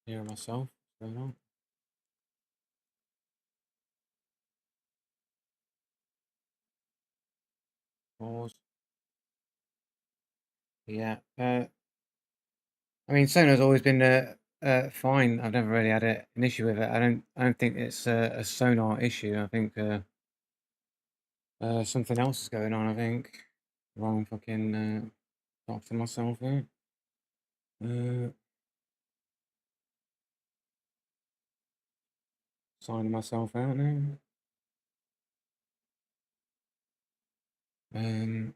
Hear myself. What's going on? Pause. Yeah. I mean, Sono's always been fine. I've never really had an issue with it. I don't think it's a sonar issue. I think something else is going on. I think wrong fucking talk to myself here. Uh, Signing myself out now. Um.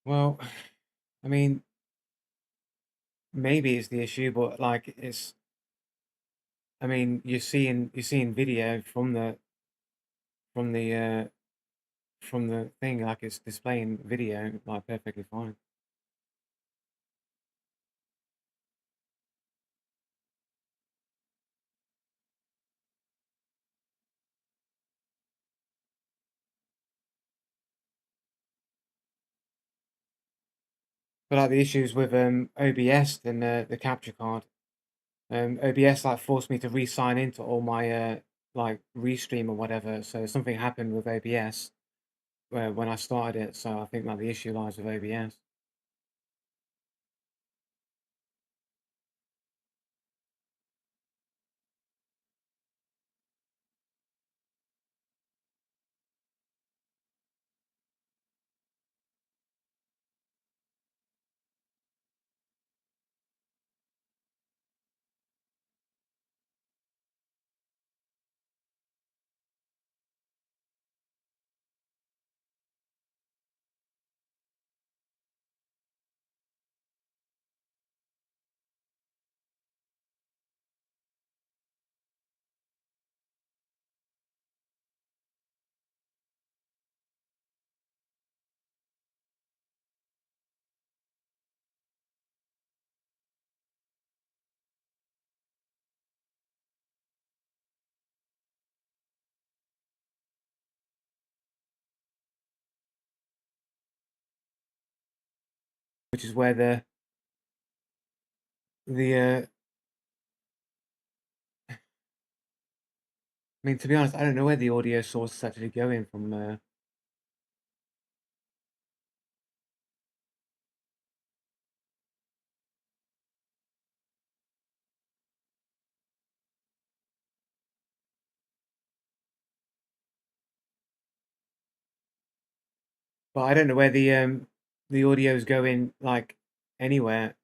Well, I mean, maybe it's the issue, but like it's. I mean, you're seeing video from the from the thing, like it's displaying video like perfectly fine. But like the issues with OBS and the capture card, OBS like forced me to re-sign into all my like restream or whatever. So something happened with OBS when I started it. So I think like the issue lies with OBS. Which is where the I mean, to be honest, I don't know where the audio source is actually going from. But I don't know where the audio is going like anywhere.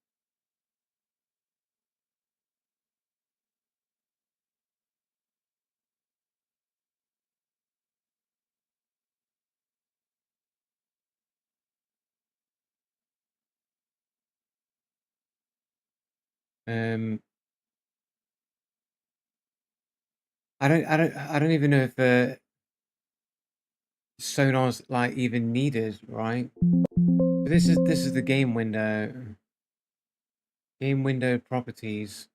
Um, I don't even know if sonar's like even needed, right? This is the game window. Game window properties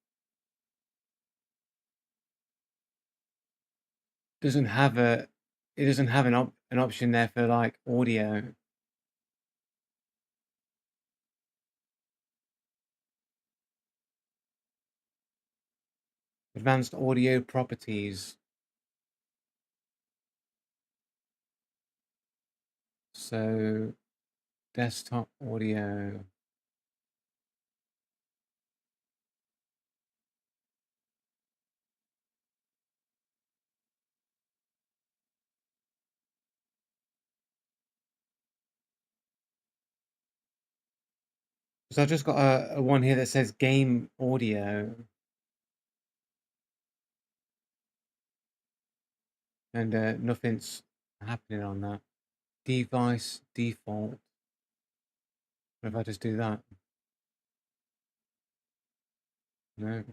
doesn't have a it doesn't have an option there for like audio. Advanced audio properties. So desktop audio. So I just got a one here that says game audio, and nothing's happening on that. Device default. What if I just do that? No.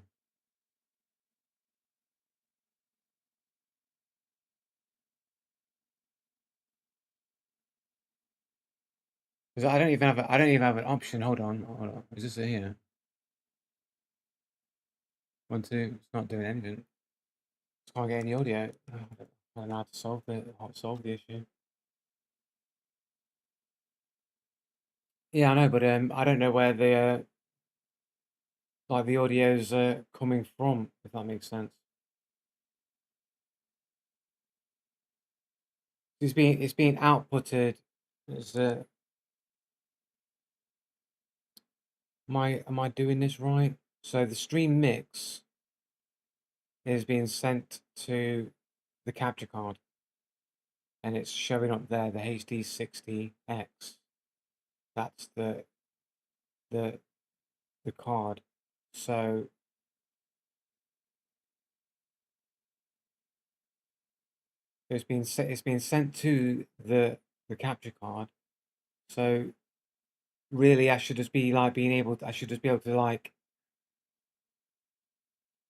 Because I don't even have an option. Hold on. Hold on. Is this it here? 1, 2. It's not doing anything. Just can't get any audio. I don't know how to solve the issue. Yeah, I know, but I don't know where the like the audio's coming from, if that makes sense. It's being outputted as am I doing this right? So the stream mix is being sent to the capture card, and it's showing up there, the HD60X. That's the the card. So it's been sent to the capture card. So really, I should just be like being able to, I should just be able to like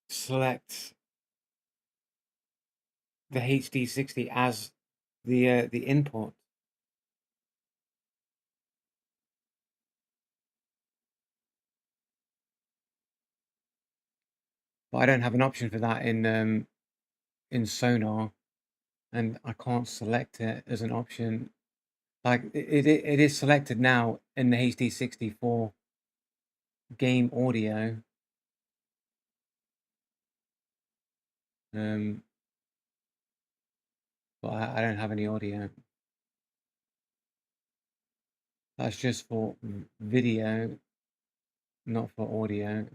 select the HD60 as the input. But I don't have an option for that in Sonar, and I can't select it as an option. Like it is selected now in the HD60 for game audio. Um, but I don't have any audio. That's just for video, not for audio.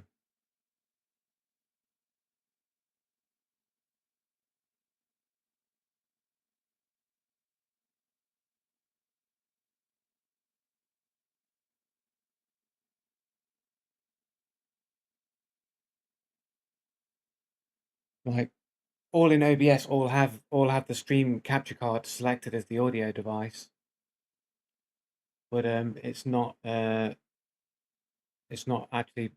Like all in OBS all have the stream capture card selected as the audio device, but it's not actually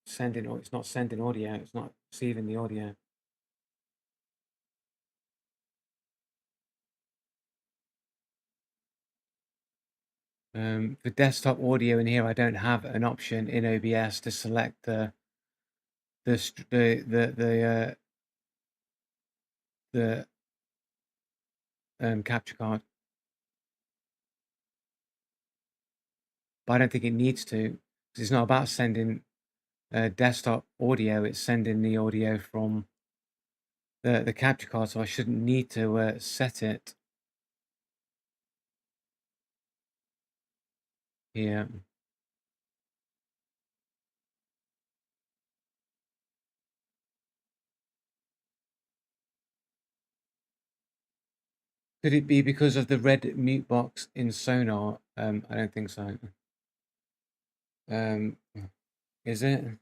sending, or it's not sending audio. It's not receiving the audio. For desktop audio in here, I don't have an option in OBS to select the capture card, but I don't think it needs to, because it's not about sending desktop audio. It's sending the audio from the capture card, so I shouldn't need to set it here. Could it be because of the red mute box in Sonar? I don't think so. Is it?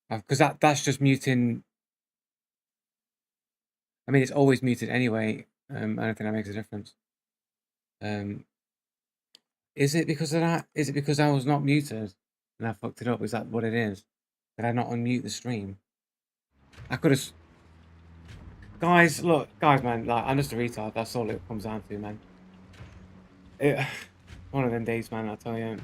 Because that's just muting. I mean, it's always muted anyway. I don't think that makes a difference. Is it because of that? Is it because I was not muted and I fucked it up? Is that what it is? Did I not unmute the stream? I could have. Guys, look, guys, man. Like, I'm just a retard. That's all it comes down to, man. One of them days, man. I tell you.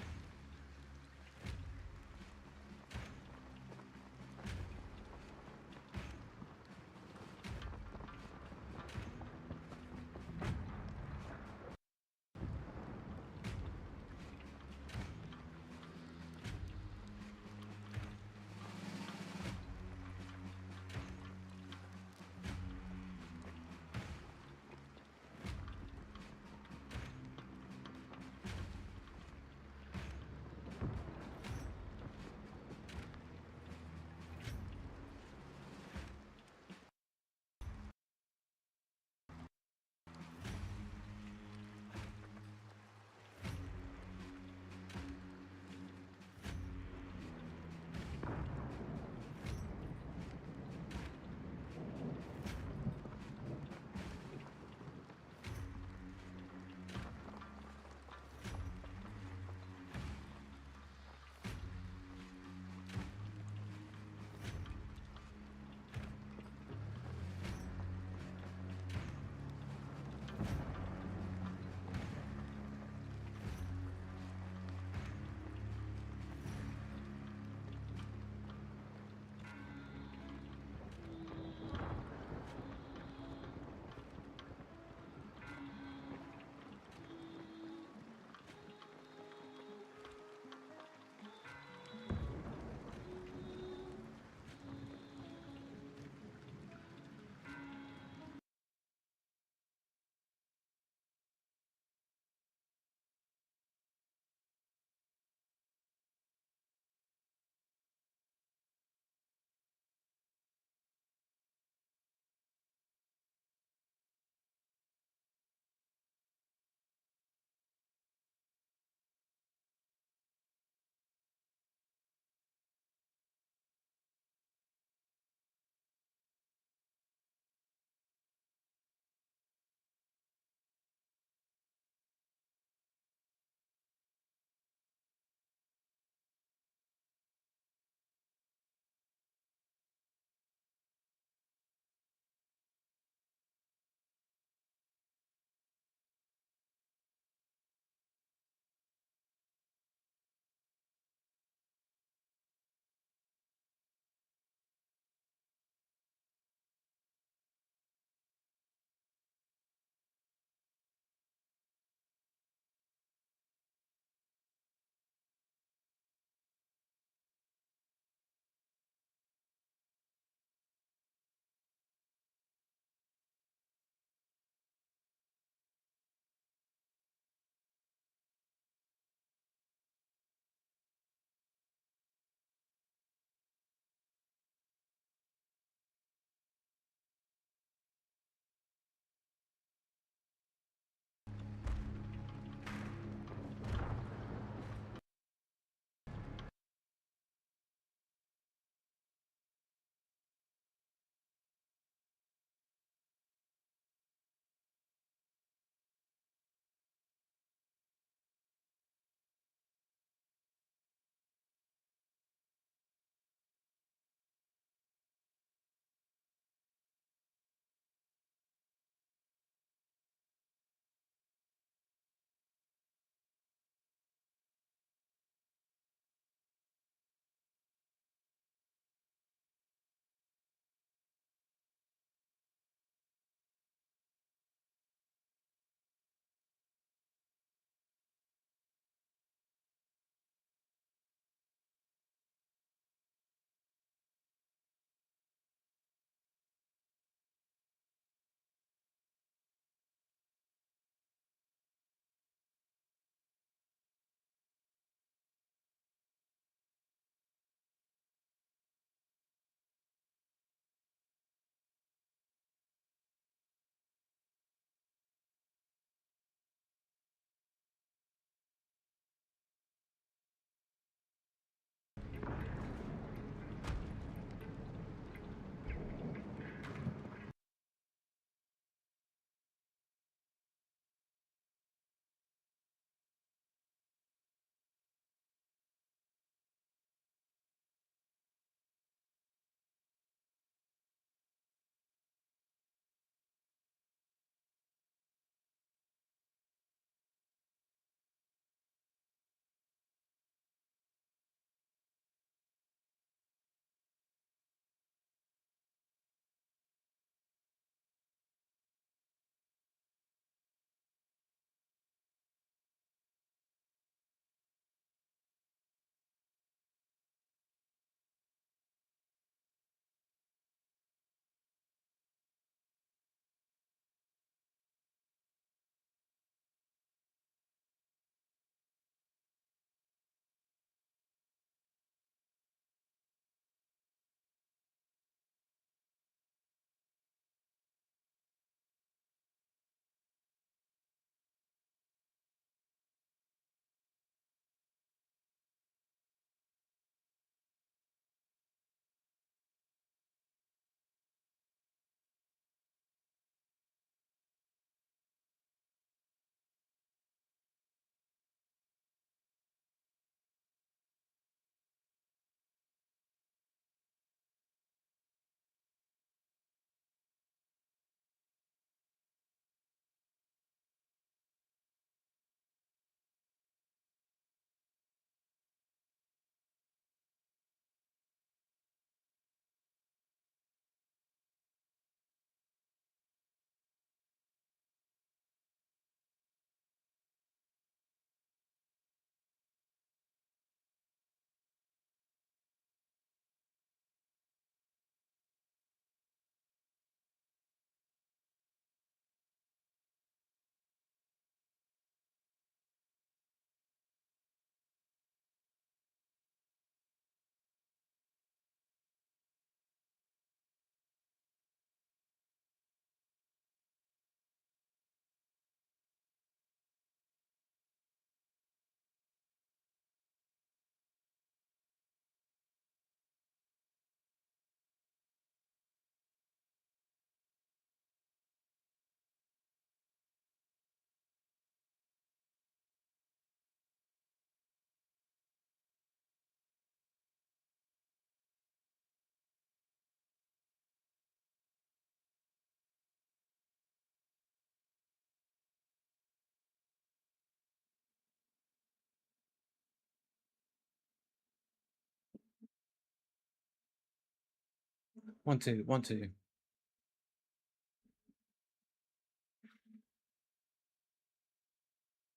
One, two, one, two.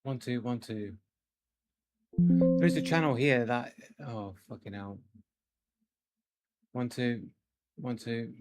One, two, one, two. There's a channel here that oh fucking hell. One, two, one, two.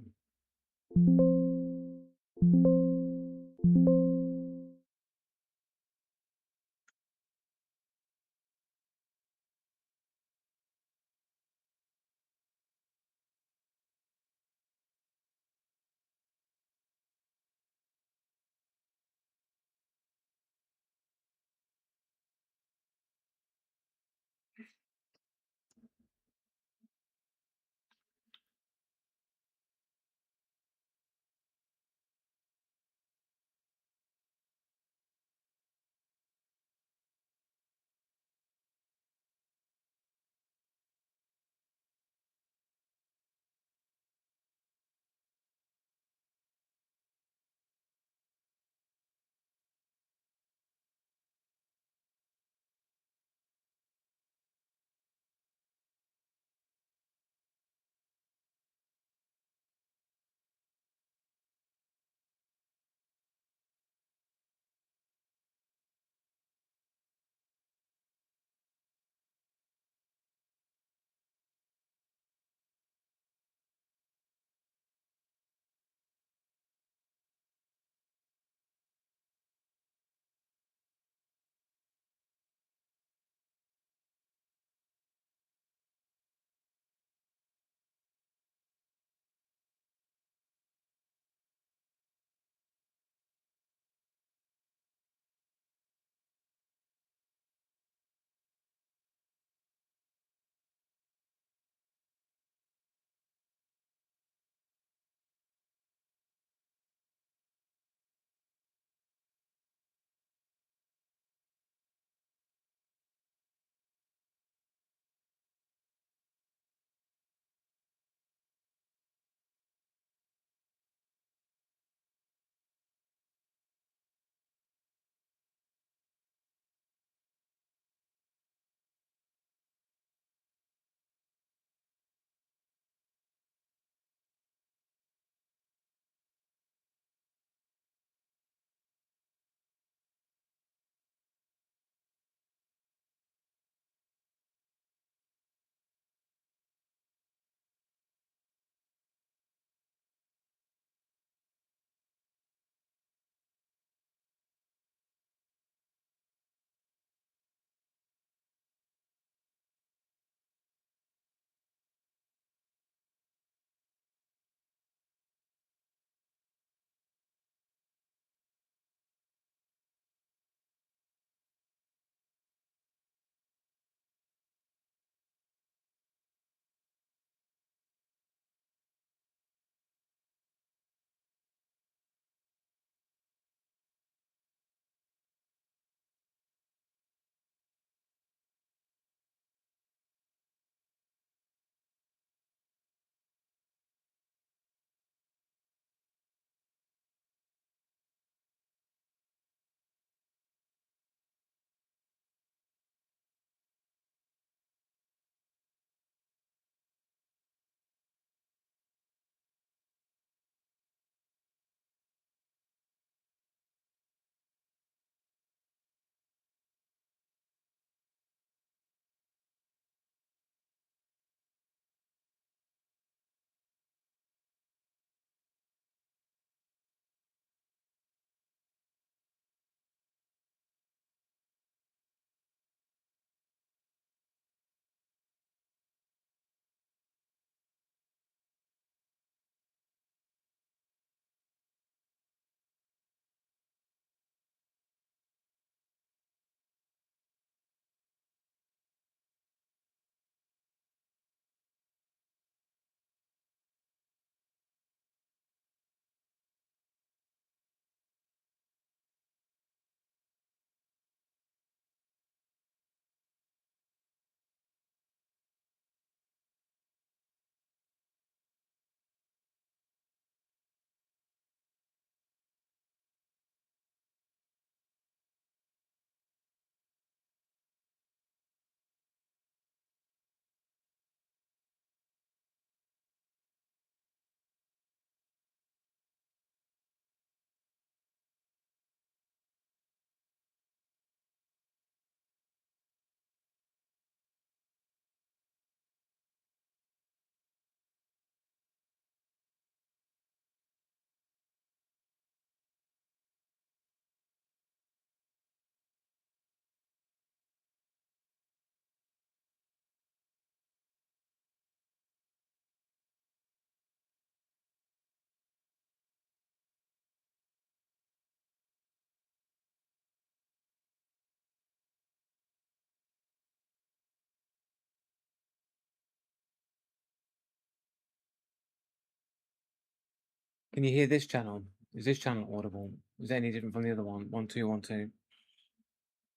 Can you hear this channel? Is this channel audible? Is it any different from the other one? 1212.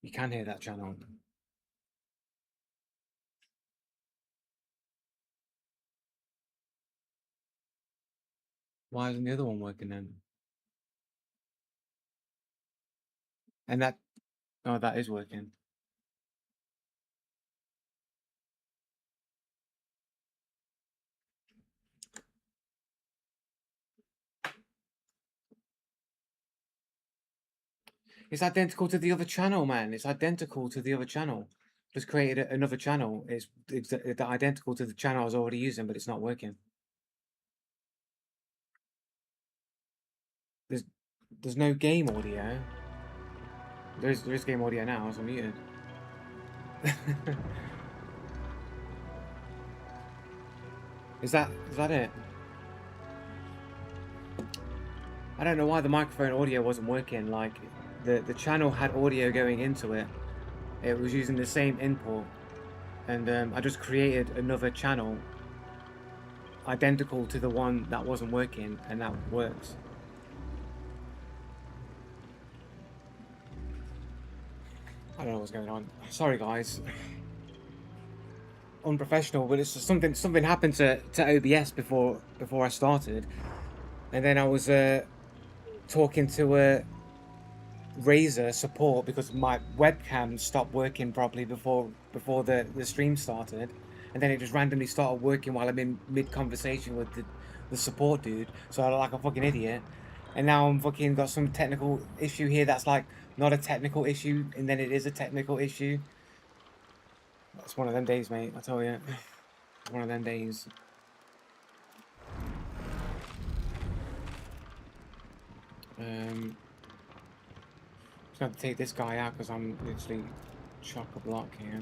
You can hear that channel. Why isn't the other one working then? And that, oh, that is working. It's identical to the other channel, man. It's identical to the other channel. Just created another channel. It's identical to the channel I was already using, but it's not working. There's there's no game audio. There is game audio now, so I'm muted. Is that it? I don't know why the microphone audio wasn't working. Like the channel had audio going into it. It was using the same input, and I just created another channel identical to the one that wasn't working, and that works. I don't know what's going on. Sorry, guys. Unprofessional, but it's just something happened to OBS before I started, and then I was talking to Razer support because my webcam stopped working properly before the stream started, and then it just randomly started working while I'm in mid conversation with the support dude. So I look like a fucking idiot, and now I'm fucking got some technical issue here that's like not a technical issue, and then it is a technical issue. It's one of them days, mate. I tell you, it's one of them days. Just going to take this guy out because I'm literally chock a block here.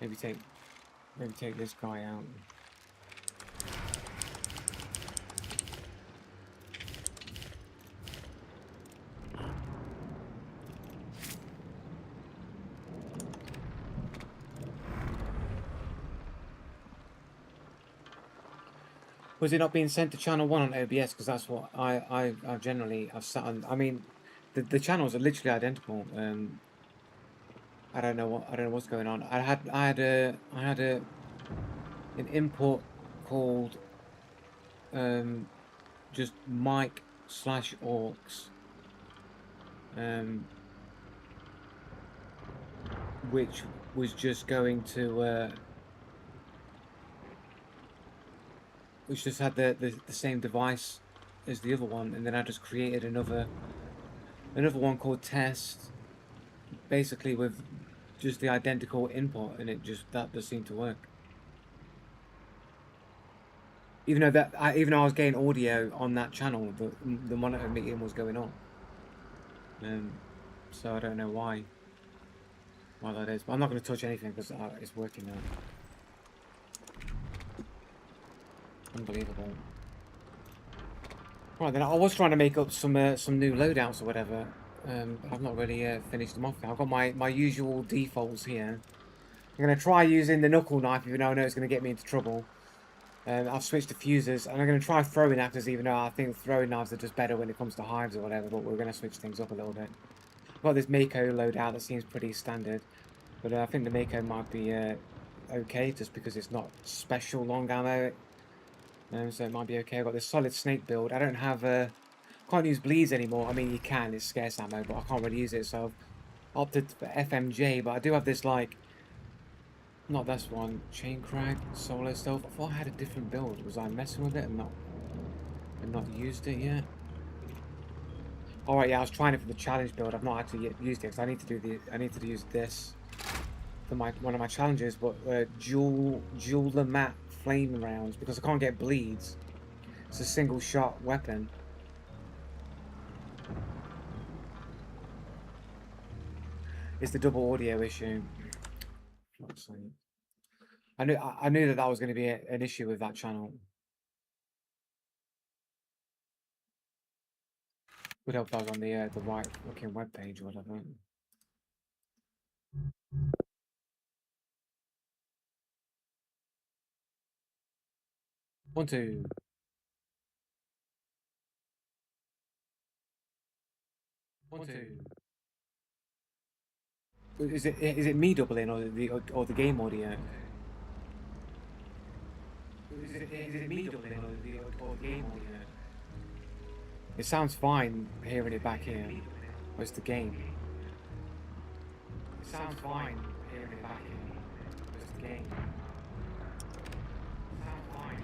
Maybe take this guy out. Was it not being sent to channel 1 on OBS? Because that's what I generally I've sat on. I mean, the channels are literally identical. I don't know what's going on. I had an input called just mic/aux, which was just going to which just had the same device as the other one, and then I just created another one called test, basically with just the identical input, and that does seem to work. Even though I was getting audio on that channel, the monitor meeting was going on. So I don't know why that is, but I'm not going to touch anything because it's working now. Unbelievable. Right then, I was trying to make up some new loadouts or whatever. I've not really finished them off now. I've got my usual defaults here. I'm going to try using the knuckle knife, even though I know it's going to get me into trouble. I've switched to fuses, and I'm going to try throwing axes, even though I think throwing knives are just better when it comes to hives or whatever, but we're going to switch things up a little bit. I've got this Mako loadout that seems pretty standard, but I think the Mako might be okay, just because it's not special long ammo, so it might be okay. I've got this solid snake build. I don't have... can't use bleeds anymore. I mean, you can, it's scarce ammo, but I can't really use it, so I've opted for FMJ, but I do have this, like... Not this one. Chain Crag, solo stealth. I thought I had a different build. Was I messing with it and not used it yet? Alright, yeah, I was trying it for the challenge build. I've not actually yet used it because I need to use this for one of my challenges, but dual the mat flame rounds because I can't get bleeds. It's a single shot weapon. It's the double audio issue. I knew that was going to be an issue with that channel. Would help if I was on the right fucking web page or whatever. One, two. One, two. Is it me doubling or the game audio? Is it me doubling or the game audio? It sounds fine hearing it back here. Or it's the game. It sounds fine hearing it back here. Or it's the game. It sounds fine.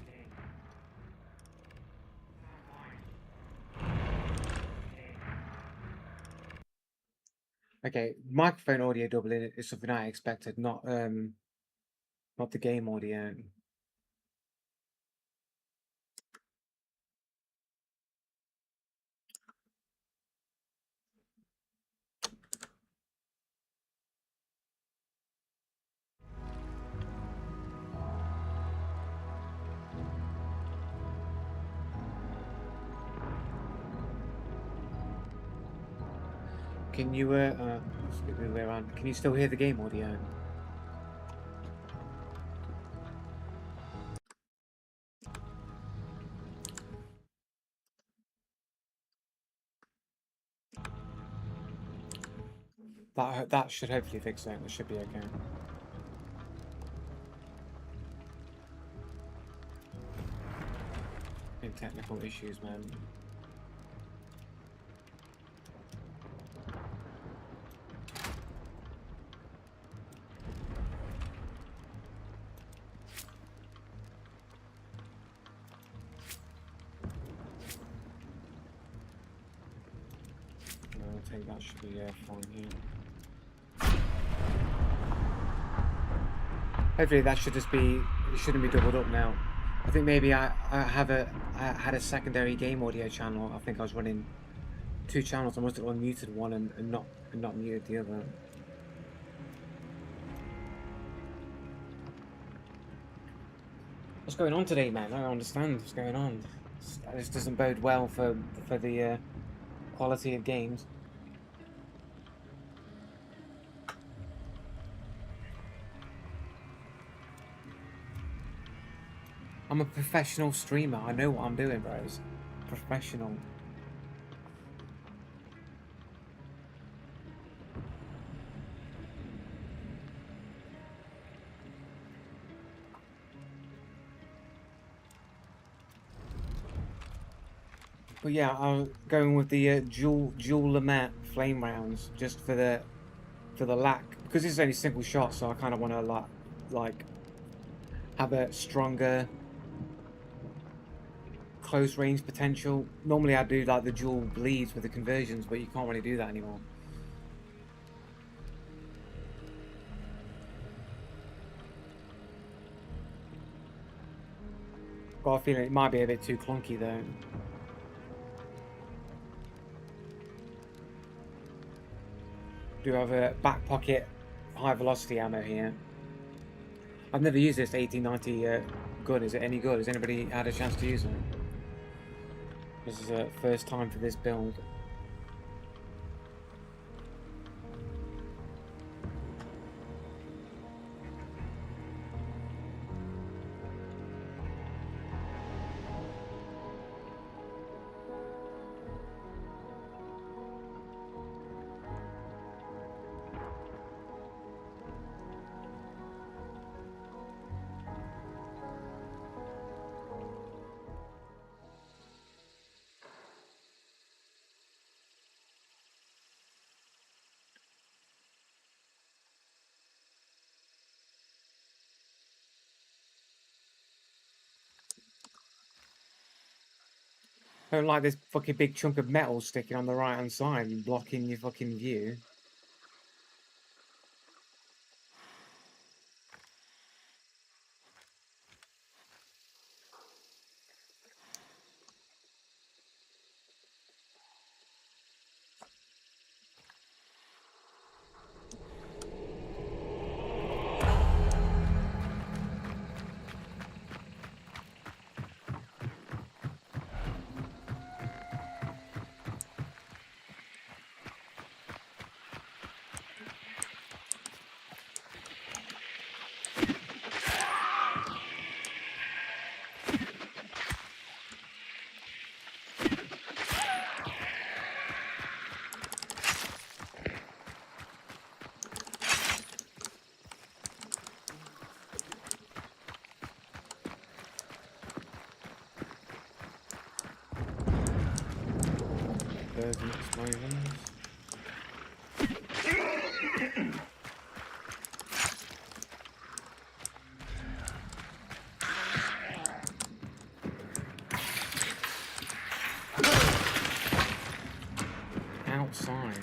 Game. Sounds fine. Okay, microphone audio doubling is something I expected, not the game audio. Can you let's get the other way around. Can you still hear the game audio? That should hopefully fix it. It should be okay. In technical issues, man. I think that should be fine here. Hopefully that should just be, it shouldn't be doubled up now. I think maybe I had a secondary game audio channel. I think I was running 2 channels. I must have unmuted one and not muted the other. What's going on today, man? I don't understand what's going on. This doesn't bode well for the quality of games. I'm a professional streamer. I know what I'm doing, bros. Professional. But yeah, I'm going with the dual Lamette flame rounds just for the lack, because this is only single shot, so I kind of want to like have a stronger close range potential. Normally I do like the dual bleeds with the conversions, but you can't really do that anymore. Got a feeling it might be a bit too clunky though. Do have a back pocket high velocity ammo here. I've never used this 1890 gun. Is it any good? Has anybody had a chance to use it? This is a first time for this build. I don't like this fucking big chunk of metal sticking on the right hand side and blocking your fucking view. murders and explosions. Outside.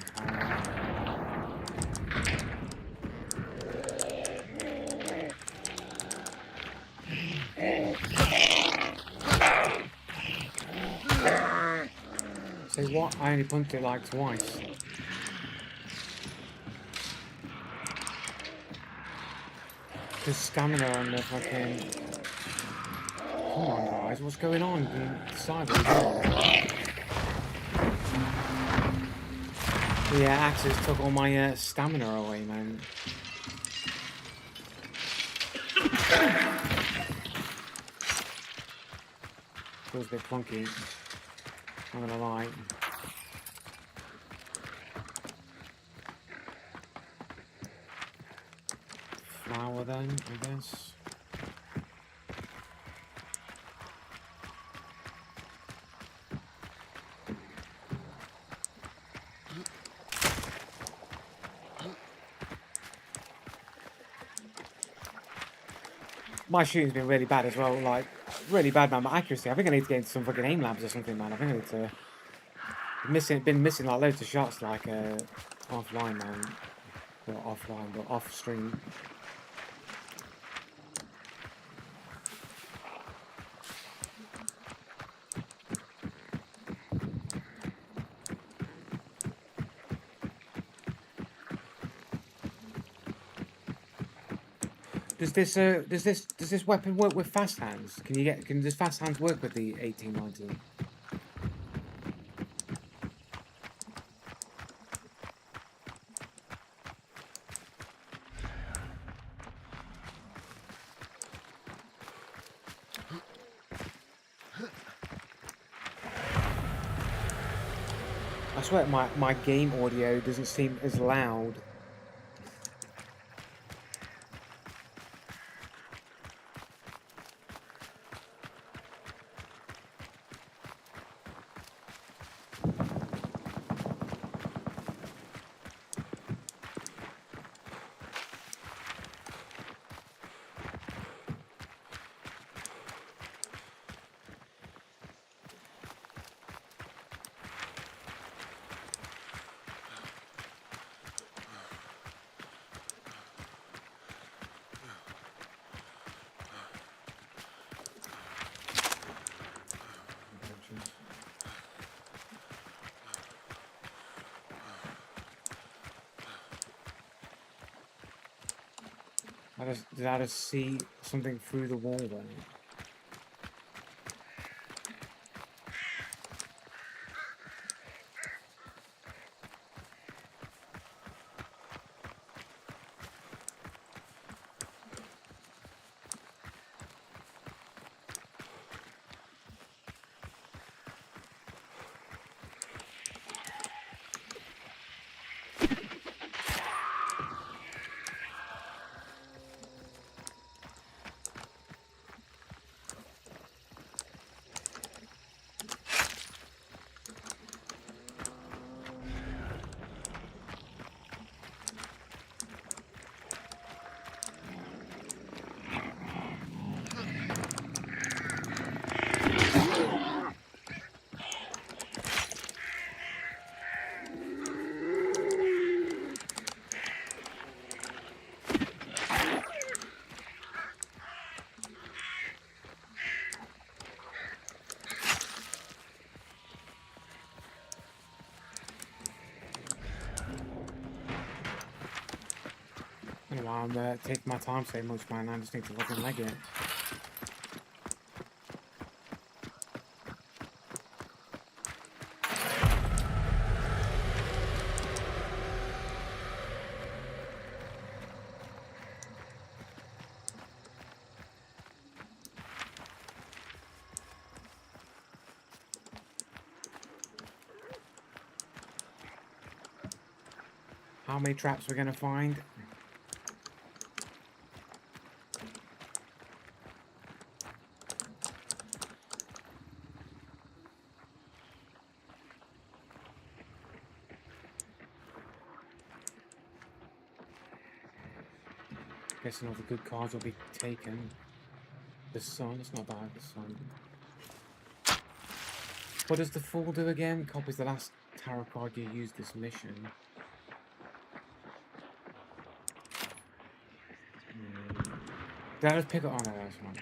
Say what? I only punched it like twice. There's stamina on the fucking... Come on, guys. What's going on? You can decide what you're doing. Yeah, axes took all my stamina away, man. Feels a bit clunky. Not gonna lie. Flour then, I guess. My shooting's been really bad as well, like, really bad, man. My accuracy, I think I need to get into some fucking aim labs or something, man. I think I need to... Been missing, like, loads of shots, like, offline, man. Not offline, but off stream. Does this weapon work with fast hands? Can this fast hands work with the 1819? I swear my game audio doesn't seem as loud. Did I just see something through the wall then? I don't know why I'm taking my time so much, man. I just need to fucking leg it. How many traps we're gonna find? guessing all the good cards will be taken. The sun, it's not bad, the sun. What does the fool do again? Copies the last tarot card you used this mission. Did I just pick it on there? That's one.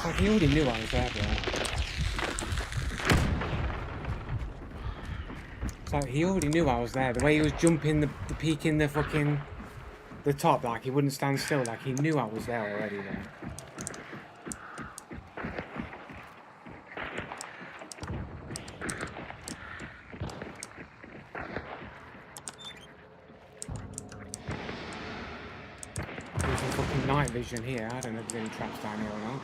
Like, he already knew I was there, bro. It's like, he already knew I was there. The way he was jumping, the peak in the fucking... the top, like, he wouldn't stand still. Like, he knew I was there already, though. There's some fucking night vision here. I don't know if there's any traps down here or not.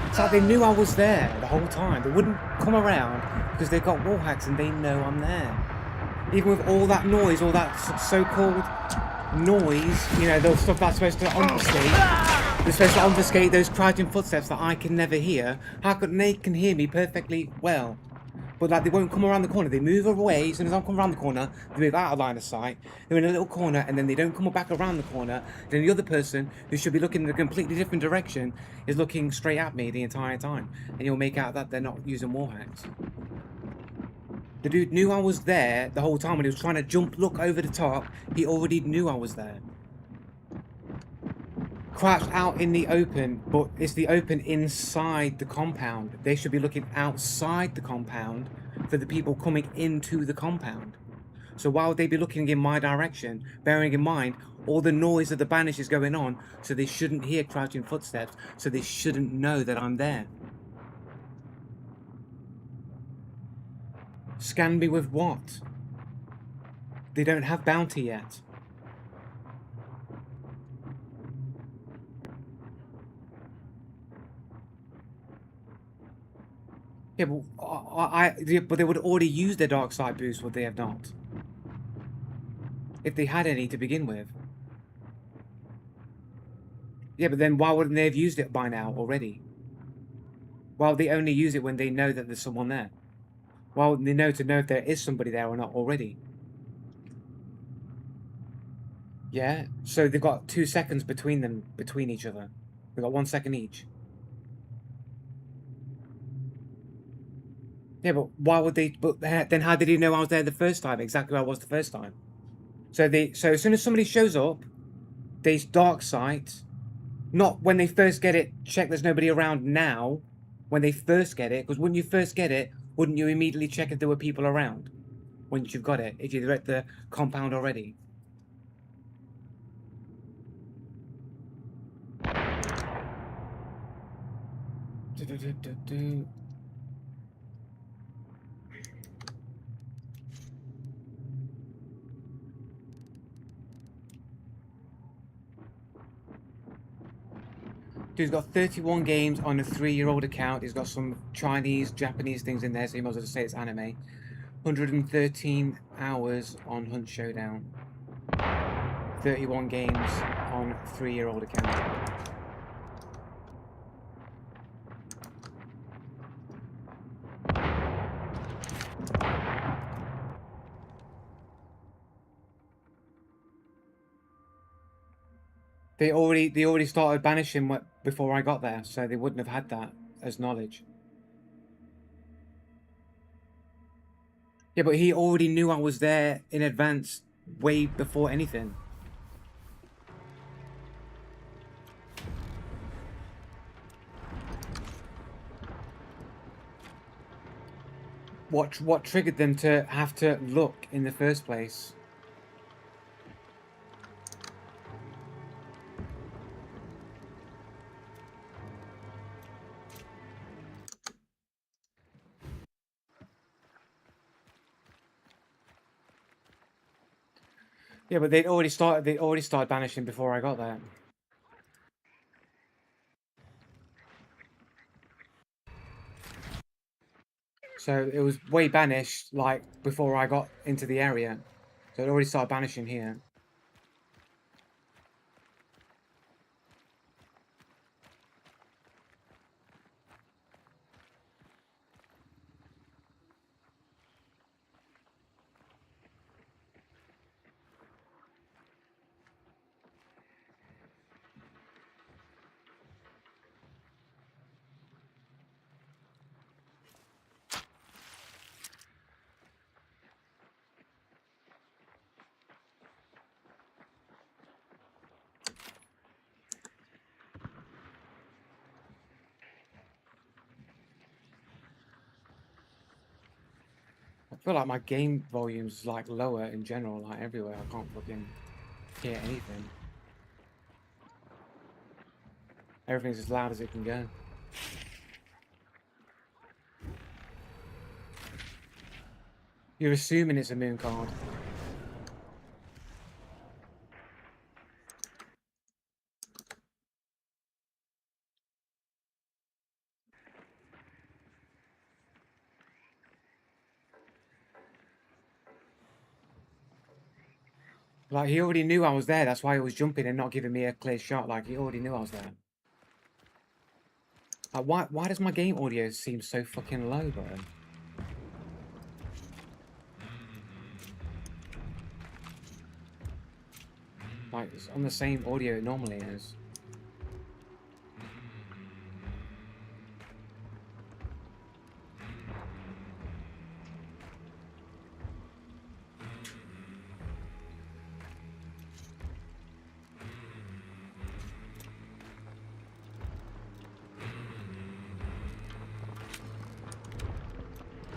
It's like they knew I was there the whole time. They wouldn't come around because they've got wall hacks and they know I'm there. Even with all that noise, all that so-called noise, you know, the stuff that's supposed to obfuscate. They're supposed to obfuscate those crouching footsteps that I can never hear. How come they can hear me perfectly well? But like, they won't come around the corner. They move away. As soon as I come around the corner, they move out of line of sight. They're in a little corner, and then they don't come back around the corner. Then the other person, who should be looking in a completely different direction, is looking straight at me the entire time. And you'll make out that they're not using wall hacks. The dude knew I was there the whole time when he was trying to look over the top. He already knew I was there. Crouched out in the open, but it's the open inside the compound. They should be looking outside the compound for the people coming into the compound. So why would they be looking in my direction, bearing in mind all the noise of the banish is going on, so they shouldn't hear crouching footsteps, so they shouldn't know that I'm there? Scan me with what? They don't have bounty yet. Yeah, but they would already use their dark side boost, would they have not? If they had any to begin with. Yeah, but then why wouldn't they have used it by now already? Why would they only use it when they know that there's someone there? Why wouldn't they know to know if there is somebody there or not already? Yeah, so they've got 2 seconds between them, between each other. They've got 1 second each. Yeah, but why would they? But then how did he know I was there the first time? Exactly where I was the first time. So as soon as somebody shows up, there's dark sight. Not when they first get it. Check there's nobody around now. When they first get it, because when you first get it, wouldn't you immediately check if there were people around? Once you've got it, if you're at the compound already. Dude's got 31 games on a 3-year-old account. He's got some Chinese, Japanese things in there, so he might as well just say it's anime. 113 hours on Hunt Showdown. 31 games on a 3-year-old account. They already started banishing before I got there, so they wouldn't have had that as knowledge. Yeah, but he already knew I was there in advance, way before anything. What triggered them to have to look in the first place? Yeah, but they'd already started. They already started banishing before I got there. So it was way banished, like, before I got into the area. So it already started banishing here. I feel like my game volume's like lower in general, like everywhere. I can't fucking hear anything. Everything's as loud as it can go. You're assuming it's a moon card. Like, he already knew I was there. That's why he was jumping and not giving me a clear shot. Like, he already knew I was there. Like, why does my game audio seem so fucking low, bro? Like, it's on the same audio it normally is.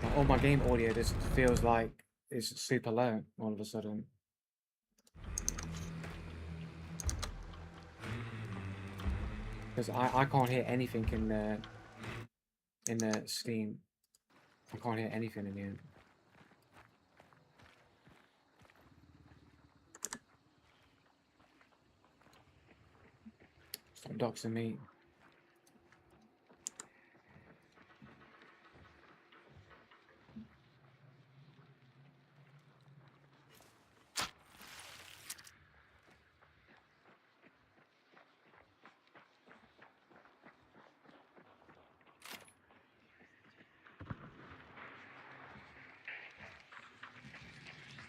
Like, all my game audio just feels like it's super low all of a sudden. Because I can't hear anything in the Steam. I can't hear anything in here. Stop doxing me.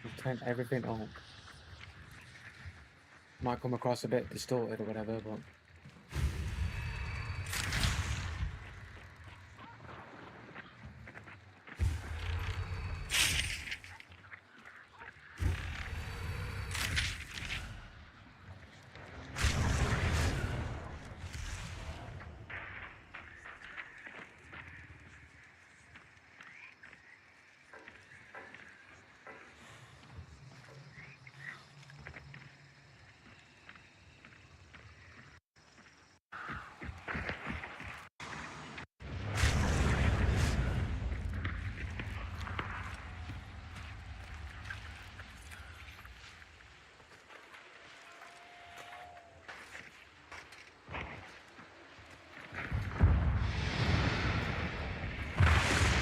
I've turned everything on. Might come across a bit distorted or whatever, but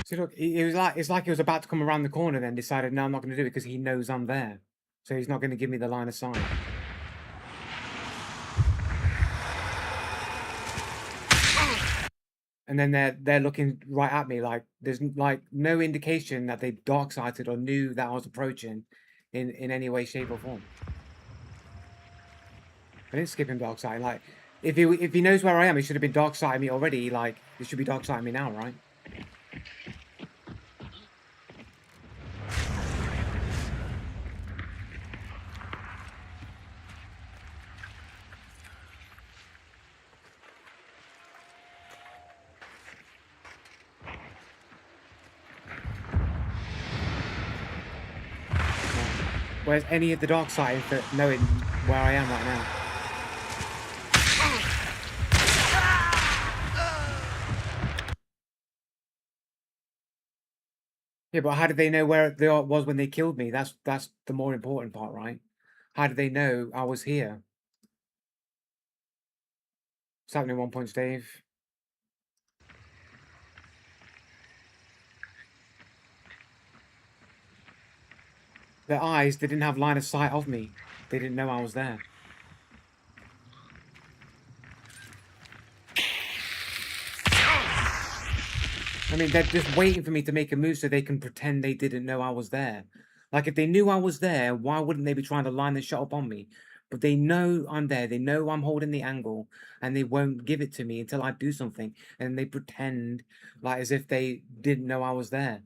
See, look, it was like it's like he was about to come around the corner, then decided, no, I'm not going to do it because he knows I'm there, so he's not going to give me the line of sight. And then they're looking right at me like there's like no indication that they dark sighted or knew that I was approaching in any way, shape, or form. I didn't skip him dark sighting. Like if he knows where I am, he should have been dark sighting me already. Like he should be dark sighting me now, right? Where's any of the dark sighting for knowing where I am right now? Yeah, but how did they know where the art was when they killed me? That's the more important part, right? How did they know I was here? What's happening 1 points, Dave? Their eyes, they didn't have line of sight of me. They didn't know I was there. I mean, they're just waiting for me to make a move so they can pretend they didn't know I was there. Like, if they knew I was there, why wouldn't they be trying to line the shot up on me? But they know I'm there. They know I'm holding the angle, and they won't give it to me until I do something. And they pretend like as if they didn't know I was there.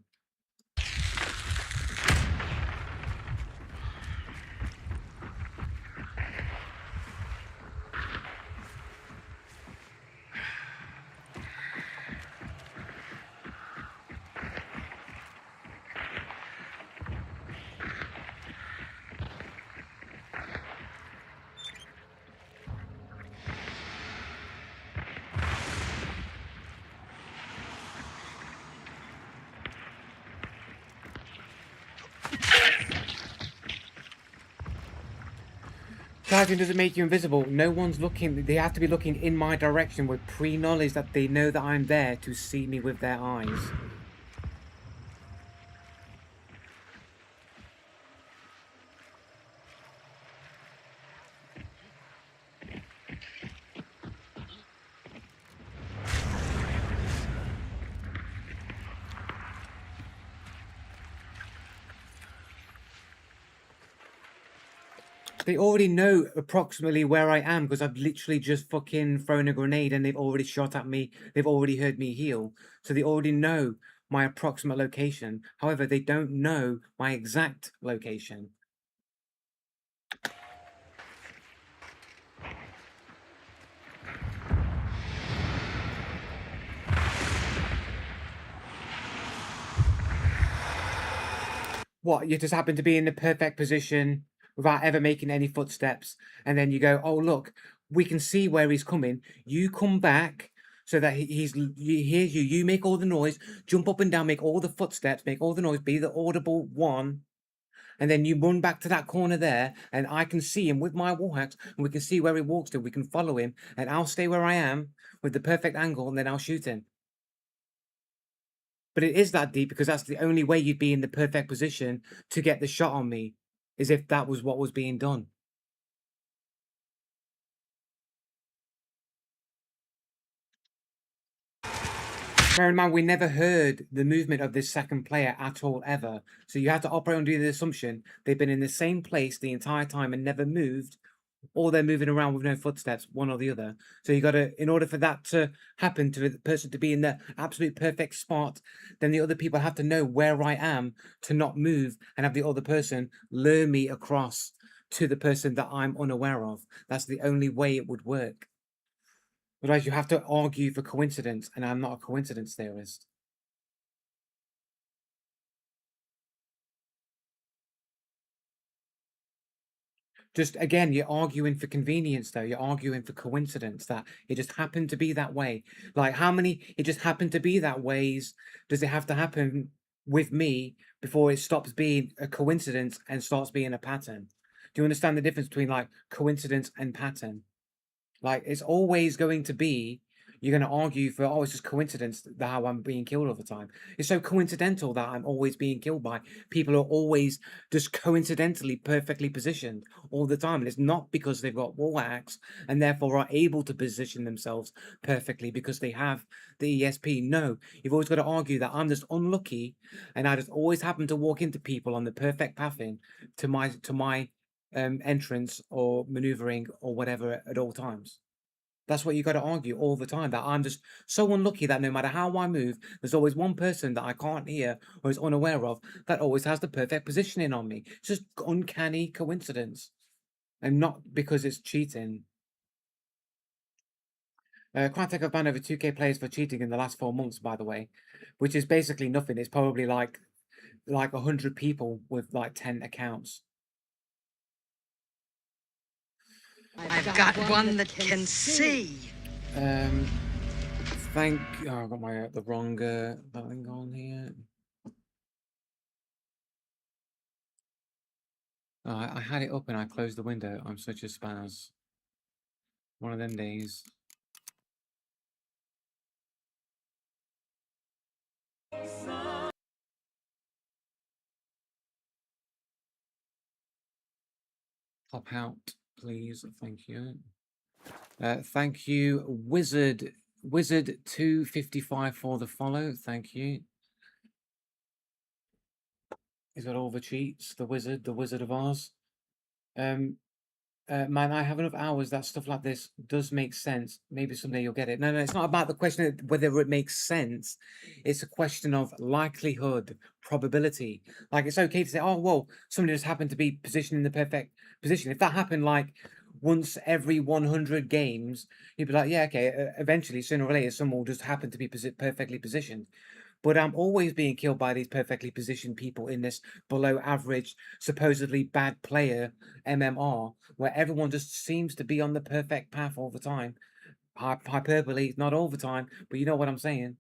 Charging doesn't make you invisible. No one's looking. They have to be looking in my direction with pre-knowledge that they know that I'm there to see me with their eyes. They already know approximately where I am because I've literally just fucking thrown a grenade and they've already shot at me. They've already heard me heal. So they already know my approximate location. However, they don't know my exact location. What, you just happen to be in the perfect position without ever making any footsteps, and then you go, oh, look, we can see where he's coming. You come back so that he hears you. You make all the noise, jump up and down, make all the footsteps, make all the noise, be the audible one. And then you run back to that corner there, and I can see him with my wall hacks, and we can see where he walks to. We can follow him, and I'll stay where I am with the perfect angle, and then I'll shoot him. But it is that deep because that's the only way you'd be in the perfect position to get the shot on me, is if that was what was being done. Bear in mind, we never heard the movement of this second player at all, ever. So you have to operate under the assumption they've been in the same place the entire time and never moved, or they're moving around with no footsteps, one or the other. So you got to, in order for that to happen, to the person to be in the absolute perfect spot, then the other people have to know where I am to not move and have the other person lure me across to the person that I'm unaware of. That's the only way it would work. Otherwise, you have to argue for coincidence, and I'm not a coincidence theorist. Just again, you're arguing for convenience, though. You're arguing for coincidence that it just happened to be that way. Like, how many it just happened to be that ways does it have to happen with me before it stops being a coincidence and starts being a pattern? Do you understand the difference between like coincidence and pattern? Like, it's always going to be you're going to argue for, oh, it's just coincidence that how I'm being killed all the time. It's so coincidental that I'm always being killed by people who are always just coincidentally perfectly positioned all the time. And it's not because they've got wall hacks and therefore are able to position themselves perfectly because they have the ESP. No, you've always got to argue that I'm just unlucky and I just always happen to walk into people on the perfect pathing to my entrance or maneuvering or whatever at all times. That's what you got to argue all the time. That I'm just so unlucky that no matter how I move, there's always one person that I can't hear or is unaware of that always has the perfect positioning on me. It's just uncanny coincidence, and not because it's cheating. Crytek have banned over 2K players for cheating in the last 4 months, by the way, which is basically nothing. It's probably like 100 people with like 10 accounts. I've got one that can see. Thank. Oh, I got my the wrong thing on here. Oh, I had it up and I closed the window. I'm such a spaz. One of them days. Pop out, please. Thank you. Thank you, Wizard 255 for the follow. Thank you. Is that all the cheats? The Wizard of Oz. Man, I have enough hours that stuff like this does make sense. Maybe someday you'll get it. No, it's not about the question of whether it makes sense. It's a question of likelihood, probability. Like, it's okay to say, oh, well, somebody just happened to be positioned in the perfect position. If that happened like once every 100 games, you'd be like, yeah, okay, eventually, sooner or later, someone will just happen to be perfectly positioned. But I'm always being killed by these perfectly positioned people in this below average, supposedly bad player MMR, where everyone just seems to be on the perfect path all the time. Hyperbole, not all the time, but you know what I'm saying.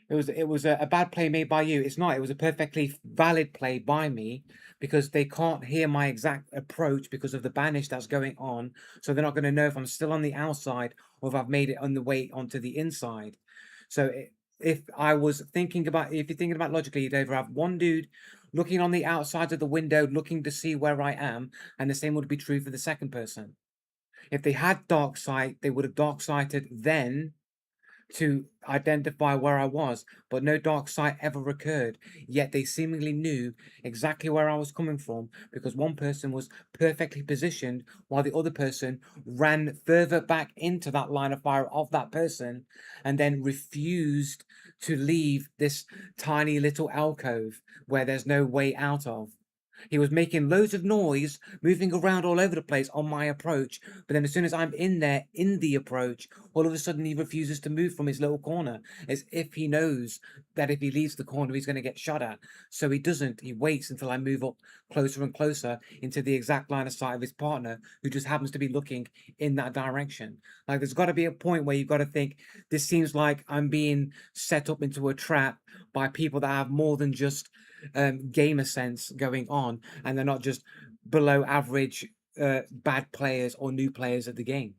It was a bad play made by you. It's not. It was a perfectly valid play by me because they can't hear my exact approach because of the banish that's going on. So they're not going to know if I'm still on the outside or if I've made it on the way onto the inside. So if you're thinking about logically, you'd either have one dude looking on the outside of the window, looking to see where I am, and the same would be true for the second person. If they had dark sight, they would have dark sighted then to identify where I was, but no dark sight ever occurred. Yet they seemingly knew exactly where I was coming from because one person was perfectly positioned while the other person ran further back into that line of fire of that person and then refused to leave this tiny little alcove where there's no way out of. He was making loads of noise, moving around all over the place on my approach. But then as soon as I'm in there, in the approach, all of a sudden he refuses to move from his little corner, as if he knows that if he leaves the corner, he's going to get shot at. So he doesn't. He waits until I move up closer and closer into the exact line of sight of his partner, who just happens to be looking in that direction. Like, there's got to be a point where you've got to think, this seems like I'm being set up into a trap by people that have more than just gamer sense going on, and they're not just below average bad players or new players at the game.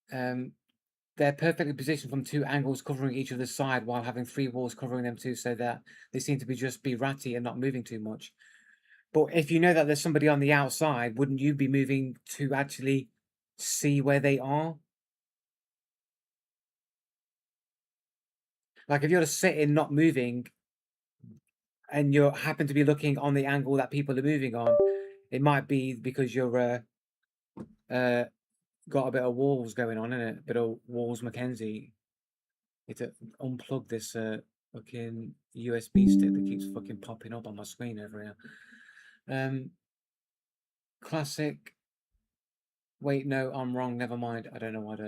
They're perfectly positioned from two angles covering each other's side while having three walls covering them too, so that they seem to be ratty and not moving too much. But if you know that there's somebody on the outside, wouldn't you be moving to actually see where they are? Like, if you're just sitting not moving and you happen to be looking on the angle that people are moving on, it might be because you're got a bit of walls going on in it, a bit of walls Mackenzie. Need to unplug this fucking USB stick that keeps fucking popping up on my screen over here. Classic. Wait, no, I'm wrong. Never mind. I don't know what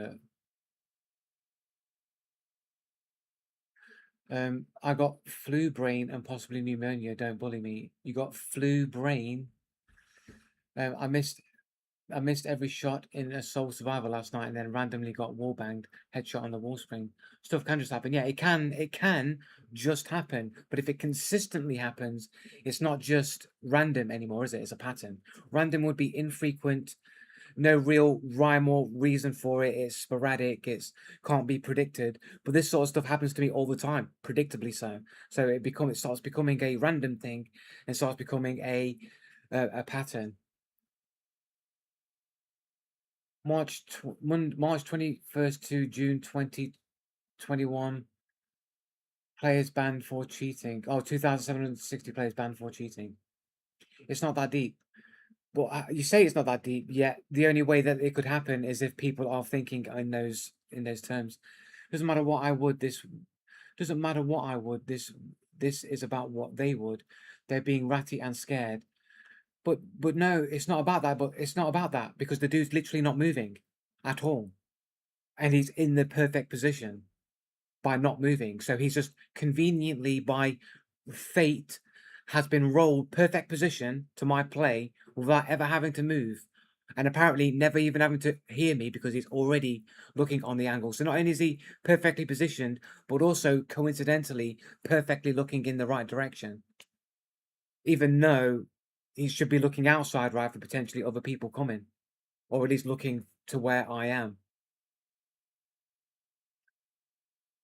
I got flu brain and possibly pneumonia. Don't bully me. You got flu brain. I missed every shot in a Soul Survivor last night, and then randomly got wall banged, headshot on the wall spring. Stuff can just happen. Yeah, it can just happen. But if it consistently happens, it's not just random anymore, is it? It's a pattern. Random would be infrequent no real rhyme or reason for it. It's sporadic. It's can't be predicted. But this sort of stuff happens to me all the time, predictably so. So it starts becoming a random thing, and starts becoming a pattern. March 21st to June 2021. Players banned for cheating. Oh, 2,760 players banned for cheating. It's not that deep. Well, you say it's not that deep, yet the only way that it could happen is if people are thinking in those terms. Doesn't matter what I would. This doesn't matter what I would. This is about what they would. They're being ratty and scared. But no, it's not about that. But it's not about that because the dude's literally not moving at all, and he's in the perfect position by not moving. So he's just conveniently by fate has been rolled perfect position to my play without ever having to move. And apparently never even having to hear me because he's already looking on the angle. So not only is he perfectly positioned, but also coincidentally perfectly looking in the right direction. Even though he should be looking outside, right, for potentially other people coming. Or at least looking to where I am.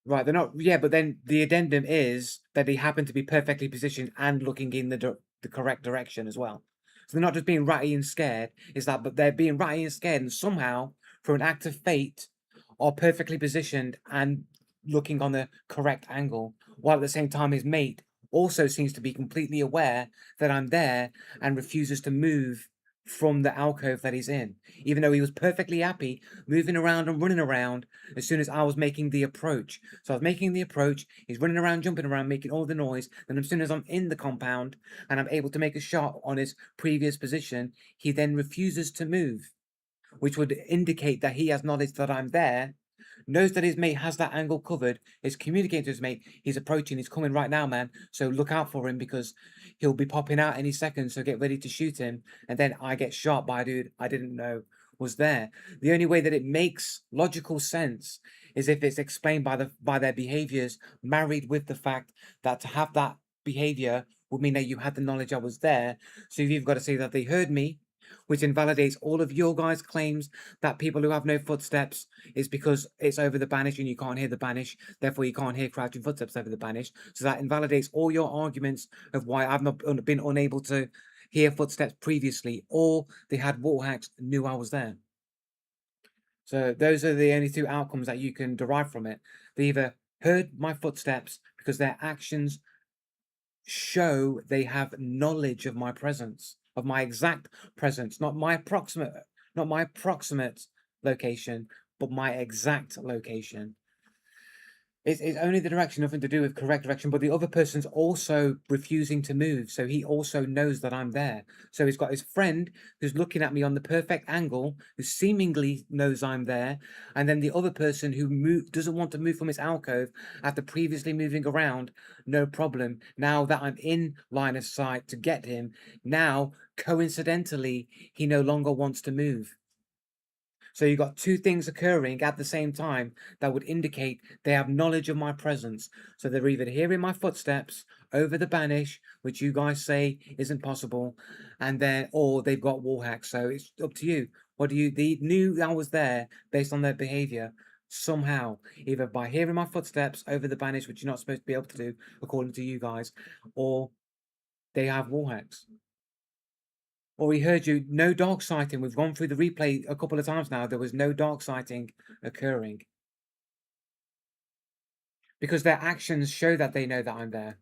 Right, they're not. Yeah, but then the addendum is that they happen to be perfectly positioned and looking in the correct direction as well. So they're not just being ratty and scared. Is that, but they're being ratty and scared, and somehow, for an act of fate, are perfectly positioned and looking on the correct angle, while at the same time his mate also seems to be completely aware that I'm there and refuses to move from the alcove that he's in, even though he was perfectly happy moving around and running around as soon as I was making the approach. So I was making the approach, he's running around, jumping around, making all the noise, and as soon as I'm in the compound and I'm able to make a shot on his previous position, he then refuses to move, which would indicate that he has knowledge that I'm there, knows that his mate has that angle covered, is communicating to his mate, he's approaching, he's coming right now, man, so look out for him because he'll be popping out any second, so get ready to shoot him, and then I get shot by a dude I didn't know was there. The only way that it makes logical sense is if it's explained by their behaviors, married with the fact that to have that behavior would mean that you had the knowledge I was there. So you've got to say that they heard me, which invalidates all of your guys' claims that people who have no footsteps is because it's over the banish and you can't hear the banish, therefore you can't hear crouching footsteps over the banish. So that invalidates all your arguments of why I've not been unable to hear footsteps previously, or they had wall hacks, knew I was there. So those are the only two outcomes that you can derive from it. They either heard my footsteps because their actions show they have knowledge of my presence, of my exact presence, not my proximate location, but my exact location. It's only the direction, nothing to do with correct direction, but the other person's also refusing to move, so he also knows that I'm there. So he's got his friend who's looking at me on the perfect angle, who seemingly knows I'm there, and then the other person who doesn't want to move from his alcove after previously moving around, no problem. Now that I'm in line of sight to get him, now, coincidentally, he no longer wants to move. So you've got two things occurring at the same time that would indicate they have knowledge of my presence. So they're either hearing my footsteps over the banish, which you guys say isn't possible, and then or they've got wall hacks. So it's up to you. What do you they knew I was there based on their behavior somehow, either by hearing my footsteps over the banish, which you're not supposed to be able to do according to you guys, or they have wall hacks. Or he heard you, no dog sighting. We've gone through the replay a couple of times now. There was no dog sighting occurring. Because their actions show that they know that I'm there.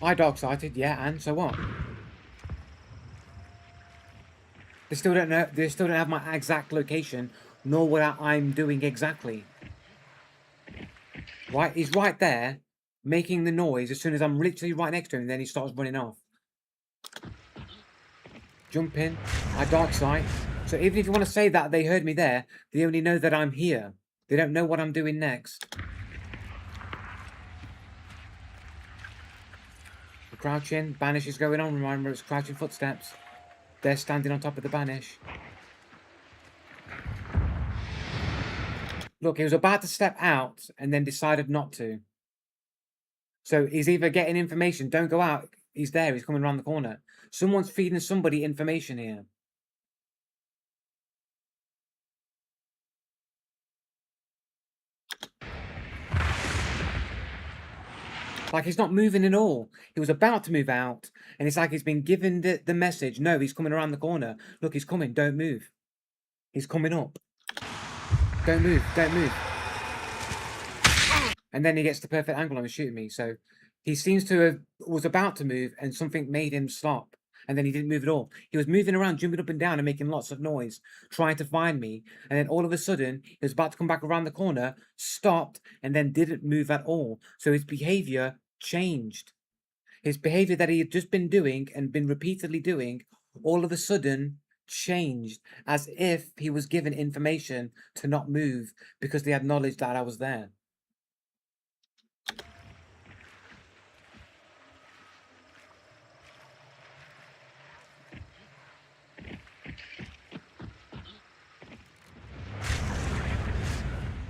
I dog sighted, yeah, and so what? They still don't know, they still don't have my exact location, nor what I'm doing exactly. Right? He's right there, making the noise as soon as I'm literally right next to him, and then he starts running off. Jump in, I dark sight. So even if you want to say that they heard me there, they only know that I'm here. They don't know what I'm doing next. The crouching, banish is going on, remember it's crouching footsteps. They're standing on top of the banish. Look, he was about to step out and then decided not to. So he's either getting information, don't go out, he's there, he's coming around the corner. Someone's feeding somebody information here. Like, he's not moving at all. He was about to move out, and it's like he's been given the message, no, he's coming around the corner. Look, he's coming, don't move. He's coming up. Don't move, don't move. And then he gets the perfect angle and shooting me. So he seems to have was about to move, and something made him stop. And then he didn't move at all. He was moving around, jumping up and down and making lots of noise, trying to find me. And then all of a sudden, he was about to come back around the corner, stopped, and then didn't move at all. So his behavior changed. His behavior that he had just been doing and been repeatedly doing, all of a sudden changed, as if he was given information to not move because they had knowledge that I was there.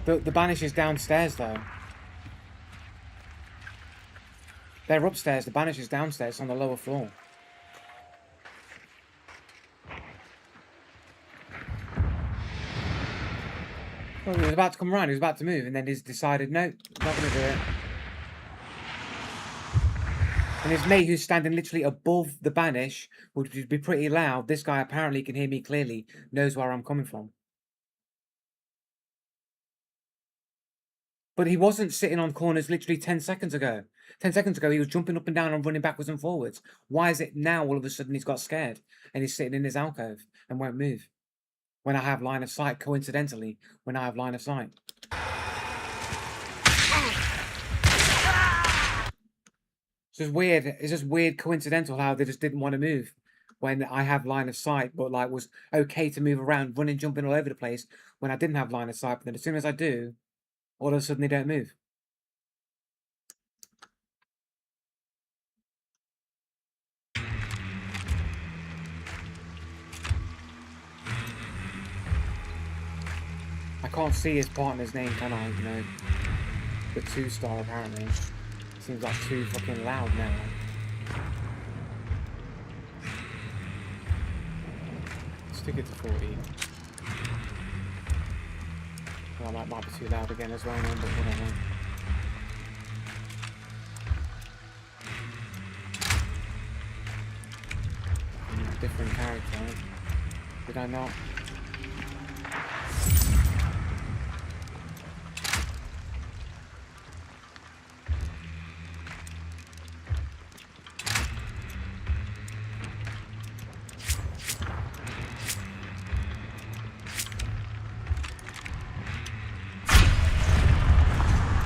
The banish is downstairs, though. They're upstairs. The banish is downstairs on the lower floor. Well, he was about to come around. He was about to move, and then he's decided, no, not going to do it. And his mate, who's standing literally above the banish, would be pretty loud. This guy apparently can hear me clearly, knows where I'm coming from. But he wasn't sitting on corners literally 10 seconds ago. 10 seconds ago, he was jumping up and down and running backwards and forwards. Why is it now all of a sudden he's got scared and he's sitting in his alcove and won't move? When I have line of sight, coincidentally, when I have line of sight. It's just weird. It's just weird coincidental how they just didn't want to move when I have line of sight, but like was okay to move around, running, jumping all over the place when I didn't have line of sight. But then as soon as I do, all of a sudden they don't move. I can't see his partner's name, can I? You know, the 2-star apparently. Seems like too fucking loud now. Stick it to 40. Well, that might be too loud again as well, but whatever. Different character. Did I not?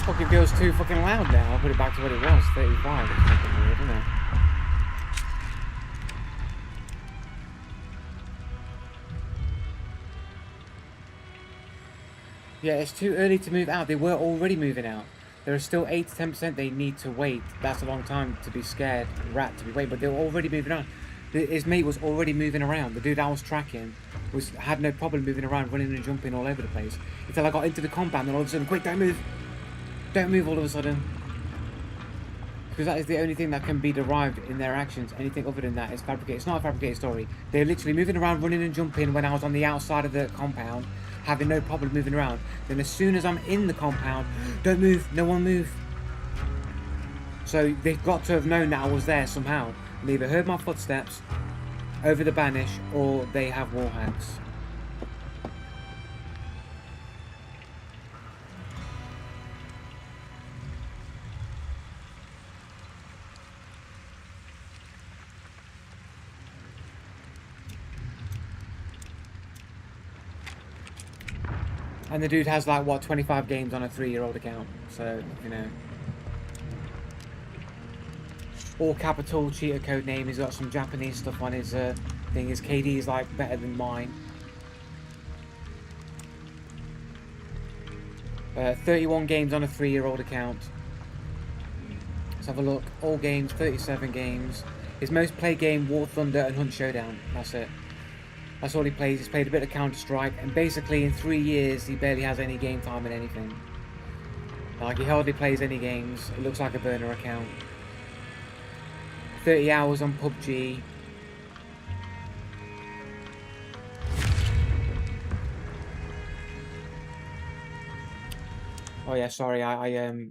Fucking feels too fucking loud now. I'll put it back to what it was, 35. It's fucking weird, isn't it? Yeah, it's too early to move out. They were already moving out. There are still 8 to 10% they need to wait. That's a long time to be scared, rat to be waiting, but they were already moving around. His mate was already moving around. The dude I was tracking had no problem moving around, running and jumping all over the place. Until I got into the compound and all of a sudden, quick, don't move! Don't move all of a sudden. Because that is the only thing that can be derived in their actions. Anything other than that is fabricated. It's not a fabricated story. They're literally moving around, running and jumping when I was on the outside of the compound, having no problem moving around. Then as soon as I'm in the compound, don't move, no one move. So they've got to have known that I was there somehow. They either heard my footsteps over the banish or they have wall hacks. And the dude has like, what, 25 games on a 3-year-old account. So, you know. All capital cheater code name. He's got some Japanese stuff on his thing. His KD is like better than mine. 31 games on a 3-year-old account. Let's have a look. All games, 37 games. His most played game, War Thunder and Hunt Showdown. That's it. That's all he plays. He's played a bit of Counter-Strike, and basically in 3 years he barely has any game time in anything. Like, he hardly plays any games. It looks like a burner account. 30 hours on PUBG. Oh yeah, sorry, I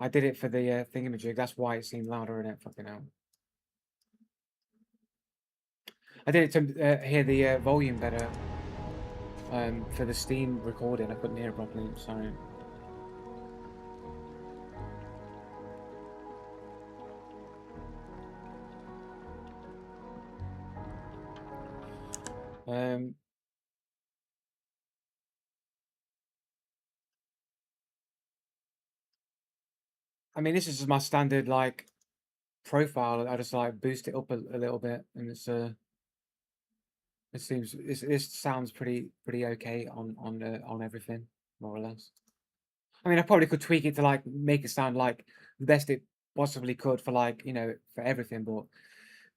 did it for the thingamajig. That's why it seemed louder in it. Fucking hell. I did it to hear the volume better. For the Steam recording, I couldn't hear it properly. Sorry. I mean, this is just my standard like profile. I just like boost it up a little bit, and it's it seems this sounds pretty okay on everything, more or less. I mean, I probably could tweak it to like make it sound like the best it possibly could for like, you know, for everything, but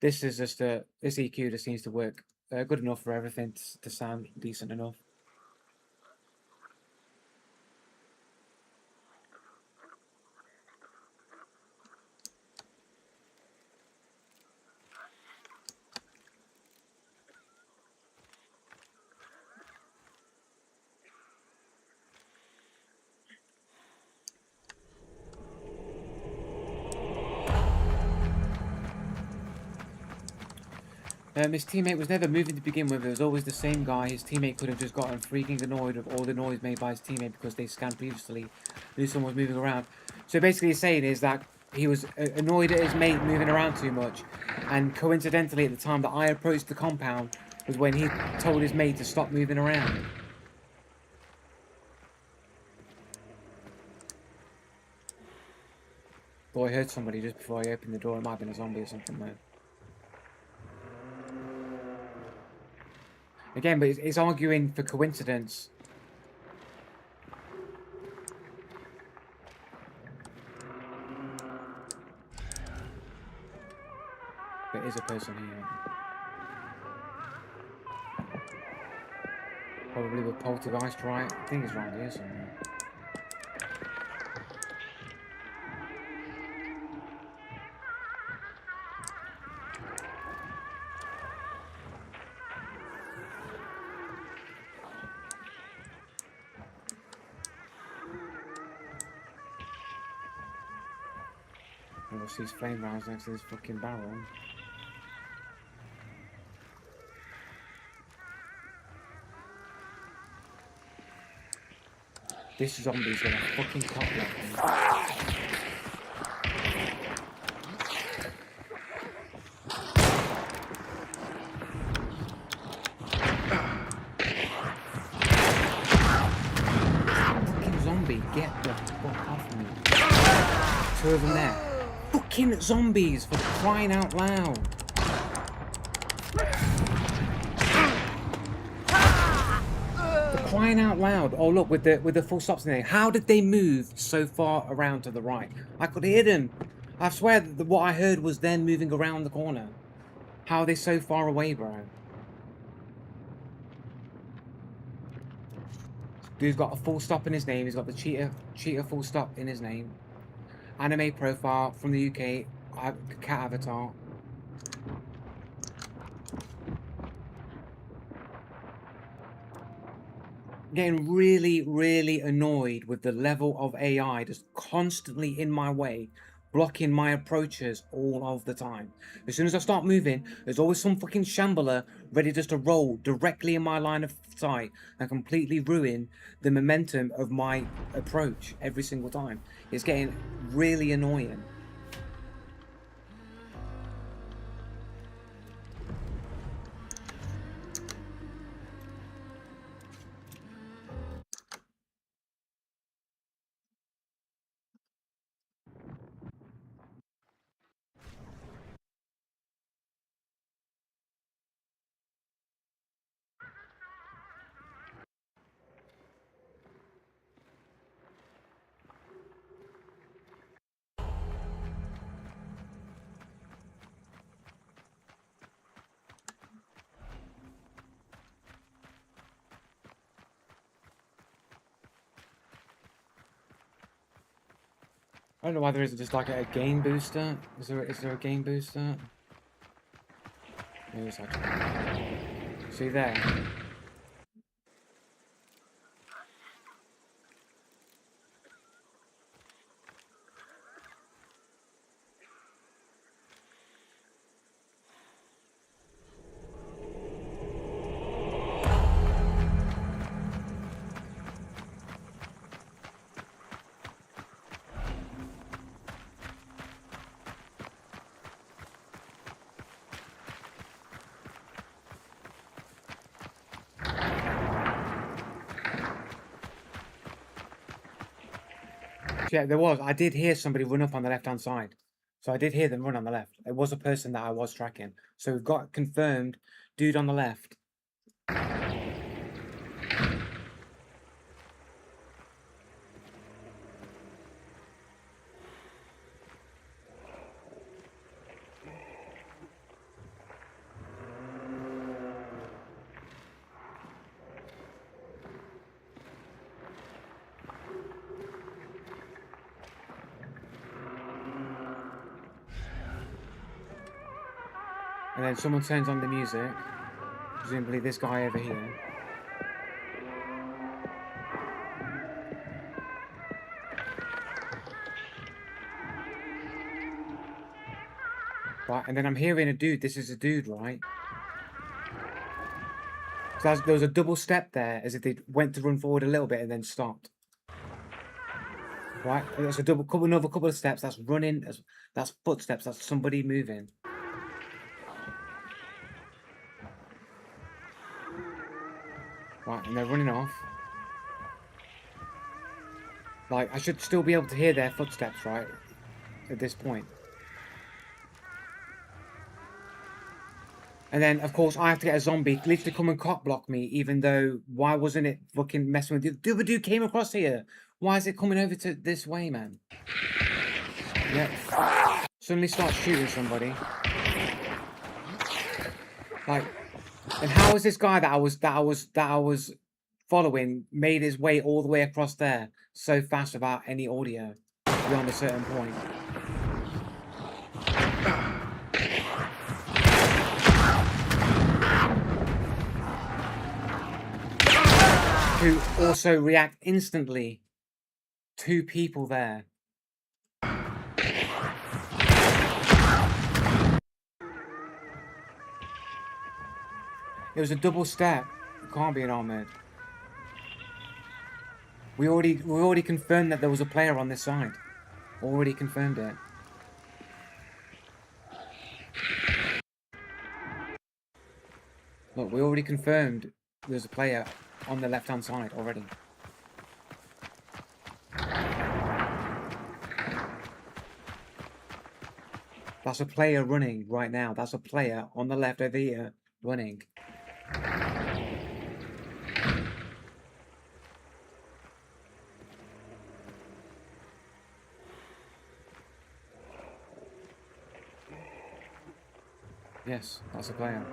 this is just this EQ just seems to work good enough for everything to sound decent enough. His teammate was never moving to begin with. It was always the same guy. His teammate could have just gotten freaking annoyed of all the noise made by his teammate because they scanned previously, knew someone was moving around. So basically, he's saying is that he was annoyed at his mate moving around too much, and coincidentally, at the time that I approached the compound was when he told his mate to stop moving around. Boy, I heard somebody just before I opened the door. It might have been a zombie or something, though. Again, but it's arguing for coincidence. There is a person here. Probably with poltergeist, right? I think it's around here somewhere. What's these flame rounds next to this fucking barrel? This zombie's gonna fucking cock block me. Fucking zombie, get the fuck off me. 2 of them there. Fucking zombies, for crying out loud. Crying out loud. Oh look, with the full stops in there. How did they move so far around to the right? I could hear them. I swear that what I heard was them moving around the corner. How are they so far away, bro? Dude's got a full stop in his name. He's got the cheater full stop in his name. Anime profile from the UK. Cat avatar. Getting really annoyed with the level of AI just constantly in my way, blocking my approaches all of the time. As soon as I start moving, there's always some fucking shambler ready just to roll directly in my line of sight and completely ruin the momentum of my approach every single time. It's getting really annoying. I don't know why there isn't just like a game booster. Is there a game booster? Maybe it's actually. See there? Yeah, there was. I did hear somebody run up on the left-hand side. So I did hear them run on the left. It was a person that I was tracking. So we've got confirmed dude on the left. And then someone turns on the music. Presumably this guy over here. Right, and then I'm hearing a dude. This is a dude, right? So there was a double step there, as if they went to run forward a little bit and then stopped. Right, that's another couple of steps. That's running. That's footsteps. That's somebody moving. Right, and they're running off. Like, I should still be able to hear their footsteps, right? At this point. And then, of course, I have to get a zombie literally come and cock block me, even though, why wasn't it fucking messing with the other dude came across here? Why is it coming over to this way, man? Yeah. Suddenly start shooting somebody. Like, and how is this guy that I was following made his way all the way across there so fast without any audio beyond a certain point? To also react instantly. Two people there. It was a double step. It can't be an armored. We already confirmed that there was a player on this side. Already confirmed it. Look, we already confirmed there's a player on the left-hand side already. That's a player running right now. That's a player on the left over here running. Yes, that's a player.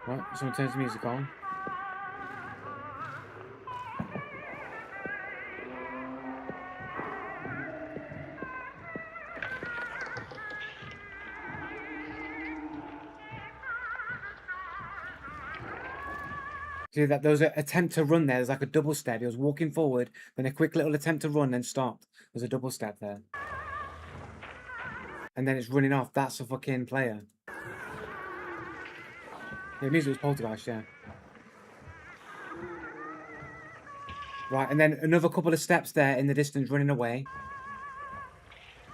Right, someone turns the music on. See that there was an attempt to run there. There's like a double step. He was walking forward, then a quick little attempt to run, then stopped. There's a double step there. And then it's running off. That's a fucking player. Yeah, music was poltergeist, yeah. Right, and then another couple of steps there in the distance running away.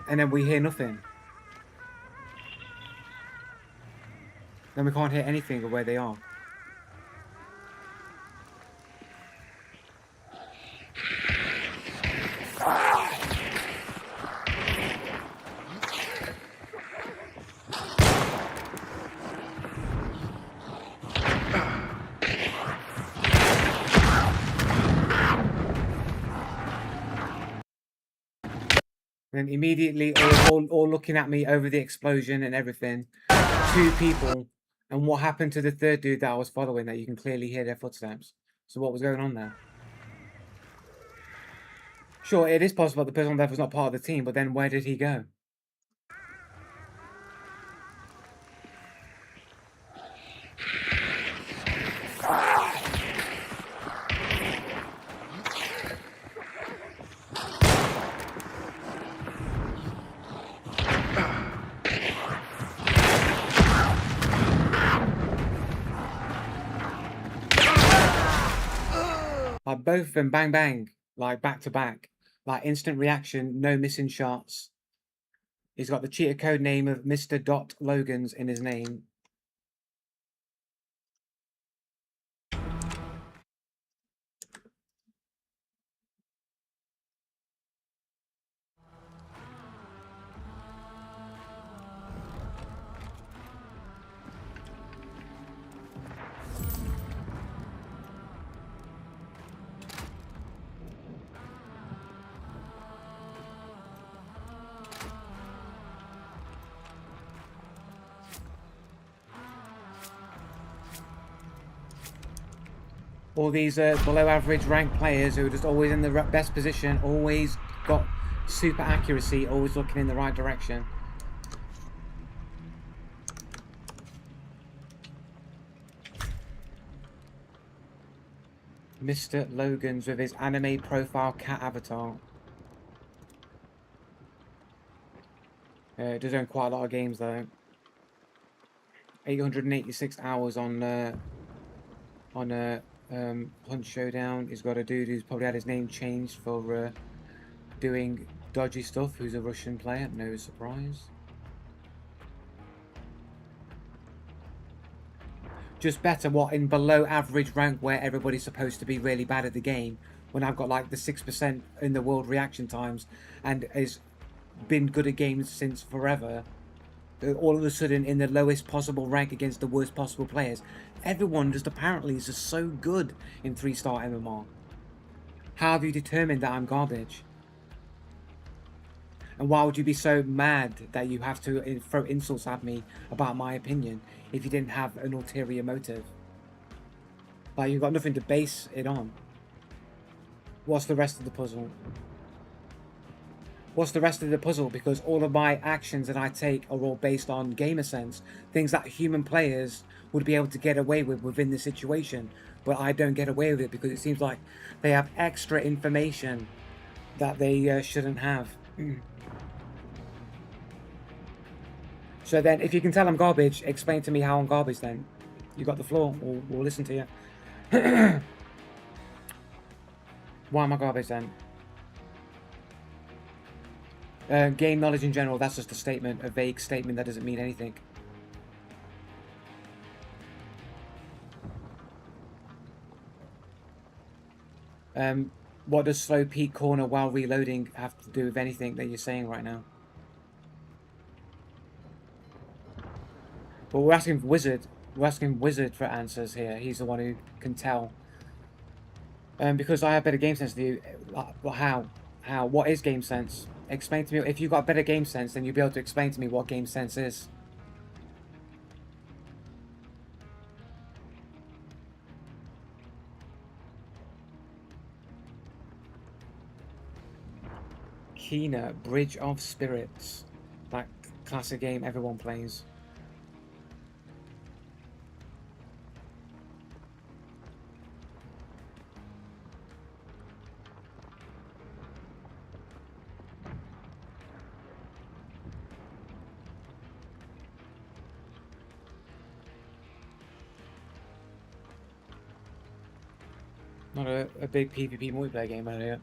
And then we hear nothing. Then we can't hear anything of where they are. And then immediately, all looking at me over the explosion and everything. 2 people. And what happened to the third dude that I was following that you can clearly hear their footsteps? So what was going on there? Sure, it is possible the person on left was not part of the team, but then where did he go? Like both of them, bang bang, like back to back, like instant reaction, no missing shots. He's got the cheater code name of Mr. Dot Logans in his name. All these below average ranked players who are just always in the best position, always got super accuracy, always looking in the right direction. Mr. Logan's with his anime profile cat avatar. Does own quite a lot of games though. 886 hours on Punch Showdown. He's got a dude who's probably had his name changed for doing dodgy stuff, who's a Russian player, no surprise. Just better what in below average rank where everybody's supposed to be really bad at the game, when I've got like the 6% in the world reaction times and has been good at games since forever. All of a sudden in the lowest possible rank against the worst possible players. Everyone just apparently is just so good in 3-star MMR. How have you determined that I'm garbage? And why would you be so mad that you have to throw insults at me about my opinion if you didn't have an ulterior motive? Like, you've got nothing to base it on. What's the rest of the puzzle? What's the rest of the puzzle? Because all of my actions that I take are all based on gamer sense. Things that human players would be able to get away with within the situation. But I don't get away with it because it seems like they have extra information that they shouldn't have. So then, if you can tell I'm garbage, explain to me how I'm garbage then. You got the floor, we'll listen to you. Why am I garbage then? Game knowledge in general, that's just a statement, a vague statement that doesn't mean anything. What does slow peak corner while reloading have to do with anything that you're saying right now? But we're asking Wizard. We're asking Wizard for answers here. He's the one who can tell. Because I have better game sense than you. How? How? What is game sense? Explain to me. If you've got better game sense, then you'll be able to explain to me what game sense is. Kena, Bridge of Spirits. That classic game everyone plays. Not a big PvP multiplayer game earlier.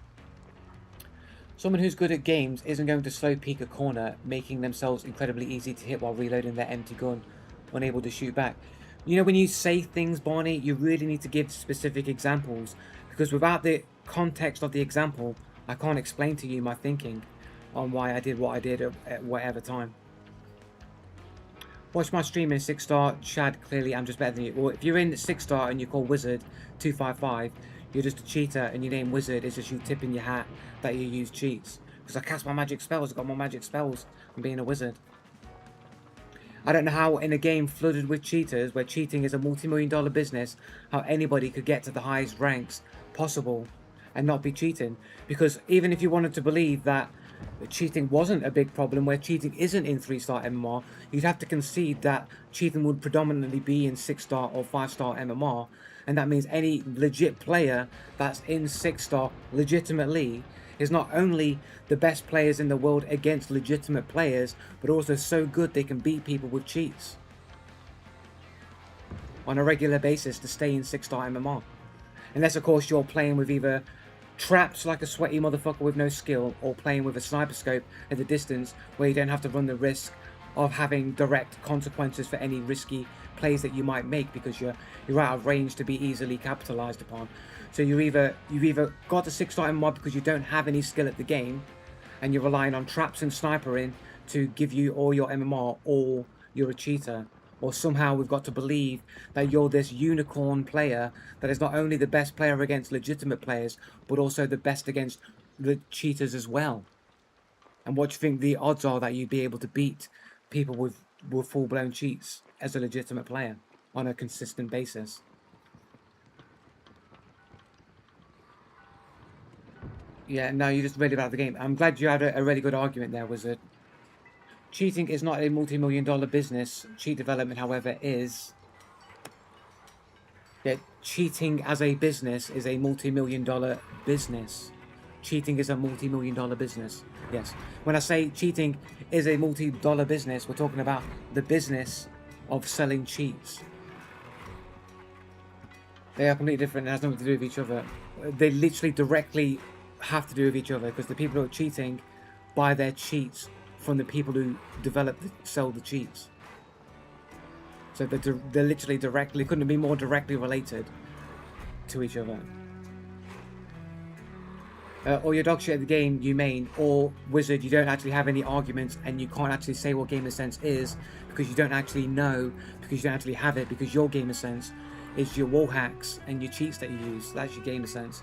Someone who's good at games isn't going to slow peek a corner, making themselves incredibly easy to hit while reloading their empty gun, unable to shoot back. You know, when you say things, Barney, you really need to give specific examples, because without the context of the example, I can't explain to you my thinking on why I did what I did at whatever time. Watch my stream in 6-star, Chad, clearly I'm just better than you. Well, if you're in 6-star and you call Wizard 255, you're just a cheater, and your name Wizard is just you tipping your hat that you use cheats. because I cast my magic spells. I got more magic spells from being a wizard. I don't know how in a game flooded with cheaters, where cheating is a multi-million-dollar business, how anybody could get to the highest ranks possible and not be cheating. Because even if you wanted to believe that cheating wasn't a big problem, where cheating isn't in 3-star MMR, you'd have to concede that cheating would predominantly be in 6-star or 5-star MMR. And that means any legit player that's in 6-star legitimately is not only the best players in the world against legitimate players, but also so good they can beat people with cheats on a regular basis to stay in 6-star MMR. Unless, of course, you're playing with either traps like a sweaty motherfucker with no skill, or playing with a sniper scope at the distance where you don't have to run the risk of having direct consequences for any risky plays that you might make because you're out of range to be easily capitalized upon. So you've either got a 6-star MMR because you don't have any skill at the game, and you're relying on traps and snipering to give you all your MMR, or you're a cheater. Or somehow we've got to believe that you're this unicorn player that is not only the best player against legitimate players, but also the best against the cheaters as well. And what do you think the odds are that you'd be able to beat people with full-blown cheats as a legitimate player on a consistent basis? Yeah, no, you just read about the game. I'm glad you had a really good argument there, Wizard. Cheating is not a multi-million-dollar business. Cheat development, however, is. Yeah, cheating as a business is a multi-million-dollar business. Cheating is a multi-million-dollar business. Yes. When I say cheating is a multi-dollar business, we're talking about the business of selling cheats. They are completely different. It has nothing to do with each other. They literally directly have to do with each other, because the people who are cheating buy their cheats from the people who sell the cheats. So they're literally directly, couldn't be more directly related to each other. Or your dog shit at the game, you main, or Wizard, you don't actually have any arguments, and you can't actually say what Gamer Sense is because you don't actually know, because you don't actually have it, because your Gamer Sense is your wall hacks and your cheats that you use. That's your Gamer Sense.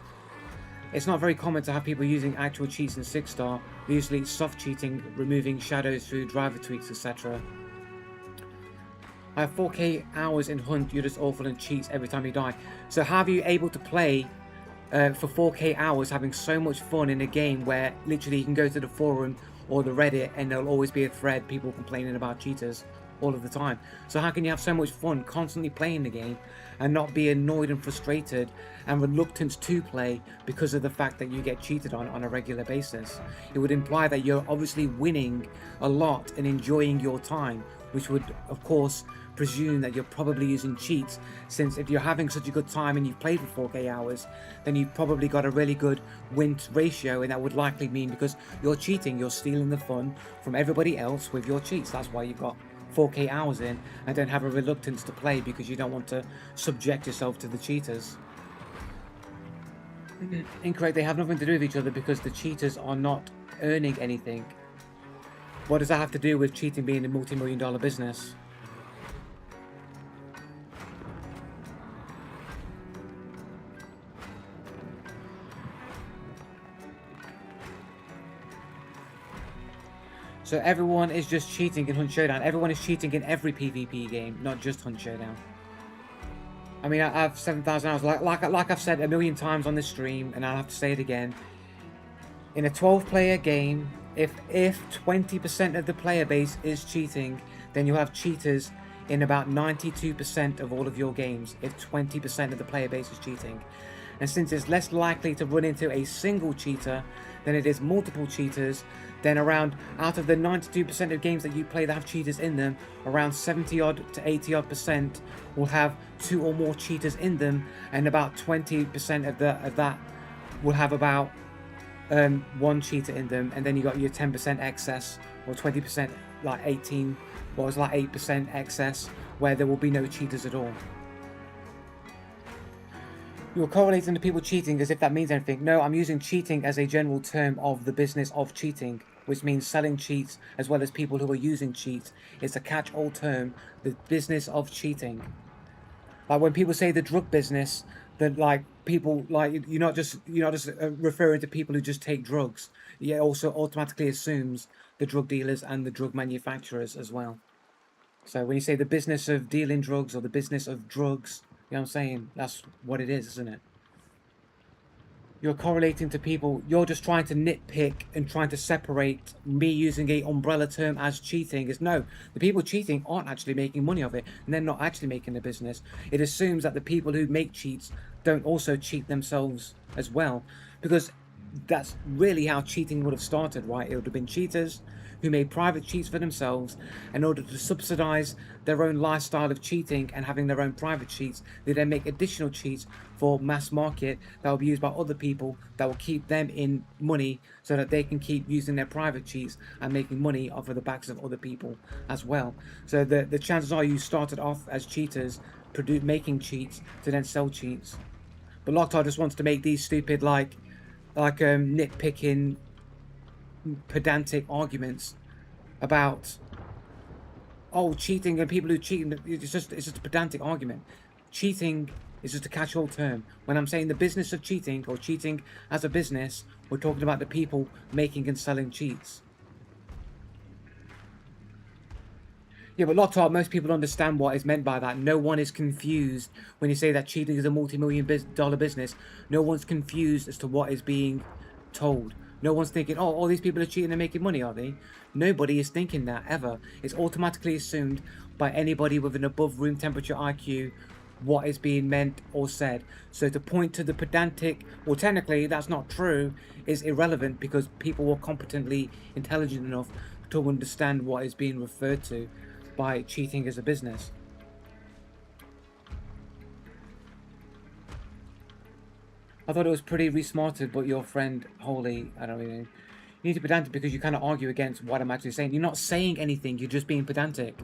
It's not very common to have people using actual cheats in 6-star. Usually it's soft cheating, removing shadows through driver tweaks, etc. I have 4K hours in Hunt. You're just awful and cheats every time you die. So how are you able to play for 4K hours, having so much fun in a game where literally you can go to the forum or the Reddit and there'll always be a thread, people complaining about cheaters all of the time? So how can you have so much fun constantly playing the game and not be annoyed and frustrated and reluctant to play because of the fact that you get cheated on a regular basis? It would imply that you're obviously winning a lot and enjoying your time, which would of course presume that you're probably using cheats, since if you're having such a good time and you've played for 4K hours, then you've probably got a really good win ratio, and that would likely mean, because you're cheating, you're stealing the fun from everybody else with your cheats. That's why you've got 4K hours in and don't have a reluctance to play, because you don't want to subject yourself to the cheaters. Incorrect. They have nothing to do with each other, because the cheaters are not earning anything. What does that have to do with cheating being a multi-million-dollar business? So everyone is just cheating in Hunt Showdown. Everyone is cheating in every PvP game, not just Hunt Showdown. I mean, I have 7,000 hours. Like I've said a million times on this stream, and I'll have to say it again. In a 12-player game, if 20% of the player base is cheating, then you'll have cheaters in about 92% of all of your games, if 20% of the player base is cheating. And since it's less likely to run into a single cheater than it is multiple cheaters, then out of the 92% of games that you play that have cheaters in them, around 70-odd to 80-odd% will have 2 or more cheaters in them, and about 20% of that will have about 1 cheater in them, and then you got your 10% excess, or 20%, like 18, well, it's like 8% excess, where there will be no cheaters at all. You're correlating the people cheating as if that means anything. No, I'm using cheating as a general term of the business of cheating, which means selling cheats as well as people who are using cheats. It's a catch-all term, the business of cheating. Like when people say the drug business, that like people like you're not just referring to people who just take drugs. You also automatically assumes the drug dealers and the drug manufacturers as well. So when you say the business of dealing drugs or the business of drugs, you know what I'm saying? That's what it is, isn't it? You're correlating to people. You're just trying to nitpick and trying to separate me using a umbrella term as cheating. Is no, the people cheating aren't actually making money of it, and they're not actually making a business. It assumes that the people who make cheats don't also cheat themselves as well, because that's really how cheating would have started, right? It would have been cheaters who made private cheats for themselves in order to subsidize their own lifestyle of cheating and having their own private cheats. They then make additional cheats for mass market that will be used by other people that will keep them in money so that they can keep using their private cheats and making money off of the backs of other people as well. So the chances are you started off as cheaters, making cheats to then sell cheats. But Locktar just wants to make these stupid nitpicking pedantic arguments about cheating and people who cheat. It's just a pedantic argument. Cheating is just a catch-all term. When I'm saying the business of cheating or cheating as a business, we're talking about the people making and selling cheats. Yeah, but Lockhart, most people understand what is meant by that. No one is confused when you say that cheating is a multi-million-dollar business. No one's confused as to what is being told. No one's thinking, oh, all these people are cheating and making money, are they? Nobody is thinking that, ever. It's automatically assumed by anybody with an above room temperature IQ what is being meant or said. So to point to the pedantic, well, technically that's not true, is irrelevant because people are competently intelligent enough to understand what is being referred to by cheating as a business. I thought it was pretty resmarted, but your friend, holy, I don't really know. You need to be pedantic because you kind of argue against what I'm actually saying. You're not saying anything, you're just being pedantic.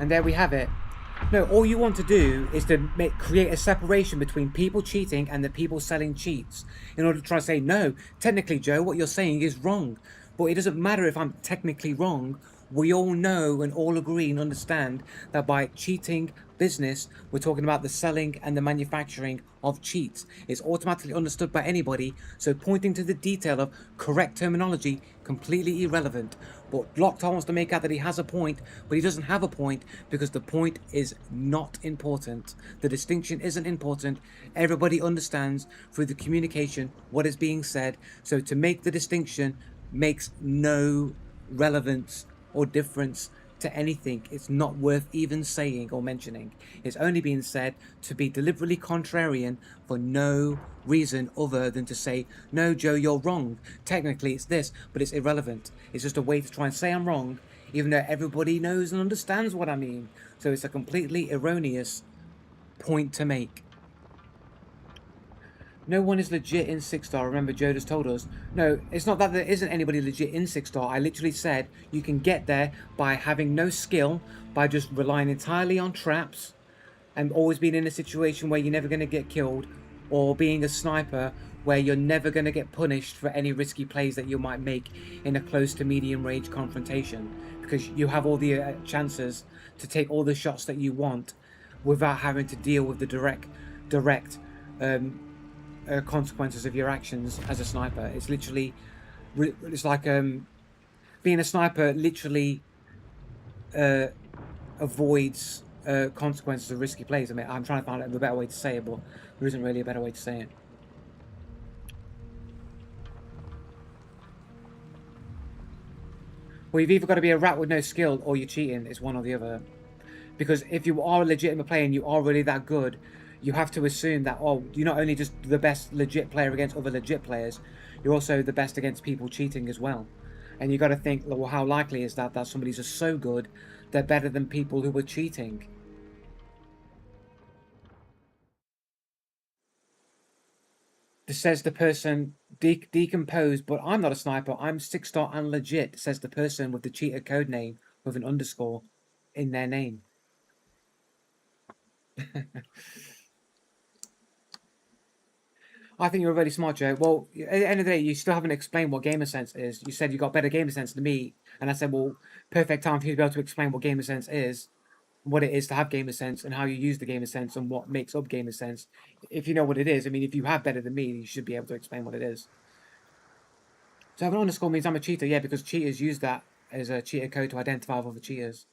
And there we have it. No, all you want to do is to create a separation between people cheating and the people selling cheats in order to try to say, no, technically, Joe, what you're saying is wrong. But it doesn't matter if I'm technically wrong. We all know and all agree and understand that by cheating business, we're talking about the selling and the manufacturing of cheats. It's automatically understood by anybody, so pointing to the detail of correct terminology, completely irrelevant. But Locktar wants to make out that he has a point, but he doesn't have a point because the point is not important. The distinction isn't important. Everybody understands through the communication what is being said, so to make the distinction makes no relevance or difference to anything. It's not worth even saying or mentioning. It's only being said to be deliberately contrarian for no reason other than to say, no, Joe, you're wrong. Technically, it's this, but it's irrelevant. It's just a way to try and say I'm wrong, even though everybody knows and understands what I mean. So it's a completely erroneous point to make. No one is legit in 6-star. Remember, Joe just told us. No, it's not that there isn't anybody legit in 6-star. I literally said you can get there by having no skill, by just relying entirely on traps, and always being in a situation where you're never going to get killed, or being a sniper where you're never going to get punished for any risky plays that you might make in a close to medium range confrontation, because you have all the chances to take all the shots that you want without having to deal with the direct consequences of your actions as a sniper. It's literally, it's like being a sniper literally avoids consequences of risky plays. I mean, I'm trying to find a better way to say it, but there isn't really a better way to say it. Well, you've either got to be a rat with no skill or you're cheating. It's one or the other. Because if you are a legitimate player and you are really that good, you have to assume that, you're not only just the best legit player against other legit players, you're also the best against people cheating as well. And you got to think, well, how likely is that somebody's just so good they're better than people who were cheating? says the person decomposed, but I'm not a sniper. I'm 6-star and legit, says the person with the cheater code name with an underscore in their name. I think you're really smart, Joe. Well, at the end of the day, you still haven't explained what gamer sense is. You said you got better gamer sense than me, and I said, well, perfect time for you to be able to explain what gamer sense is, what it is to have gamer sense, and how you use the gamer sense, and what makes up gamer sense. If you know what it is, I mean, if you have better than me, you should be able to explain what it is. So having an underscore means I'm a cheater, yeah, because cheaters use that as a cheater code to identify other cheaters.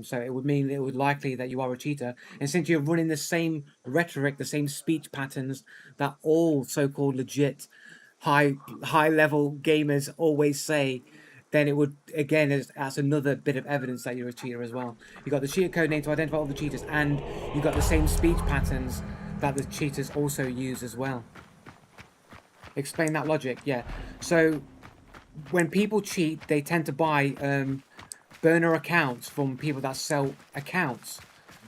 So it would mean it would likely that you are a cheater. And since you're running the same rhetoric, the same speech patterns that all so-called legit high level gamers always say, then it would again that's another bit of evidence that you're a cheater as well. You got the cheater code name to identify all the cheaters, and you got the same speech patterns that the cheaters also use as well. Explain that logic, yeah. So when people cheat, they tend to buy burner accounts from people that sell accounts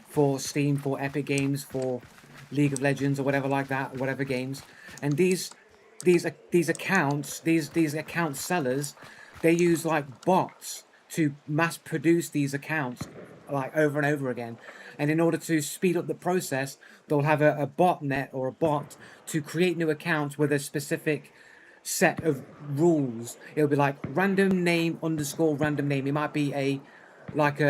for Steam, for Epic Games, for League of Legends or whatever like that, whatever games. And these accounts, these account sellers, they use like bots to mass produce these accounts like over and over again. And in order to speed up the process, they'll have a botnet or a bot to create new accounts with a specific set of rules. It'll be like random name underscore random name. It might be like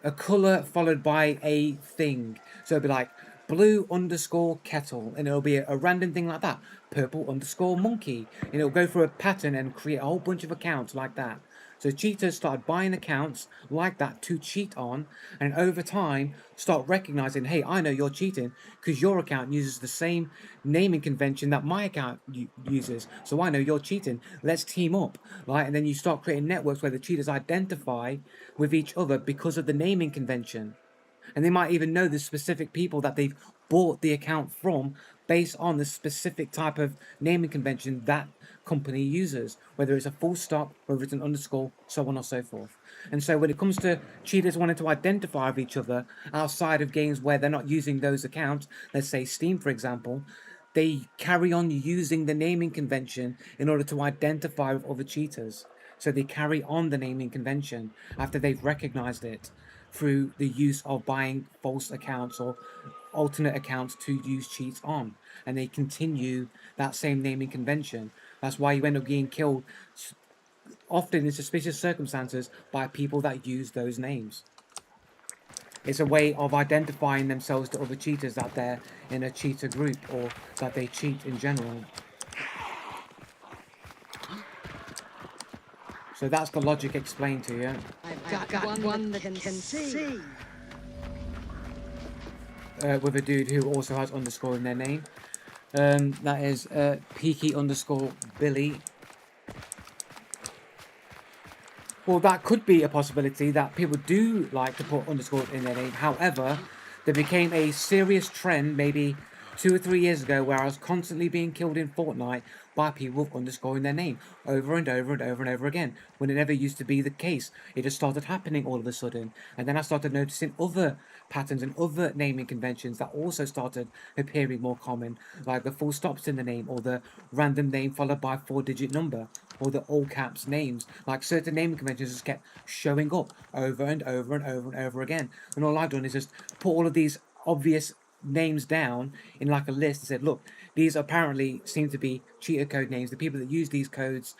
a color followed by a thing. So it'll be like blue underscore kettle, and it'll be a random thing like that. Purple underscore monkey, and it'll go through a pattern and create a whole bunch of accounts like that. So cheaters started buying accounts like that to cheat on, and over time start recognizing, hey, I know you're cheating because your account uses the same naming convention that my account uses. So I know you're cheating. Let's team up, right? And then you start creating networks where the cheaters identify with each other because of the naming convention. And they might even know the specific people that they've bought the account from based on the specific type of naming convention that company uses, whether it's a full stop, whether it's an underscore, so on and so forth. And so when it comes to cheaters wanting to identify with each other outside of games where they're not using those accounts, let's say Steam, for example, they carry on using the naming convention in order to identify with other cheaters. So they carry on the naming convention after they've recognized it through the use of buying false accounts or alternate accounts to use cheats on. And they continue that same naming convention. That's why you end up getting killed often in suspicious circumstances by people that use those names. It's a way of identifying themselves to other cheaters that they're in a cheater group or that they cheat in general. So that's the logic explained to you. I've got one that can see. With a dude who also has underscore in their name. That is Peaky underscore Billy. Well, that could be a possibility that people do like to put underscores in their name. However, there became a serious trend maybe 2 or 3 years ago where I was constantly being killed in Fortnite by people with underscore in their name over and over and over and over again, when it never used to be the case. It just started happening all of a sudden. And then I started noticing other patterns and other naming conventions that also started appearing more common, like the full stops in the name, or the random name followed by a 4-digit number, or the all caps names. Like certain naming conventions just kept showing up over and over and over and over again. And all I've done is just put all of these obvious names down in like a list and said, look, these apparently seem to be cheater code names. The people that use these codes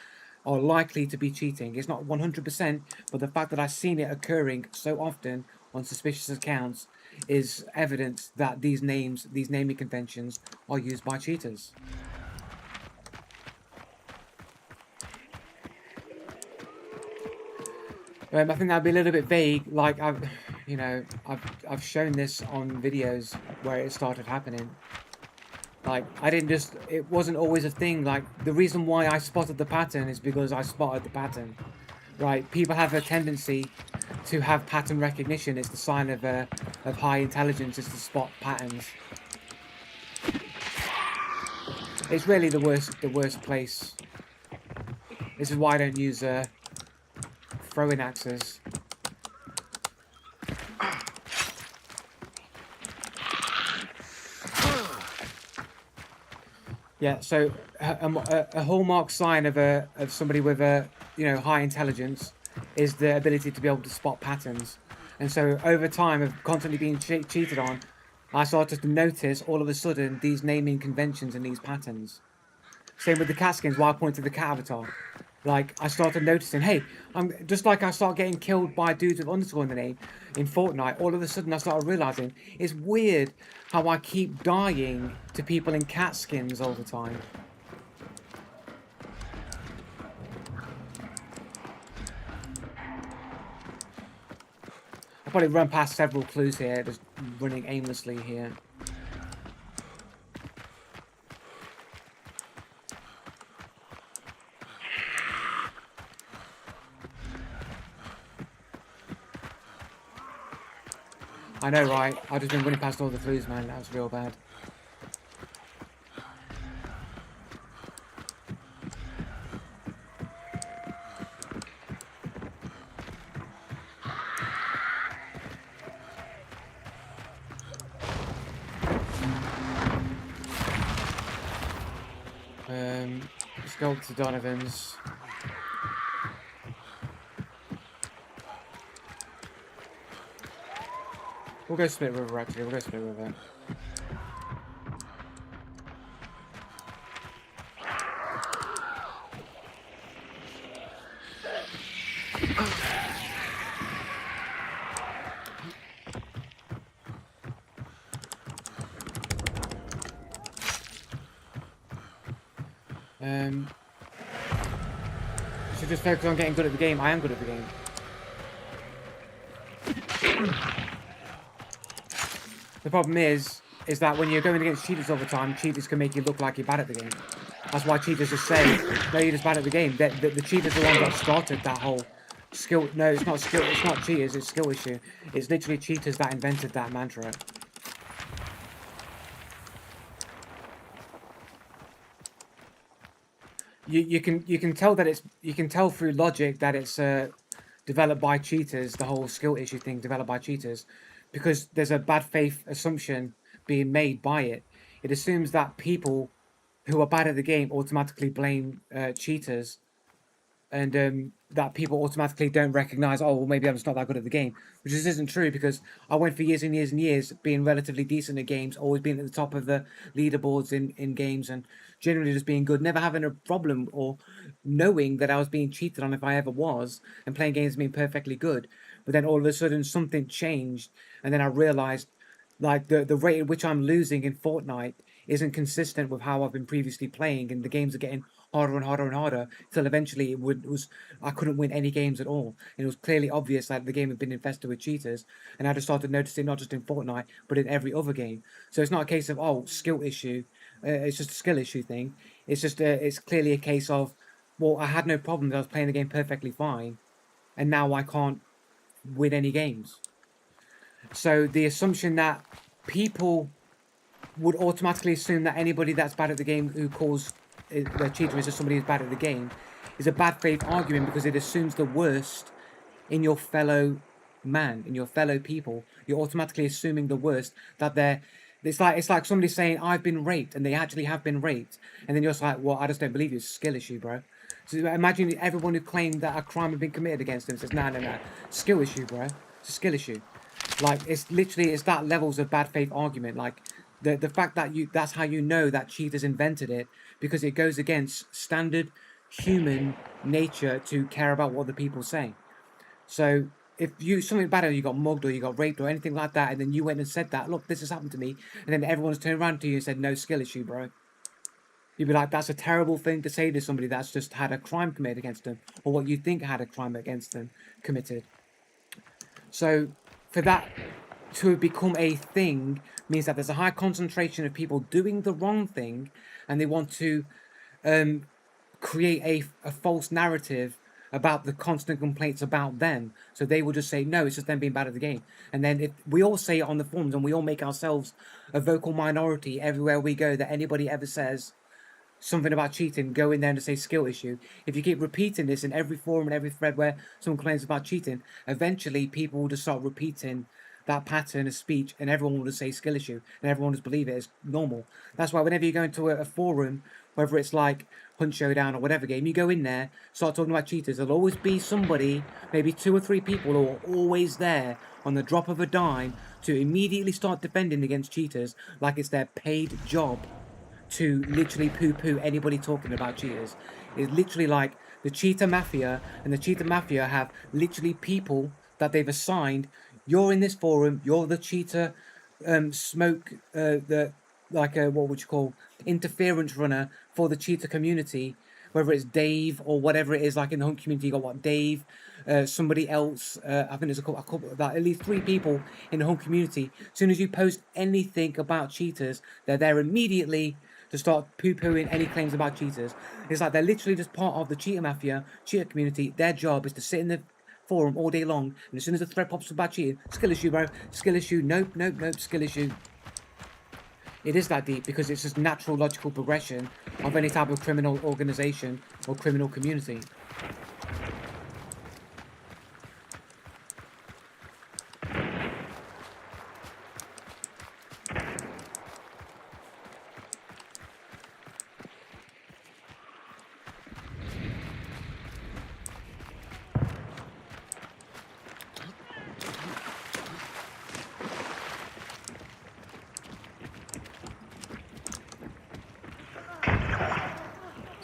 are likely to be cheating. It's not 100%, but the fact that I've seen it occurring so often on suspicious accounts is evidence that these names, these naming conventions, are used by cheaters. I think that'd be a little bit vague. Like I've shown this on videos where it started happening. Like it wasn't always a thing. Like the reason why I spotted the pattern is because I spotted the pattern. Right? People have a tendency to have pattern recognition. It's the sign of high intelligence. Is to spot patterns. It's really the worst place. This is why I don't use throwing axes. Yeah, so a hallmark sign of somebody with a high intelligence is the ability to be able to spot patterns. And so over time of constantly being cheated on, I started to notice all of a sudden these naming conventions and these patterns. Same with the cat skins. Why I pointed to the cat avatar. Like I started noticing, hey, I'm just like I start getting killed by dudes with underscore in the name in Fortnite. All of a sudden, I started realizing it's weird how I keep dying to people in cat skins all the time. I've probably run past several clues here, just running aimlessly here. I know, right? I've just been running past all the clues, man. That was real bad. Let's go up to Donovan's. We'll go Split River, actually. We'll go Split River. Should just focus on getting good at the game. I am good at the game. The problem is that when you're going against cheaters all the time, cheaters can make you look like you're bad at the game. That's why cheaters just say, no, you're just bad at the game. The cheaters are the ones that started that whole skill. No, it's not skill. It's not cheaters. It's skill issue. It's literally cheaters that invented that mantra. You can tell that you can tell through logic that it's developed by cheaters. The whole skill issue thing developed by cheaters, because there's a bad faith assumption being made by it. It assumes that people who are bad at the game automatically blame cheaters, and that people automatically don't recognize, oh, well, maybe I'm just not that good at the game, which just isn't true, because I went for years and years and years being relatively decent at games, always being at the top of the leaderboards in games, and generally just being good, never having a problem or knowing that I was being cheated on if I ever was, and playing games being perfectly good. But then all of a sudden something changed, and then I realized like the rate at which I'm losing in Fortnite isn't consistent with how I've been previously playing, and the games are getting harder and harder and harder till eventually it was I couldn't win any games at all. And it was clearly obvious that the game had been infested with cheaters, and I just started noticing not just in Fortnite but in every other game. So it's not a case of skill issue, it's just a skill issue thing. It's just it's clearly a case of, well, I had no problems. I was playing the game perfectly fine, and now I can't win any games. So the assumption that people would automatically assume that anybody that's bad at the game who calls the cheater is just somebody who's bad at the game is a bad faith argument, because it assumes the worst in your fellow man, in your fellow people. You're automatically assuming the worst, that they're. It's like somebody saying I've been raped, and they actually have been raped, and then you're just like, well, I just don't believe you. It's a skill issue, bro. So imagine everyone who claimed that a crime had been committed against them says, no, no, no, skill issue, bro. It's a skill issue. Like it's that levels of bad faith argument. Like the fact that that's how you know that cheaters invented it, because it goes against standard human nature to care about what the people say. So if you something bad, or you got mugged or you got raped or anything like that, and then you went and said that, look, this has happened to me, and then everyone's turned around to you and said, no, skill issue, bro. You'd be like, that's a terrible thing to say to somebody that's just had a crime committed against them, or what you think had a crime against them committed. So for that to become a thing means that there's a high concentration of people doing the wrong thing, and they want to create a false narrative about the constant complaints about them. So they will just say, no, it's just them being bad at the game. And then if we all say it on the forums, and we all make ourselves a vocal minority everywhere we go, that anybody ever says something about cheating, go in there and say skill issue. If you keep repeating this in every forum and every thread where someone complains about cheating, eventually people will just start repeating that pattern of speech, and everyone will just say skill issue, and everyone just believe it is normal. That's why whenever you go into a forum, whether it's like Hunt Showdown or whatever game, you go in there, start talking about cheaters, there'll always be somebody, maybe 2 or 3 people who are always there on the drop of a dime to immediately start defending against cheaters like it's their paid job to literally poo-poo anybody talking about cheaters. It's literally like the cheater mafia, and the cheater mafia have literally people that they've assigned. You're in this forum. You're the cheater, smoke, the like what would you call interference runner for the cheater community. Whether it's Dave or whatever it is, like in the Hunt community, you got what Dave, somebody else. I think there's a couple about at least 3 people in the Hunt community. As soon as you post anything about cheaters, they're there immediately to start poo-pooing any claims about cheaters. It's like they're literally just part of the cheater mafia, cheater community. Their job is to sit in the forum all day long, and as soon as the threat pops up about cheating, skill issue, bro, skill issue, nope, nope, nope, skill issue. It is that deep because it's just natural, logical progression of any type of criminal organization or criminal community.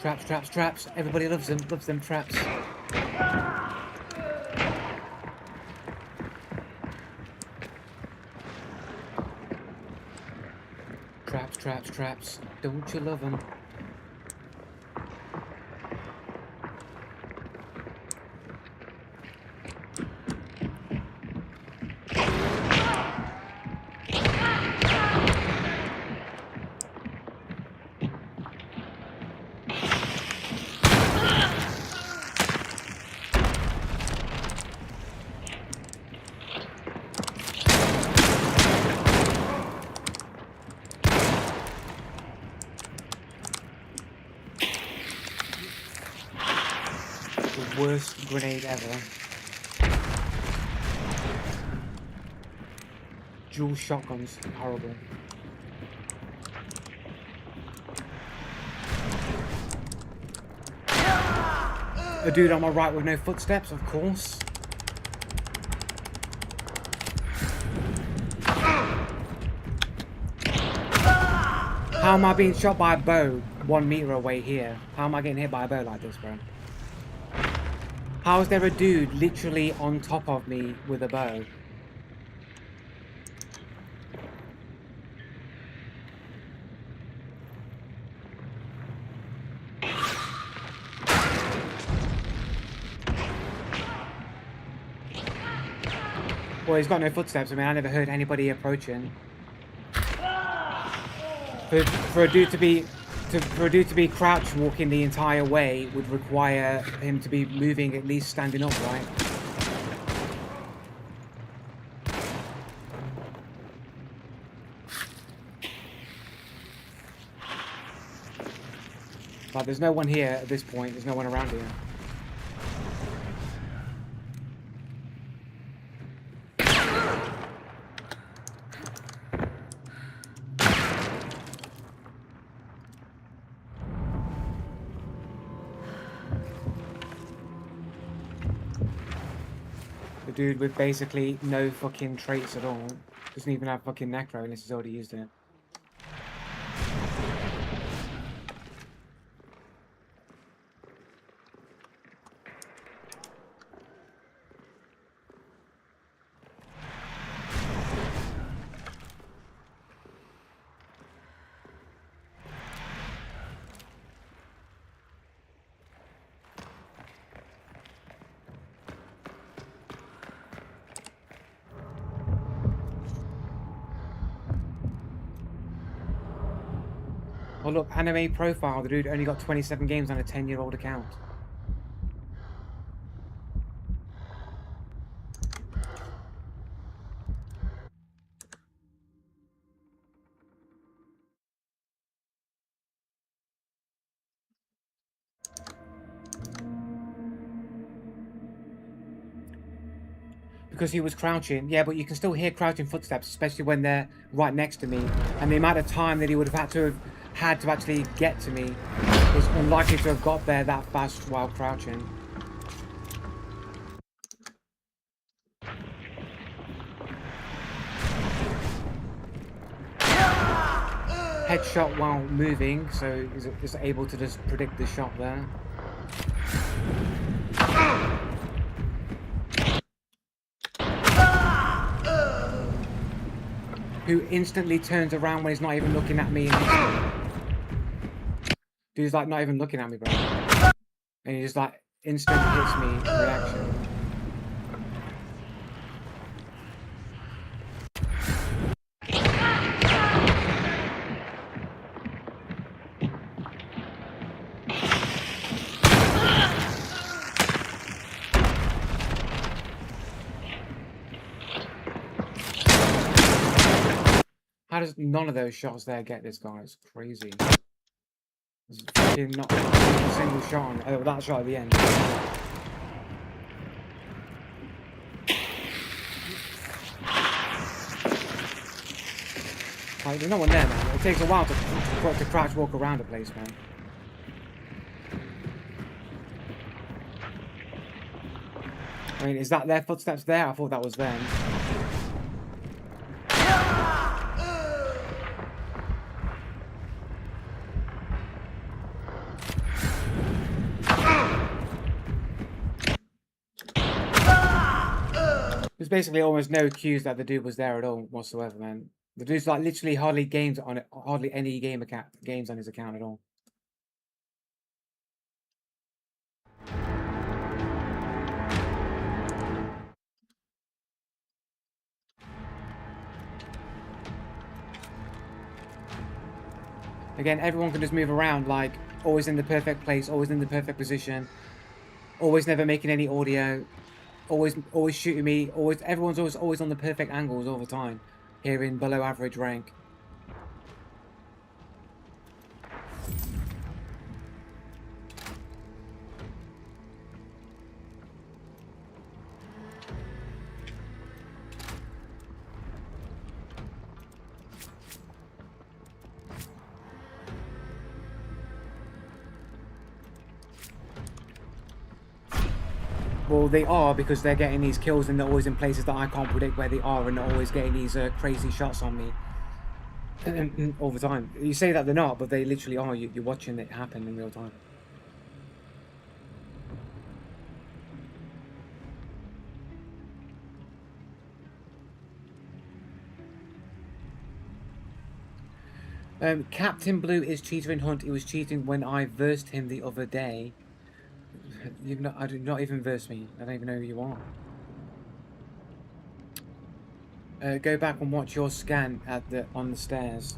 Traps, traps, traps. Everybody loves them traps. Traps, traps, traps. Don't you love them? The worst grenade ever. Dual shotguns. Horrible. A dude on my right with no footsteps, of course. How am I being shot by a bow 1 meter away here? How am I getting hit by a bow like this, bro? How is there a dude literally on top of me with a bow? Well, he's got no footsteps. I mean, I never heard anybody approaching. For a dude to be crouch walking the entire way would require him to be moving, at least standing upright. Like, there's no one here at this point. There's no one around here. The dude with basically no fucking traits at all. Doesn't even have fucking necro unless he's already used it. Oh look, anime profile. The dude only got 27 games on a 10-year-old account. Because he was crouching. Yeah, but you can still hear crouching footsteps, especially when they're right next to me. And the amount of time that he would have had to actually get to me is unlikely to have got there that fast while crouching. Headshot while moving, so is able to just predict the shot there. Who instantly turns around when he's not even looking at me and hits me. Dude's like not even looking at me, bro. And he just like instant hits me reaction. How does none of those shots there get this guy? It's crazy. There's fucking not a single shot on. Oh, that shot at the end. Like, there's no one there, man. It takes a while to crouch walk around a place, man. I mean, is that their footsteps there? I thought that was them. There's basically almost no cues that the dude was there at all whatsoever, man. The dude's like literally hardly any games on his account at all. Again, everyone can just move around, like always in the perfect place, always in the perfect position, always never making any audio, always shooting me, everyone's always on the perfect angles all the time here in below average rank. Well, they are, because they're getting these kills and they're always in places that I can't predict where they are, and they're always getting these crazy shots on me all the time. You say that they're not, but they literally are. You're watching it happen in real time. Captain Blue is cheater in Hunt. He was cheating when I versed him the other day. I did not even verse me. I don't even know who you are. Go back and watch your scan on the stairs.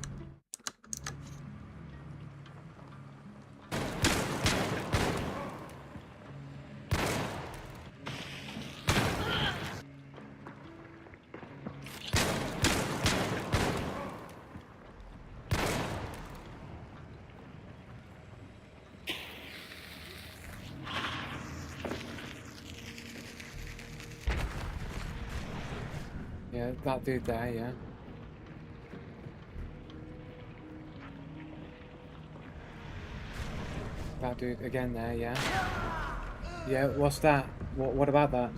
Yeah, that dude there, yeah. That dude again there, yeah. Yeah, what's that? What about that?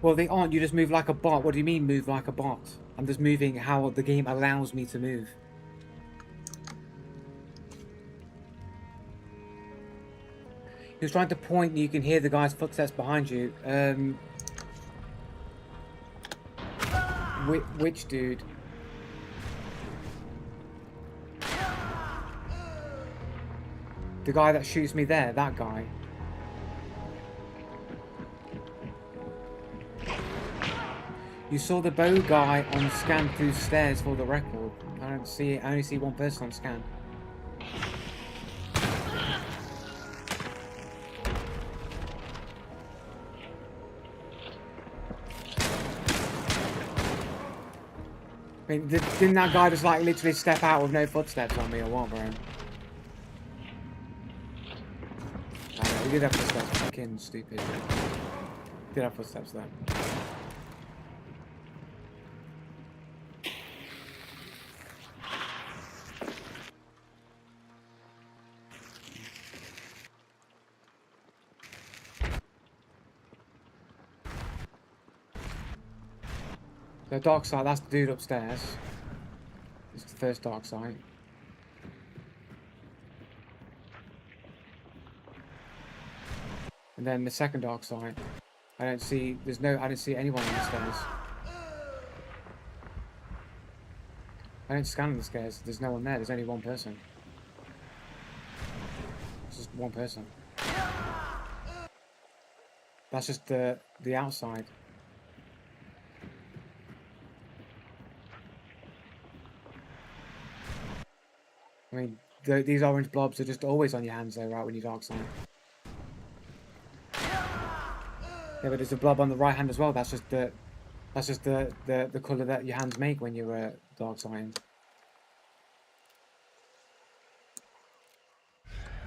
Well, they aren't. You just move like a bot. What do you mean move like a bot? I'm just moving how the game allows me to move. He was trying to point, you can hear the guy's footsteps behind you. Which dude? The guy that shoots me there, that guy. You saw the bow guy on scan through stairs for the record. I don't see it. I only see one person on scan. I mean, didn't that guy just like literally step out with no footsteps on me or what, bro? I know, he did have footsteps, fucking stupid. He did have footsteps though. The dark side, that's the dude upstairs. It's the first dark side. And then the second dark side. I don't see anyone on the stairs. I don't scan the stairs, there's no one there, there's only one person. It's just one person. That's just the outside. I mean, these orange blobs are just always on your hands though, right, when you dark side. Yeah, but there's a blob on the right hand as well. That's just the colour that your hands make when you're dark side.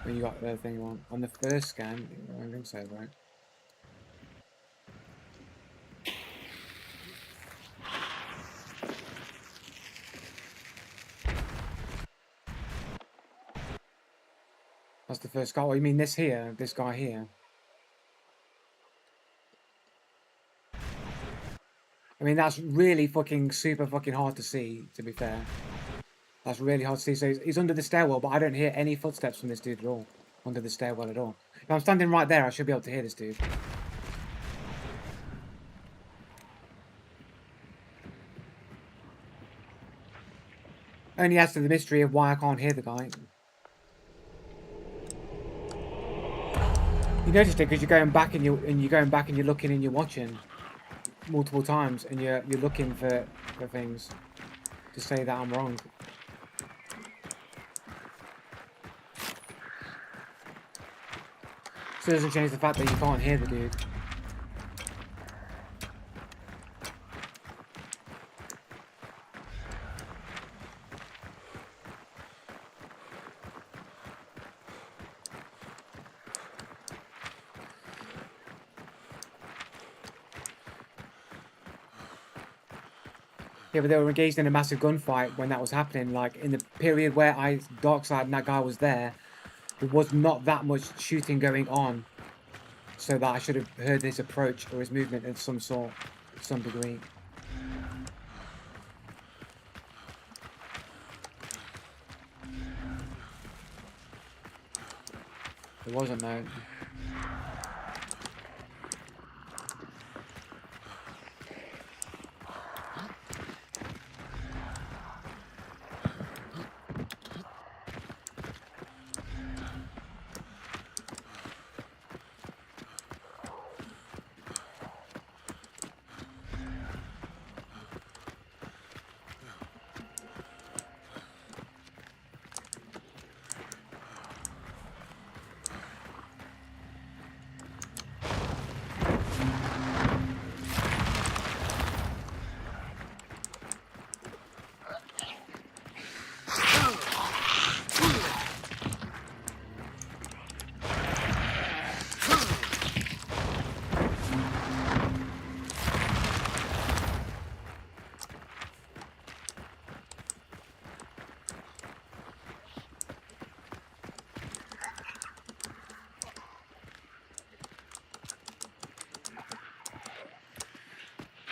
When you got the thing on the first scan, I don't think so, right? That's the first guy. Oh, you mean this here? This guy here? I mean, that's really fucking super fucking hard to see, to be fair. That's really hard to see. So he's under the stairwell, but I don't hear any footsteps from this dude at all. Under the stairwell at all. If I'm standing right there, I should be able to hear this dude. Only adds to the mystery of why I can't hear the guy. You noticed it because you're going back and you're looking and you're watching multiple times and you're looking for things to say that I'm wrong. Still doesn't change the fact that you can't hear the dude. Yeah, but they were engaged in a massive gunfight when that was happening. Like, in the period where Darkseid and that guy was there was not that much shooting going on. So that I should have heard his approach or his movement of some sort, to some degree. It wasn't, though.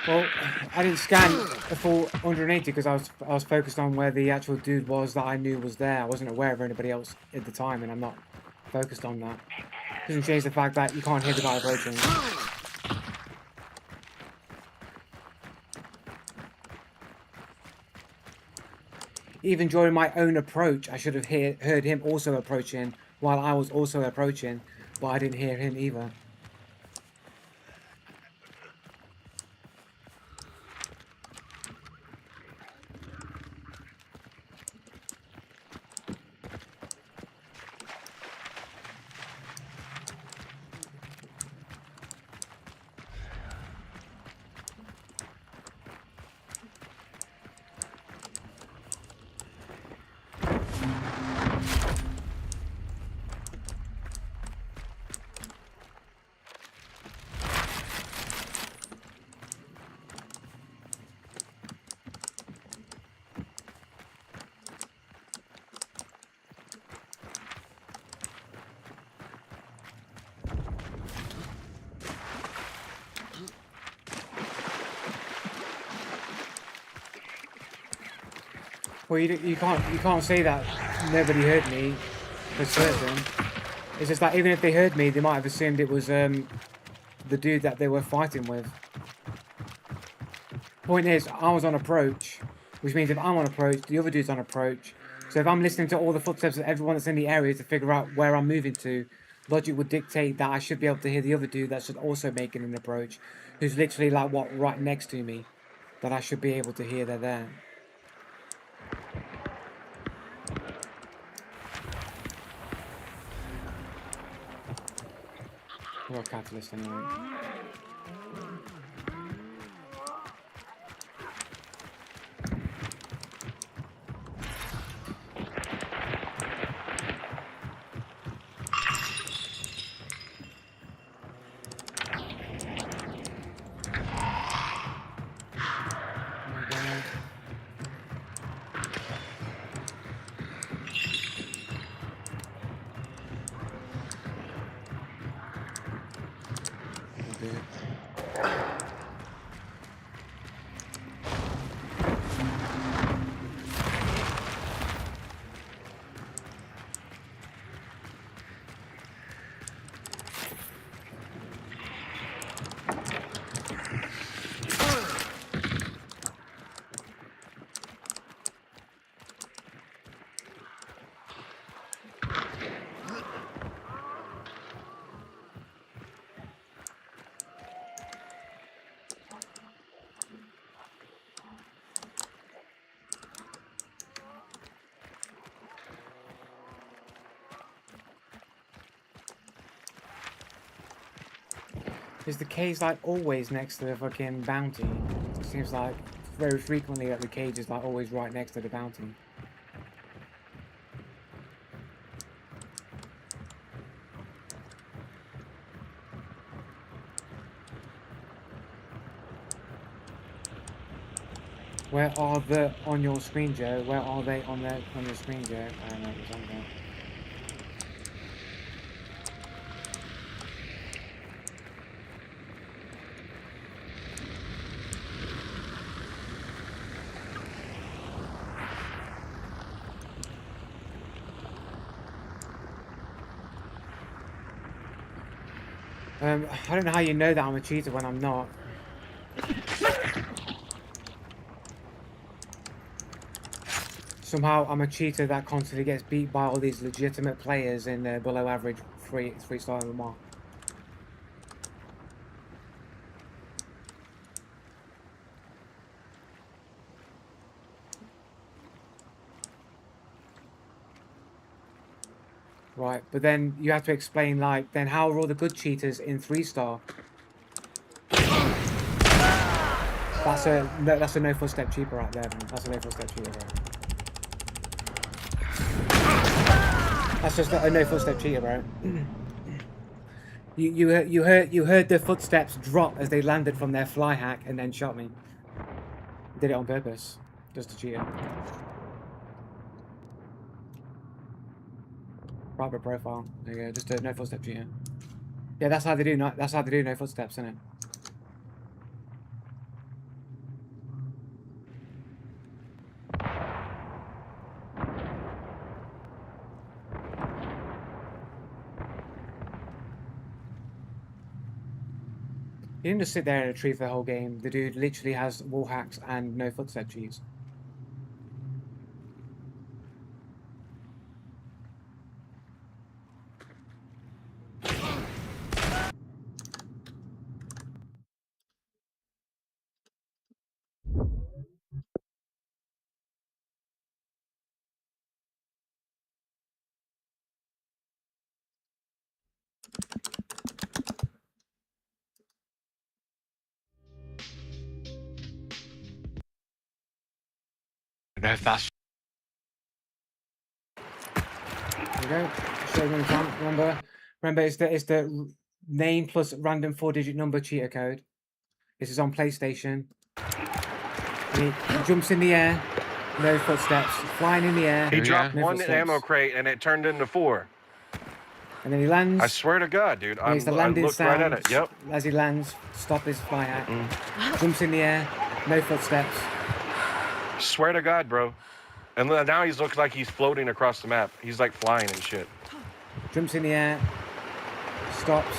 Well, I didn't scan the full 180 because I was focused on where the actual dude was that I knew was there. I wasn't aware of anybody else at the time, and I'm not focused on that. Doesn't change the fact that you can't hear the guy approaching. Even during my own approach, I should have heard him also approaching while I was also approaching, but I didn't hear him either. Well, you can't say that nobody heard me for certain. It's just that even if they heard me, they might have assumed it was the dude that they were fighting with. Point is, I was on approach, which means if I'm on approach, the other dude's on approach. So if I'm listening to all the footsteps of everyone that's in the area to figure out where I'm moving to, logic would dictate that I should be able to hear the other dude that's also making an approach, who's literally like what right next to me, that I should be able to hear they're there. Or a catalyst anyway. Is the cage like always next to the fucking bounty? It seems like very frequently that the cage is like always right next to the bounty. Where are the on your screen, Joe? Where are they on your screen, Joe? I don't know. It's on there. I don't know how you know that I'm a cheater when I'm not. Somehow I'm a cheater that constantly gets beat by all these legitimate players in below average three-star MMR. Right, but then you have to explain, like, then how are all the good cheaters in 3-star? That's a no footstep cheaper right there, man. That's a no footstep cheater, right? That's just a no footstep cheater, bro. You heard the footsteps drop as they landed from their fly hack and then shot me. Did it on purpose, just to cheat. Private profile. There you go. Just a no footstep cheater. Yeah, that's how they do. That's how they do no footsteps, isn't it? He didn't just sit there and retrieve the whole game. The dude literally has wall hacks and no footstep cheats. I don't know if that's. There you go. Show them time. Remember, it's the name plus random 4-digit number cheater code. This is on PlayStation. And he jumps in the air, no footsteps, flying in the air. He dropped no one footsteps. ammo crate and it turned into 4. And then he lands. I swear to God, dude. I Makes the landing looked sound. right at it. Yep. As he lands, stop his fly hack. Jumps in the air, no footsteps. Swear to God, bro. And now he's looking like he's floating across the map. He's like flying and shit. Jumps in the air. Stops.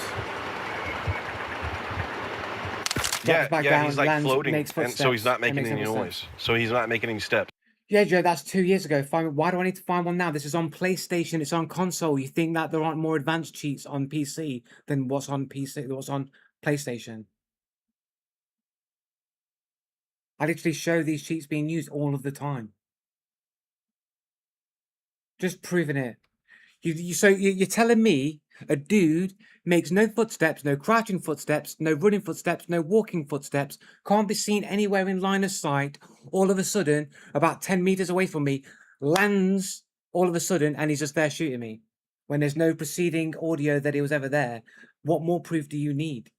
Yeah, back yeah, down, he's like lands, floating, makes and so he's footsteps, not and making makes any little noise. steps. So he's not making any steps. Yeah, Joe, that's 2 years ago. Why do I need to find one now? This is on PlayStation. It's on console. You think that there aren't more advanced cheats on PC than what's on PC, what's on PlayStation? I literally show these cheats being used all of the time. Just proving it. You're telling me a dude makes no footsteps, no crouching footsteps, no running footsteps, no walking footsteps, can't be seen anywhere in line of sight, all of a sudden, about 10 meters away from me, lands all of a sudden, and he's just there shooting me. When there's no preceding audio that he was ever there, what more proof do you need?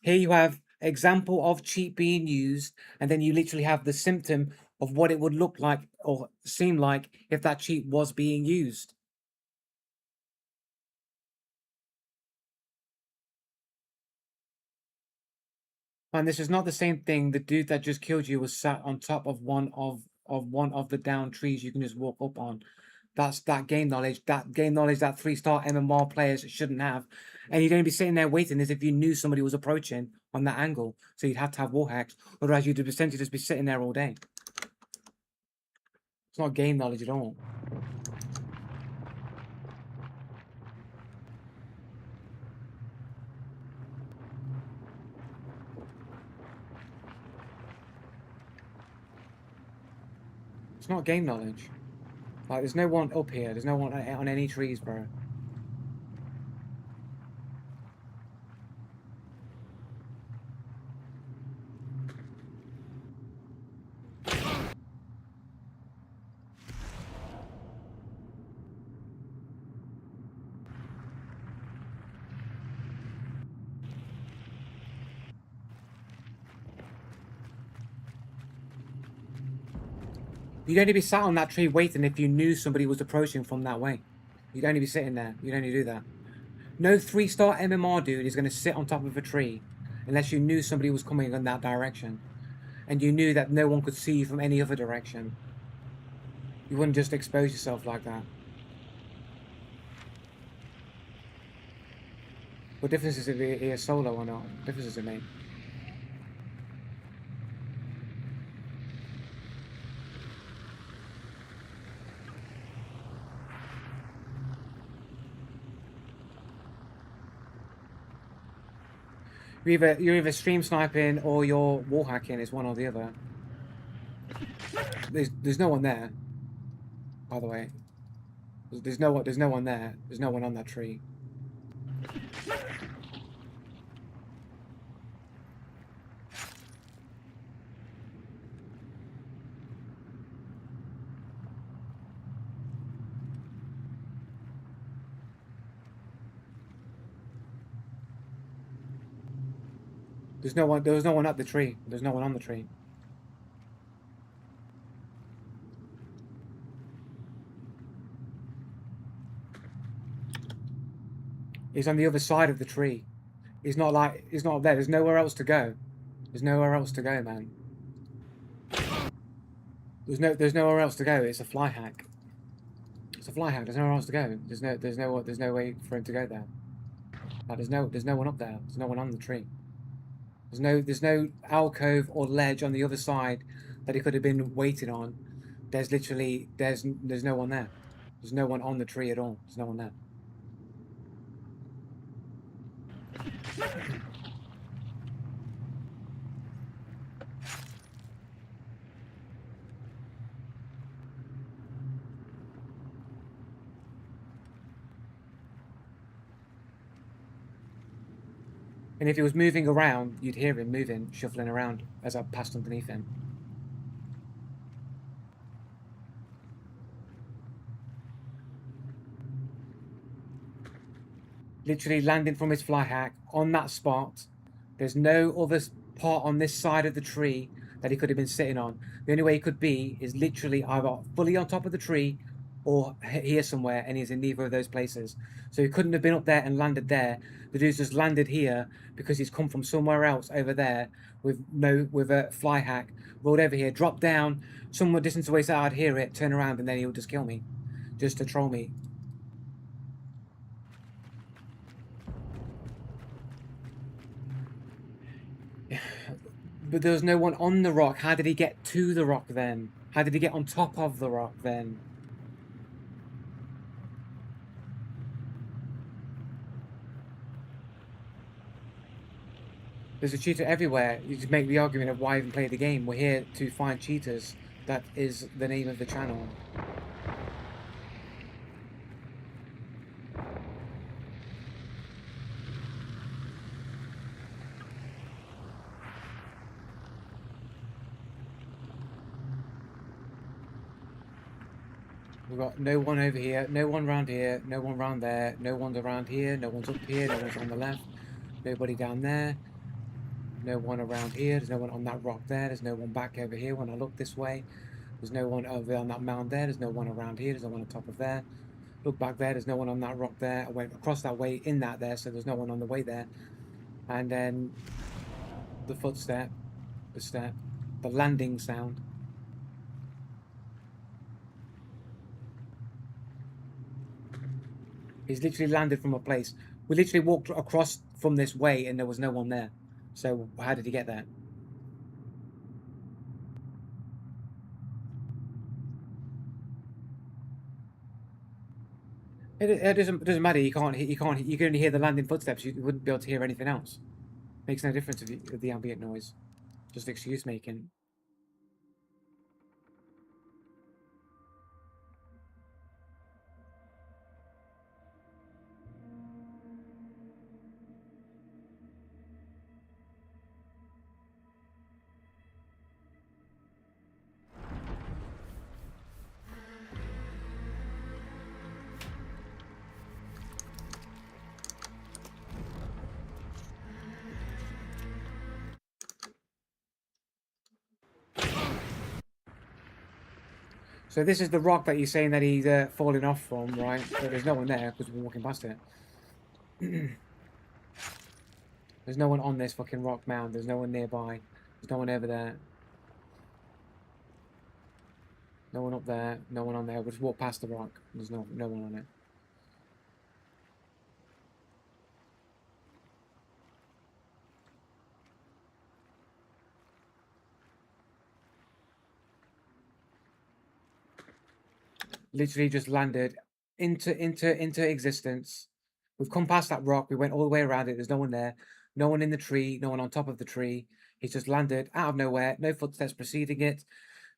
Here you have example of cheat being used, and then you literally have the symptom of what it would look like or seem like if that cheat was being used. And this is not the same thing. The dude that just killed you was sat on top of one of the down trees you can just walk up on. That's that game knowledge. That game knowledge that 3-star MMR players shouldn't have. And you'd only be sitting there waiting as if you knew somebody was approaching on that angle. So you'd have to have wall hacks. Otherwise you'd essentially just be sitting there all day. It's not game knowledge at all. It's not game knowledge. Like, there's no one up here. There's no one on any trees, bro. You'd only be sat on that tree waiting if you knew somebody was approaching from that way. You'd only be sitting there. You'd only do that. No 3-star MMR dude is going to sit on top of a tree unless you knew somebody was coming in that direction. And you knew that no one could see you from any other direction. You wouldn't just expose yourself like that. What difference is it if you're solo or not? What difference does it make? You're either stream sniping or you're wall hacking. It's one or the other. There's no one there. By the way, there's no one there. There's no one on that tree. There's no one. There was no one up the tree. There's no one on the tree. He's on the other side of the tree. He's not there. There's nowhere else to go. There's nowhere else to go, man. There's nowhere else to go. It's a fly hack. It's a fly hack. There's nowhere else to go. There's no way for him to go there. Like, there's no one up there. There's no one on the tree. There's no alcove or ledge on the other side that he could have been waiting on. There's no one there. There's no one on the tree at all. There's no one there. And if he was moving around, you'd hear him moving, shuffling around as I passed underneath him. Literally landing from his fly hack on that spot. There's no other part on this side of the tree that he could have been sitting on. The only way he could be is literally either fully on top of the tree or here somewhere, and he's in neither of those places. So he couldn't have been up there and landed there. The dude's just landed here because he's come from somewhere else over there with a fly hack, rolled over here, dropped down somewhere distance away so I'd hear it, turn around, and then he'll just kill me, just to troll me. But there was no one on the rock. How did he get to the rock then? How did he get on top of the rock then? There's a cheater everywhere. You just make the argument of why even play the game. We're here to find cheaters. That is the name of the channel. We've got no one over here, no one around here, no one around there, no one's around here, no one's up here, no one's on the left, nobody down there, no one around here, there's no one on that rock there, there's no one back over here when I look this way, there's no one over on that mound there, there's no one around here, there's no one on top of there, look back there, there's no one on that rock there, I went across that way in that there, so there's no one on the way there, and then the footstep, the step, the landing sound. He's literally landed from a place. We literally walked across from this way and there was no one there. So how did he get there? It doesn't matter. You can only hear the landing footsteps. You wouldn't be able to hear anything else. Makes no difference of the ambient noise. Just excuse making. So this is the rock that you're saying that he's falling off from, right? But there's no one there because we're walking past it. There's no one on this fucking rock mound. There's no one nearby. There's no one over there. No one up there. No one on there. We'll just walk past the rock. There's no one on it. Literally just landed into existence. We've come past that rock. We went all the way around it. There's no one there. No one in the tree. No one on top of the tree. He's just landed out of nowhere. No footsteps preceding it.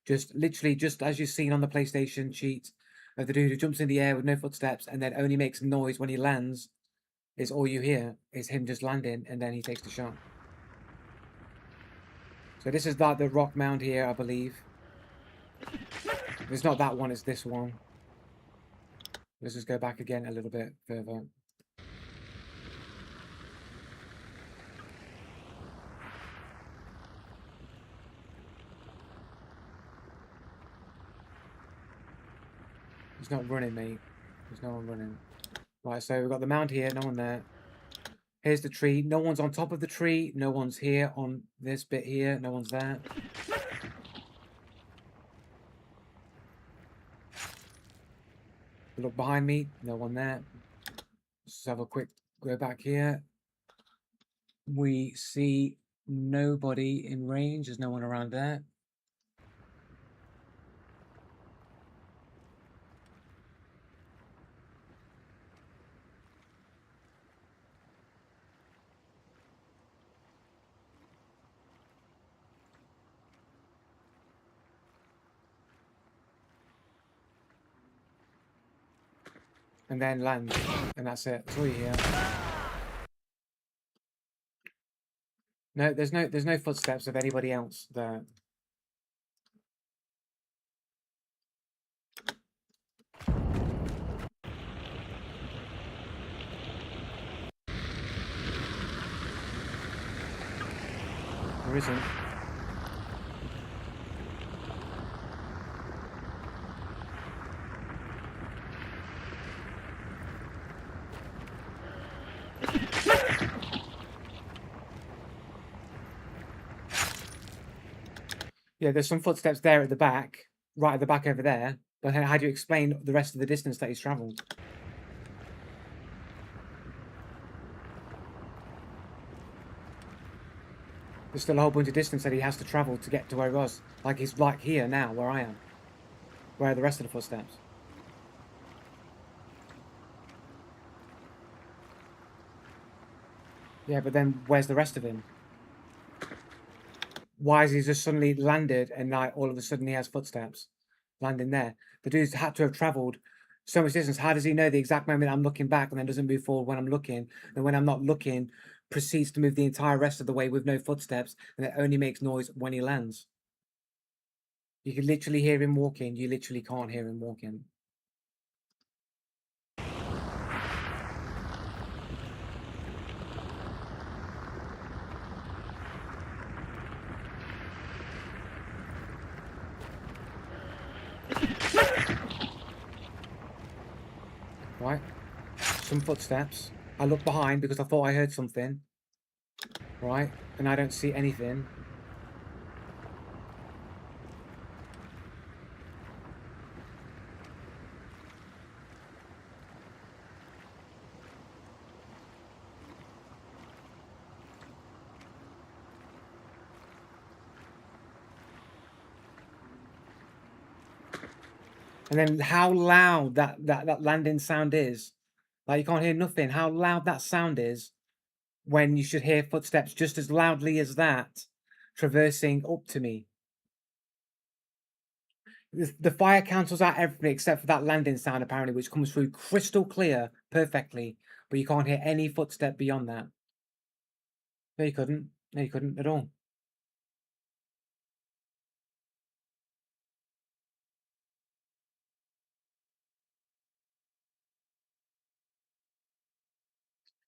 Just literally just as you've seen on the PlayStation cheat of the dude who jumps in the air with no footsteps and then only makes noise when he lands. Is all you hear is him just landing and then he takes the shot. So this is like the rock mound here, I believe. It's not that one, it's this one. Let's just go back again a little bit further. He's not running, mate. There's no one running. Right, so we've got the mound here, no one there. Here's the tree. No one's on top of the tree. No one's here on this bit here. No one's there. Look behind me. No one there. Let's have a quick go back here. We see nobody in range. There's no one around there. And then land, and that's it. That's all you hear. No, there's no footsteps of anybody else there. There isn't. Yeah, there's some footsteps there at the back, right at the back over there. But how do you explain the rest of the distance that he's travelled? There's still a whole bunch of distance that he has to travel to get to where he was. Like he's like here now, where I am. Where are the rest of the footsteps? Yeah, but then where's the rest of him? Why is he just suddenly landed and like all of a sudden he has footsteps landing there? The dude's had to have travelled so much distance. How does he know the exact moment I'm looking back and then doesn't move forward when I'm looking? And when I'm not looking, proceeds to move the entire rest of the way with no footsteps and it only makes noise when he lands. You can literally hear him walking. You literally can't hear him walking. Right? Some footsteps. I look behind because I thought I heard something. Right? And I don't see anything. And then how loud that landing sound is. Like you can't hear nothing. How loud that sound is when you should hear footsteps just as loudly as that traversing up to me. The fire cancels out everything except for that landing sound apparently, which comes through crystal clear perfectly, but you can't hear any footstep beyond that. No, you couldn't. No, you couldn't at all.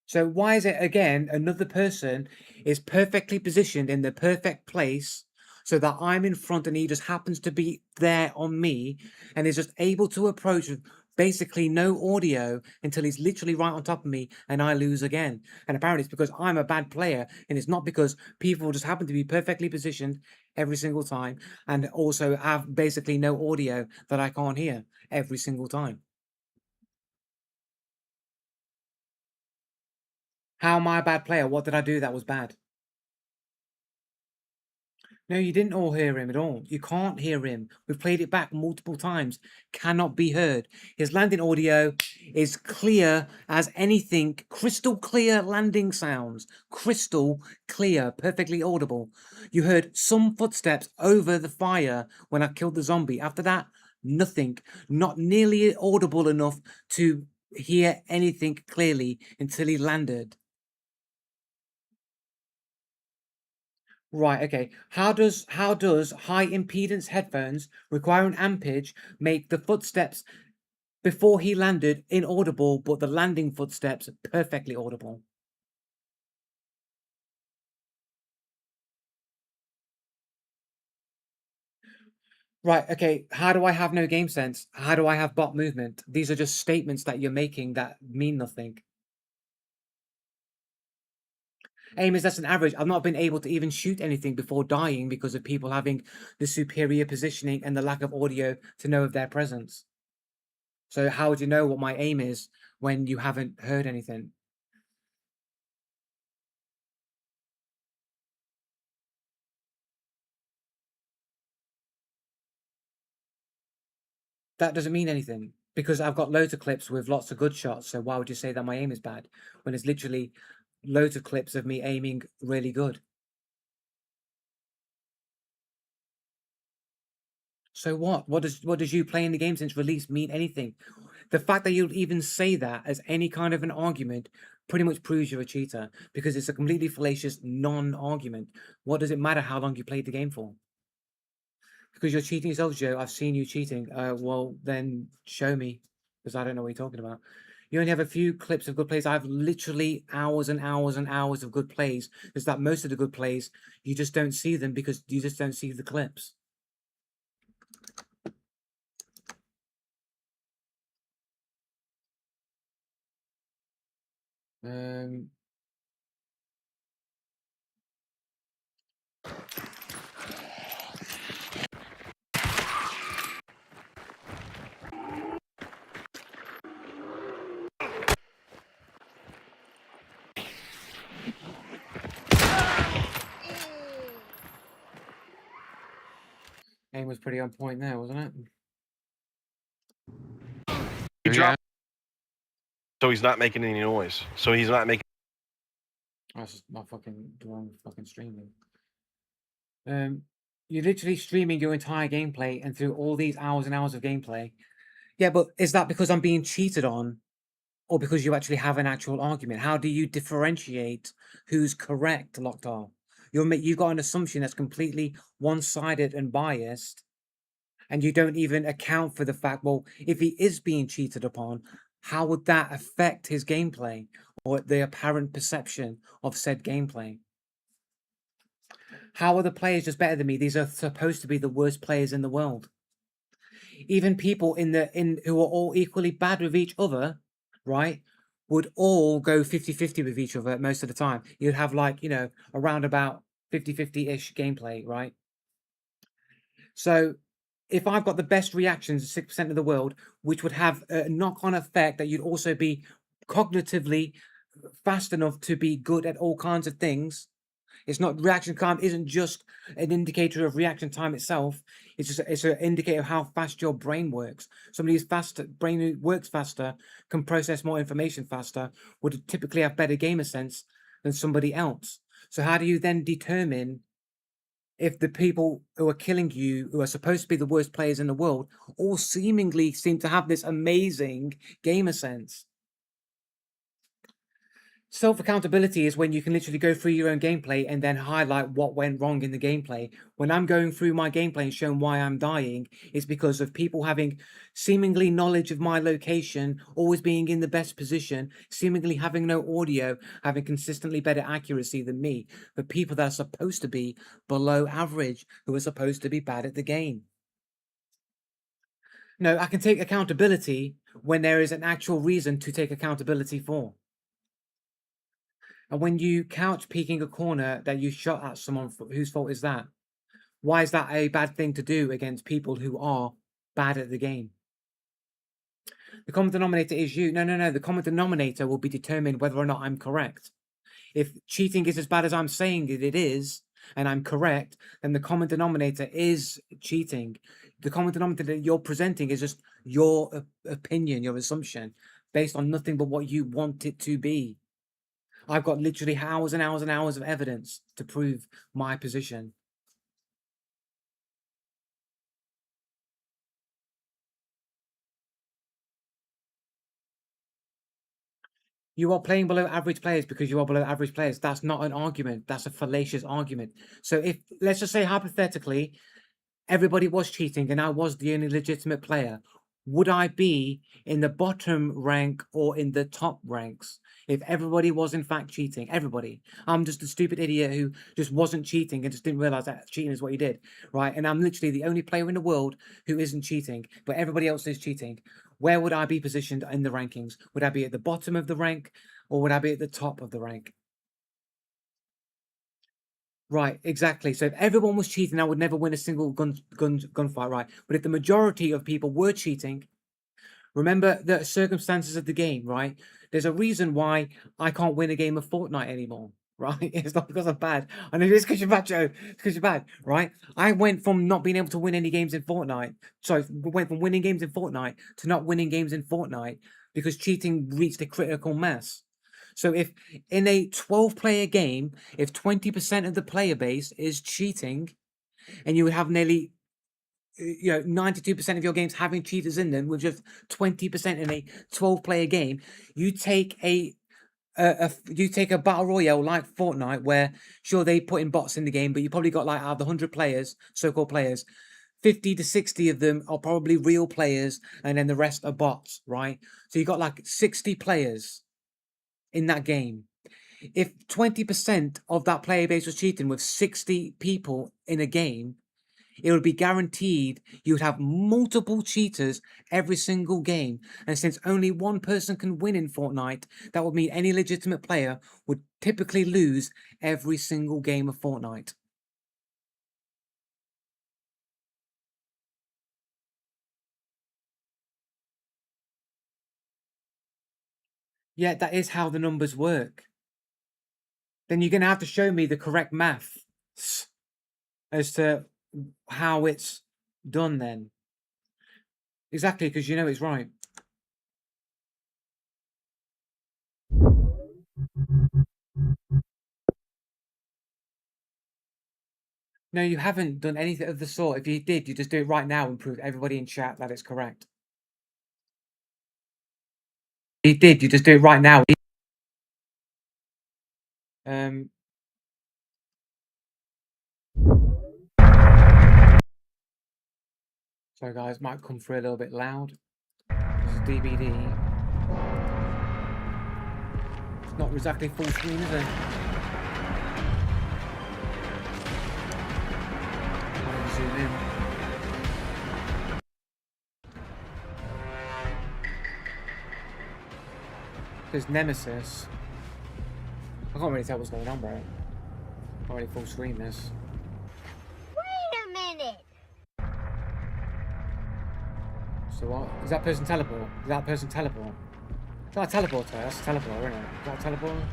So why is it again another person is perfectly positioned in the perfect place so that I'm in front and he just happens to be there on me and is just able to approach with basically no audio until he's literally right on top of me and I lose again. And apparently it's because I'm a bad player and it's not because people just happen to be perfectly positioned every single time and also have basically no audio that I can't hear every single time. How am I a bad player? What did I do that was bad? No, you didn't all hear him at all. You can't hear him. We've played it back multiple times. Cannot be heard. His landing audio is clear as anything. Crystal clear landing sounds. Crystal clear, perfectly audible. You heard some footsteps over the fire when I killed the zombie. After that, nothing. Not nearly audible enough to hear anything clearly until he landed. Right, okay. How does high impedance headphones requiring ampage make the footsteps before he landed inaudible, but the landing footsteps perfectly audible? Right, okay. How do I have no game sense? How do I have bot movement? These are just statements that you're making that mean nothing. Aim is less than average. I've not been able to even shoot anything before dying because of people having the superior positioning and the lack of audio to know of their presence. So how would you know what my aim is when you haven't heard anything? That doesn't mean anything because I've got loads of clips with lots of good shots. So why would you say that my aim is bad when there's literally loads of clips of me aiming really good? So what? What does you playing the game since release mean anything? The fact that you'll even say that as any kind of an argument pretty much proves you're a cheater because it's a completely fallacious non-argument. What does it matter how long you played the game for? Because you're cheating yourself, Joe. I've seen you cheating. Well, then show me, because I don't know what you're talking about. You only have a few clips of good plays. I have literally hours and hours and hours of good plays. Is that most of the good plays, you just don't see them because you just don't see the clips. Um, Aim was pretty on point there, wasn't it? He Yeah. dropped, so he's not making any noise. So he's not making. That's just my fucking wrong fucking streaming. You're literally streaming your entire gameplay and through all these hours and hours of gameplay. Yeah, but is that because I'm being cheated on, or because you actually have an actual argument? How do you differentiate who's correct, Lockdown? You've got an assumption that's completely one-sided and biased, and you don't even account for the fact, well, if he is being cheated upon, how would that affect his gameplay or the apparent perception of said gameplay? How are the players just better than me? These are supposed to be the worst players in the world. Even people in who are all equally bad with each other, right, would all go 50-50 with each other most of the time. You'd have like, around about 50-50-ish gameplay, right? So if I've got the best reactions, 6% of the world, which would have a knock-on effect that you'd also be cognitively fast enough to be good at all kinds of things. It's not reaction time isn't just an indicator of reaction time itself. It's an indicator of how fast your brain works. Somebody who's faster, brain who works faster, can process more information faster, would typically have better gamer sense than somebody else. So how do you then determine if the people who are killing you, who are supposed to be the worst players in the world, all seemingly seem to have this amazing gamer sense? Self-accountability is when you can literally go through your own gameplay and then highlight what went wrong in the gameplay. When I'm going through my gameplay and showing why I'm dying, it's because of people having seemingly knowledge of my location, always being in the best position, seemingly having no audio, having consistently better accuracy than me, but people that are supposed to be below average, who are supposed to be bad at the game. No, I can take accountability when there is an actual reason to take accountability for. And when you couch peeking a corner that you shot at someone, whose fault is that? Why is that a bad thing to do against people who are bad at the game? The common denominator is you. No. The common denominator will be determined whether or not I'm correct. If cheating is as bad as I'm saying it is, and I'm correct, then the common denominator is cheating. The common denominator that you're presenting is just your opinion, your assumption, based on nothing but what you want it to be. I've got literally hours and hours and hours of evidence to prove my position. You are playing below average players because you are below average players. That's not an argument. That's a fallacious argument. So if, let's just say hypothetically, everybody was cheating and I was the only legitimate player, would I be in the bottom rank or in the top ranks if everybody was in fact cheating? Everybody. I'm just a stupid idiot who just wasn't cheating and just didn't realize that cheating is what he did, right? And I'm literally the only player in the world who isn't cheating, but everybody else is cheating. Where would I be positioned in the rankings? Would I be at the bottom of the rank or would I be at the top of the rank? Right, exactly. So if everyone was cheating, I would never win a single gunfight, right? But if the majority of people were cheating, remember the circumstances of the game, right? There's a reason why I can't win a game of Fortnite anymore, right? It's not because I'm bad. I know it's because you're bad, Joe. It's because you're bad, right? I went from not being able to win any games in Fortnite. Sorry, went from winning games in Fortnite to not winning games in Fortnite because cheating reached a critical mass. So if in a 12-player game, if 20% of the player base is cheating, and you have nearly 92% of your games having cheaters in them with just 20% in a 12-player game, you take you take a battle royale like Fortnite, where sure they put in bots in the game, but you probably got like out of the 100 players, so-called players, 50 to 60 of them are probably real players, and then the rest are bots, right? So you got like 60 players in that game. If 20% of that player base was cheating with 60 people in a game, it would be guaranteed you would have multiple cheaters every single game. And since only one person can win in Fortnite, that would mean any legitimate player would typically lose every single game of Fortnite. Yeah, that is how the numbers work. Then you're going to have to show me the correct math as to how it's Done then. Exactly, because you know it's right. No, you haven't done anything of the sort. If you did, you just do it right now and prove everybody in chat that it's correct. If you did, you just do it right now. Sorry guys, might come through a little bit loud. This is DVD. It's not exactly full screen, is it? I'll zoom in. There's Nemesis. I can't really tell what's going on, bro. Not really full screen this. Wait a minute. So what? Is that person teleport? Is that person teleport? Is that a teleporter? That's a teleporter, isn't it? Is that a teleporter?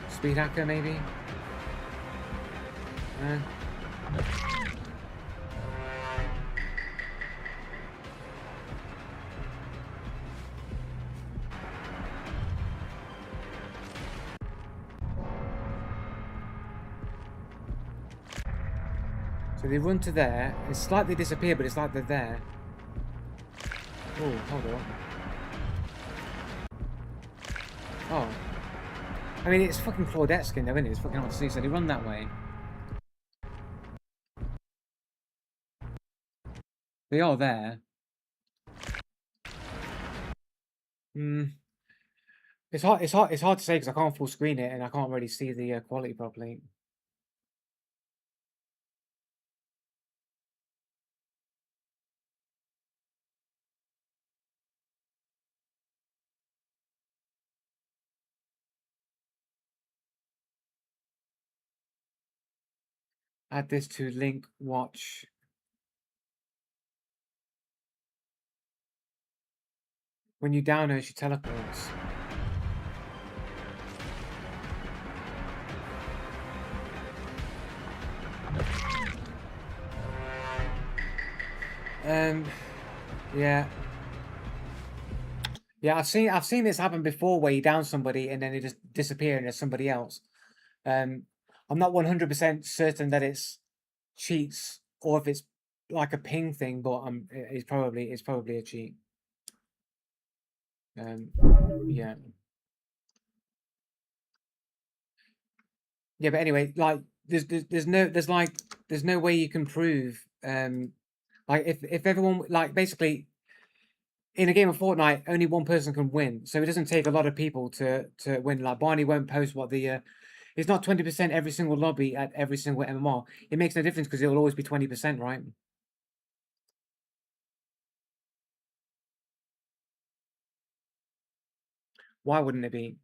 Speed hacker, maybe? So they run to there. It's slightly disappeared, but it's like they're there. Oh, hold on. Oh. I mean, it's fucking Claudette skin though, isn't it? It's fucking hard to see, so they run that way. They are there. It's hard to say because I can't full screen it and I can't really see the quality properly. Add this to link watch. When you down her, she teleports. Yeah. Yeah, I've seen this happen before where you down somebody and then they just disappear and there's somebody else. I'm not 100% certain that it's cheats or if it's like a ping thing, but it's probably a cheat. Yeah. Yeah, but anyway, like there's no way you can prove like if everyone like basically in a game of Fortnite only one person can win, so it doesn't take a lot of people to win. Like Barney won't post what the it's not 20% every single lobby at every single MMR. It makes no difference because it will always be 20%, right? Why wouldn't it be?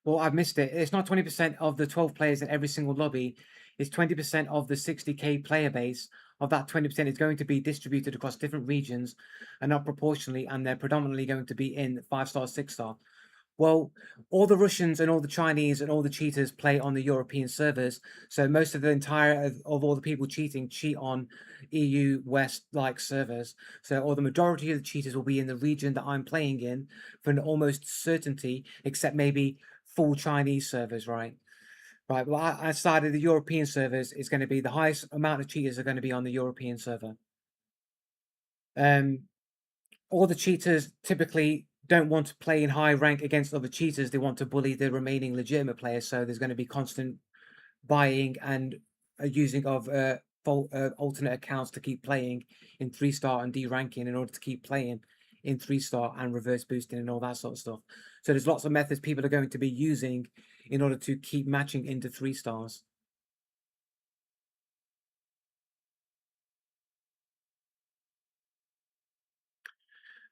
Well, I've missed it. It's not 20% of the 12 players in every single lobby. It's 20% of the 60k player base. Of that 20% is going to be distributed across different regions and not proportionally, and they're predominantly going to be in 5-star, 6-star. Well, all the Russians and all the Chinese and all the cheaters play on the European servers. So most of the entire of all the people cheating cheat on EU West like servers. So or the majority of the cheaters will be in the region that I'm playing in for an almost certainty, except maybe full Chinese servers, right? Right. Well, I decided the European servers is going to be the highest amount of cheaters are going to be on the European server. All the cheaters typically don't want to play in high rank against other cheaters. They want to bully the remaining legitimate players. So there's going to be constant buying and using of alternate accounts to keep playing in 3-star and D-ranking in order to keep playing in 3-star and reverse boosting and all that sort of stuff. So there's lots of methods people are going to be using in order to keep matching into 3-stars.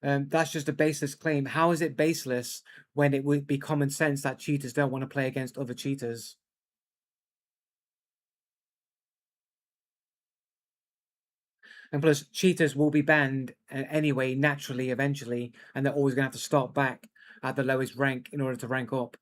That's just a baseless claim. How is it baseless when it would be common sense that cheaters don't want to play against other cheaters? And plus, cheaters will be banned anyway, naturally, eventually, and they're always going to have to start back at the lowest rank in order to rank up.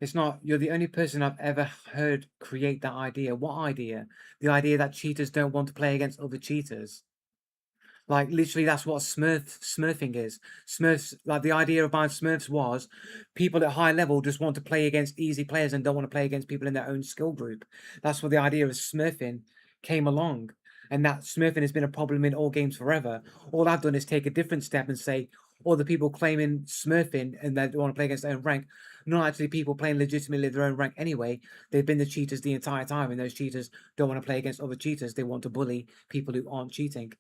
It's not. You're the only person I've ever heard create that idea. What idea? The idea that cheaters don't want to play against other cheaters. Like literally, that's what smurfing is. Smurfs, like the idea behind Smurfs was, people at high level just want to play against easy players and don't want to play against people in their own skill group. That's what the idea of smurfing came along, and that smurfing has been a problem in all games forever. All I've done is take a different step and say, all the people claiming smurfing and they want to play against their own rank, not actually people playing legitimately their own rank anyway. They've been the cheaters the entire time, and those cheaters don't want to play against other cheaters. They want to bully people who aren't cheating.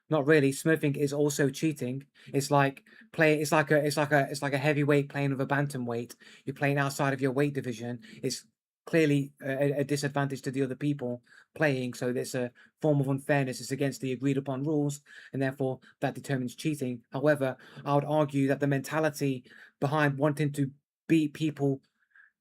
Not really. Smurfing is also cheating. It's like it's like a heavyweight playing with a bantamweight. You're playing outside of your weight division. It's clearly a disadvantage to the other people playing. So there's a form of unfairness. It's against the agreed upon rules, and therefore that determines cheating. However, I would argue that the mentality behind wanting to beat people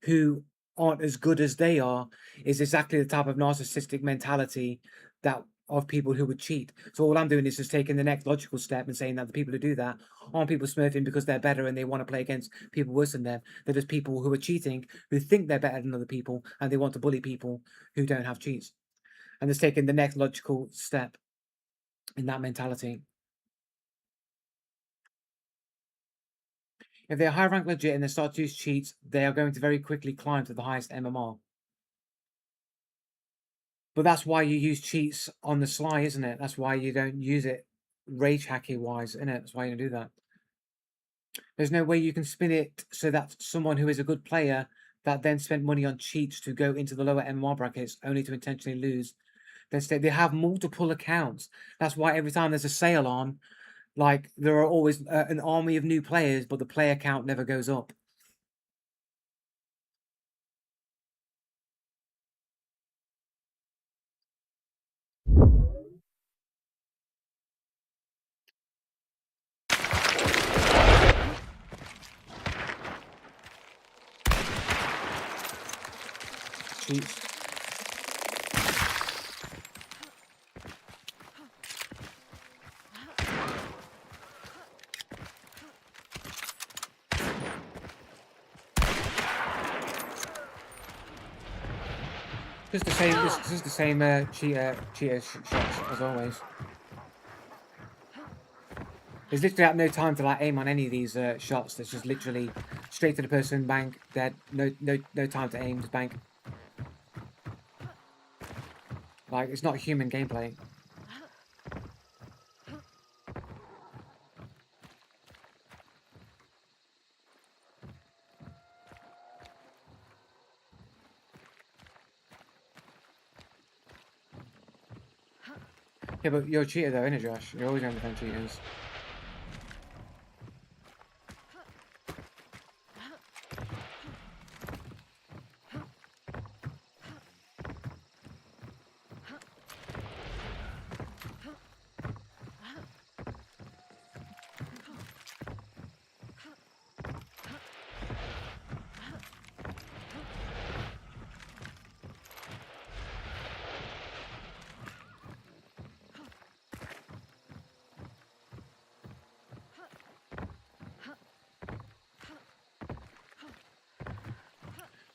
who aren't as good as they are is exactly the type of narcissistic mentality that of people who would cheat. So all I'm doing is just taking the next logical step and saying that the people who do that aren't people smurfing because they're better and they want to play against people worse than them. They're just people who are cheating, who think they're better than other people, and they want to bully people who don't have cheats. And it's taking the next logical step in that mentality. If they're high rank legit and they start to use cheats, they are going to very quickly climb to the highest MMR. But that's why you use cheats on the sly, isn't it? That's why you don't use it rage hacky wise, isn't it? That's why you don't do that. There's no way you can spin it so that someone who is a good player that then spent money on cheats to go into the lower MMR brackets only to intentionally lose. They have multiple accounts. That's why every time there's a sale on, like there are always an army of new players, but the player count never goes up. Cheats. Just the same. This is the same cheater shots as always. There's literally no time to like aim on any of these shots. There's just literally straight to the person, bang, dead. No time to aim, just bang. Like it's not human gameplay. Yeah, but you're a cheater though, innit, Josh? You're always going to defend cheaters.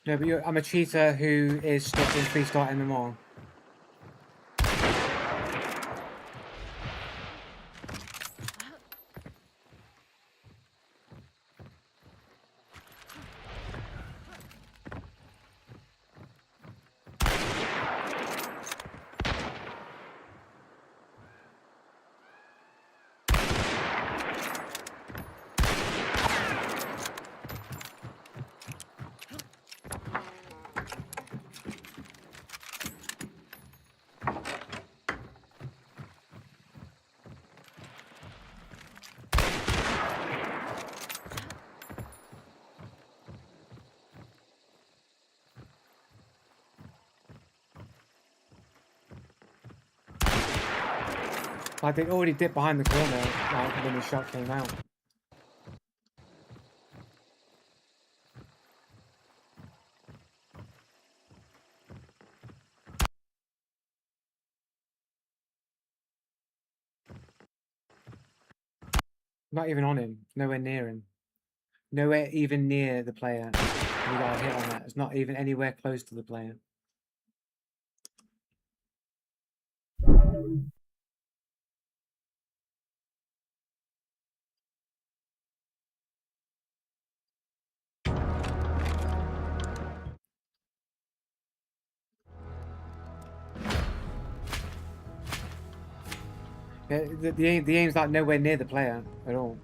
No, but I'm a cheater who is stuck in 3-star MMR. Like they already dipped behind the corner like when the shot came out. Not even on him, nowhere near him. Nowhere even near the player. You got a hit on that. It's not even anywhere close to the player. Yeah, the aim's like nowhere near the player at all.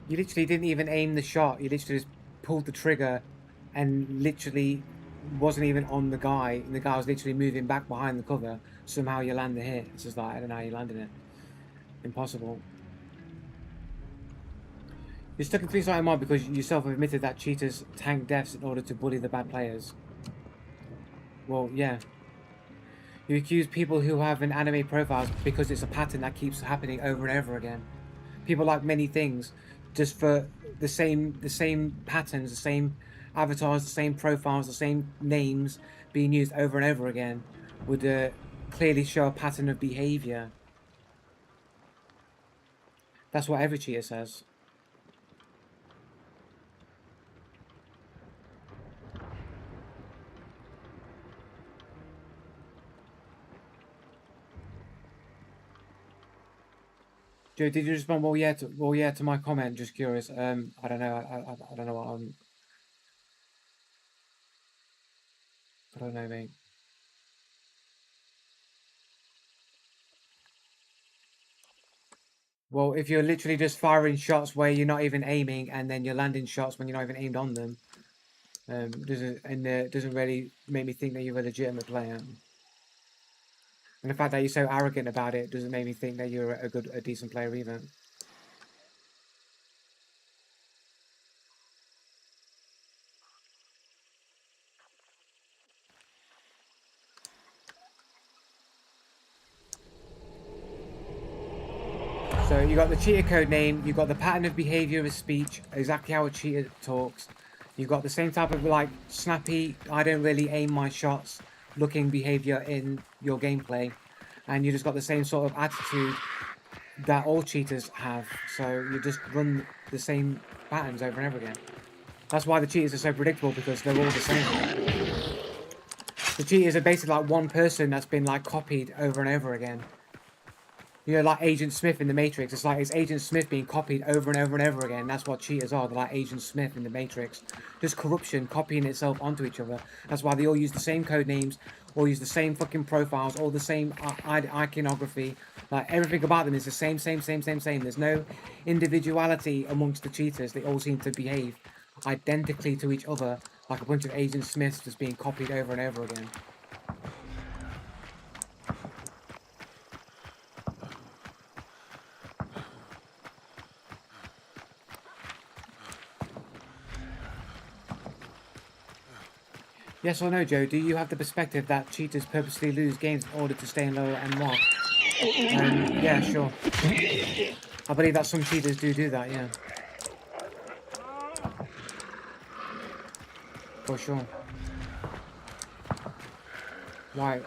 You literally didn't even aim the shot. You literally just pulled the trigger and literally wasn't even on the guy. And the guy was literally moving back behind the cover. Somehow you land the hit. It's just like, I don't know how you landed it. Impossible. You're stuck in 3-sided mod because you yourself have admitted that cheaters tank deaths in order to bully the bad players. Well, yeah. You accuse people who have an anime profiles because it's a pattern that keeps happening over and over again. People like many things just for the same patterns, the same avatars, the same profiles, the same names being used over and over again would clearly show a pattern of behavior. That's what every cheater says. Joe, did you respond? Well, yeah. To my comment. Just curious. I don't know. I don't know what I'm. I don't know, mate. Well, if you're literally just firing shots where you're not even aiming, and then you're landing shots when you're not even aimed on them, doesn't really make me think that you're a legitimate player. And the fact that you're so arrogant about it doesn't make me think that you're a decent player either. So you got the cheater code name, you got the pattern of behavior of speech, exactly how a cheater talks. You've got the same type of like snappy, I don't really aim my shots looking behavior in your gameplay. And you just got the same sort of attitude that all cheaters have. So you just run the same patterns over and over again. That's why the cheaters are so predictable, because they're all the same. The cheaters are basically like one person that's been like copied over and over again. You know, like Agent Smith in the Matrix. It's like it's Agent Smith being copied over and over and over again. That's what cheaters are. They're like Agent Smith in the Matrix. Just corruption, copying itself onto each other. That's why they all use the same code names, all use the same fucking profiles, all the same iconography. Like everything about them is the same. There's no individuality amongst the cheaters. They all seem to behave identically to each other, like a bunch of Agent Smiths just being copied over and over again. Yes or no, Joe? Do you have the perspective that cheaters purposely lose games in order to stay in lower end mod? Yeah, sure. I believe that some cheaters do that, yeah. For sure. Why?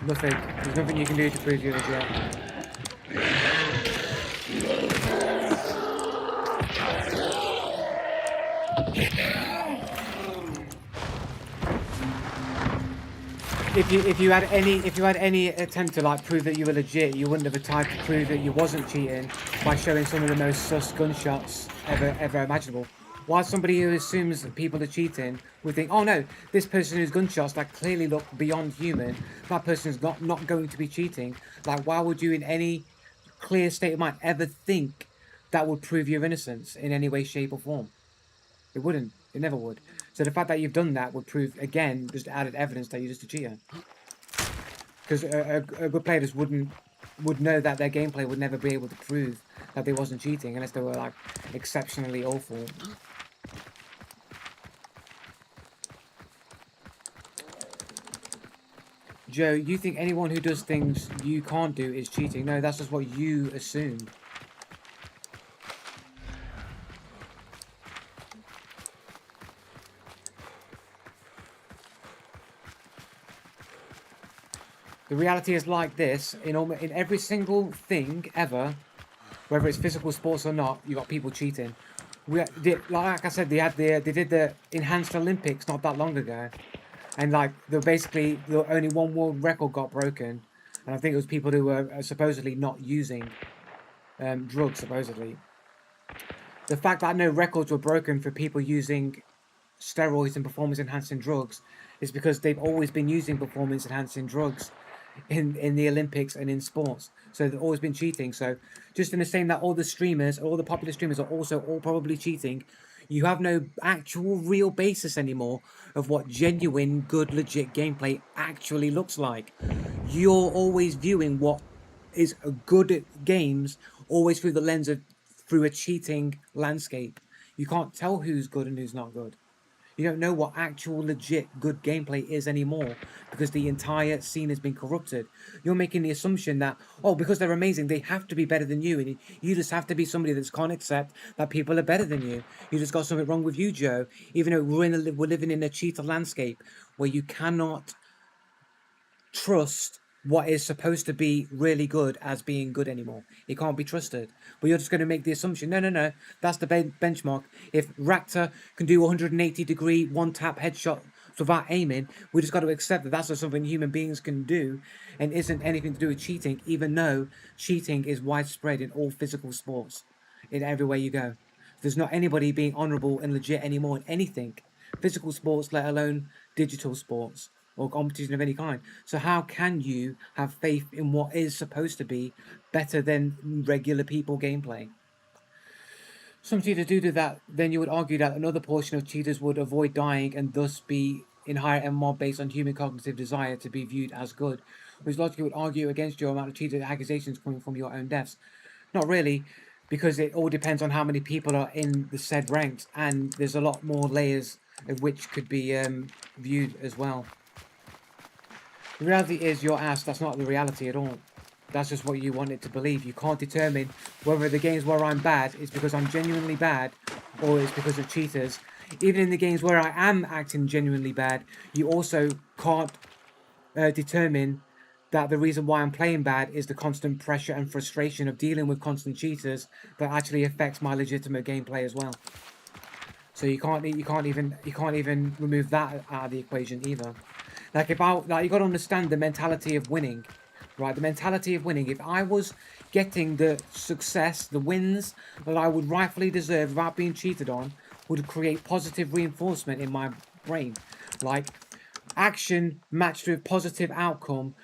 Nothing. There's nothing you can do to prove you're legit. If you had any attempt to like prove that you were legit, you wouldn't have tried to prove that you wasn't cheating by showing some of the most sus gunshots ever imaginable. Why somebody who assumes that people are cheating would think, oh no, this person who's gunshots that clearly look beyond human, that person's not going to be cheating. Like, why would you in any clear state of mind ever think that would prove your innocence in any way, shape, or form? It wouldn't. It never would. So the fact that you've done that would prove, again, just added evidence that you're just a cheater. Because a good player just would know that their gameplay would never be able to prove that they wasn't cheating unless they were like exceptionally awful. Joe, you think anyone who does things you can't do is cheating? No, that's just what you assumed. The reality is like this in every single thing ever, whether it's physical sports or not. You got people cheating. Like I said, they did the enhanced Olympics not that long ago, and like the only one world record got broken, and I think it was people who were supposedly not using drugs. Supposedly, the fact that no records were broken for people using steroids and performance enhancing drugs is because they've always been using performance enhancing drugs in the Olympics and in sports. So they've always been cheating. So just in the same that all the popular streamers are also all probably cheating, you have no actual real basis anymore of what genuine, good, legit gameplay actually looks like. You're always viewing what is good at games always through the lens of through a cheating landscape. You can't tell who's good and who's not good. You don't know what actual legit good gameplay is anymore because the entire scene has been corrupted. You're making the assumption that, oh, because they're amazing, they have to be better than you, and you just have to be somebody that can't accept that people are better than you. You just got something wrong with you, Joe. Even though we're living in a cheater landscape where you cannot trust what is supposed to be really good as being good anymore. It can't be trusted. But you're just going to make the assumption, no, that's the benchmark. If Rakta can do 180-degree one-tap headshot without aiming, we just got to accept that that's just something human beings can do and isn't anything to do with cheating, even though cheating is widespread in all physical sports, in everywhere you go. There's not anybody being honourable and legit anymore in anything. Physical sports, let alone digital sports or competition of any kind. So how can you have faith in what is supposed to be better than regular people gameplay? Some cheaters do that, then you would argue that another portion of cheaters would avoid dying and thus be in higher MMR based on human cognitive desire to be viewed as good, which logically would argue against your amount of cheater accusations coming from your own deaths. Not really, because it all depends on how many people are in the said ranks, and there's a lot more layers of which could be viewed as well. The reality is your ass, that's not the reality at all. That's just what you want it to believe. You can't determine whether the games where I'm bad is because I'm genuinely bad or it's because of cheaters. Even in the games where I am acting genuinely bad, you also can't determine that the reason why I'm playing bad is the constant pressure and frustration of dealing with constant cheaters that actually affects my legitimate gameplay as well. So you can't even remove that out of the equation either. Like you got to understand the mentality of winning, right? The mentality of winning. If I was getting the success, the wins that I would rightfully deserve without being cheated on, would create positive reinforcement in my brain. Like action matched with positive outcome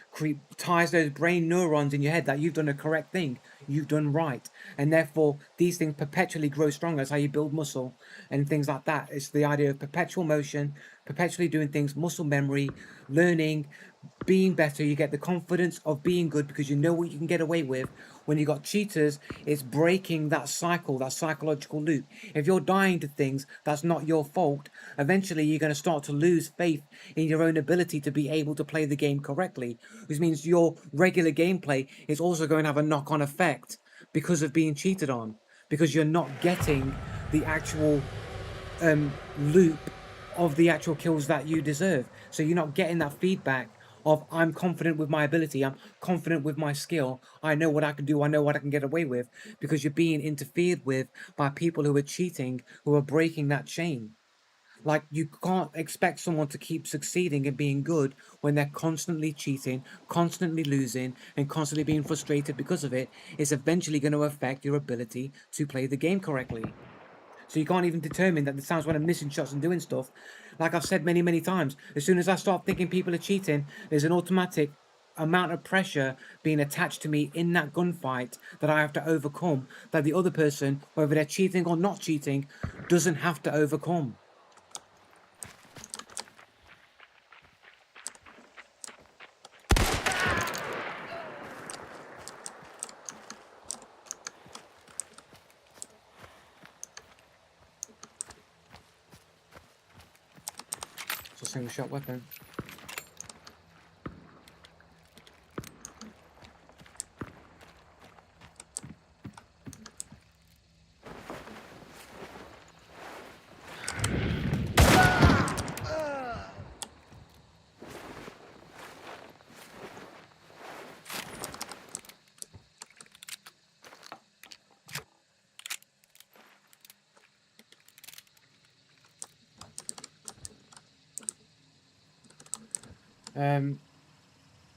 ties those brain neurons in your head that you've done the correct thing, you've done right, and therefore these things perpetually grow stronger. That's how you build muscle and things like that. It's the idea of perpetual motion, perpetually doing things, muscle memory, learning, being better. You get the confidence of being good because you know what you can get away with. When you got cheaters, it's breaking that cycle, that psychological loop. If you're dying to things that's not your fault, eventually you're going to start to lose faith in your own ability to be able to play the game correctly, which means your regular gameplay is also going to have a knock-on effect because of being cheated on, because you're not getting the actual loop of the actual kills that you deserve. So you're not getting that feedback of I'm confident with my ability, I'm confident with my skill, I know what I can do, I know what I can get away with, because you're being interfered with by people who are cheating, who are breaking that chain. Like, you can't expect someone to keep succeeding and being good when they're constantly cheating, constantly losing, and constantly being frustrated because of it. It's eventually going to affect your ability to play the game correctly. So you can't even determine that the times when I'm missing shots and doing stuff. Like I've said many, many times, as soon as I start thinking people are cheating, there's an automatic amount of pressure being attached to me in that gunfight that I have to overcome, that the other person, whether they're cheating or not cheating, doesn't have to overcome. It's a single shot weapon.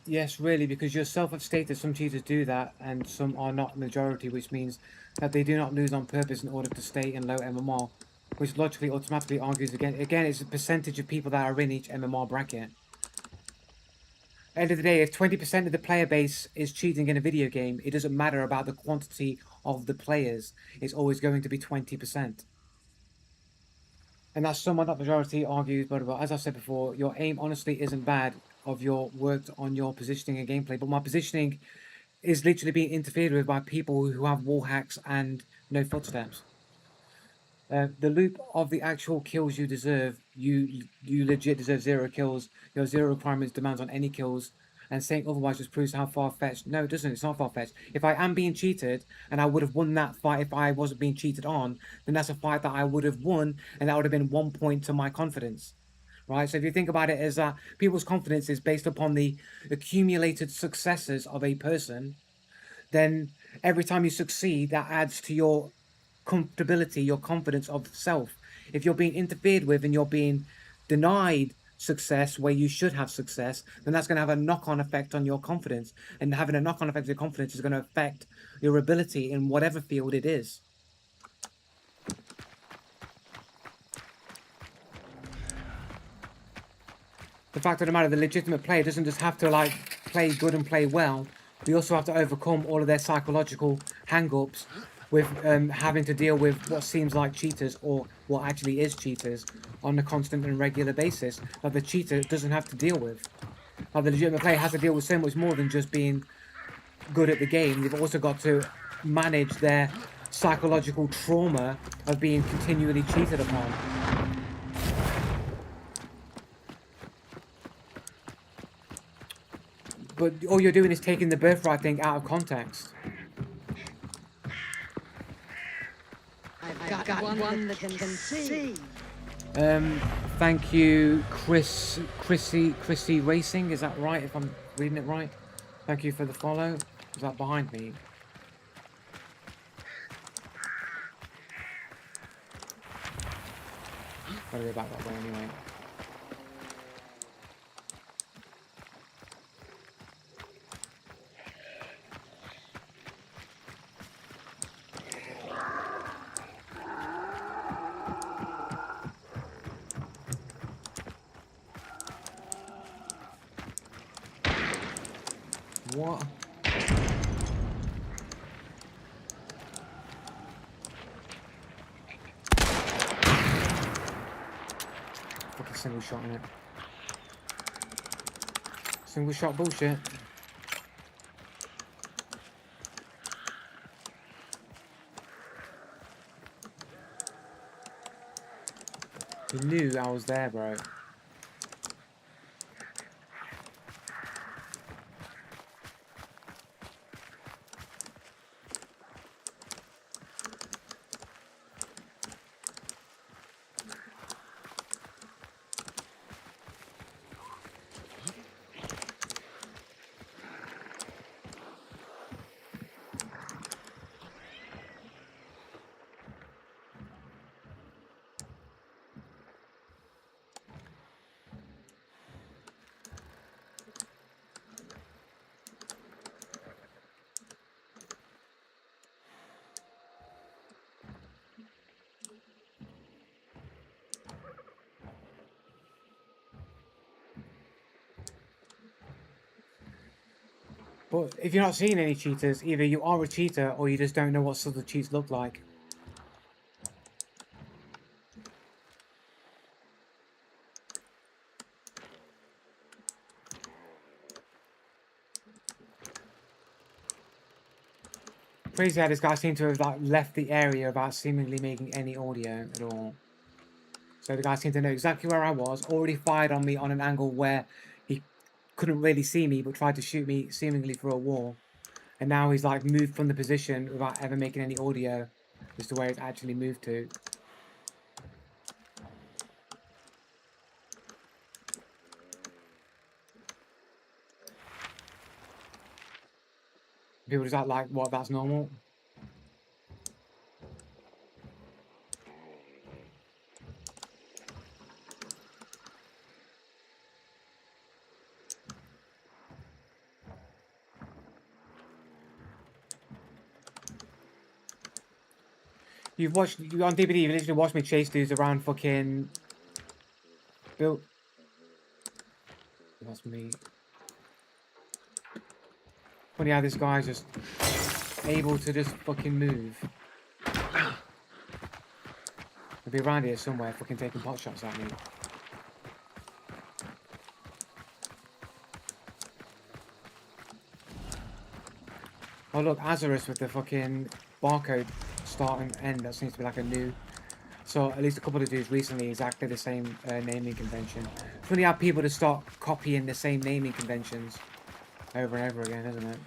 Yes, really, because yourself have stated some cheaters do that and some are not majority, which means that they do not lose on purpose in order to stay in low MMR, which logically automatically argues again, it's a percentage of people that are in each MMR bracket. End of the day, if 20% of the player base is cheating in a video game, it doesn't matter about the quantity of the players. It's always going to be 20%. And that's somewhat not majority argues, but as I said before, your aim honestly isn't bad of your worked on your positioning and gameplay, but my positioning is literally being interfered with by people who have wall hacks and no footsteps. The loop of the actual kills you deserve, you legit deserve 0 kills. Your 0 requirements demands on any kills, and saying otherwise just proves how far-fetched. No, it doesn't. It's not far-fetched. If I am being cheated, and I would have won that fight if I wasn't being cheated on, then that's a fight that I would have won, and that would have been 1 point to my confidence. Right? So if you think about it as that people's confidence is based upon the accumulated successes of a person, then every time you succeed, that adds to your comfortability, your confidence of self. If you're being interfered with and you're being denied success where you should have success, then that's going to have a knock-on effect on your confidence. And having a knock-on effect on your confidence is going to affect your ability in whatever field it is. The fact of the matter, the legitimate player doesn't just have to like play good and play well. They also have to overcome all of their psychological hang-ups with having to deal with what seems like cheaters or what actually is cheaters on a constant and regular basis that the cheater doesn't have to deal with. Now, the legitimate player has to deal with so much more than just being good at the game. They've also got to manage their psychological trauma of being continually cheated upon. But all you're doing is taking the birthright thing out of context. I've got one that can see. Thank you, Chrissy Racing. Is that right? If I'm reading it right. Thank you for the follow. Is that behind me? Gotta go back that way anyway. What? Fucking single shot in it. Single shot bullshit. He knew I was there, bro. But if you're not seeing any cheaters, either you are a cheater or you just don't know what subtle cheats look like. Crazy how this guy seemed to have like left the area without seemingly making any audio at all. So the guy seemed to know exactly where I was, already fired on me on an angle where he couldn't really see me but tried to shoot me seemingly through a wall. And now he's like moved from the position without ever making any audio as to where it's actually moved to. People just act like, what, that's normal? You on DVD, you literally watched me chase dudes around fucking built. That's me. Funny how this guy's just able to just fucking move. He'll be around here somewhere fucking taking pot shots at me. Oh look, Azarus with the fucking barcode start and end. That seems to be like a new. So at least a couple of dudes recently exactly the same naming convention. It's funny how people just start copying the same naming conventions over and over again, isn't it?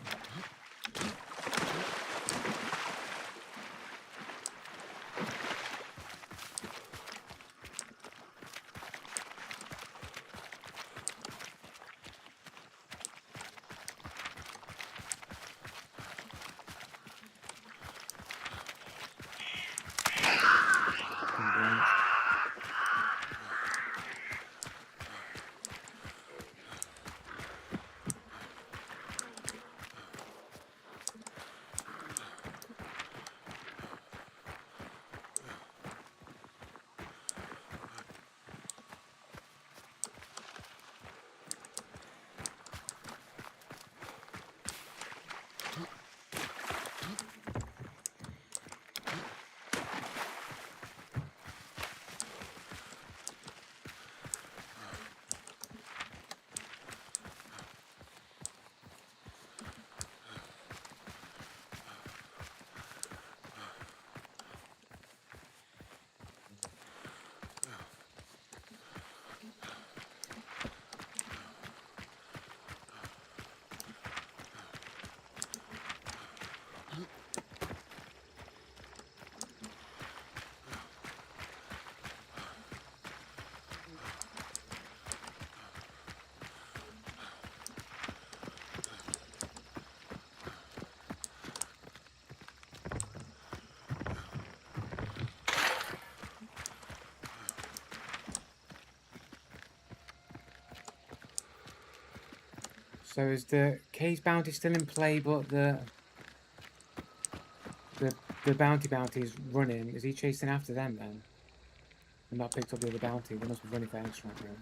So is the case bounty still in play, but the bounty is running? Is he chasing after them then? And not picked up the other bounty? They must be running for extract room.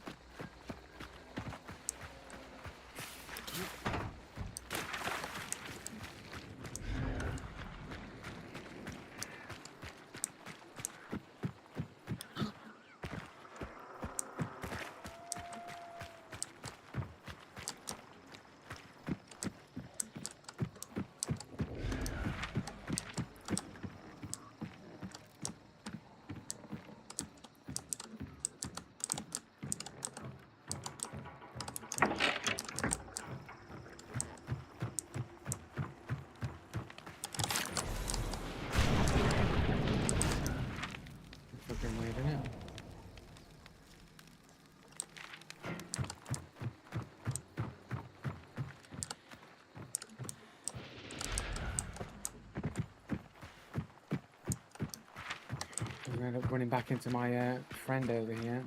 Fucking weird, isn't it? I'm gonna end up running back into my friend over here.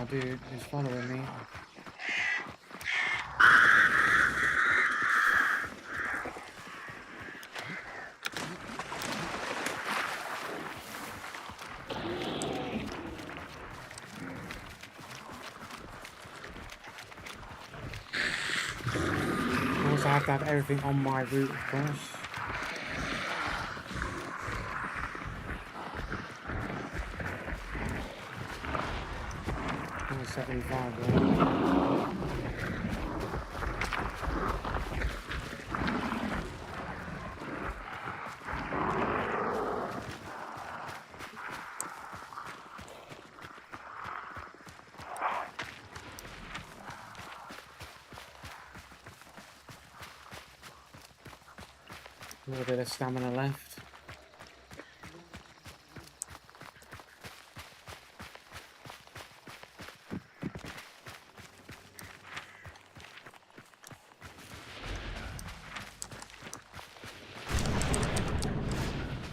my dude is following me. Of course, I have to have everything on my route, of course. Oh, 75, bro. A little bit of stamina left.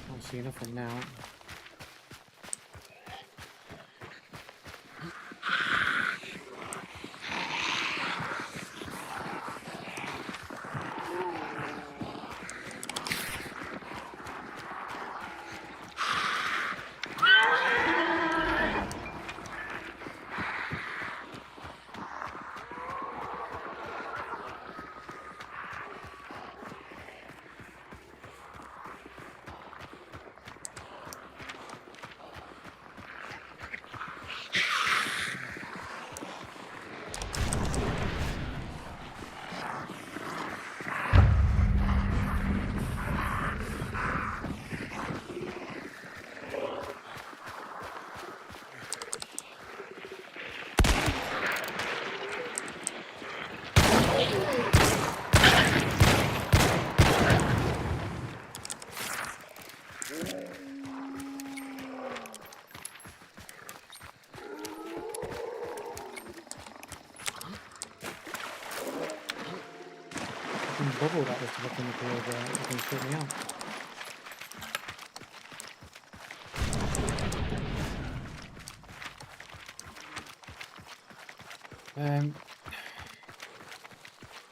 Can't see nothing now. Bubble that was looking at the looking to shut me out.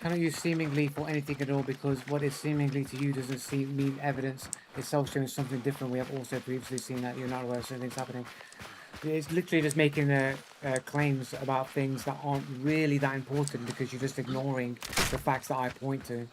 Cannot use seemingly for anything at all because what is seemingly to you doesn't mean evidence itself showing something different. We have also previously seen that you're not aware of certain things happening. It's literally just making claims about things that aren't really that important because you're just ignoring the facts that I point to.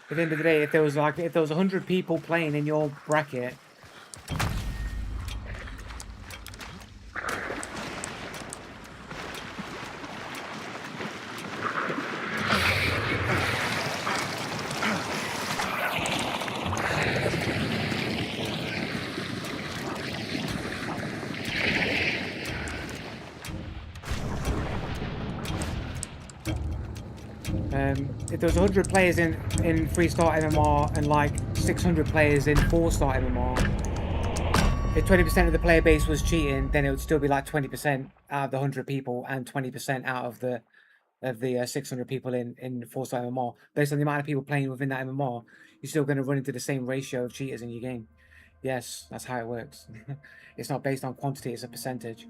At the end of the day, if there was 100 people playing in your bracket, if there was 100 players in 3-star MMR and like 600 players in 4-star MMR, if 20% of the player base was cheating, then it would still be like 20% out of the 100 people and 20% out of the 600 people in 4-star MMR. Based on the amount of people playing within that MMR, you're still going to run into the same ratio of cheaters in your game. Yes, that's how it works. It's not based on quantity, it's a percentage.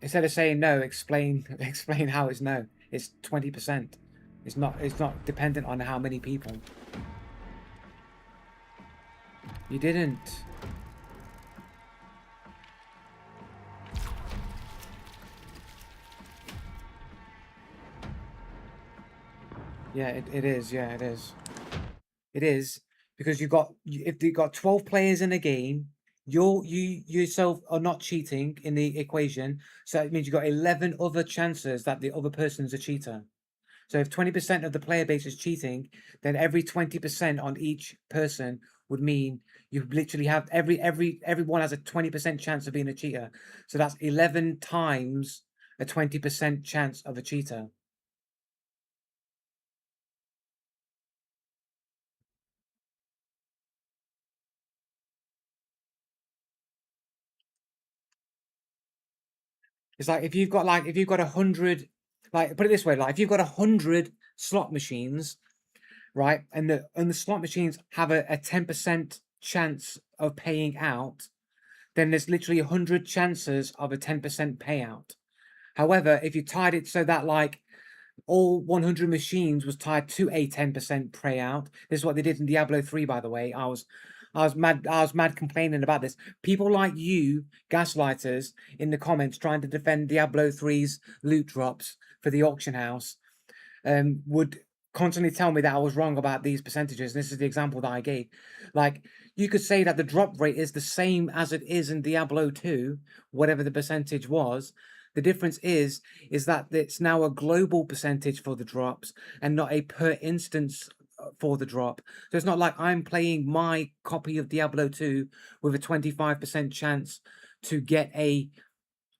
Instead of saying no, explain how it's no. It's 20%. It's not dependent on how many people. You didn't. Yeah, it is. Yeah, it is. It is because if you got 12 players in a game, you yourself are not cheating in the equation, so it means you got 11 other chances that the other person's a cheater. So if 20% of the player base is cheating, then every 20% on each person would mean you literally have everyone has a 20% chance of being a cheater. So that's 11 times a 20% chance of a cheater. It's like if you've got 100, like put it this way, like if you've got 100 slot machines, right, and the slot machines have a 10% chance of paying out, then there's literally 100 chances of a 10% payout. However, if you tied it so that like all 100 machines was tied to a 10% payout. This is what they did in Diablo 3, by the way. I was mad complaining about this. People like you, gaslighters, in the comments trying to defend Diablo 3's loot drops for the auction house, would constantly tell me that I was wrong about these percentages. This is the example that I gave. Like, you could say that the drop rate is the same as it is in Diablo 2, whatever the percentage was. The difference is that it's now a global percentage for the drops and not a per instance for the drop. So it's not like I'm playing my copy of Diablo 2 with a 25% chance to get a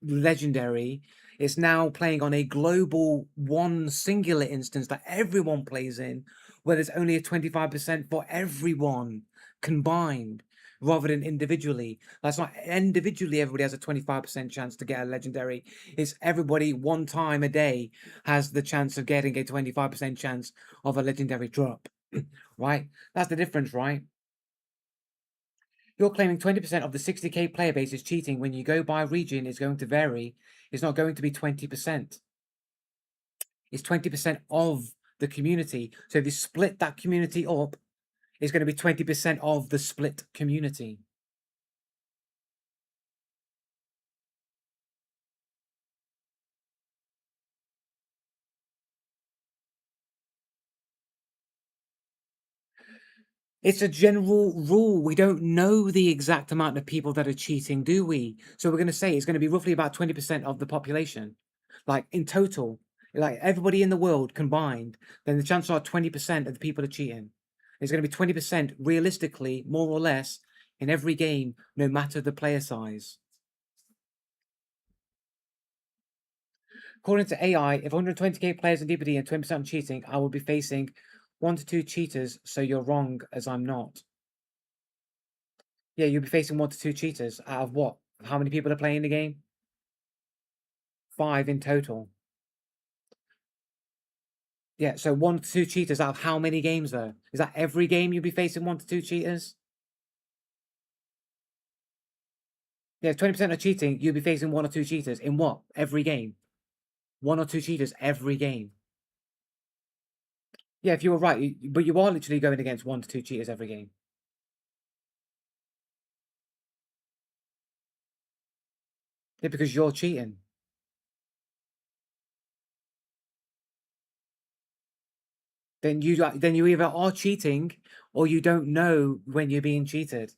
legendary. It's now playing on a global one singular instance that everyone plays in, where there's only a 25% for everyone combined rather than individually. That's not individually, everybody has a 25% chance to get a legendary. It's everybody one time a day has the chance of getting a 25% chance of a legendary drop. Right? That's the difference, right? You're claiming 20% of the 60k player base is cheating. When you go by region, it's going to vary. It's not going to be 20%. It's 20% of the community. So if you split that community up, it's going to be 20% of the split community. It's a general rule. We don't know the exact amount of people that are cheating, do we? So we're going to say it's going to be roughly about 20% of the population. Like in total, like everybody in the world combined, then the chances are 20% of the people are cheating. It's going to be 20% realistically, more or less, in every game, no matter the player size. According to AI, if 120k players in DPD and 20% cheating, I will be facing 1 to 2 cheaters, so you're wrong, as I'm not. Yeah, you'll be facing 1 to 2 cheaters out of what? How many people are playing the game? 5 in total. Yeah, so 1 to 2 cheaters out of how many games though? Is that every game you'll be facing 1 to 2 cheaters? Yeah, 20% of cheating, you'll be facing 1 or 2 cheaters. In what? Every game. 1 or 2 cheaters every game. Yeah, if you were right, but you are literally going against 1 to 2 cheaters every game. Yeah, because you're cheating. Then you either are cheating or you don't know when you're being cheated.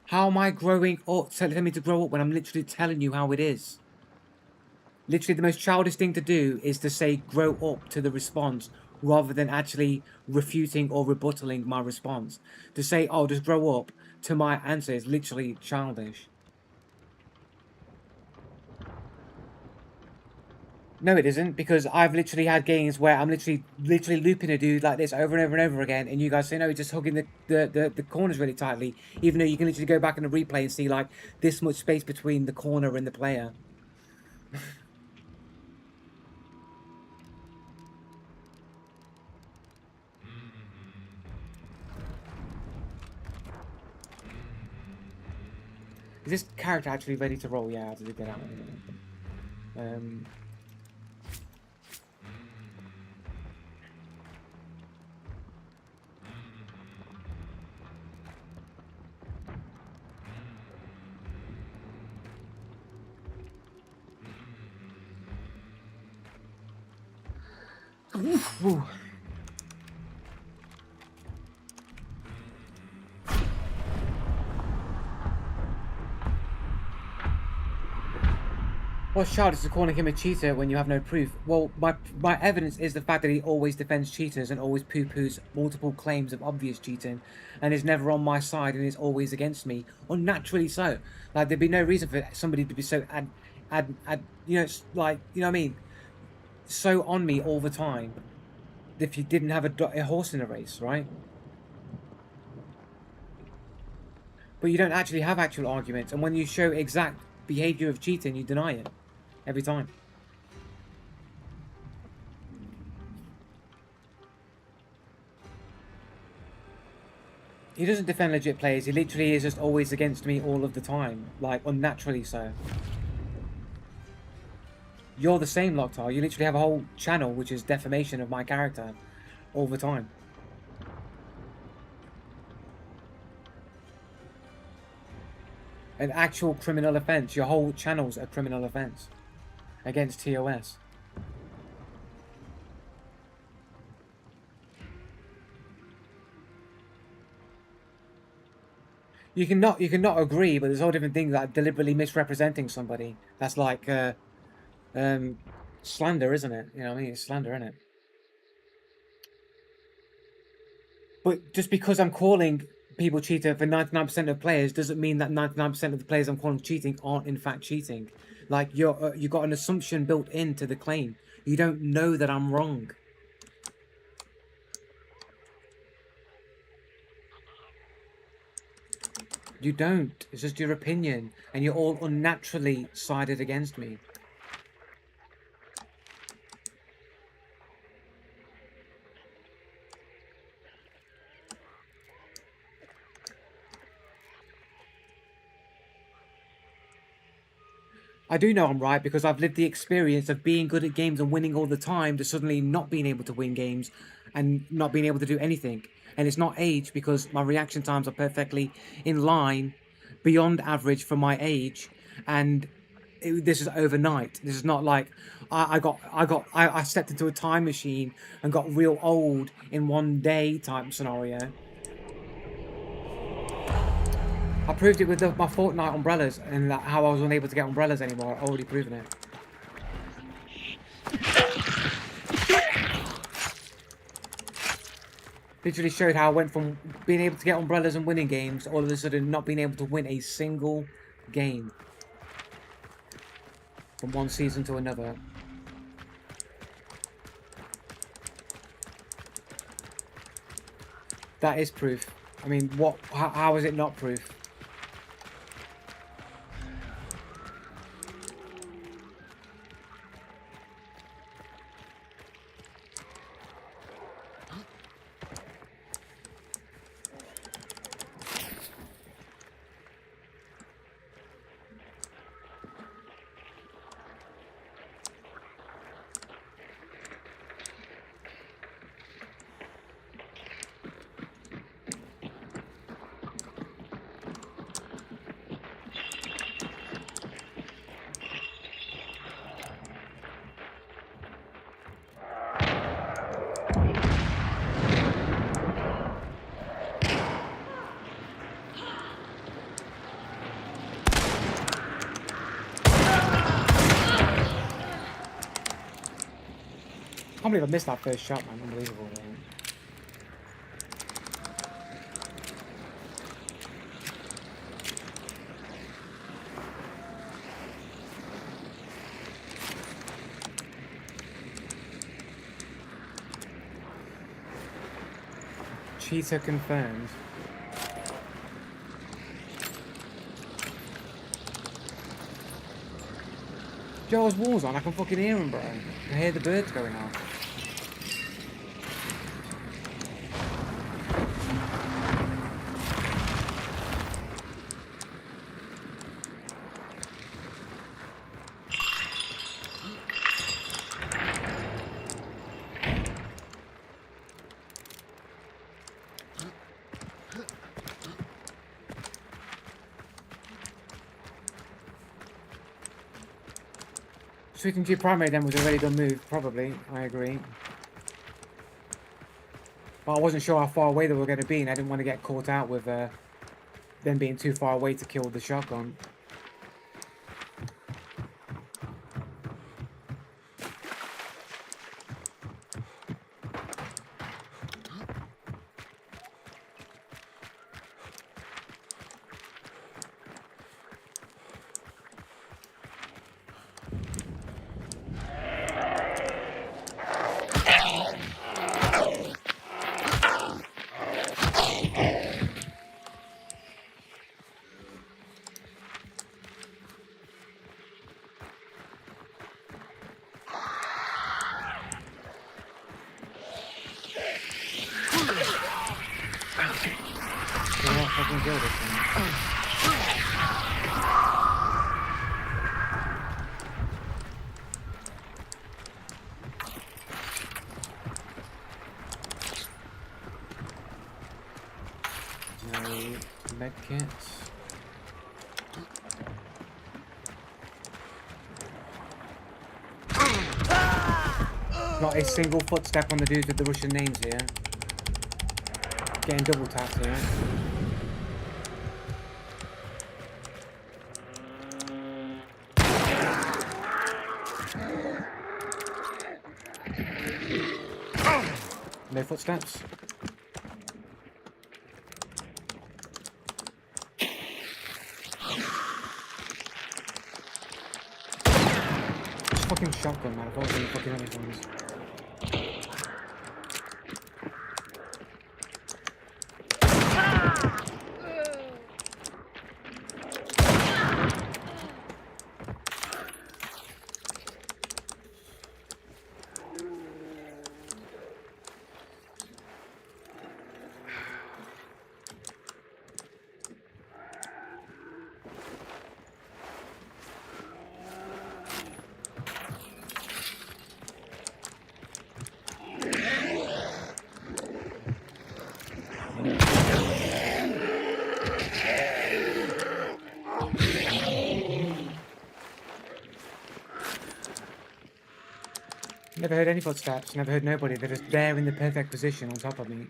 How am I growing up, telling me to grow up when I'm literally telling you how it is? Literally, the most childish thing to do is to say grow up to the response rather than actually refuting or rebuttaling my response. To say, oh, just grow up to my answer is literally childish. No, it isn't, because I've literally had games where I'm literally looping a dude like this over and over and over again, and you guys say, no, he's just hugging the corners really tightly, even though you can literally go back in the replay and see, like, this much space between the corner and the player. Is this character actually ready to roll? Yeah, I did get out. Ooh. What's childish is calling him a cheater when you have no proof? Well, my evidence is the fact that he always defends cheaters and always poo-poos multiple claims of obvious cheating, and is never on my side and is always against me, unnaturally so. Like there'd be no reason for somebody to be so you know, like you know what I mean, so on me all the time. If you didn't have a horse in a race, right? But you don't actually have actual arguments, and when you show exact behavior of cheating, you deny it every time. He doesn't defend legit players. He literally is just always against me all of the time, like unnaturally so. You're the same, Locktar. You literally have a whole channel which is defamation of my character all the time. An actual criminal offence. Your whole channel's a criminal offence against TOS. You cannot agree, but there's all different things like deliberately misrepresenting somebody. That's like slander, isn't it? You know what I mean? It's slander, isn't it? But just because I'm calling people cheater for 99% of players doesn't mean that 99% of the players I'm calling cheating aren't in fact cheating. Like you got an assumption built into the claim. You don't know that I'm wrong. You don't. It's just your opinion, and you're all unnaturally sided against me. I do know I'm right because I've lived the experience of being good at games and winning all the time to suddenly not being able to win games and not being able to do anything. And it's not age because my reaction times are perfectly in line, beyond average for my age, and this is overnight. This is not like I stepped into a time machine and got real old in one day type scenario. I proved it with my Fortnite umbrellas and how I was unable to get umbrellas anymore. I've already proven it. Literally showed how I went from being able to get umbrellas and winning games, all of a sudden not being able to win a single game. From one season to another. That is proof. I mean, how is it not proof? I can't believe I missed that first shot, man. Unbelievable, man. Cheater confirmed. Joe's walls on, I can fucking hear him, bro. I can hear the birds going off. Switching to your primary then was a really good move, probably. I agree. But I wasn't sure how far away they were going to be, and I didn't want to get caught out with them being too far away to kill the shotgun. kill this thing. No med kits. Not a single footstep on the dudes with the Russian names here. Getting double tapped here. No footsteps. Just fucking shotgun, man. I thought it was fucking other ones. Never heard any footsteps, never heard nobody. They're just there in the perfect position on top of me.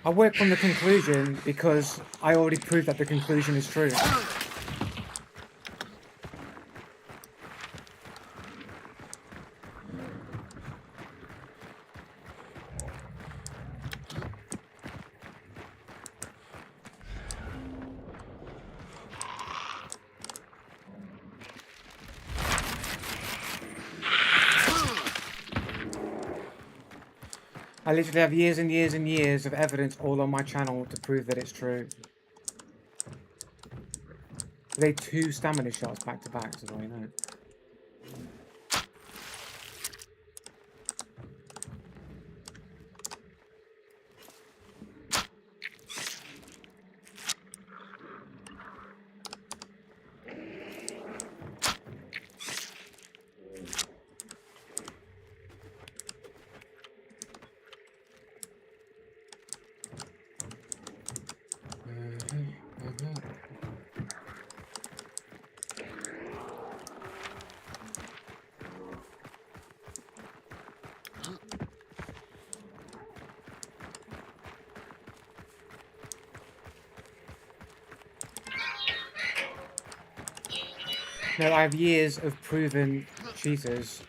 I work from the conclusion because I already proved that the conclusion is true. I literally have years and years and years of evidence all on my channel to prove that it's true. They 2 stamina shots back to back, so I know. No, I have years of proven cheaters.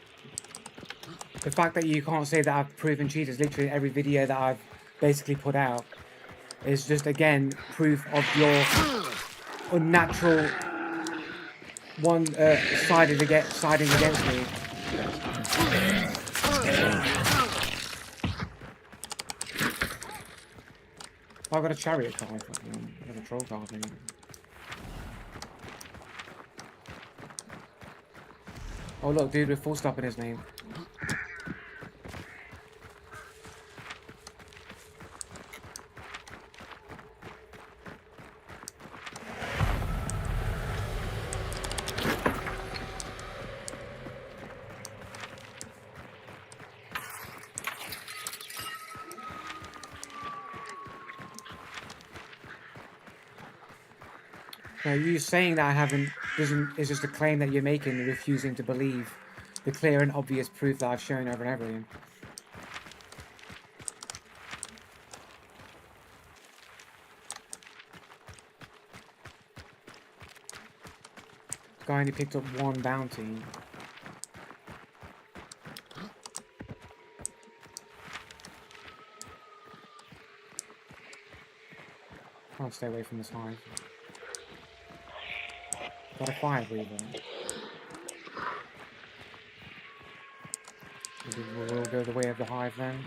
The fact that you can't say that I've proven cheaters literally in every video that I've basically put out is just, again, proof of your unnatural siding against me. Oh, I've got a chariot car. I've got a troll car thing. Oh look, dude with full stop in his name. No, you saying that I haven't is just a claim that you're making, refusing to believe the clear and obvious proof that I've shown over and over again. Guy only picked up 1 bounty. Can't stay away from this hive. Got a fire breather. We'll go the way of the hive then.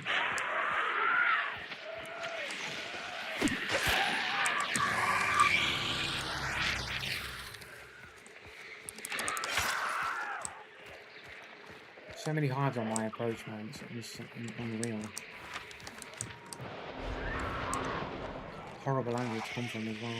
So many hives on my approach, man. It's unreal. Horrible angle to come from as well.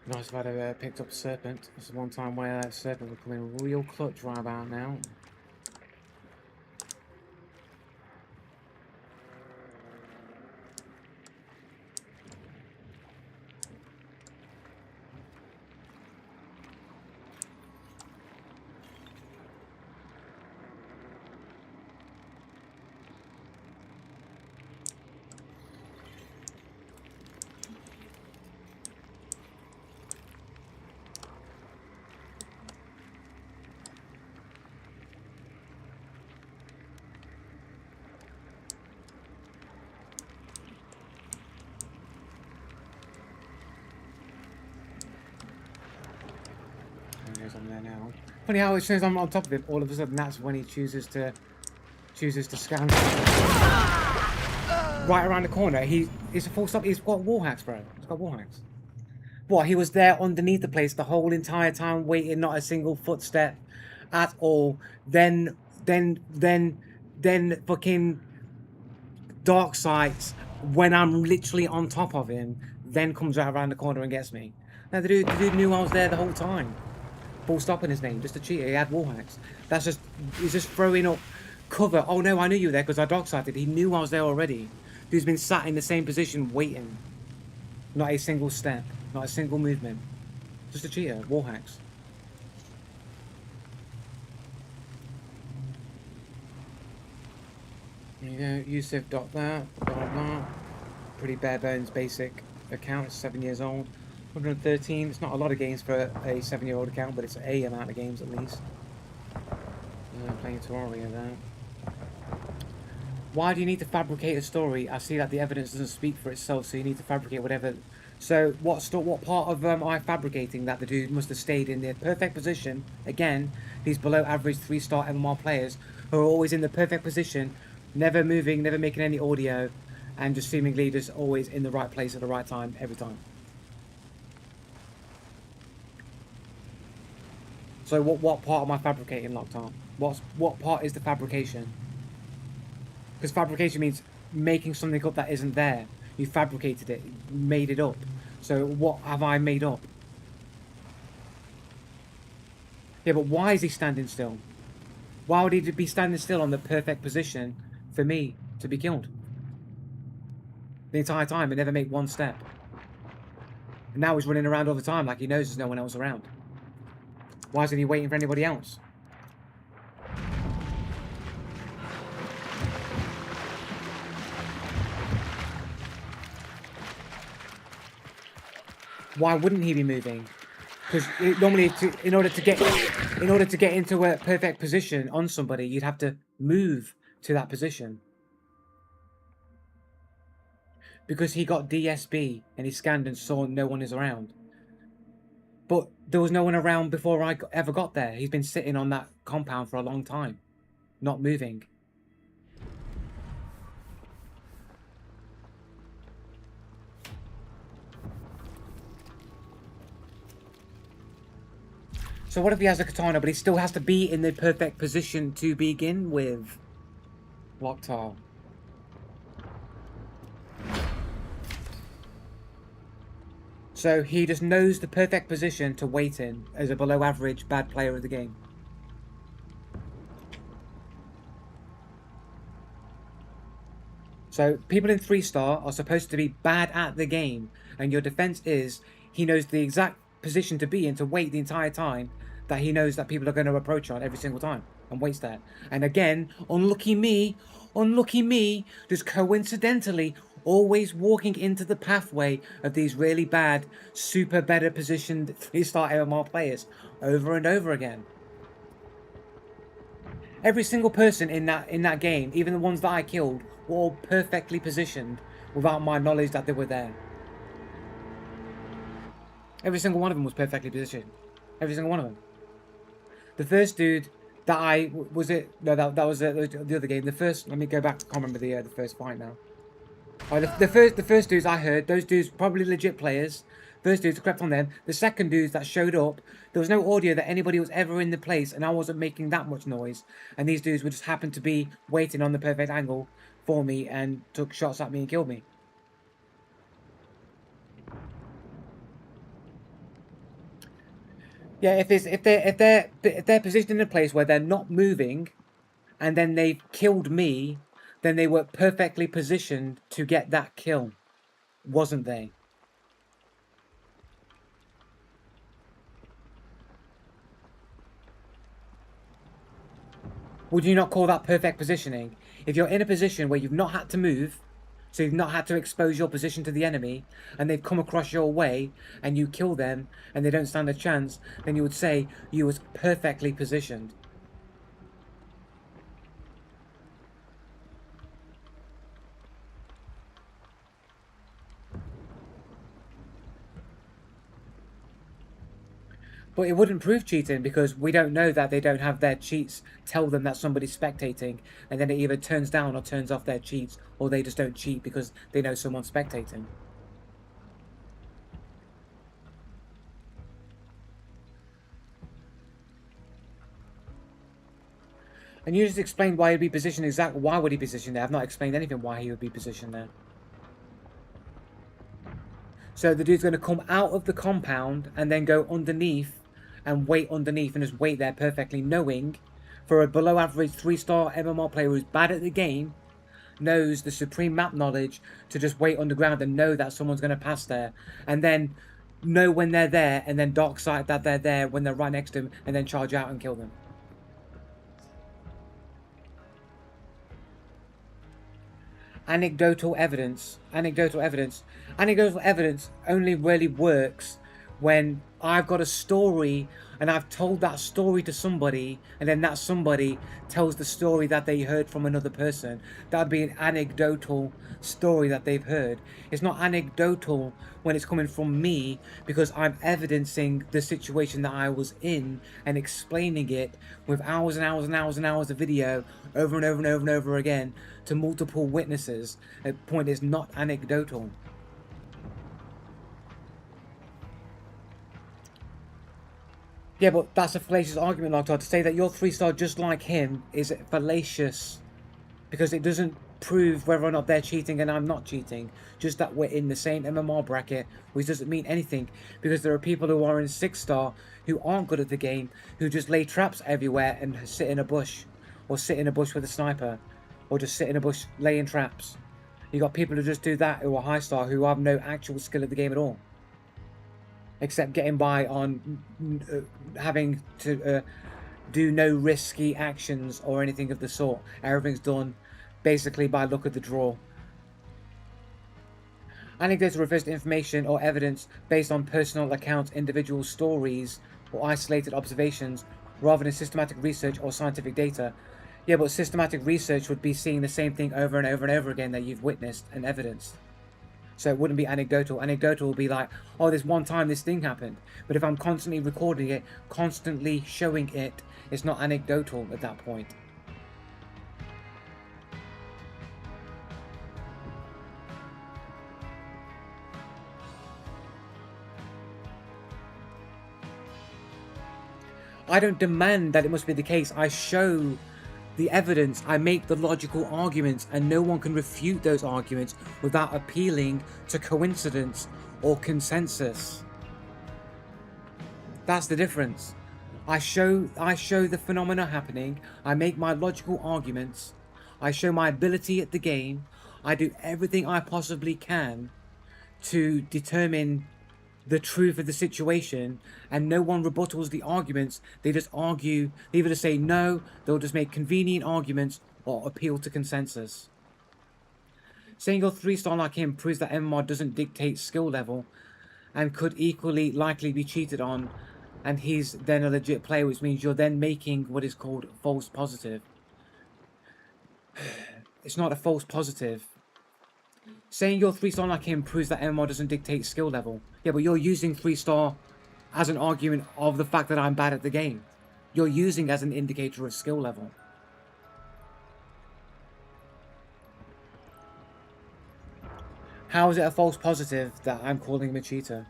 Nice if I'd have picked up Serpent. This is one time where Serpent would come in real clutch right about now. On there now. Funny how as soon as I'm on top of him, all of a sudden that's when he chooses to scan right around the corner. He's a full stop. He's got wall hacks, bro. He's got wall hacks. What? He was there underneath the place the whole entire time, waiting, not a single footstep at all. Then fucking dark sights when I'm literally on top of him. Then comes right around the corner and gets me. Now the dude knew I was there the whole time. Full stop in his name, just a cheater. He had wall hacks. He's just throwing up cover. Oh no, I knew you were there because I dark sighted. He knew I was there already. Dude's been sat in the same position waiting. Not a single step, not a single movement. Just a cheater, wall hacks. There you go, Yusuf dot that. Pretty bare bones basic account, 7 years old. 113, it's not a lot of games for a 7-year-old account, but it's a amount of games at least. Playing Terraria there. Why do you need to fabricate a story? I see that the evidence doesn't speak for itself, so you need to fabricate whatever. So what part of I fabricating that the dude must have stayed in the perfect position? Again, these below average 3-star MMR players who are always in the perfect position, never moving, never making any audio, and just seemingly just always in the right place at the right time every time. So what part am I fabricating, Locked-On? What part is the fabrication? Because fabrication means making something up that isn't there. You fabricated it, made it up. So what have I made up? Yeah, but why is he standing still? Why would he be standing still on the perfect position for me to be killed? The entire time and never make one step. And now he's running around all the time like he knows there's no one else around. Why isn't he waiting for anybody else? Why wouldn't he be moving? Because normally, in order to get into a perfect position on somebody, you'd have to move to that position. Because he got DSB and he scanned and saw no one is around. But there was no one around before I ever got there. He's been sitting on that compound for a long time, not moving. So what if he has a katana, but he still has to be in the perfect position to begin with? Locktar. So he just knows the perfect position to wait in as a below average bad player of the game. So people in 3-star are supposed to be bad at the game, and your defense is he knows the exact position to be in to wait the entire time that he knows that people are going to approach on every single time and waits there. And again, unlucky me, just coincidentally always walking into the pathway of these really bad, super better positioned 3-star MMR players over and over again. Every single person in that game, even the ones that I killed, were all perfectly positioned without my knowledge that they were there. Every single one of them was perfectly positioned. Every single one of them. The first dude that I was it. No, that was the other game. The first. Let me go back. I can't remember the first fight now. The first dudes I heard, those dudes probably legit players. First dudes crept on them. The second dudes that showed up, there was no audio that anybody was ever in the place, and I wasn't making that much noise. And these dudes would just happen to be waiting on the perfect angle for me and took shots at me and killed me. Yeah, if they're positioned in a place where they're not moving, and then they've killed me, then they were perfectly positioned to get that kill, wasn't they? Would you not call that perfect positioning? If you're in a position where you've not had to move, so you've not had to expose your position to the enemy, and they've come across your way, and you kill them, and they don't stand a chance, then you would say you was perfectly positioned. But it wouldn't prove cheating because we don't know that they don't have their cheats tell them that somebody's spectating, and then it either turns down or turns off their cheats, or they just don't cheat because they know someone's spectating. And you just explained why he'd be positioned exactly. Why would he be positioned there? I've not explained anything why he would be positioned there. So the dude's going to come out of the compound and then go underneath and wait underneath and just wait there perfectly, knowing for a below average 3-star MMR player who's bad at the game, knows the supreme map knowledge to just wait underground and know that someone's going to pass there, and then know when they're there, and then dark sight that they're there when they're right next to him, and then charge out and kill them. Anecdotal evidence only really works when I've got a story and I've told that story to somebody, and then that somebody tells the story that they heard from another person. That'd be an anecdotal story that they've heard. It's not anecdotal when it's coming from me, because I'm evidencing the situation that I was in and explaining it with hours and hours and hours and hours of video over and over and over and over again to multiple witnesses. The point is not anecdotal. Yeah, but that's a fallacious argument, Loctard. To say that you're 3-star just like him is fallacious, because it doesn't prove whether or not they're cheating and I'm not cheating. Just that we're in the same MMR bracket, which doesn't mean anything, because there are people who are in 6-star who aren't good at the game, who just lay traps everywhere and sit in a bush, or sit in a bush with a sniper, or just sit in a bush laying traps. You got people who just do that who are high-star, who have no actual skill at the game at all, except getting by on having to do no risky actions or anything of the sort. Everything's done basically by look of the draw. Anecdotes refers to information or evidence based on personal accounts, individual stories, or isolated observations, rather than systematic research or scientific data. Yeah, but systematic research would be seeing the same thing over and over and over again that you've witnessed and evidenced. So it wouldn't be anecdotal. Anecdotal will be like, oh, this one time this thing happened. But if I'm constantly recording it, constantly showing it, it's not anecdotal at that point. I don't demand that it must be the case. I show the evidence, I make the logical arguments, and no one can refute those arguments without appealing to coincidence or consensus. That's the difference. I show the phenomena happening, I make my logical arguments, I show my ability at the game, I do everything I possibly can to determine the truth of the situation, and no one rebuttals the arguments. They just argue. They either just say no, they'll just make convenient arguments, or appeal to consensus. Saying you're 3-star like him proves that MMR doesn't dictate skill level and could equally likely be cheated on, and he's then a legit player, which means you're then making what is called false positive. It's not a false positive. Saying you're 3-star like him proves that MMR doesn't dictate skill level. Yeah, but you're using 3-star as an argument of the fact that I'm bad at the game. You're using as an indicator of skill level. How is it a false positive that I'm calling him a cheater?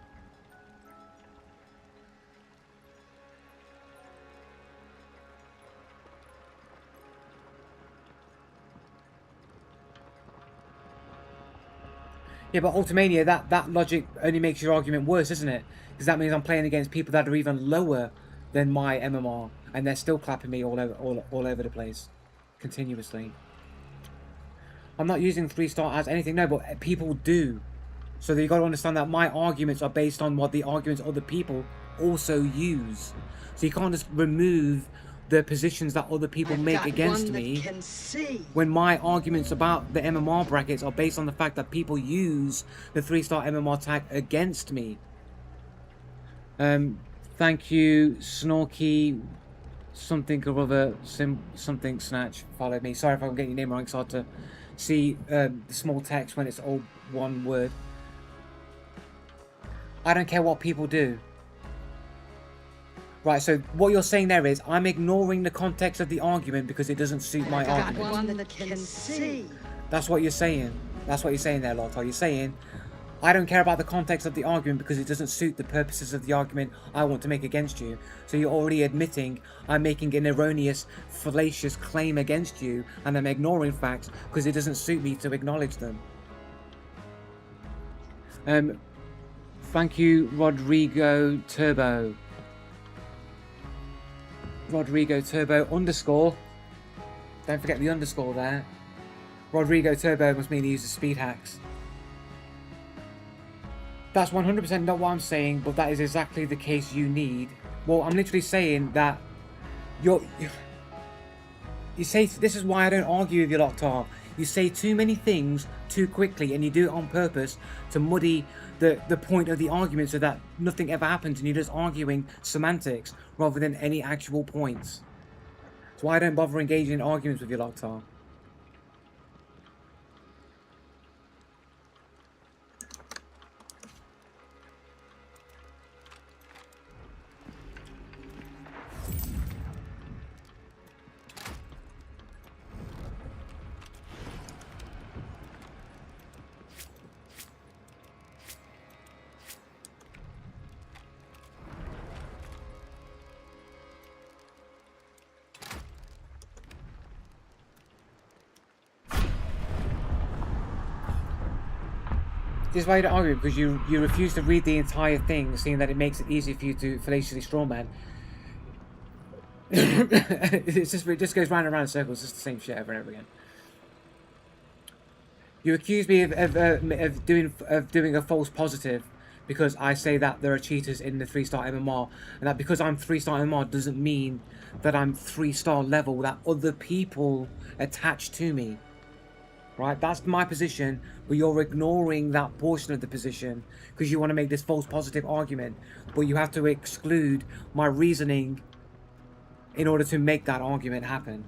Yeah, but Ultimania, that logic only makes your argument worse, isn't it? Because that means I'm playing against people that are even lower than my MMR, and they're still clapping me all over the place, continuously. I'm not using 3-star as anything, no, but people do. So you got to understand that my arguments are based on what the arguments other people also use. So you can't just remove the positions that other people make against me when my arguments about the MMR brackets are based on the fact that people use the 3-star MMR tag against me. Thank you, Snorky something or other, something snatch followed me. Sorry if I'm getting your name wrong, it's hard to see the small text when it's all one word. I don't care what people do. Right, so what you're saying there is I'm ignoring the context of the argument because it doesn't suit my argument. One that can see. That's what you're saying. That's what you're saying there, Lotta. You're saying I don't care about the context of the argument because it doesn't suit the purposes of the argument I want to make against you. So you're already admitting I'm making an erroneous, fallacious claim against you, and I'm ignoring facts because it doesn't suit me to acknowledge them. Thank you, Rodrigo Turbo. Rodrigo Turbo underscore. Don't forget the underscore there. Rodrigo Turbo must mean he uses speed hacks. That's 100% not what I'm saying, but that is exactly the case you need. Well, I'm literally saying that you say, this is why I don't argue with you, Locktar. You say too many things too quickly, and you do it on purpose to muddy the point of the argument so that nothing ever happens and you're just arguing semantics rather than any actual points. That's why I don't bother engaging in arguments with you, Locktar. This is why you don't argue, because you refuse to read the entire thing, seeing that it makes it easy for you to fallaciously strawman. It just goes round and round in circles, just the same shit over and over again. You accuse me of doing a false positive because I say that there are cheaters in the 3-star MMR, and that because I'm 3-star MMR doesn't mean that I'm 3-star level that other people attach to me. Right, that's my position, but you're ignoring that portion of the position because you want to make this false positive argument, but you have to exclude my reasoning in order to make that argument happen.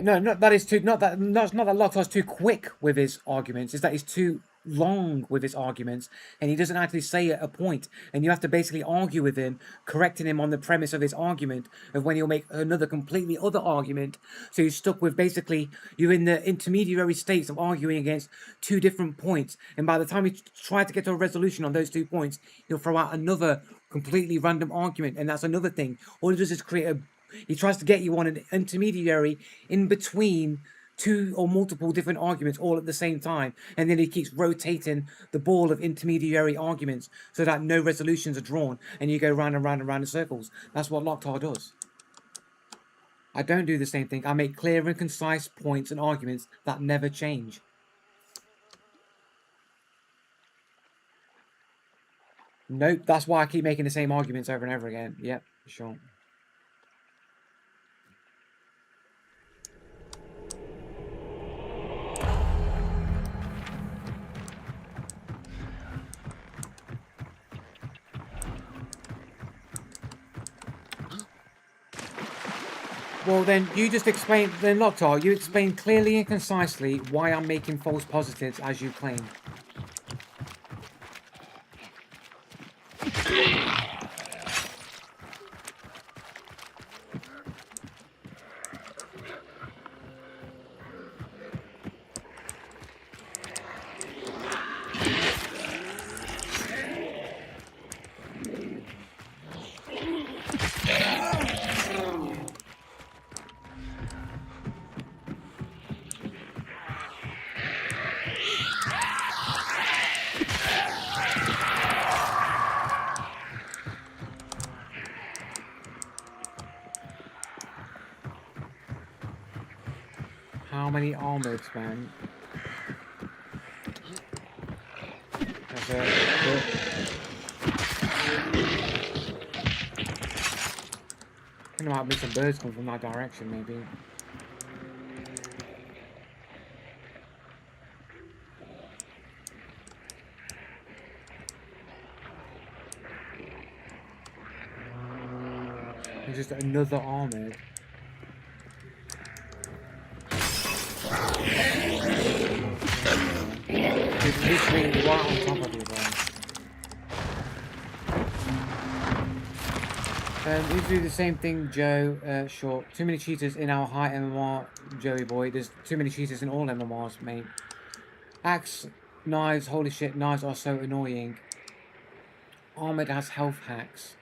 No, that is too. Not that Locktar's too quick with his arguments. Is that he's too long with his arguments, and he doesn't actually say a point. And you have to basically argue with him, correcting him on the premise of his argument of when he'll make another completely other argument. So you're stuck with basically you're in the intermediary states of arguing against two different points. And by the time you try to get to a resolution on those 2 points, he'll throw out another completely random argument, and that's another thing. All he does is create a. He tries to get you on an intermediary in between two or multiple different arguments all at the same time, and then he keeps rotating the ball of intermediary arguments so that no resolutions are drawn, and you go round and round and round in circles. That's what Locktar does. I don't do the same thing. I make clear and concise points and arguments that never change. Nope, that's why I keep making the same arguments over and over again. Yep, sure. Well, then you just explain. Then Locktar, you explain clearly and concisely why I'm making false positives as you claim. How many armors, man? That's it. I know, might be some birds coming from that direction, maybe. There's just another armored. It's literally right on top of you, bro. We do the same thing, Joe. Short. Too many cheaters in our high MMR, Joey boy. There's too many cheaters in all MMRs, mate. Axe, knives, holy shit, knives are so annoying. Armored has health hacks.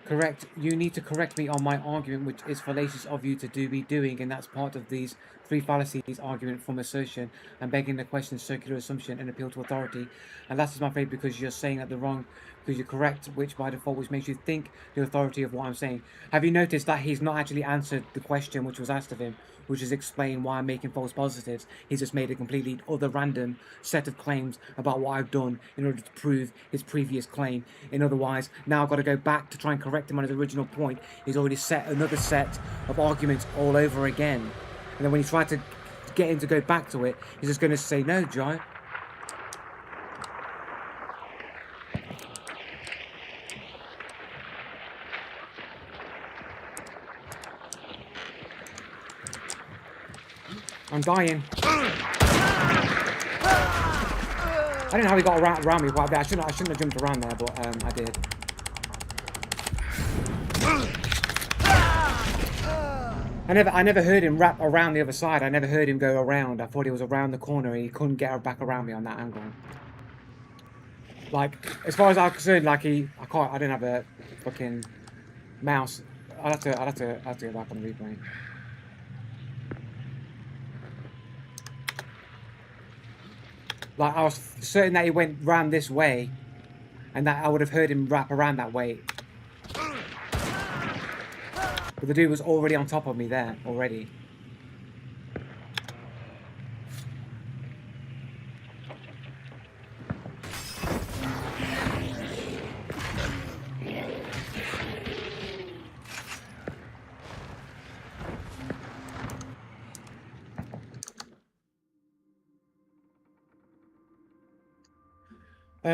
Correct. You need to correct me on my argument, which is fallacious of you to be doing, and that's part of these three fallacies: argument from assertion and begging the question, circular assumption, and appeal to authority. And that is my favorite because you're saying that the wrong, because you're correct, which by default, which makes you think the authority of what I'm saying. Have you noticed that he's not actually answered the question which was asked of him, which is explain why I'm making false positives? He's just made a completely other random set of claims about what I've done in order to prove his previous claim. In otherwise, now I've got to go back to try and correct him on his original point. He's already set another set of arguments all over again. And then when you try to get him to go back to it, he's just going to say, no, Joe. I'm dying. I don't know how he got around me quite a bit. I shouldn't have jumped around there, but I did. I never heard him wrap around the other side. I never heard him go around. I thought he was around the corner and he couldn't get back around me on that angle. Like, as far as I'm concerned, like I don't have a fucking mouse. I'll have to go back on the replay. Like, I was certain that he went round this way, and that I would have heard him wrap around that way. But the dude was already on top of me there, already.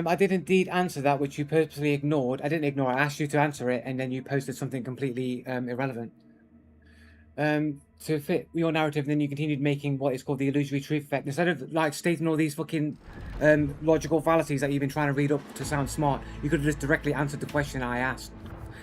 I did indeed answer that, which you purposely ignored. I didn't ignore it. I asked you to answer it, and then you posted something completely irrelevant. To fit your narrative, and then you continued making what is called the illusory truth effect. Instead of like stating all these fucking logical fallacies that you've been trying to read up to sound smart, you could have just directly answered the question I asked.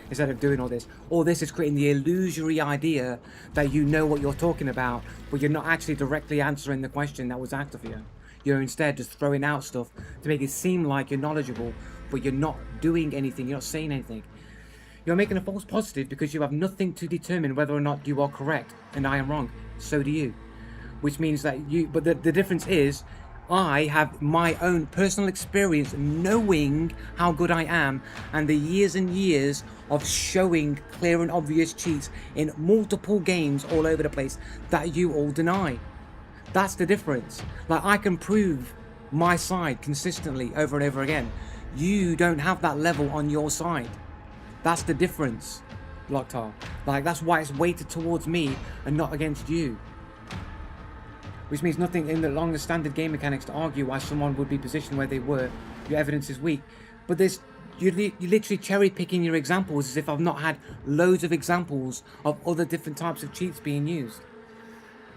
Instead of doing all this. All this is creating the illusory idea that you know what you're talking about, but you're not actually directly answering the question that was asked of you. You're instead just throwing out stuff to make it seem like you're knowledgeable, but you're not doing anything, you're not saying anything. You're making a false positive because you have nothing to determine whether or not you are correct and I am wrong. So do you. Which means that you, but the difference is, I have my own personal experience knowing how good I am and the years and years of showing clear and obvious cheats in multiple games all over the place that you all deny. That's the difference. Like, I can prove my side consistently over and over again. You don't have that level on your side. That's the difference, Locktar. Like, that's why it's weighted towards me and not against you. Which means nothing in the long standard game mechanics to argue why someone would be positioned where they were. Your evidence is weak. But you're literally cherry picking your examples as if I've not had loads of examples of other different types of cheats being used.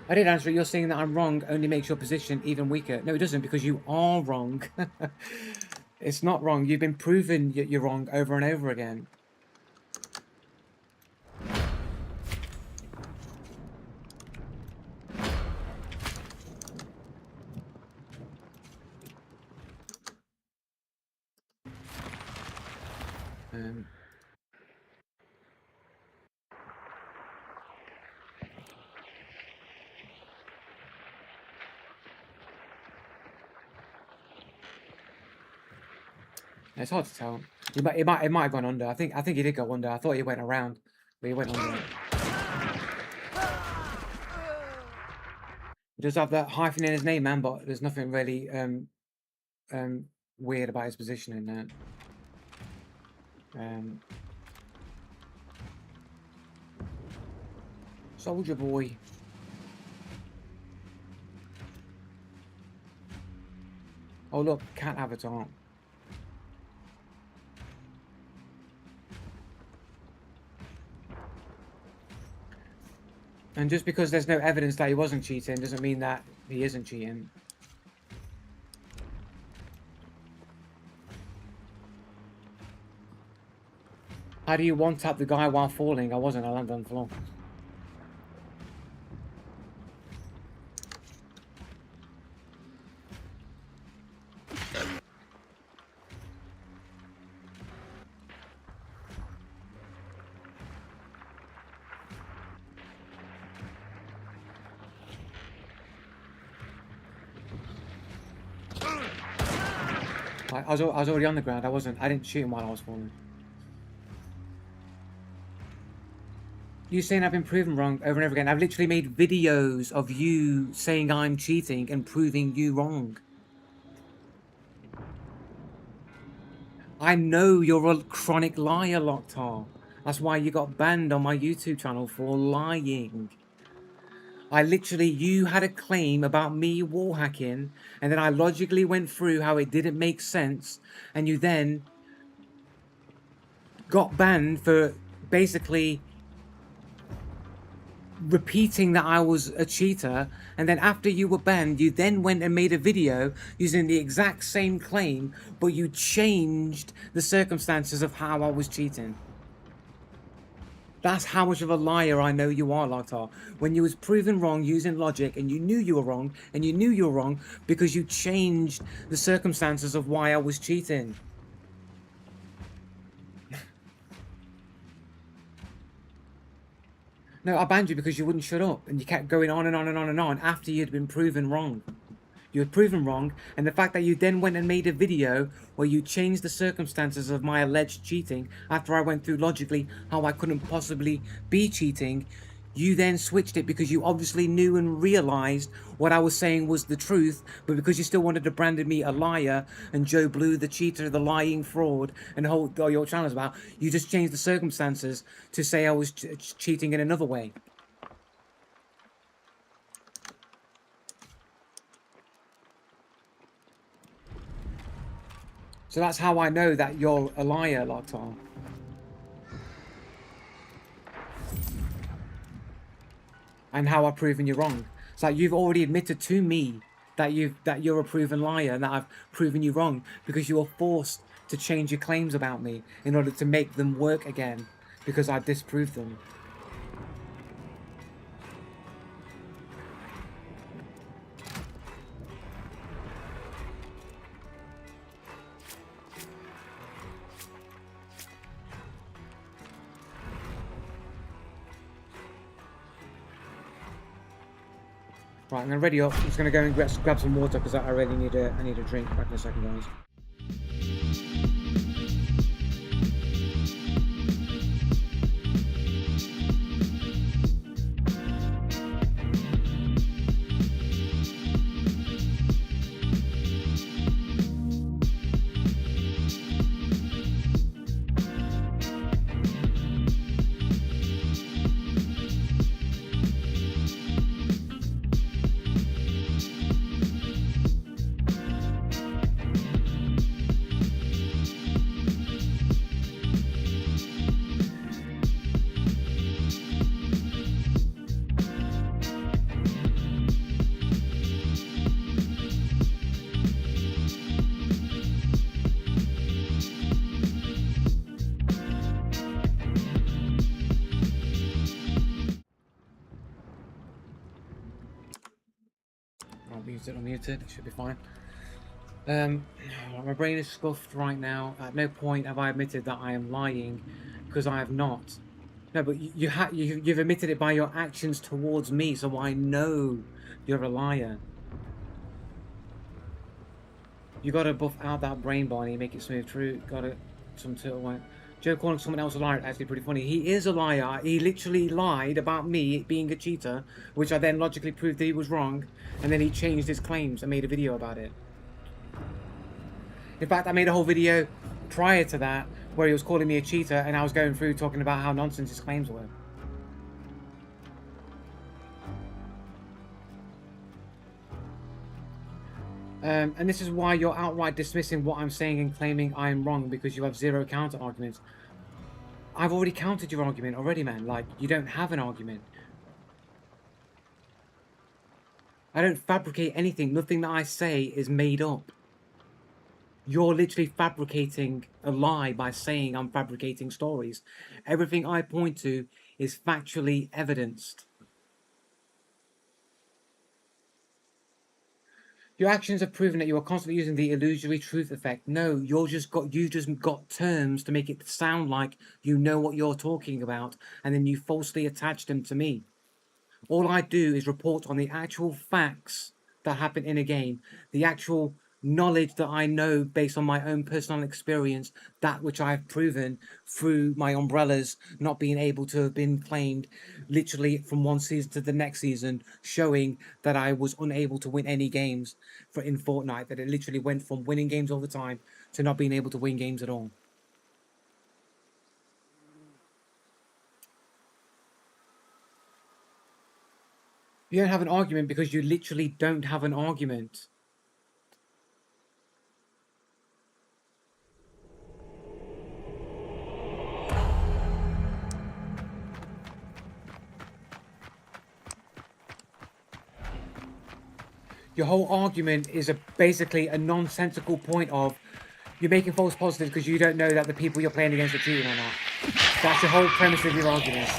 I did answer it. You're saying that I'm wrong only makes your position even weaker. No, it doesn't, because you are wrong. It's not wrong. You've been proven you're wrong over and over again. It's hard to tell. It might have gone under. I think he did go under. I thought he went around, but he went under. He does have that hyphen in his name, man, but there's nothing really weird about his position in that. Soldier boy. Oh look, cat avatar. And just because there's no evidence that he wasn't cheating doesn't mean that he isn't cheating. How do you one-tap the guy while falling? I wasn't, I landed on the floor. I was already on the ground. I didn't shoot him while I was falling. You saying I've been proven wrong over and over again. I've literally made videos of you saying I'm cheating and proving you wrong. I know you're a chronic liar, Locktar. That's why you got banned on my YouTube channel for lying. You had a claim about me wall hacking, and then I logically went through how it didn't make sense, and you then got banned for basically repeating that I was a cheater, and then after you were banned, you then went and made a video using the exact same claim, but you changed the circumstances of how I was cheating. That's how much of a liar I know you are, Locktar. When you was proven wrong using logic, and you knew you were wrong, and you knew you were wrong because you changed the circumstances of why I was cheating. No, I banned you because you wouldn't shut up, and you kept going on and on and on and on after you'd been proven wrong. You were proven wrong, and the fact that you then went and made a video where you changed the circumstances of my alleged cheating after I went through logically how I couldn't possibly be cheating, you then switched it because you obviously knew and realized what I was saying was the truth, but because you still wanted to brand me a liar and Joe Blue the cheater, the lying fraud, and all your channel's about, you just changed the circumstances to say I was cheating in another way. So that's how I know that you're a liar, Locktar. And how I've proven you wrong. It's like you've already admitted to me that you're a proven liar and that I've proven you wrong because you were forced to change your claims about me in order to make them work again because I disproved them. Right, I'm gonna ready up. I'm just gonna go and grab some water because I really need I need a drink. Back in a second, guys. I'll mute it. It should be fine. My brain is scuffed right now. At no point have I admitted that I am lying, because I have not. No, but you've admitted it by your actions towards me, so I know you're a liar. You gotta buff out that brain, Barney, make it smooth. True, gotta some turtle white. Joe calling someone else a liar actually pretty funny. He is a liar. He literally lied about me being a cheater, which I then logically proved that he was wrong, and then he changed his claims and made a video about it. In fact, I made a whole video prior to that where he was calling me a cheater, and I was going through talking about how nonsense his claims were. And this is why you're outright dismissing what I'm saying and claiming I'm wrong, because you have zero counter arguments. I've already countered your argument already, man. Like, you don't have an argument. I don't fabricate anything. Nothing that I say is made up. You're literally fabricating a lie by saying I'm fabricating stories. Everything I point to is factually evidenced. Your actions have proven that you are constantly using the illusory truth effect. No, you just got terms to make it sound like you know what you're talking about, and then you falsely attach them to me. All I do is report on the actual facts that happen in a game, the actual knowledge that I know based on my own personal experience, that which I've proven through my umbrellas not being able to have been claimed literally from one season to the next season, showing that I was unable to win any games in Fortnite, that it literally went from winning games all the time to not being able to win games at all. You don't have an argument because you literally don't have an argument. Your whole argument is basically a nonsensical point of you're making false positives because you don't know that the people you're playing against are cheating or not. That's your whole premise of your argument.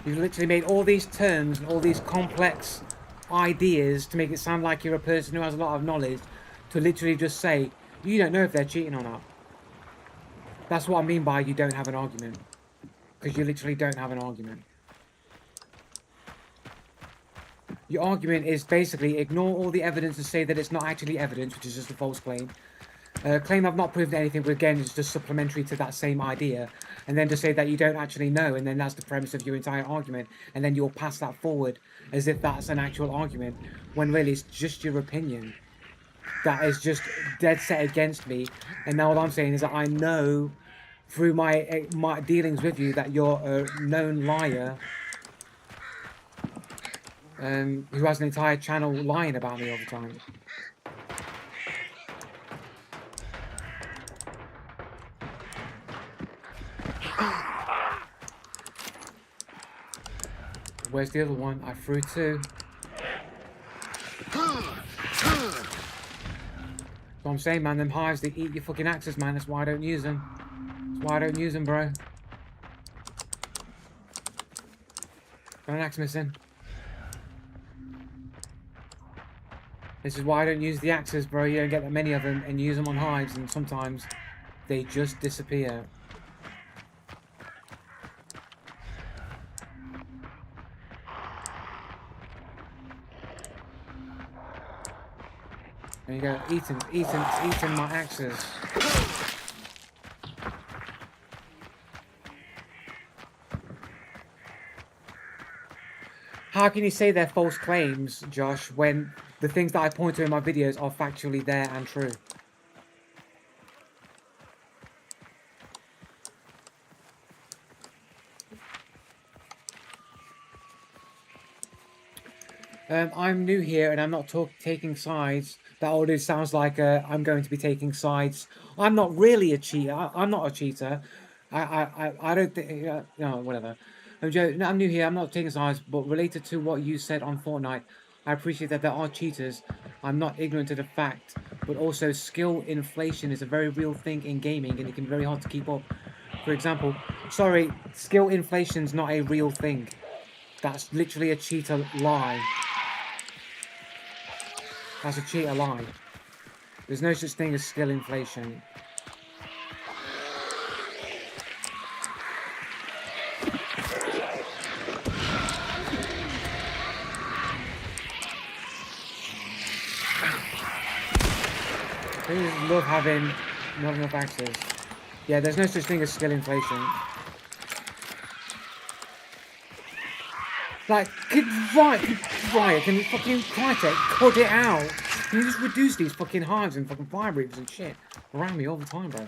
You've literally made all these terms and all these complex ideas to make it sound like you're a person who has a lot of knowledge, to literally just say, you don't know if they're cheating or not. That's what I mean by you don't have an argument. Because you literally don't have an argument. Your argument is basically ignore all the evidence and say that it's not actually evidence, which is just a false claim. Claim I've not proved anything, but again, it's just supplementary to that same idea. And then to say that you don't actually know, and then that's the premise of your entire argument. And then you'll pass that forward as if that's an actual argument, when really it's just your opinion. That is just dead set against me. And now all I'm saying is that I know through my dealings with you that you're a known liar. Who has an entire channel lying about me all the time. Where's the other one? I threw two. So I'm saying, man, them hives, they eat your fucking axes, man. That's why I don't use them. That's why I don't use them, bro. Got an axe missing. This is why I don't use the axes, bro. You don't get that many of them, and you use them on hives, and sometimes they just disappear. There you go, eating my axes. How can you say they're false claims, Josh, when the things that I point to in my videos are factually there and true? I'm new here and I'm not taking sides. That already sounds like I'm going to be taking sides. I'm not really a cheater. I'm not a cheater. I don't think... no, whatever. I'm new here. I'm not taking sides. But related to what you said on Fortnite, I appreciate that there are cheaters. I'm not ignorant of the fact. But also, skill inflation is a very real thing in gaming and it can be very hard to keep up. For example, sorry, skill inflation's not a real thing. That's literally a cheater lie. That's a cheater lie. There's no such thing as skill inflation. I just love having not enough access. Yeah, there's no such thing as skill inflation. Like, Riot, can you fucking Crytek cut it out? Can you just reduce these fucking hives and fucking fire reapers and shit around me all the time, bro?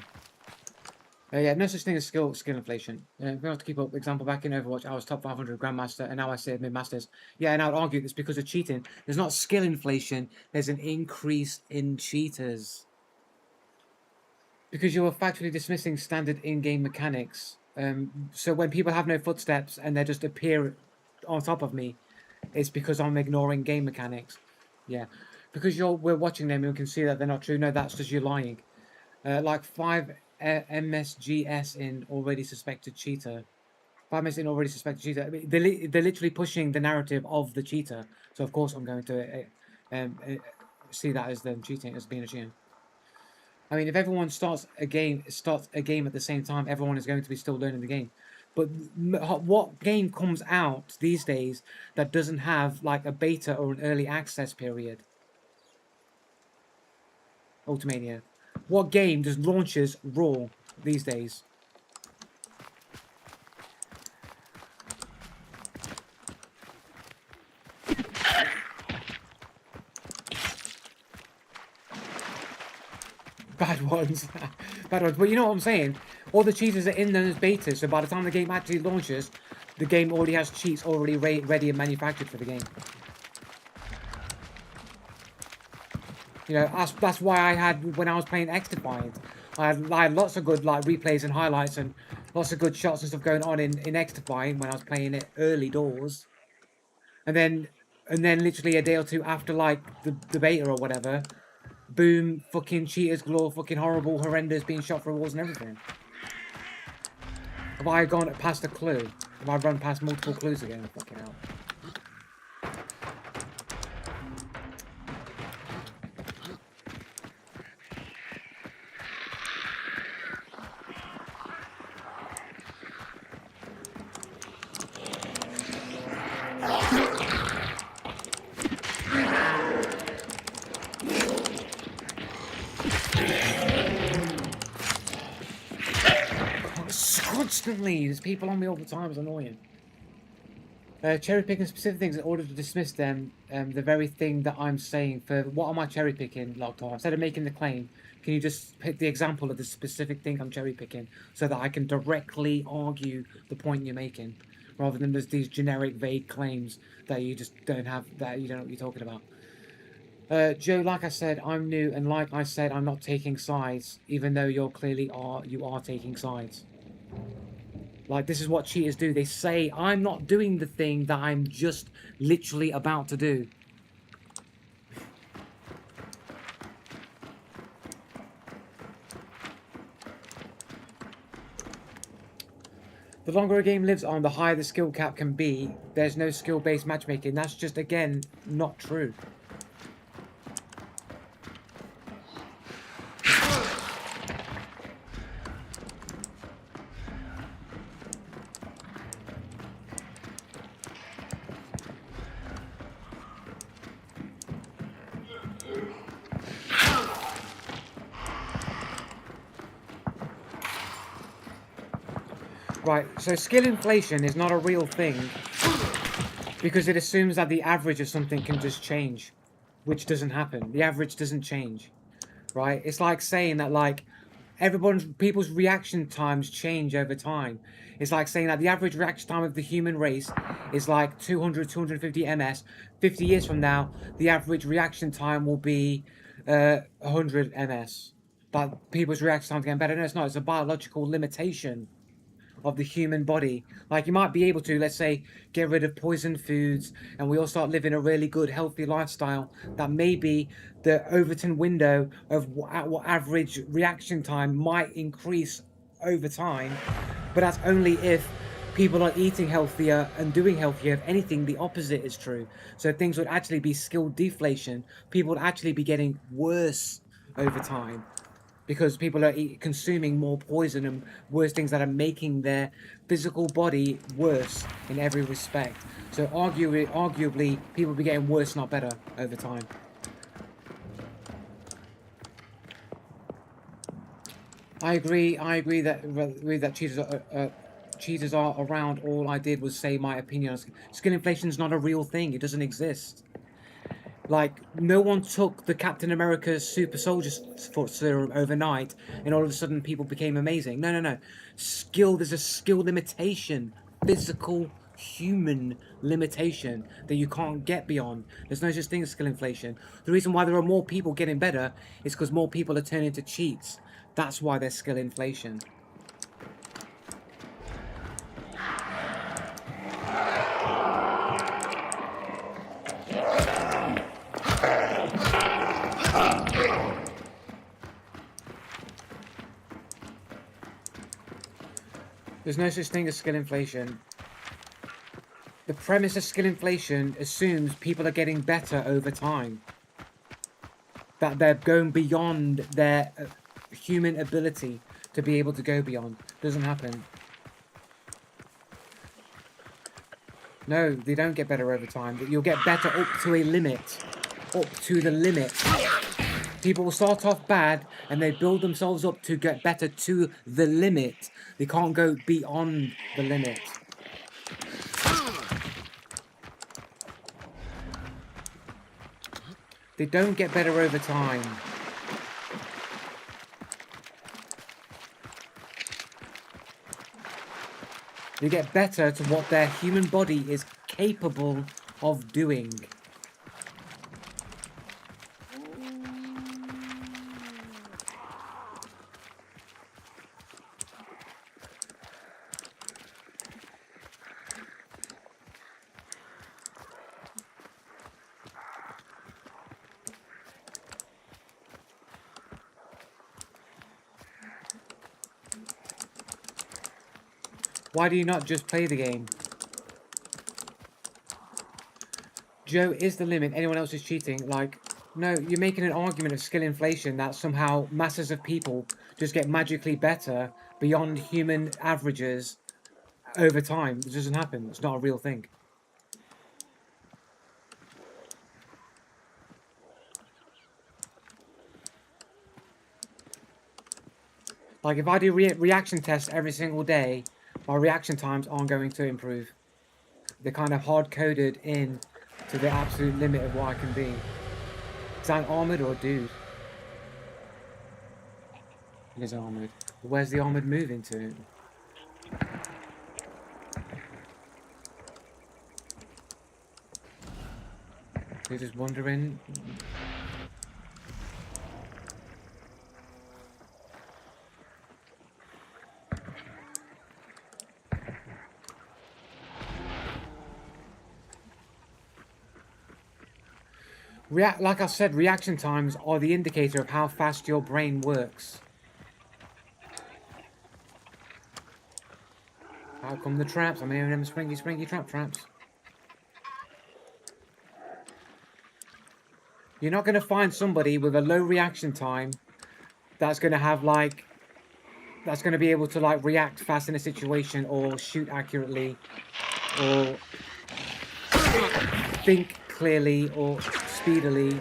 Yeah, no such thing as skill inflation. If we have to keep up, example, back in Overwatch, I was top 500 Grandmaster, and now I say mid-masters. Yeah, and I would argue it's because of cheating. There's not skill inflation, there's an increase in cheaters. Because you're factually dismissing standard in-game mechanics. So when people have no footsteps and they just appear on top of me, it's because I'm ignoring game mechanics. Yeah. Because we're watching them and we can see that they're not true. No, that's just you lying. Like 5 MSGS in already suspected cheater. 5 minutes in already suspected cheater. I mean, they're literally pushing the narrative of the cheater. So of course I'm going to see that as them cheating, as being a cheater. I mean, if everyone starts a game at the same time, everyone is going to be still learning the game. But what game comes out these days that doesn't have like a beta or an early access period? Ultimania. What game just launches raw these days? Bad ones. Bad ones. But you know what I'm saying? All the cheaters are in those betas, so by the time the game actually launches, the game already has cheats already ready and manufactured for the game. You know, that's why I had, when I was playing X Defiant, I had lots of good like replays and highlights and lots of good shots and stuff going on in X Defiant when I was playing it early doors. And then literally a day or two after like the beta or whatever, boom, fucking cheaters galore, fucking horrible, horrendous, being shot through walls and everything. Have I gone past a clue? Have I run past multiple clues again? Fucking hell. Constantly, there's people on me all the time. It's annoying. Cherry picking specific things in order to dismiss them. The very thing that I'm saying. For what am I cherry picking, Locked? Instead of making the claim, can you just pick the example of the specific thing I'm cherry picking so that I can directly argue the point you're making, rather than just these generic, vague claims that you just don't have, that you don't know what you're talking about. Joe, like I said, I'm new, and like I said, I'm not taking sides, even though you are taking sides. Like, this is what cheaters do. They say, I'm not doing the thing that I'm just literally about to do. The longer a game lives on, the higher the skill cap can be. There's no skill-based matchmaking. That's just, again, not true. Right, so skill inflation is not a real thing because it assumes that the average of something can just change, which doesn't happen. The average doesn't change, right? It's like saying that like people's reaction times change over time. It's like saying that the average reaction time of the human race is like 200, 250 ms. 50 years from now, the average reaction time will be 100 ms. That people's reaction times getting better. No, it's not. It's a biological limitation of the human body. Like you might be able to, let's say, get rid of poisoned foods and we all start living a really good, healthy lifestyle. That maybe the Overton window of what average reaction time might increase over time. But that's only if people are eating healthier and doing healthier. If anything, the opposite is true. So things would actually be skill deflation. People would actually be getting worse over time, because people are consuming more poison and worse things that are making their physical body worse in every respect. So arguably people will be getting worse, not better, over time. I agree that cheaters are around. All I did was say my opinion. Skill inflation is not a real thing. It doesn't exist. Like, no one took the Captain America super soldier serum overnight and all of a sudden people became amazing. No, no, no. There's a skill limitation. Physical, human limitation that you can't get beyond. There's no such thing as skill inflation. The reason why there are more people getting better is because more people are turning to cheats. That's why there's skill inflation. There's no such thing as skill inflation. The premise of skill inflation assumes people are getting better over time. That they're going beyond their human ability to be able to go beyond. Doesn't happen. No, they don't get better over time. You'll get better up to a limit. Up to the limit. People will start off bad and they build themselves up to get better to the limit. They can't go beyond the limit. They don't get better over time. They get better to what their human body is capable of doing. Why do you not just play the game? Joe is the limit. Anyone else is cheating. Like, no, you're making an argument of skill inflation that somehow masses of people just get magically better beyond human averages over time. It doesn't happen. It's not a real thing. Like, if I do reaction tests every single day, my reaction times aren't going to improve. They're kind of hard-coded in to the absolute limit of what I can be. Is that armored or a dude? It is armored. Where's the armored moving to? They're just wandering. Like I said, reaction times are the indicator of how fast your brain works. Out come the traps. I'm hearing them springy traps. You're not going to find somebody with a low reaction time that's going to have like... that's going to be able to like react fast in a situation or shoot accurately or think clearly or speedily.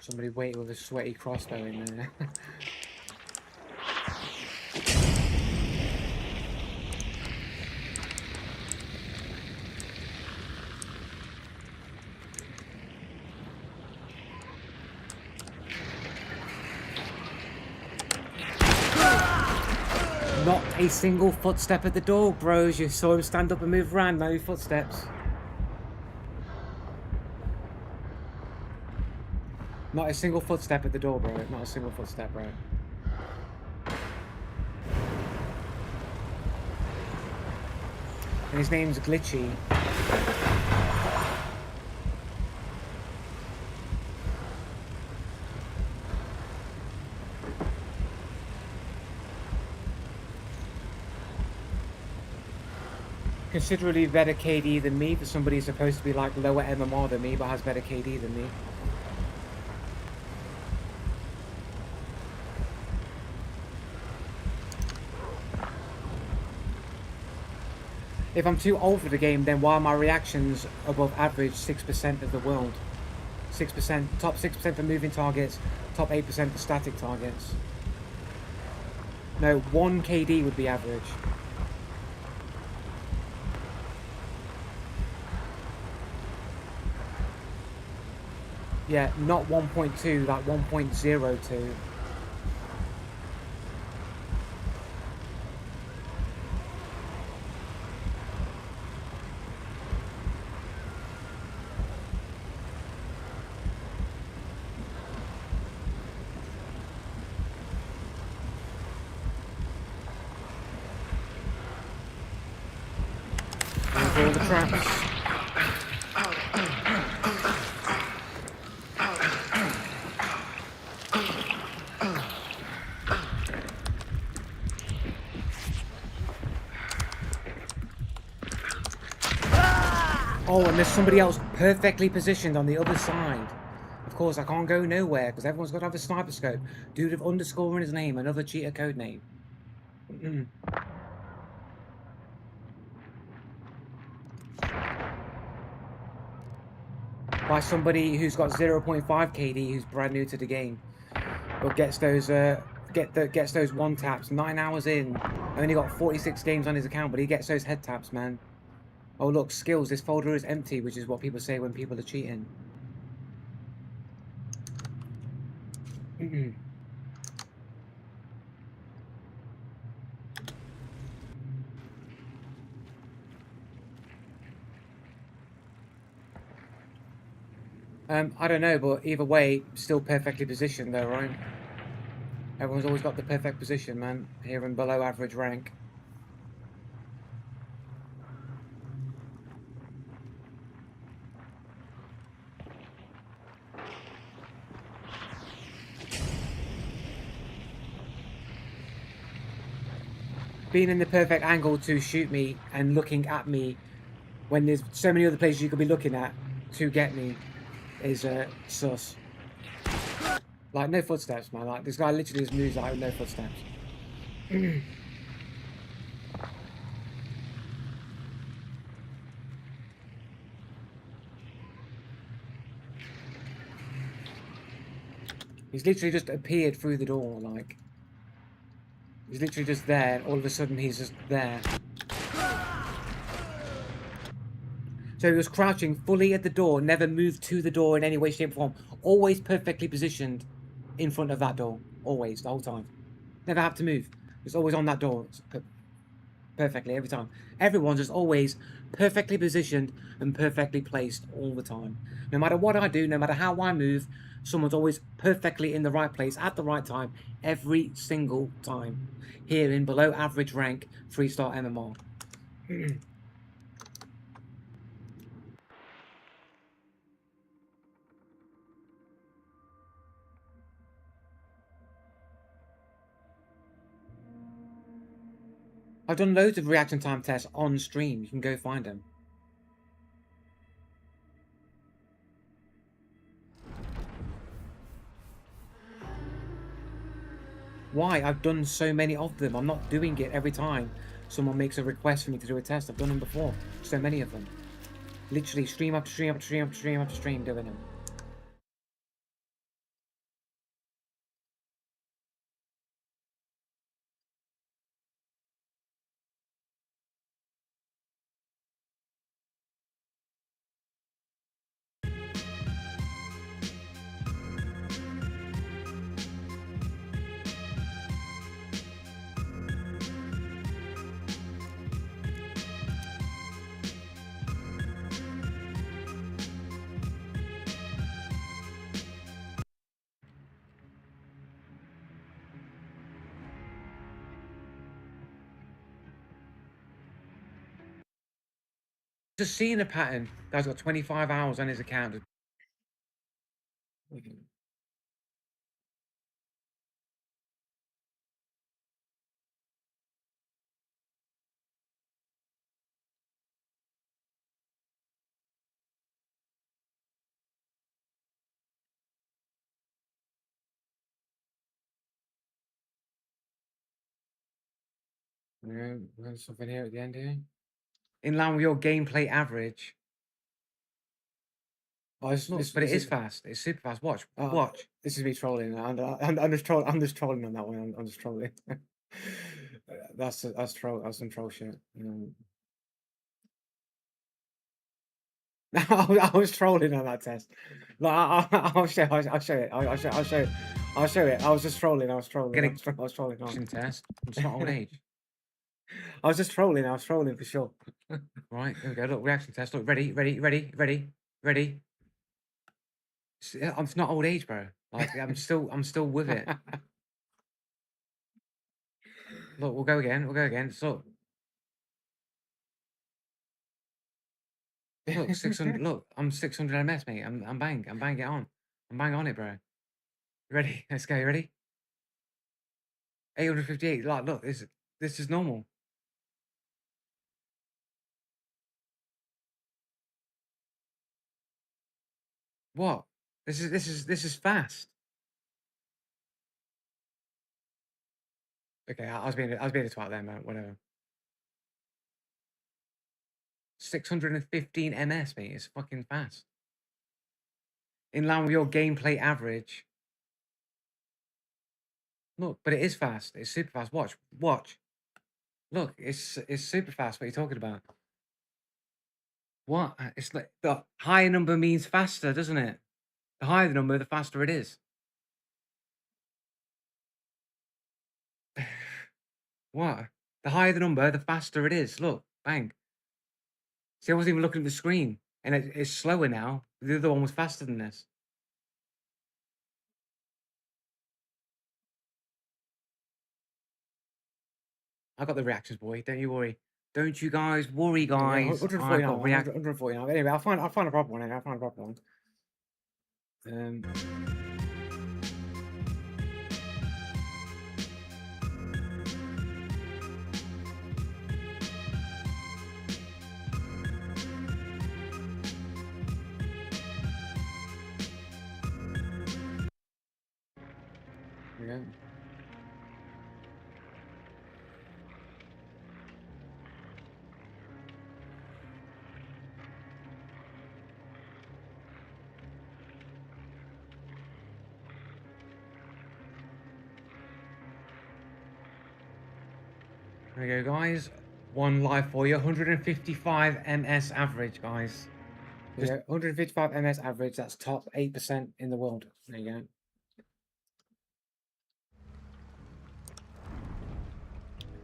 Somebody waiting with a sweaty crossbow in there. Not a single footstep at the door, bros. You saw him stand up and move around, no footsteps. Not a single footstep at the door, bro. Not a single footstep, bro. And his name's Glitchy. Considerably better KD than me for somebody who's supposed to be like lower MMR than me but has better KD than me. If I'm too old for the game, then why are my reactions above average 6% of the world? 6%, top 6% for moving targets, top 8% for static targets. No, 1 KD would be average. Yeah, not 1.2, like 1.02. All the traps. Oh, and there's somebody else perfectly positioned on the other side. Of course, I can't go nowhere because everyone's got to have a sniper scope. Dude with underscore in his name, another cheater code name. By somebody who's got 0.5 KD, who's brand new to the game, but gets those gets those one taps 9 hours in. Only got 46 games on his account, but he gets those head taps, man. Oh look, skills. This folder is empty, which is what people say when people are cheating. I don't know, but either way, still perfectly positioned though, right? Everyone's always got the perfect position, man, here in below average rank. Being in the perfect angle to shoot me and looking at me when there's so many other places you could be looking at to get me is sus. Like, no footsteps, man. Like, this guy literally just moves like with no footsteps. He's literally just appeared through the door, like. He's literally just there, and all of a sudden he's just there. So he was crouching fully at the door, never moved to the door in any way, shape, or form. Always perfectly positioned in front of that door. Always, the whole time. Never have to move. It's always on that door. Perfectly, every time. Everyone's just always perfectly positioned and perfectly placed all the time. No matter what I do, no matter how I move, someone's always perfectly in the right place at the right time, every single time. Here in below average rank 3-star MMR. I've done loads of reaction time tests on stream. You can go find them. Why? I've done so many of them. I'm not doing it every time someone makes a request for me to do a test. I've done them before. So many of them. Literally stream after stream after stream after stream after stream doing them. Just seeing a pattern. Guy's got 25 hours on his account. Yeah, there's something here at the end here. In line with your gameplay average. Oh, look, but it is fast. It's super fast. Watch, watch. This is me trolling. I'm just trolling. I'm just trolling on that one. I'm just trolling. That's troll. That's some troll shit. I was trolling on that test. Like, I'll show. I'll show it. I'll show. I'll show it. I'll show it. I was just trolling. I was trolling. I was trolling. On. Test. It's not old age. I was just trolling. I was trolling for sure. Right. Here we go. Look, reaction test. Look, ready. It's not old age, bro. Like I'm still with it. Look, we'll go again. We'll go again. So look, 600. Look, I'm 600 ms, mate. I'm bang it on. I'm bang on it, bro. Ready? Let's go. Ready? 858. Like, look, this is normal. What? This is fast. Okay, I was being a twat there, man. Whatever. 615 ms, mate. It's fucking fast. In line with your gameplay average. Look, but it is fast. It's super fast. Watch. Look, it's super fast. What are you talking about? What? It's like the higher number means faster, doesn't it? The higher the number, the faster it is. What? The higher the number, the faster it is. Look, bang. See, I wasn't even looking at the screen, and it's slower now. The other one was faster than this. I got the reactions, boy. Don't you worry. Don't you guys worry, guys. 149. 149. Anyway, I'll find a proper one. I'll find a proper one. Yeah. There you go, guys. One live for you. 155 ms average, guys. Just 155 ms average. That's top 8% in the world. There you go.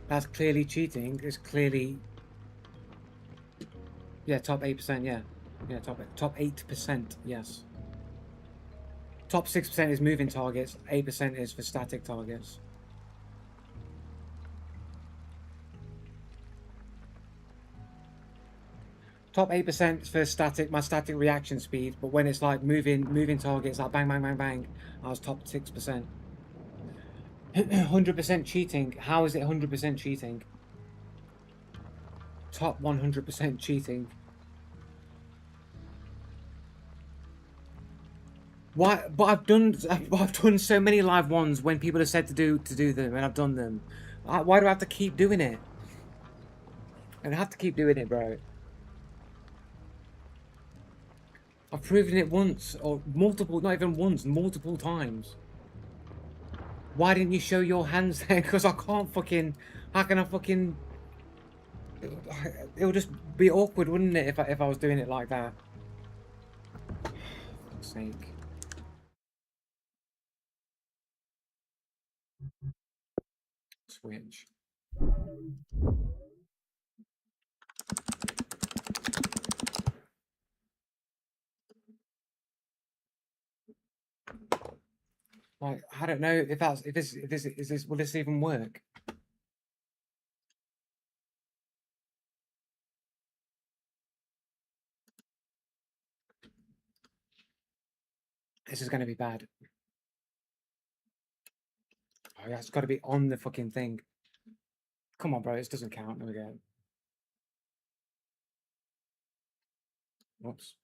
That's clearly cheating. It's clearly, yeah, top 8%. Yeah, top 8%. Yes. Top 6% is moving targets. 8% is for static targets. Top 8% for my static reaction speed, but when it's like moving targets, like bang, bang, bang, bang, I was top 6%. 100% cheating. How is it 100% cheating? Top 100% cheating. Why? But I've done so many live ones when people have said to do them, and I've done them. Why do I have to keep doing it? I have to keep doing it, bro. I've proven it once or multiple, not even once, multiple times. Why didn't you show your hands then? Because I can't fucking. How can I fucking? It would just be awkward, wouldn't it, if I was doing it like that? For fuck's sake. Switch. Like, I don't know if will this even work? This is going to be bad. Oh, yeah, it's got to be on the fucking thing. Come on, bro. This doesn't count. There we go. Whoops.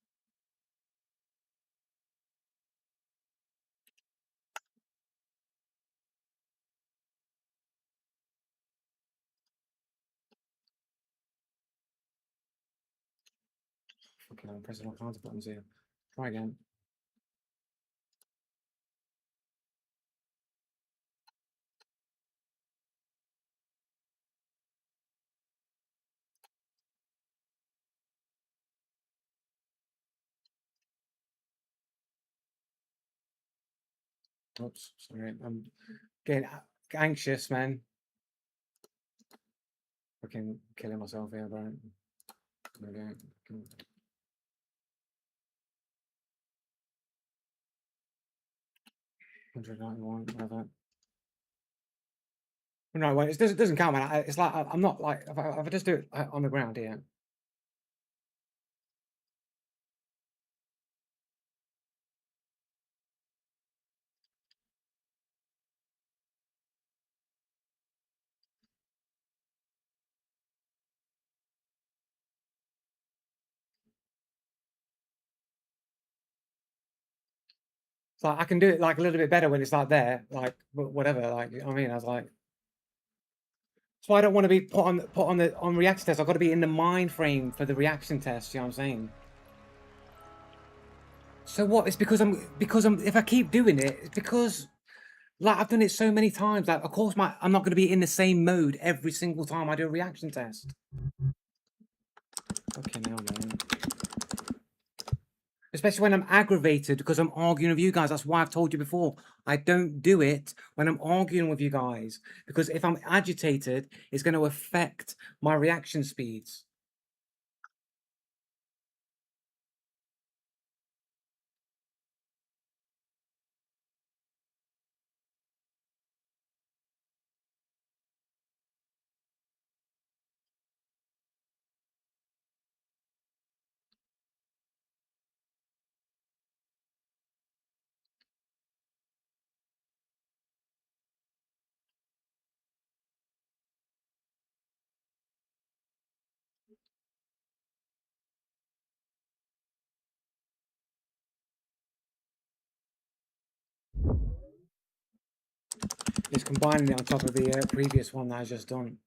Fucking I'm pressing all kinds of buttons here. Try again. Oops, sorry. I'm getting anxious, man. Fucking killing myself here, bro. There we go. 191, whatever. No, well, it doesn't count, man. It's like I'm not like if I just do it on the ground here. It's like I can do it like a little bit better when it's like there, like whatever. Like I mean, I was like, that's why I don't want to be put on reaction test. I've got to be in the mind frame for the reaction test. You know what I'm saying? So what? It's because I'm. If I keep doing it, it's because like I've done it so many times. Like of course I'm not going to be in the same mode every single time I do a reaction test. Okay, now man. Especially when I'm aggravated because I'm arguing with you guys. That's why I've told you before. I don't do it when I'm arguing with you guys. Because if I'm agitated, it's going to affect my reaction speeds. It's combining it on top of the previous one that I just done.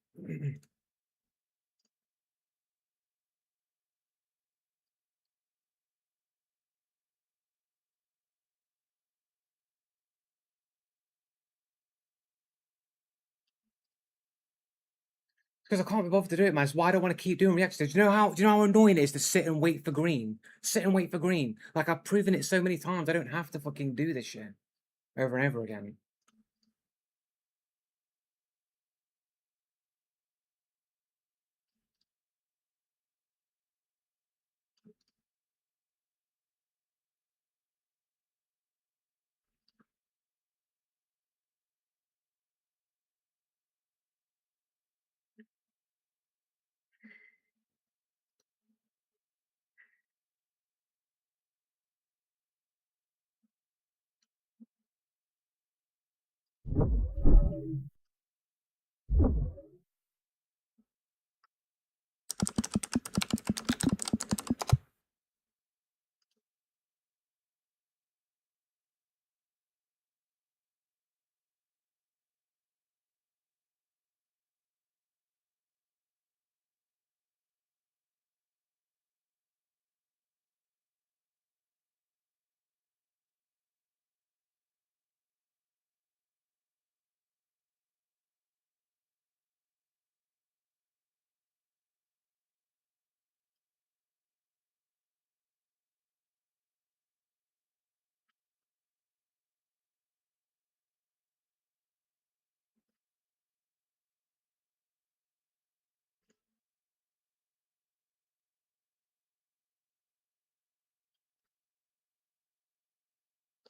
Because I can't be bothered to do it, man. It's why I don't want to keep doing reactions. Do you know how annoying it is to sit and wait for green? Sit and wait for green. Like I've proven it so many times. I don't have to fucking do this shit over and over again.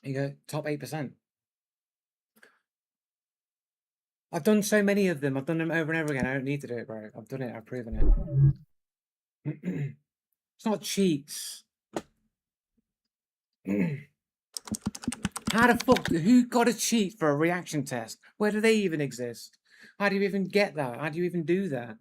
You go top 8%. I've done so many of them. I've done them over and over again. I don't need to do it, bro. I've done it. I've proven it. It's not cheats. How the fuck? Who got a cheat for a reaction test? Where do they even exist? How do you even get that? How do you even do that?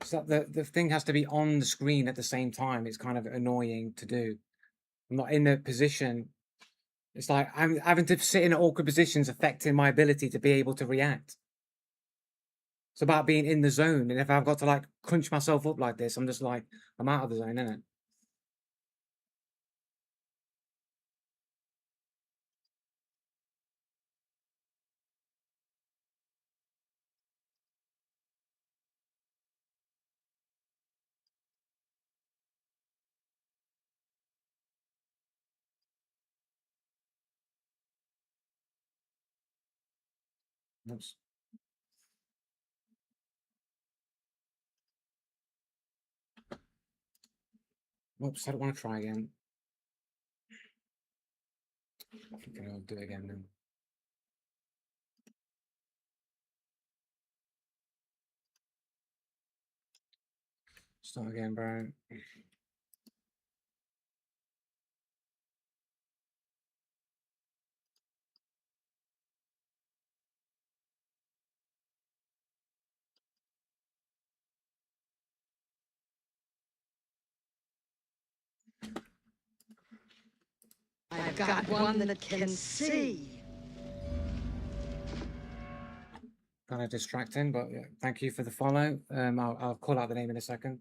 So the thing has to be on the screen at the same time. It's kind of annoying to do. I'm not in a position. It's like I'm having to sit in awkward positions, affecting my ability to be able to react. It's about being in the zone, and if I've got to like crunch myself up like this, I'm just like I'm out of the zone, innit? Oops. Oops, I don't want to try again. I think I'll do it again then. Start again, bro. I've got one that can see. Kind of distracting, but yeah, thank you for the follow. I'll call out the name in a second.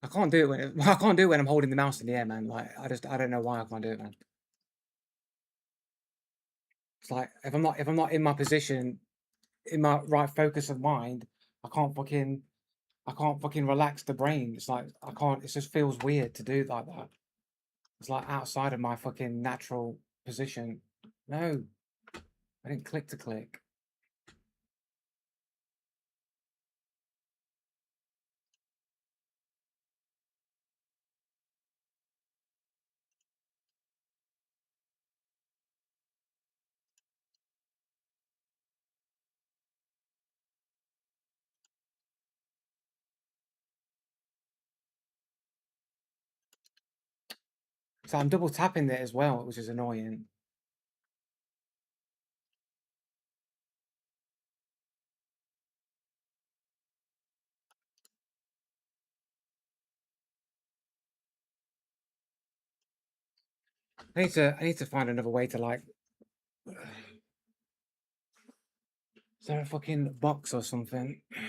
I can't do it when I can't do it when I'm holding the mouse in the air, man. Like I don't know why I can't do it, man. It's like if I'm not in my position, in my right focus of mind, I can't fucking relax the brain. It's like I can't. It just feels weird to do like that. It's like outside of my fucking natural position. No, I didn't click to click. So I'm double tapping it as well, which is annoying. I need to find another way to like. Is there a fucking box or something I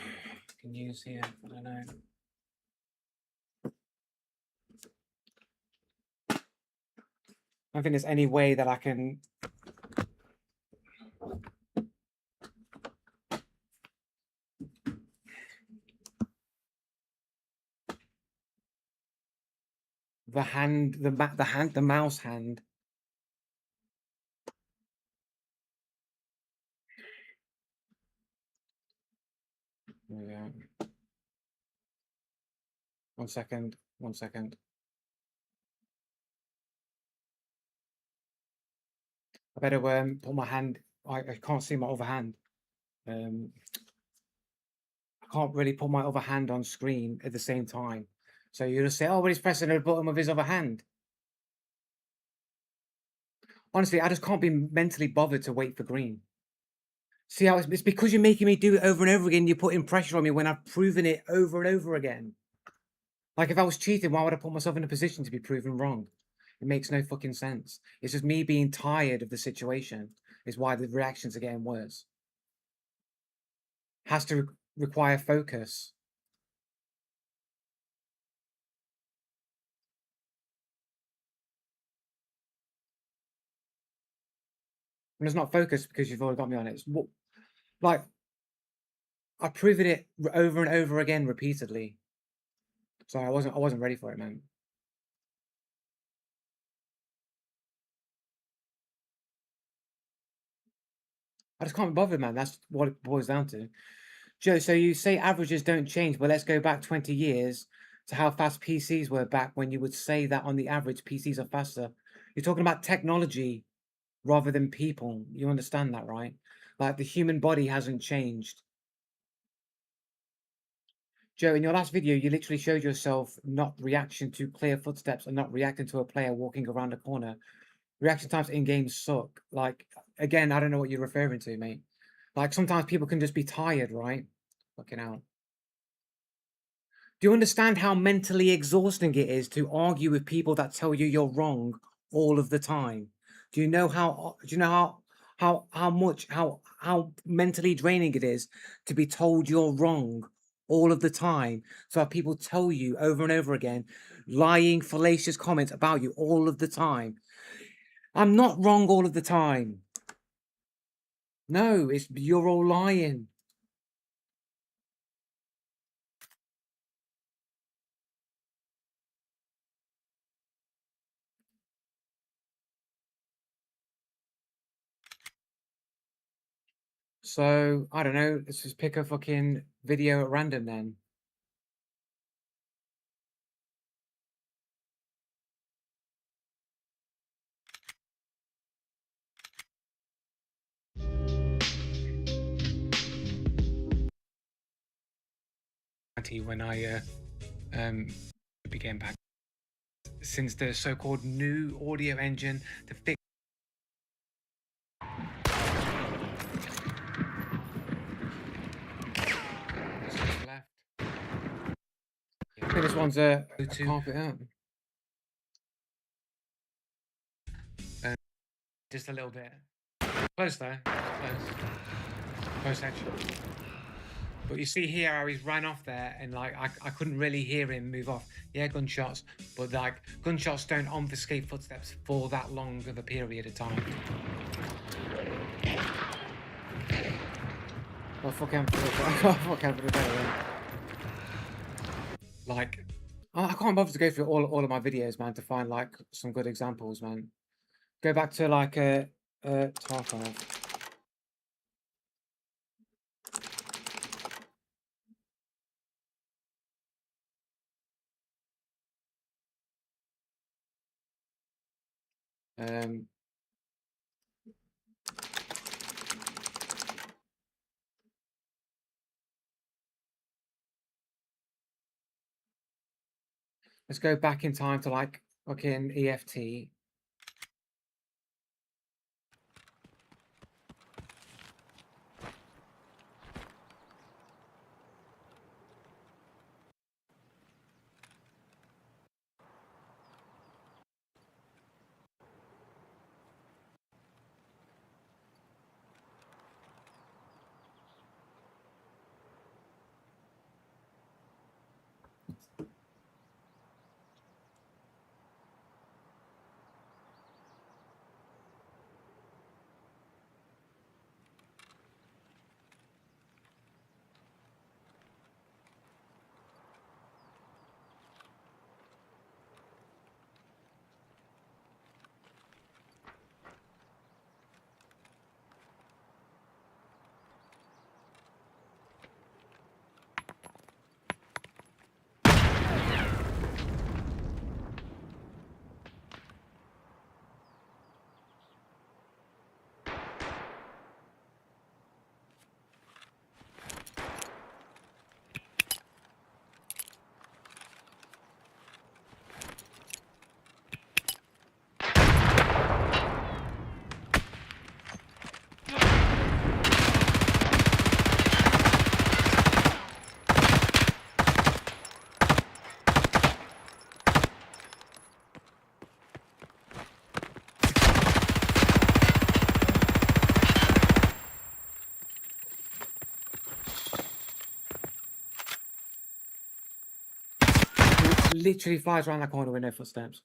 can use here? I don't know. I don't think there's any way that I can. The hand, the mouse hand. Yeah. 1 second. 1 second. I better put my hand. I can't see my other hand. I can't really put my other hand on screen at the same time. So you just say, "Oh, but he's pressing the button with his other hand." Honestly, I just can't be mentally bothered to wait for green. See how it's because you're making me do it over and over again. You're putting pressure on me when I've proven it over and over again. Like if I was cheating, why would I put myself in a position to be proven wrong? It makes no fucking sense. It's just me being tired of the situation is why the reactions are getting worse. Has to require focus. And it's not focused because you've already got me on it. It's what, like I've proven it over and over again repeatedly. So I wasn't ready for it, man. I just can't be bothered, man. That's what it boils down to. Joe, so you say averages don't change, but let's go back 20 years to how fast PCs were back when you would say that on the average PCs are faster. You're talking about technology, rather than people. You understand that, right? Like the human body hasn't changed. Joe, in your last video, you literally showed yourself not reaction to clear footsteps and not reacting to a player walking around a corner. Reaction times in games suck. Like, again, I don't know what you're referring to, mate. Like, sometimes people can just be tired, right? Fucking hell. Do you understand how mentally exhausting it is to argue with people that tell you you're wrong all of the time? Do you know how mentally draining it is to be told you're wrong all of the time? So have people tell you over and over again, lying, fallacious comments about you all of the time. I'm not wrong all of the time. No, you're all lying. So, I don't know, let's just pick a fucking video at random then. When I began back, since the so-called new audio engine to fix left. I think this one's a carpet out. Just a little bit. Close though. Close section. But you see here how he's ran off there and like I couldn't really hear him move off. Yeah, gunshots, but like gunshots don't obfuscate footsteps for that long of a period of time. Well, fuck him for the day, yeah. Like, I can't bother to go through all of my videos, man, to find like some good examples, man. Go back to like Tarkov. Let's go back in time to like fucking EFT. Literally flies around that corner with no footsteps.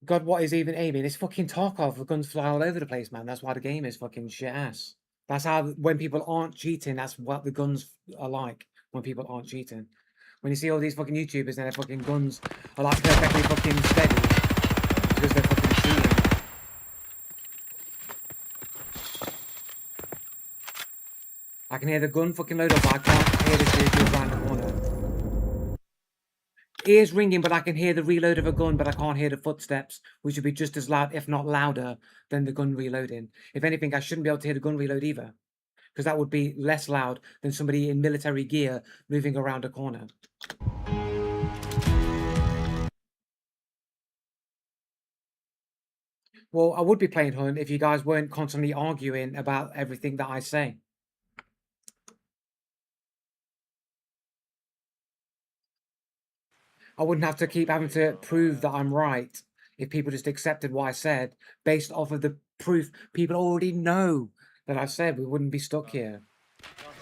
God, what is even aiming? It's fucking Tarkov. The guns fly all over the place, man. That's why the game is fucking shit ass. That's how, when people aren't cheating, that's what the guns are like when people aren't cheating. When you see all these fucking YouTubers and their fucking guns are like perfectly fucking steady because they're fucking cheating. I can hear the gun fucking load up, but I can't hear this dude around the corner. ears ringing, but I can hear the reload of a gun, but I can't hear the footsteps, which would be just as loud, if not louder, than the gun reloading. If anything, I shouldn't be able to hear the gun reload either, because that would be less loud than somebody in military gear moving around a corner. Well, I would be playing Hunt if you guys weren't constantly arguing about everything that I say. I wouldn't have to keep having to prove that I'm right if people just accepted what I said based off of the proof people already know that I said. We wouldn't be stuck here. Shot.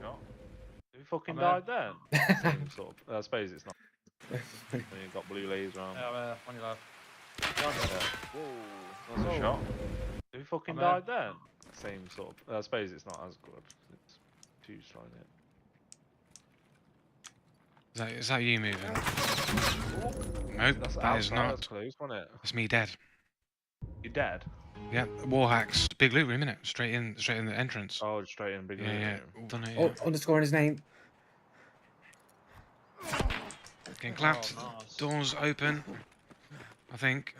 Have you fucking died then? Same sort of. I suppose it's not. When you've got blue laser on. Yeah, on your left. Whoa, that's a shot. Have you fucking died then? Same sort of. I suppose it's not as good. It's too strong it. Is that you moving? Nope, that is not. That's close, wasn't it? That's me dead. You dead? Yeah, war hacks. Big loot room, innit? Straight in the entrance. Oh, straight in big Yeah, loot yeah. room. Done it, Oh, yeah. underscoring his name. Getting clapped. Oh, nice. Doors open. I think.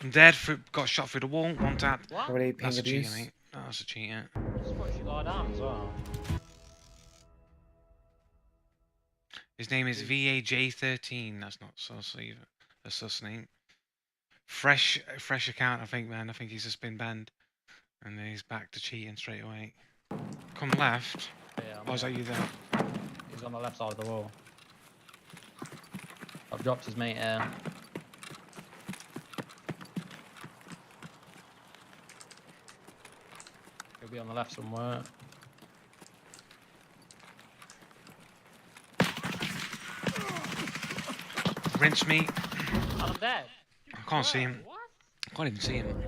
I'm dead. Got shot through the wall. One tap. What? Probably ping That's a cheater, abuse. mate. That's a cheater. Just watch you lie down as well. His name is VAJ13. That's not sus either. A sus name. Fresh account, I think, man. I think he's just been banned. And then he's back to cheating straight away. Come left. Yeah, Oh, is that you there? he's on the left side of the wall. I've dropped his mate here. He'll be on the left somewhere. Rinse me. I'm dead. I can't see him. What? I can't even see him.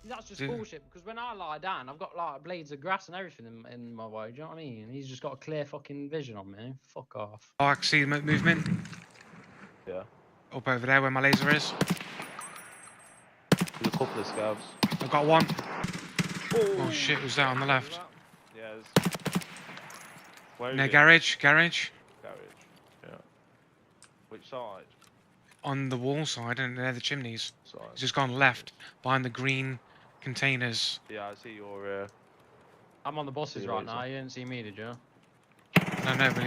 That's just Dude. bullshit because when I lie down, I've got like blades of grass and everything in my way. Do you know what I mean? He's just got a clear fucking vision on me. Fuck off. Oh, I can see the movement. Yeah. Up over there where my laser is. There's a couple of scabs. I've got one. Oh shit, was that on the left? Yeah. Where is No, it? garage. Garage. Yeah. Which side? On the wall side, and they're the chimneys. Side. He's just gone left, behind the green containers. Yeah, I see your. I'm on the buses See you right later. now. You didn't see me, did you? No, no, but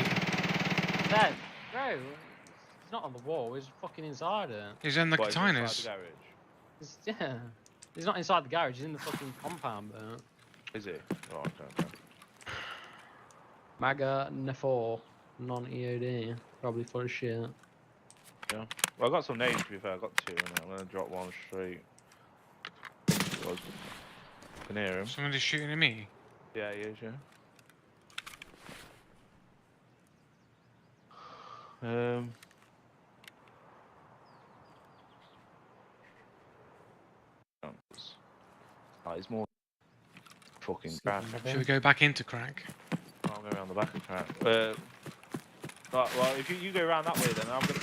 Dead. Bro, he's not on the wall. He's fucking inside it. he's in the What, is it inside containers. the garage? Yeah. He's not inside the garage. He's in the fucking compound, bro. Is it? Oh, okay. Maga N4. Non-EOD. Probably full of shit. Yeah. Well, I got some nades to be fair. I got two, and I'm gonna drop one straight. Can hear him. Somebody's shooting at me. Yeah, he is. Yeah. It's more fucking crap. Should we go back into crack? I'll go around the back of crap. Right, well, if you go around that way, then I'm gonna.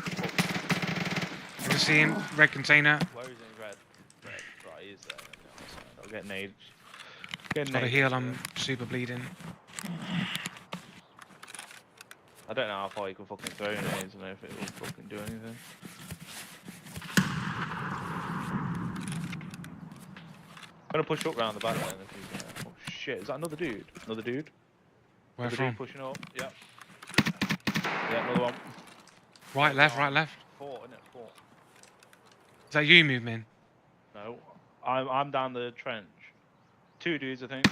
I can see him. Red container. Where is he? Red. Right, he is there. I'll get nades. Get Got a nades. heal. I'm super bleeding. I don't know how far you can fucking throw nades and if it will fucking do anything. I'm gonna push up round the back then if you can. Oh shit, is that another dude? Another dude? Where Another from? dude pushing up. Yep. Yeah, another one. Right, left, right, left. Four, isn't it? Four. Is that you moving? No. I'm down the trench. Two dudes, I think.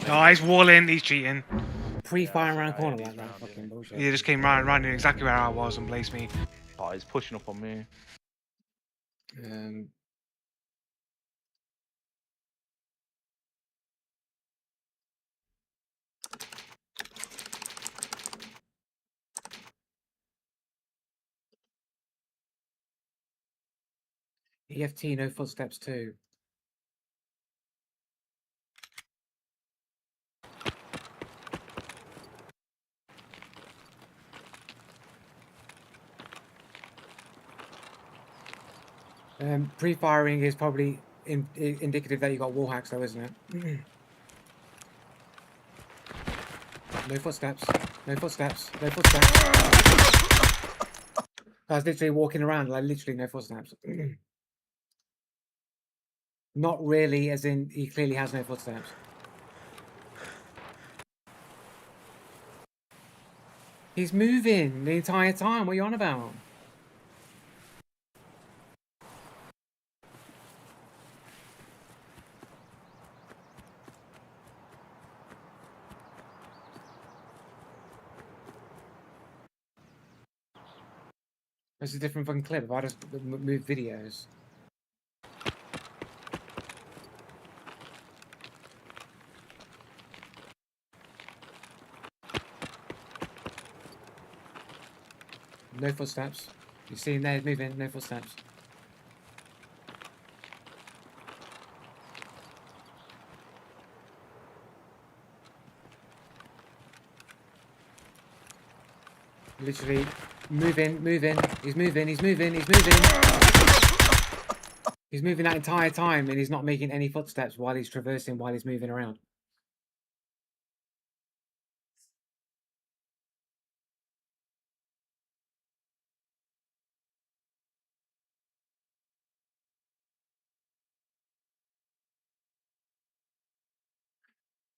Oh, he's walling. He's cheating. Pre-firing around Yeah, corner he's like that. round, Fucking yeah. bullshit. He just came right in exactly where I was and blazed me. Oh, he's pushing up on me. Um, EFT, no footsteps too. Pre-firing is probably indicative that you got wall hacks, though, isn't it? No footsteps. No footsteps. No footsteps. Guy's literally walking around, like literally no footsteps. Not really, as in he clearly has no footsteps. He's moving the entire time. What are you on about? It's a different fucking clip. If I just move videos. No footsteps. You see him there moving, no footsteps. Literally moving. He's moving. He's moving that entire time and he's not making any footsteps while he's traversing, while he's moving around.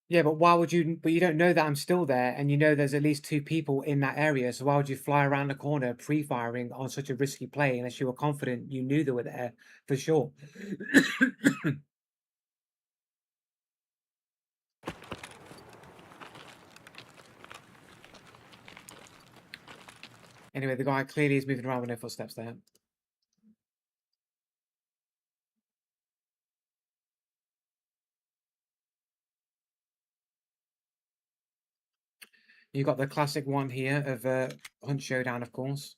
Yeah, but why would you? But you don't know that I'm still there, and you know there's at least 2 people in that area. So why would you fly around the corner pre-firing on such a risky play unless you were confident you knew they were there for sure? Anyway, the guy clearly is moving around with no footsteps there. You got the classic one here of Hunt Showdown, of course.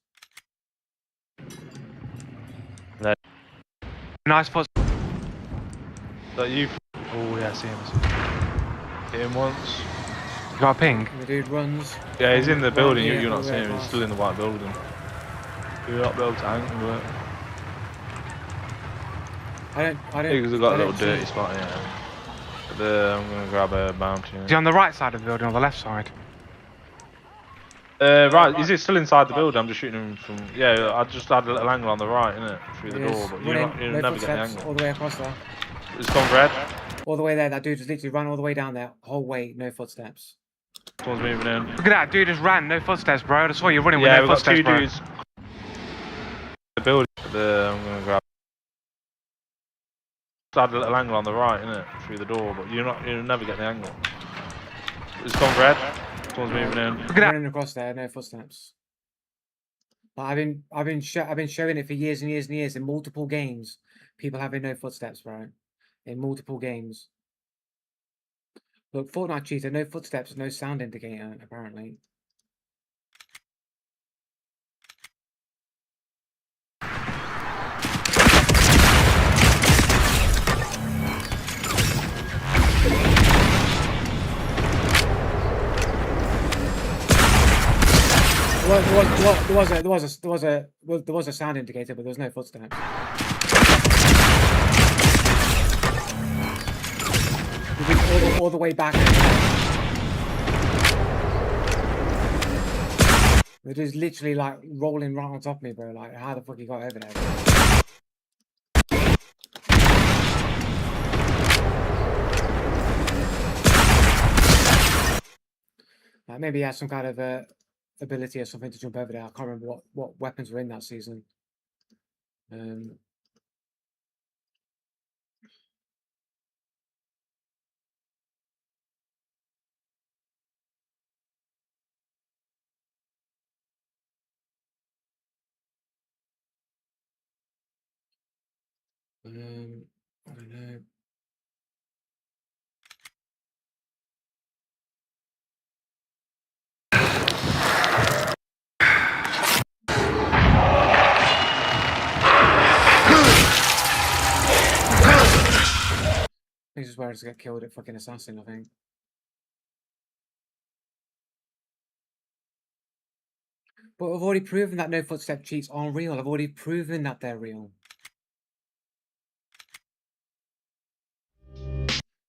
Nice foot. That you? Oh yeah, I see him. Hit him once. You got a ping? And the dude runs. Yeah, he's in the right building. here, You're all not the way seeing him. He's across. still in the white building. You're not able to angle it. I don't. Because we've got I a little don't see- dirty spot here. I'm gonna grab a bounty. Is he on the right side of the building or the left side? Right, is it still inside the building? I'm just shooting him from. Yeah, I just had a little angle on the right, innit? Through the It door, is but running, you'll no never get the footsteps, angle. all the way across there. It's gone red. All the way there. That dude just literally ran all the way down there. Whole way, no footsteps. Someone's moving in. Look at that, dude just ran, no footsteps, bro. I saw you running Yeah, with no we've got footsteps, 2 bro. dudes. The building. I'm gonna grab. Had a little angle on the right, innit? Through the door, but you'll never get the angle. It's gone red. Someone's moving in. Look at that. Running across there, no footsteps. Like, I've been showing it for years and years and years in multiple games. People having no footsteps, right? In multiple games. Look, Fortnite cheater, no footsteps, no sound indicator, apparently. There was a sound indicator, but there was no footsteps. We've been all the way back. They're just literally like rolling right on top of me, bro. Like, how the fuck you got over there? Like, maybe he has some kind of ability or something to jump over there. I can't remember what weapons were in that season. I don't know. This is where I just get killed at fucking assassin, I think. But I've already proven that no footstep cheats aren't real. I've already proven that they're real.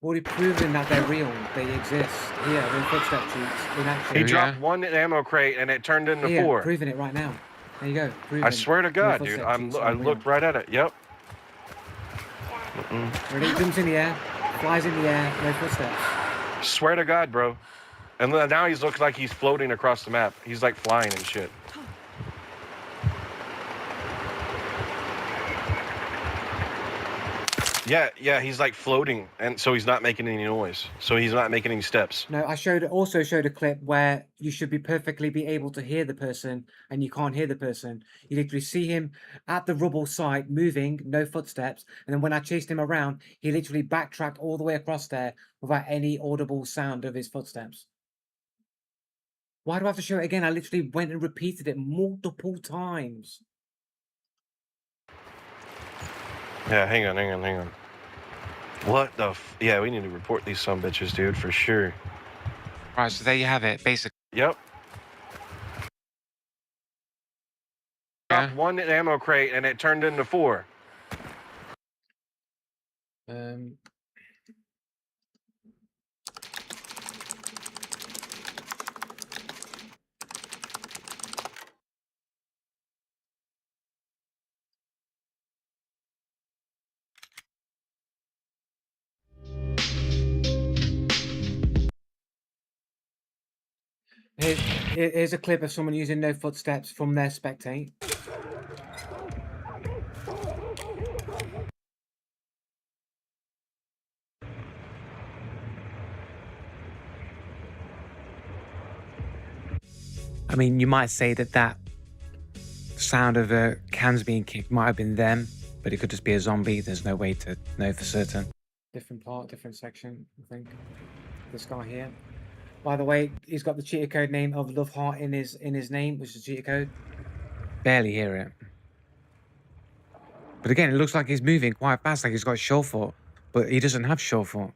already proven that they're real. They exist. Here, the footstep cheats in action. He Yeah. dropped one ammo crate and it turned into Here, 4. proving it right now. There you go. Proven. I swear to No God, dude. footstep cheats I are real. looked right at it. Yep. When he jumps in the air, flies in the air, no footsteps. Swear to God, bro. And now he looks like he's floating across the map. He's like flying and shit. Yeah, he's like floating, and so he's not making any noise. So he's not making any steps. No, I also showed a clip where you should be perfectly be able to hear the person, and you can't hear the person. You literally see him at the rubble site moving, no footsteps, and then when I chased him around, he literally backtracked all the way across there without any audible sound of his footsteps. Why do I have to show it again? I literally went and repeated it multiple times. Yeah, hang on. What the yeah, we need to report these sumbitches, dude, for sure. Right, so there you have it. Basically, Yep. yeah. Dropped one ammo crate and it turned into 4. Here's a clip of someone using no footsteps from their spectate. I mean, you might say that sound of cans being kicked might have been them, but it could just be a zombie. There's no way to know for certain. Different part, different section, I think. This guy here. By the way, he's got the cheater code name of Love Heart in his name, which is a cheater code. Barely hear it. But again, it looks like he's moving quite fast, like he's got sure foot, but he doesn't have sure foot.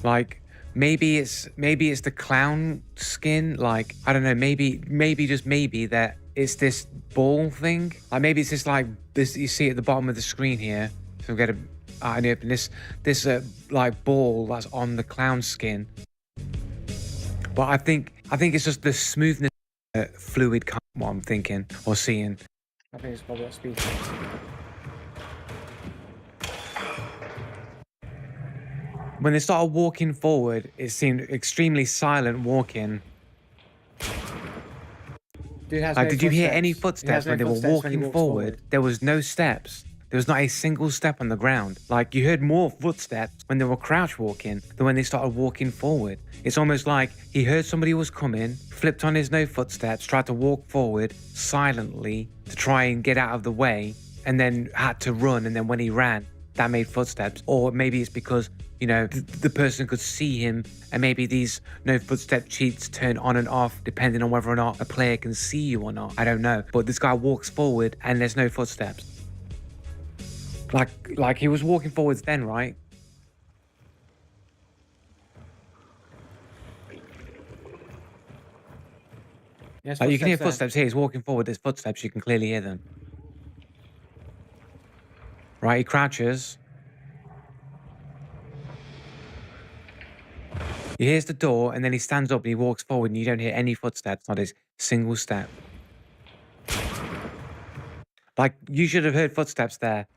Like maybe it's the clown skin. Like I don't know. Maybe just maybe that it's this ball thing. Like maybe it's just like this you see at the bottom of the screen here. So we get a and open this like ball that's on the clown skin. But I think it's just the smoothness, fluid. What I'm thinking or seeing. I think it's probably at speed. When they started walking forward, it seemed extremely silent walking. Dude has Like, no did you hear any footsteps. He has footsteps no when they were footsteps when he walking walks forward? There was no steps. There was not a single step on the ground. Like, you heard more footsteps when they were crouch walking than when they started walking forward. It's almost like he heard somebody was coming, flipped on his no footsteps, tried to walk forward silently to try and get out of the way, and then had to run. And then when he ran, that made footsteps. Or maybe it's because, you know, the person could see him, and maybe these no footstep cheats turn on and off depending on whether or not a player can see you or not. I don't know. But this guy walks forward and there's no footsteps. Like he was walking forwards then, right? Yes, Like you can hear there. footsteps here. He's walking forward. There's footsteps. You can clearly hear them. Right, he crouches. He hears the door, and then he stands up and he walks forward, and you don't hear any footsteps, not a single step. Like, you should have heard footsteps there.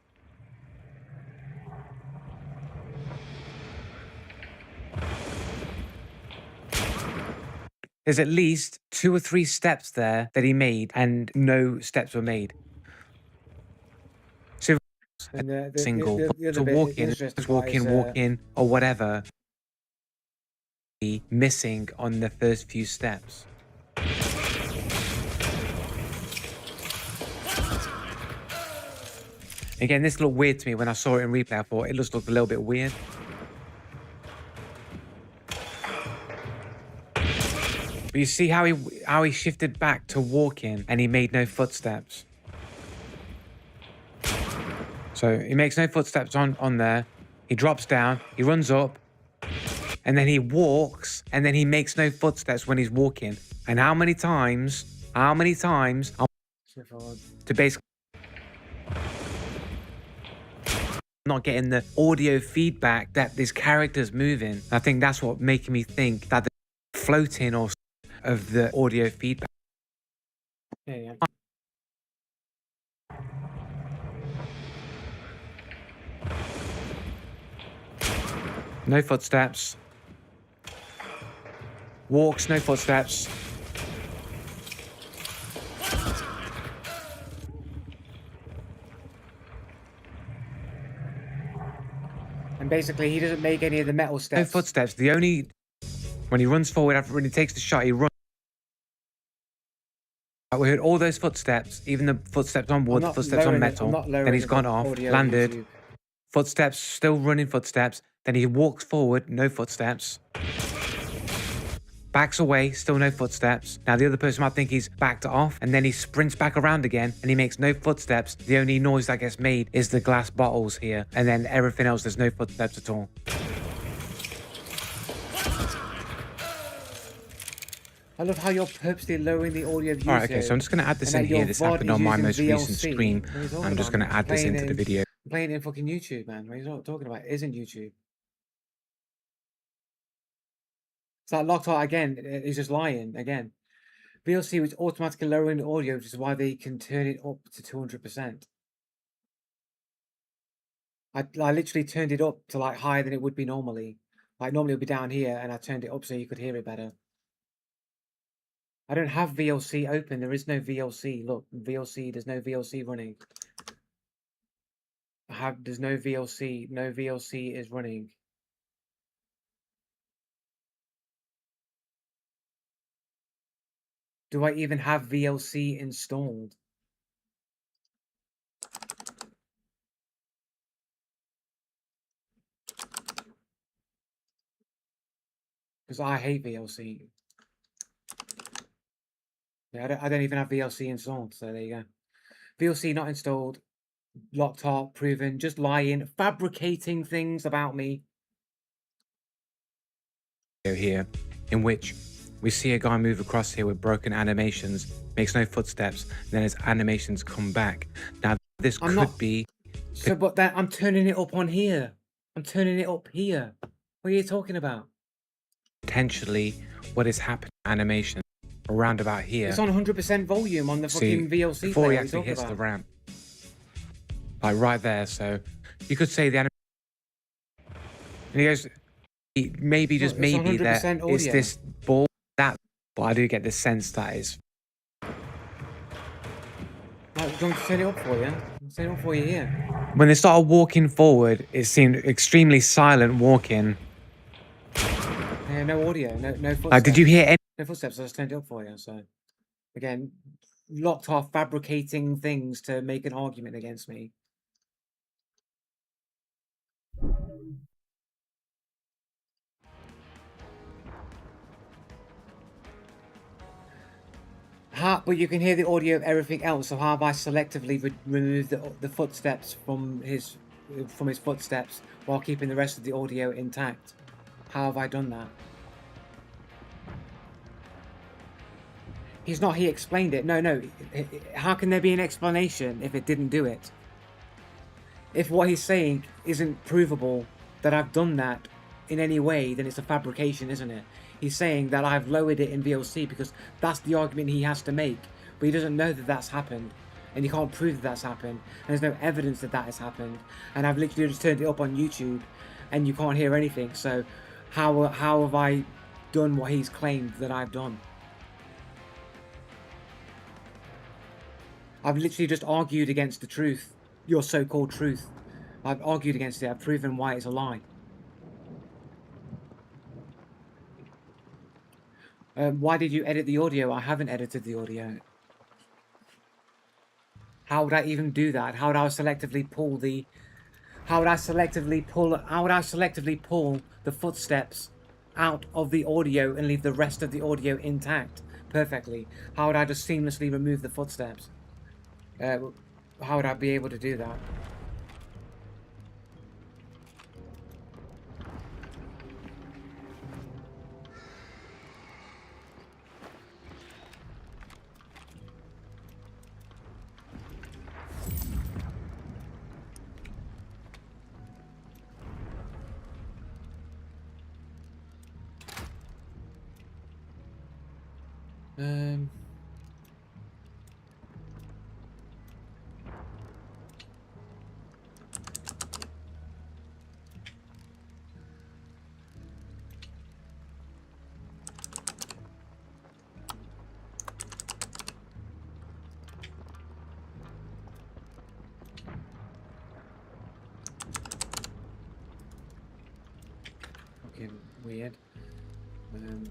There's at least 2 or 3 steps there that he made, and no steps were made. So, And the single, other to bit walk in, interesting just part walk is, in, or whatever. Missing on the first few steps. Again, this looked weird to me when I saw it in replay. I thought it just looked a little bit weird. But you see how he shifted back to walking and he made no footsteps. So he makes no footsteps on there. He drops down, he runs up, and then he walks, and then he makes no footsteps when he's walking. And how many times to basically not getting the audio feedback that this character's moving. I think that's what making me think that the floating or of the audio feedback. Yeah. No footsteps. Walks, no footsteps. And basically, he doesn't make any of the metal steps. No footsteps. The only... When he runs forward, after when he takes the shot, he runs. We heard all those footsteps, even the footsteps on wood, the footsteps on metal. Then he's gone off, landed. Footsteps, still running footsteps. Then he walks forward, no footsteps. Backs away, still no footsteps. Now the other person might think he's backed off, and then he sprints back around again, and he makes no footsteps. The only noise that gets made is the glass bottles here, and then everything else, there's no footsteps at all. I love how you're purposely lowering the audio of YouTube. Alright, okay, so I'm just going to add this in here. This happened on my most recent stream. I'm just going to add this into the video. Playing in fucking YouTube, man. What are you talking about? It isn't YouTube. It's like Lockhart again. He's just lying again. VLC was automatically lowering the audio, which is why they can turn it up to 200%. I literally turned it up to like higher than it would be normally. Like normally it would be down here, and I turned it up so you could hear it better. I don't have VLC open. There is no VLC. Look, VLC. There's no VLC running. There's no VLC. No VLC is running. Do I even have VLC installed? Because I hate VLC. Yeah, I don't even have VLC installed, so there you go. VLC not installed, locked up, proven, just lying, fabricating things about me. Here, in which we see a guy move across here with broken animations, makes no footsteps, then his animations come back. Now, this could be... So, but that I'm turning it up on here. I'm turning it up here. What are you talking about? Potentially, what is happening animation around about here. It's on 100% volume on the fucking VLC before he actually hits the ramp. Like right there, so you could say the animation. And he goes, maybe just maybe that it's this ball that, but I do get the sense that is. Like, do you want to turn it up for you? I'll turn it up for you here. When they started walking forward, it seemed extremely silent walking. Yeah, no audio, no footsteps. Did you hear any? No footsteps, I just turned it up for you, so... Again, locked off fabricating things to make an argument against me. But you can hear the audio of everything else, so how have I selectively removed the footsteps from his footsteps while keeping the rest of the audio intact? How have I done that? He's not, he explained it. No. How can there be an explanation if it didn't do it? If what he's saying isn't provable that I've done that in any way, then it's a fabrication, isn't it? He's saying that I've lowered it in VLC because that's the argument he has to make. But he doesn't know that that's happened. And he can't prove that that's happened. And there's no evidence that that has happened. And I've literally just turned it up on YouTube and you can't hear anything. So how have I done what he's claimed that I've done? I've literally just argued against the truth, your so-called truth. I've argued against it. I've proven why it's a lie. Why did you edit the audio? I haven't edited the audio. How would I even do that? How would I selectively pull the... How would I selectively pull the footsteps out of the audio and leave the rest of the audio intact perfectly? How would I just seamlessly remove the footsteps? How would I be able to do that? Um. Fucking weird. Um.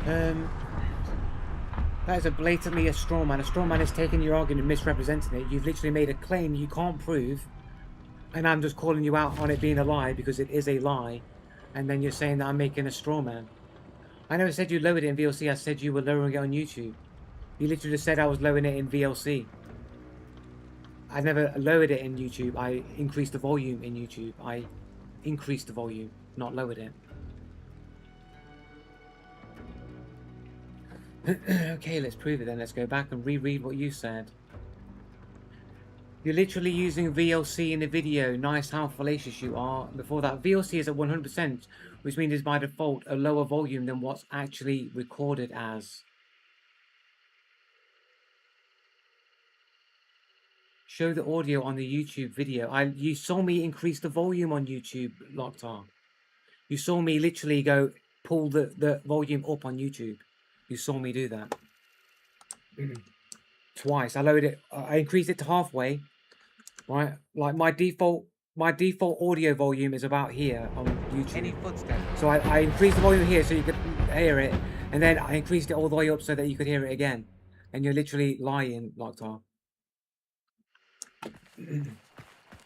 Um. That is a blatantly a straw man. A straw man is taking your argument and misrepresenting it. You've literally made a claim you can't prove, and I'm just calling you out on it being a lie because it is a lie, and then you're saying that I'm making a straw man. I never said you lowered it in VLC. I said you were lowering it on YouTube. You literally just said I was lowering it in VLC. I never lowered it in YouTube. I increased the volume in YouTube. I increased the volume, not lowered it. Okay, let's prove it then. Let's go back and reread what you said. You're literally using VLC in the video. Nice how fallacious you are. Before that, VLC is at 100%, which means it's by default a lower volume than what's actually recorded as. Show the audio on the YouTube video. You saw me increase the volume on YouTube, Locktar. You saw me literally go pull the volume up on YouTube. You saw me do that. Twice. I lowered it. I increased it to halfway. Right? Like my default audio volume is about here on YouTube. Any footsteps. So I increased the volume here so you could hear it, and then I increased it all the way up so that you could hear it again. And you're literally lying, Locktar.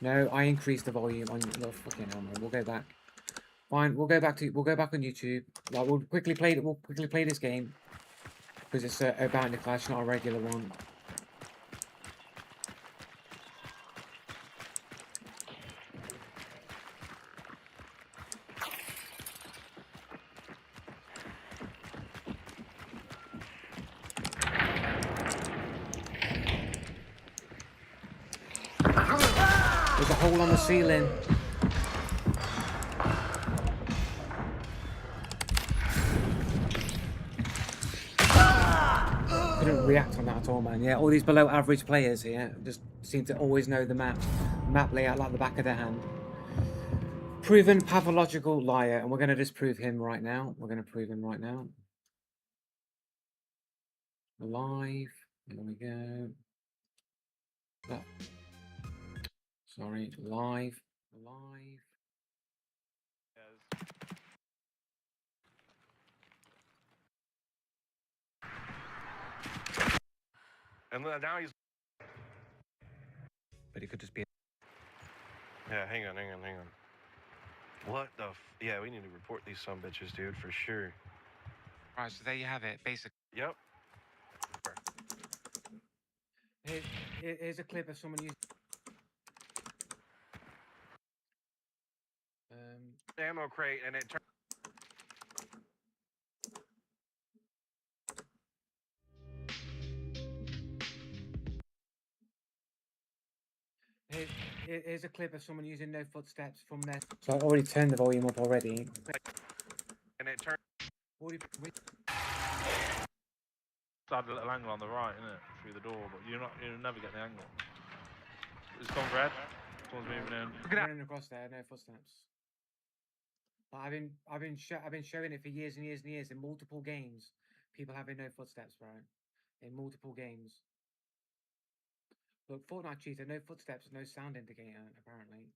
No, I increased the volume on your fucking hell, man. We'll go back. Fine, we'll go back on YouTube. Like we'll quickly play this game because it's a bounty clash, not a regular one. There's a hole on the ceiling. Couldn't react on that at all, man. Yeah, all these below average players here just seem to always know the map layout like the back of their hand. Proven pathological liar, and we're going to disprove him right now. We're going to prove him right now. Live. There we go. Oh. Sorry, live. And now he's. But it could just be. Yeah, hang on. What the yeah, we need to report these some bitches, dude, for sure. Right, so there you have it. Basically. Yep. Here's a clip of someone using. Ammo crate, and it turned. Here's a clip of someone using no footsteps from there. So I already turned the volume up already. And it turned. Had a little angle on the right, innit? Through the door, but you'll never get the angle. It's gone red. Someone's moving in. Running across there, no footsteps. But I've been showing it for years and years and years in multiple games. People having no footsteps, right? In multiple games. Look, Fortnite cheater, no footsteps, no sound indicator, apparently.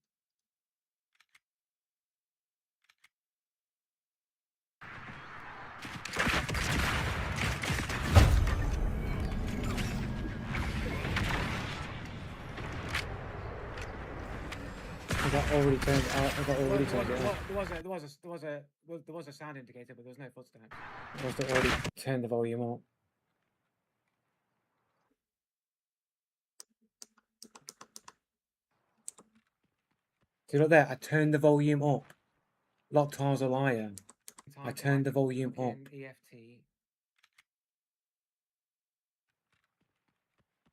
already turned. I got already turned it off. There was a sound indicator, but there was no footsteps. I must have already turned the volume up. See, look there. I turned the volume up. Locktar's a liar. I turned the volume up. EFT.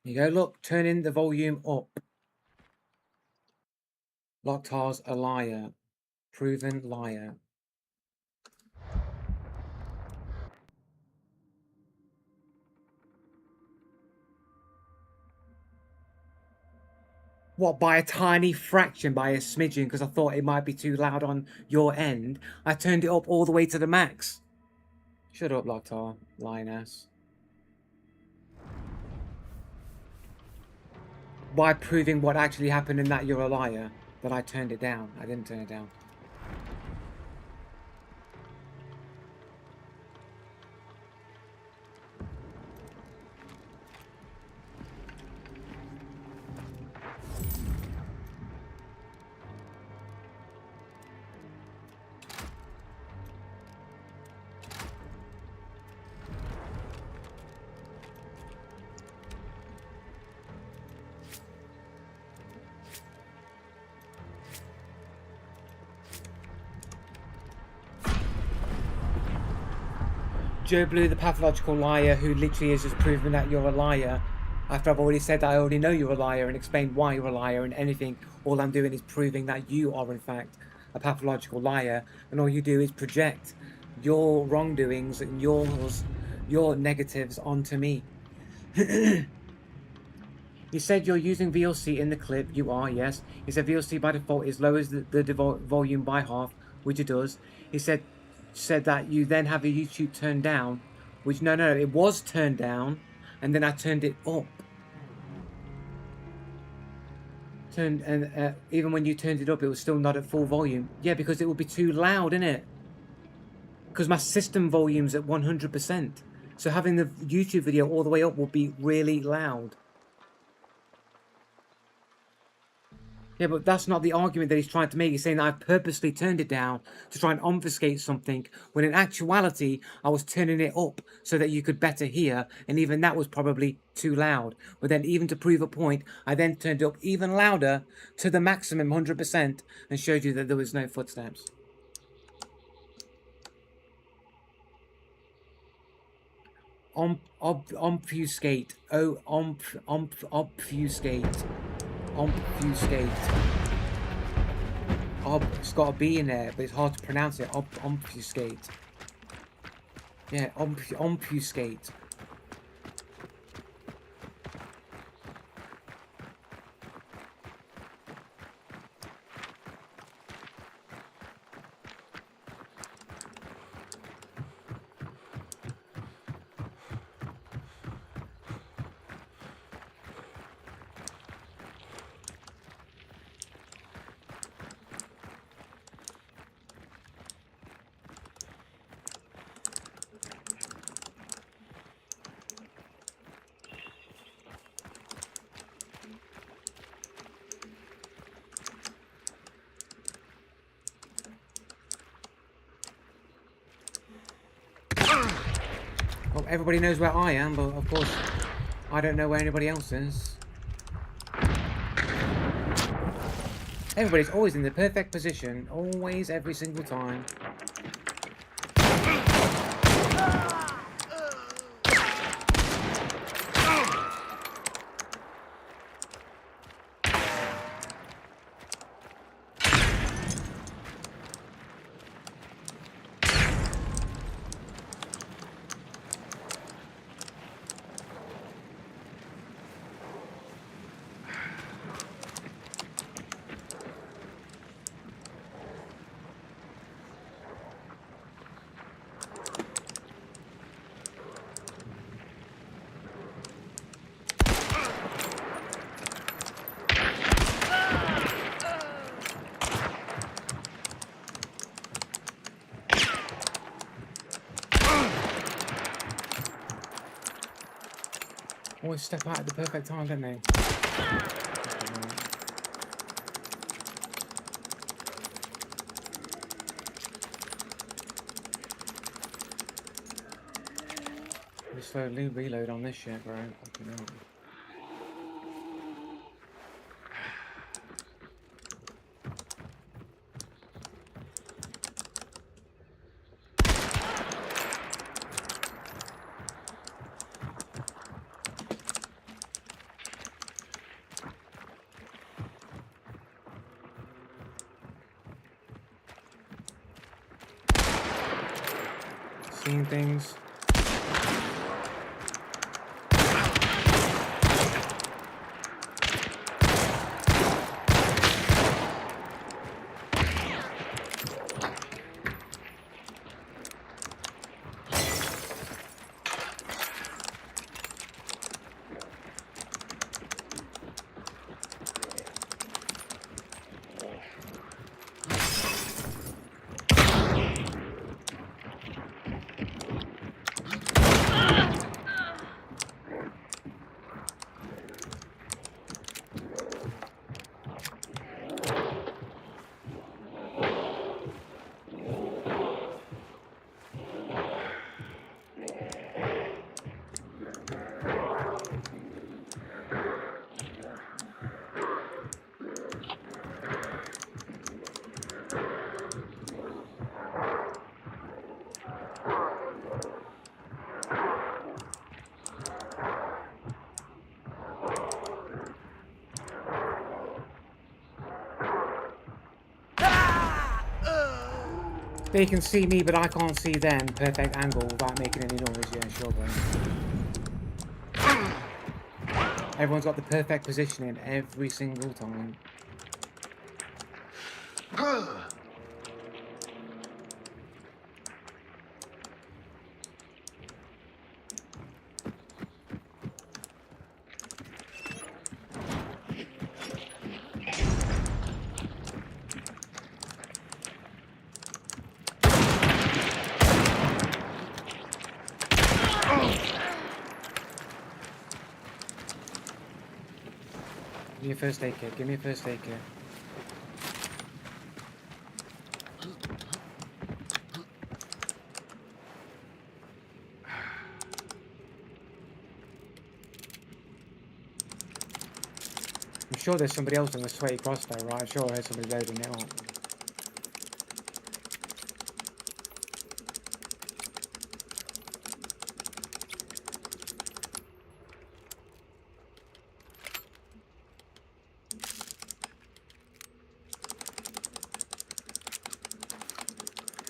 You go, look, turning the volume up. Locktar's a liar. Proven liar. What, by a tiny fraction, by a smidgen, because I thought it might be too loud on your end. I turned it up all the way to the max. Shut up, Locktar, lioness. By proving what actually happened and that you're a liar, that I turned it down. I didn't turn it down. Joe Blue, the pathological liar, who literally has just proven that you're a liar. After I've already said that I already know you're a liar and explained why you're a liar and anything, all I'm doing is proving that you are in fact a pathological liar, and all you do is project your wrongdoings and your negatives onto me. You said you're using VLC in the clip. You are, yes. He said VLC by default is lowers the volume by half, which it does. He said that you then have a YouTube turned down, which no, it was turned down, and then I turned it up. Even when you turned it up, it was still not at full volume. Yeah, because it would be too loud, innit? Because my system volume's at 100%. So having the YouTube video all the way up would be really loud. Yeah, but that's not the argument that he's trying to make. He's saying that I've purposely turned it down to try and obfuscate something, when in actuality, I was turning it up so that you could better hear, and even that was probably too loud. But then even to prove a point, I then turned it up even louder to the maximum 100% and showed you that there was no footsteps. Obfuscate. Obfuscate. Obfuscate. It's got a B in there, but it's hard to pronounce it. Obfuscate. Yeah, obfuscate. Well, everybody knows where I am, but of course, I don't know where anybody else is. Everybody's always in the perfect position, always, every single time. Always step out at the perfect time, don't they? Really slowly reload on this shit, bro. Fucking hell. Seeing things. They can see me, but I can't see them. Perfect angle without making any noise. Yeah, sure, bro. Everyone's got the perfect positioning every single time. Give me a first aid kit. Give me a first aid kit. I'm sure there's somebody else on the sweaty crossbow, right? I'm sure I heard somebody loading it up.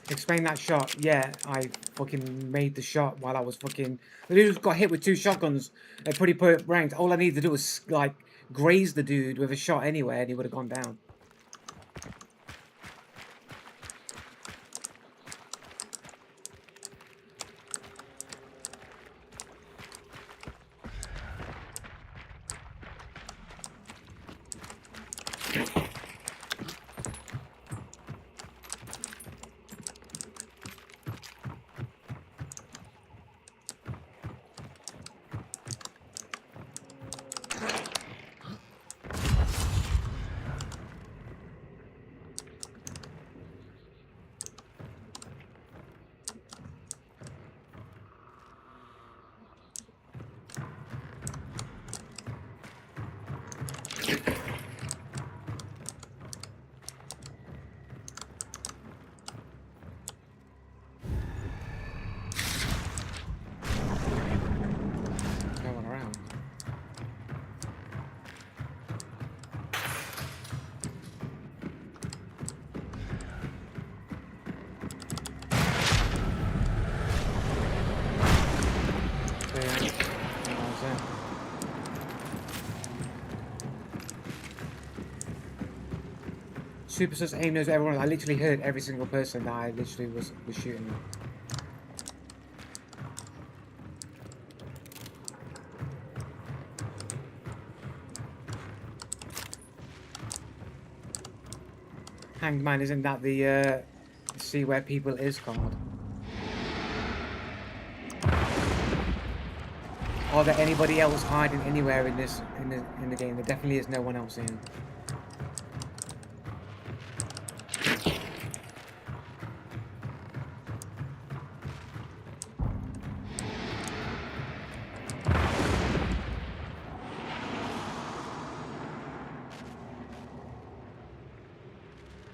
Explain that shot. Yeah, I fucking made the shot while I was fucking... The dude got hit with 2 shotguns at pretty point range. All I needed to do was, like, graze the dude with a shot anywhere and he would have gone down. No one around. Super sus aim knows everyone. I literally heard every single person that I literally was shooting at. Hanged Man, isn't that the see where people is card? Are there anybody else hiding anywhere in this in the game? There definitely is no one else in.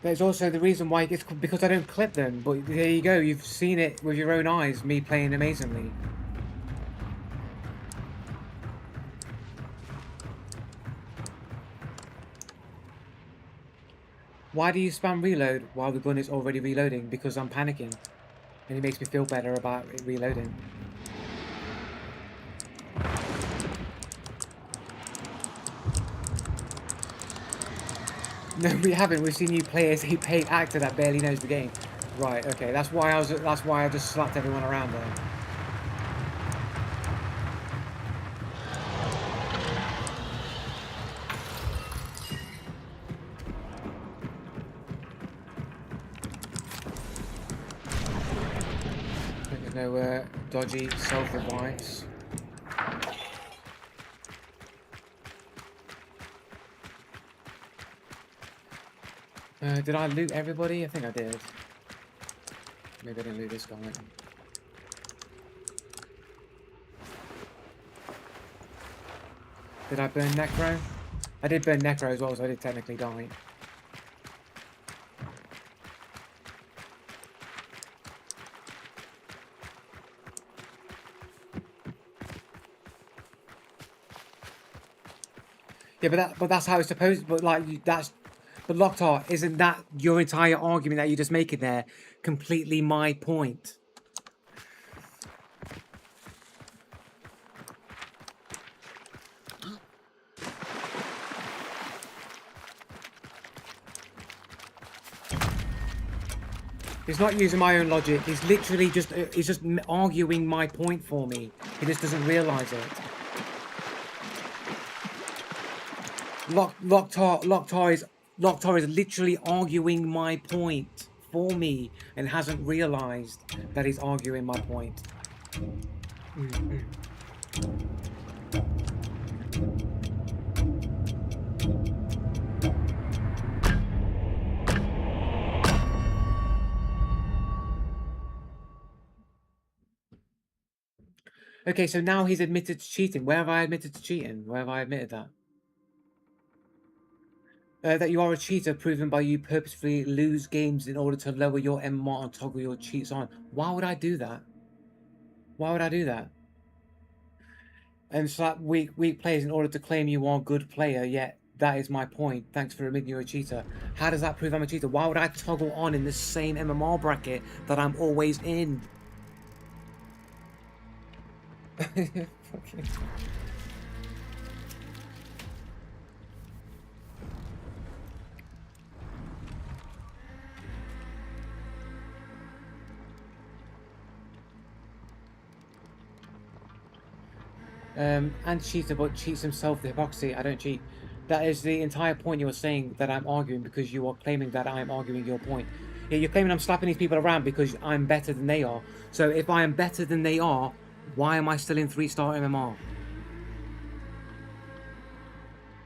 But it's also the reason why it's because I don't clip them. But there you go. You've seen it with your own eyes. Me playing amazingly. Why do you spam reload while the gun is already reloading? Because I'm panicking. And it makes me feel better about it reloading. No, we haven't. We've seen you play as a paid actor that barely knows the game. Right, okay. That's why I just slapped everyone around there. There's no dodgy self-advice. Did I loot everybody? I think I did. Maybe I didn't loot this guy. Did I burn Necro? I did burn Necro as well, so I did technically die. Yeah, but that's how it's supposed. But like that's. But Locktar, isn't that your entire argument that you're just making there completely my point? He's not using my own logic. He's literally just arguing my point for me. He just doesn't realise it. Locktar is literally arguing my point for me and hasn't realised that he's arguing my point. Okay, so now he's admitted to cheating. Where have I admitted to cheating? Where have I admitted that? That you are a cheater proven by you purposefully lose games in order to lower your MMR and toggle your cheats on. Why would I do that? Why would I do that? And slap weak players in order to claim you are a good player, yet that is my point. Thanks for admitting you're a cheater. How does that prove I'm a cheater? Why would I toggle on in the same MMR bracket that I'm always in? And cheater, but cheats himself, the hypocrisy. I don't cheat. That is the entire point you were saying that I'm arguing, because you are claiming that I'm arguing your point. Yeah, you're claiming I'm slapping these people around because I'm better than they are. So if I am better than they are, why am I still in 3-star MMR?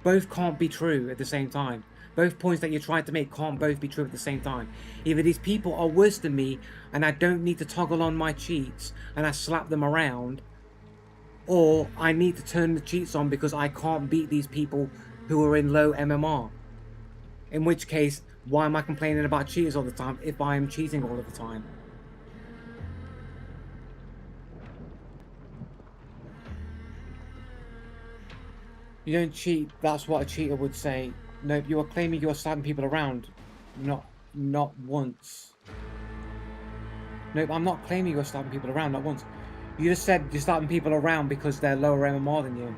Both can't be true at the same time. Both points that you're trying to make can't both be true at the same time. Either these people are worse than me and I don't need to toggle on my cheats and I slap them around, or I need to turn the cheats on because I can't beat these people who are in low MMR. In which case, why am I complaining about cheaters all the time if I am cheating all of the time? You don't cheat, that's what a cheater would say. No, you are claiming you are slapping people around. Not once. Nope, I'm not claiming you're slapping people around, not once. You just said you're slapping people around because they're lower MMR than you.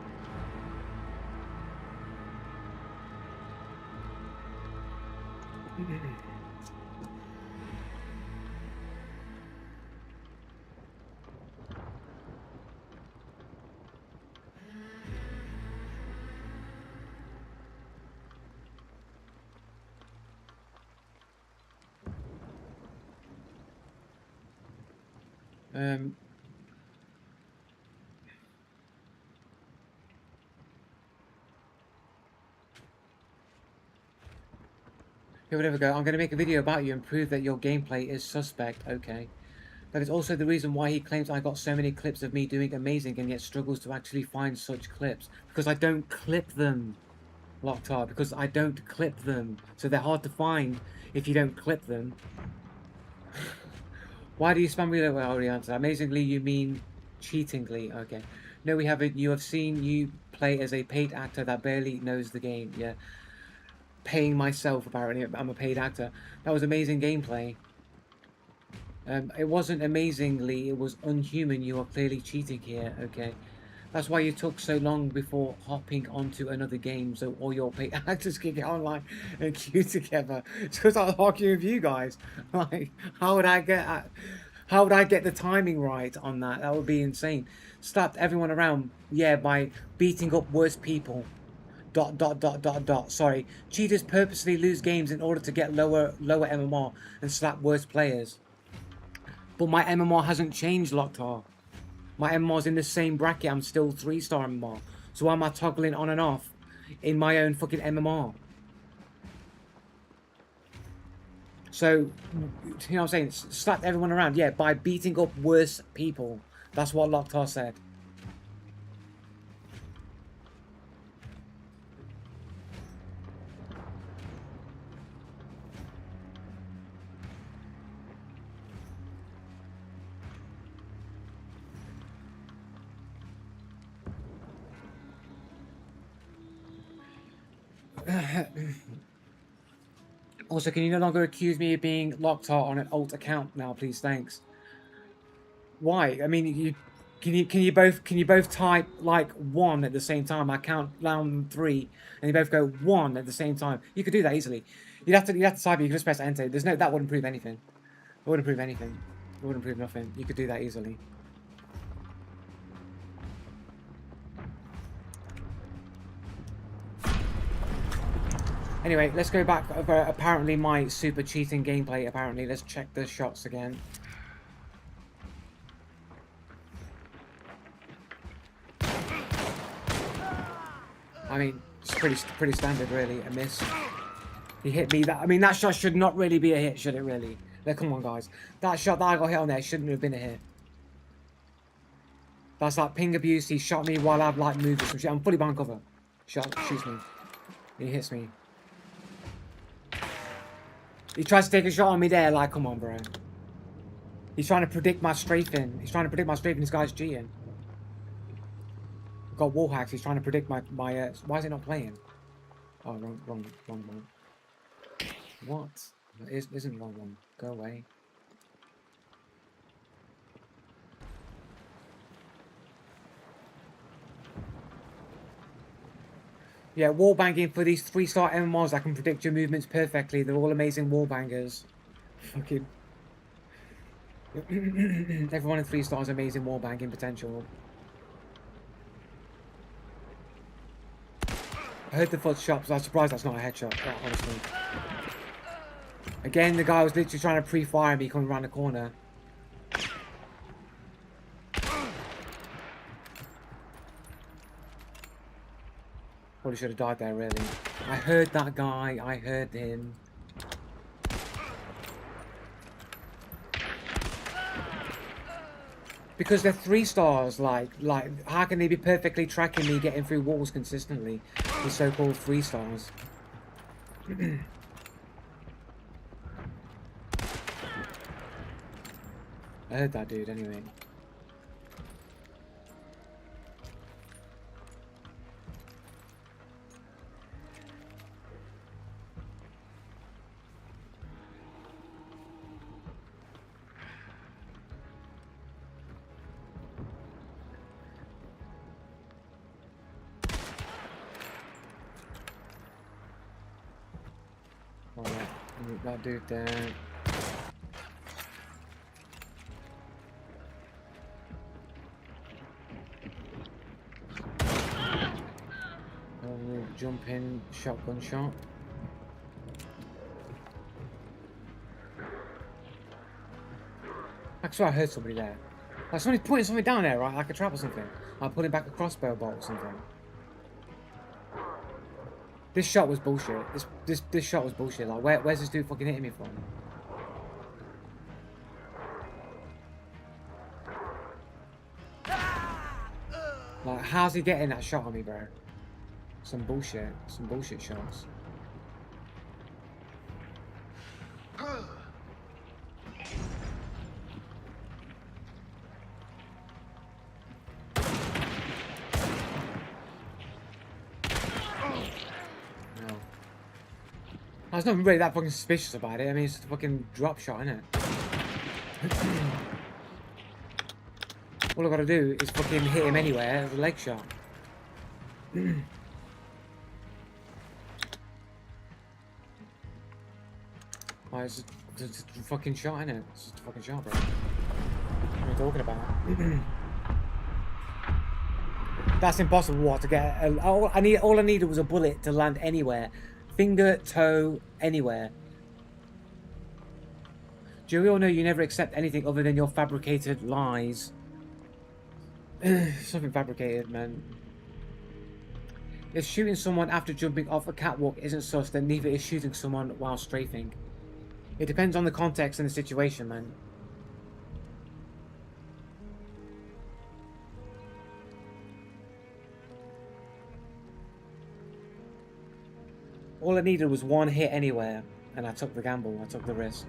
Here, whatever go. I'm going to make a video about you and prove that your gameplay is suspect. Okay. That is also the reason why he claims I got so many clips of me doing amazing and yet struggles to actually find such clips. Because I don't clip them. Locktar, because I don't clip them. So they're hard to find if you don't clip them. Why do you spam reload? Well, I already answered. Amazingly, you mean cheatingly. Okay. No, we haven't. You have seen you play as a paid actor that barely knows the game. Yeah. Paying myself, apparently. I'm a paid actor. That was amazing gameplay. It wasn't amazingly, it was unhuman. You are clearly cheating here. Okay. That's why you took so long before hopping onto another game, so all your paid actors can get online and queue together. It's because I was arguing with you guys. Like, how would I get the timing right on that? That would be insane. Slapped everyone around, yeah, by beating up worse people. ... Sorry, cheaters purposely lose games in order to get lower MMR and slap worse players. But my MMR hasn't changed, Locktar. My MMR's in the same bracket. I'm still 3-star MMR. So why am I toggling on and off in my own fucking MMR? So, you know what I'm saying? Slap everyone around. Yeah, by beating up worse people. That's what Locktar said. Also, can you no longer accuse me of being Locktar on an alt account now, please? Thanks. Why? I mean, can you both type like 1 at the same time? I count down 3, and you both go 1 at the same time. You could do that easily. You'd have to type it. You could just press enter. That wouldn't prove anything. It wouldn't prove anything. It wouldn't prove nothing. You could do that easily. Anyway, let's go back over apparently my super cheating gameplay. Apparently, let's check the shots again. I mean, it's pretty standard, really. A miss. He hit me. I mean, that shot should not really be a hit, should it? Really? Like, come on, guys. That shot that I got hit on there shouldn't have been a hit. That's like ping abuse. He shot me while I've like moved or some shit. I'm fully behind cover. Shoots me. He hits me. He tries to take a shot on me there. Like, come on, bro. He's trying to predict my strafing. He's trying to predict my strafing. This guy's cheating. I've got wall hacks. He's trying to predict my why is it not playing? Oh, wrong one. What? It isn't wrong one. Go away. Yeah, wall banging for these 3-star MMRs that can predict your movements perfectly. They're all amazing wall bangers. Fucking. Everyone in 3 stars amazing wall banging potential. I heard the foot shot, so I'm surprised that's not a headshot, honestly. Again, the guy was literally trying to pre-fire me coming around the corner. Probably should have died there, really. I heard that guy. I heard him. Because they're 3 stars, like, how can they be perfectly tracking me getting through walls consistently? The so-called 3 stars. I heard that dude, anyway. Alright, that dude there. Jump in, shotgun shot. I swear I heard somebody there. Like somebody's putting something down there, right? Like a trap or something. I'm pulling back a crossbow bolt or something. This shot was bullshit. This shot was bullshit. Like where's this dude fucking hitting me from? Like how's he getting that shot on me, bro? Some bullshit. Some bullshit shots. No. There's nothing really that fucking suspicious about it. I mean, it's just a fucking drop shot, isn't it? All I gotta do is fucking hit him anywhere with a leg shot. Like, it's just a fucking shot, isn't it? It's just a fucking shot, bro. What are you talking about? That's impossible. What to get? All I needed was a bullet to land anywhere, finger, toe, anywhere. Do we all know you never accept anything other than your fabricated lies? Something fabricated, man. If shooting someone after jumping off a catwalk isn't sus, then neither is shooting someone while strafing. It depends on the context and the situation, man. All I needed was one hit anywhere, and I took the gamble, I took the risk.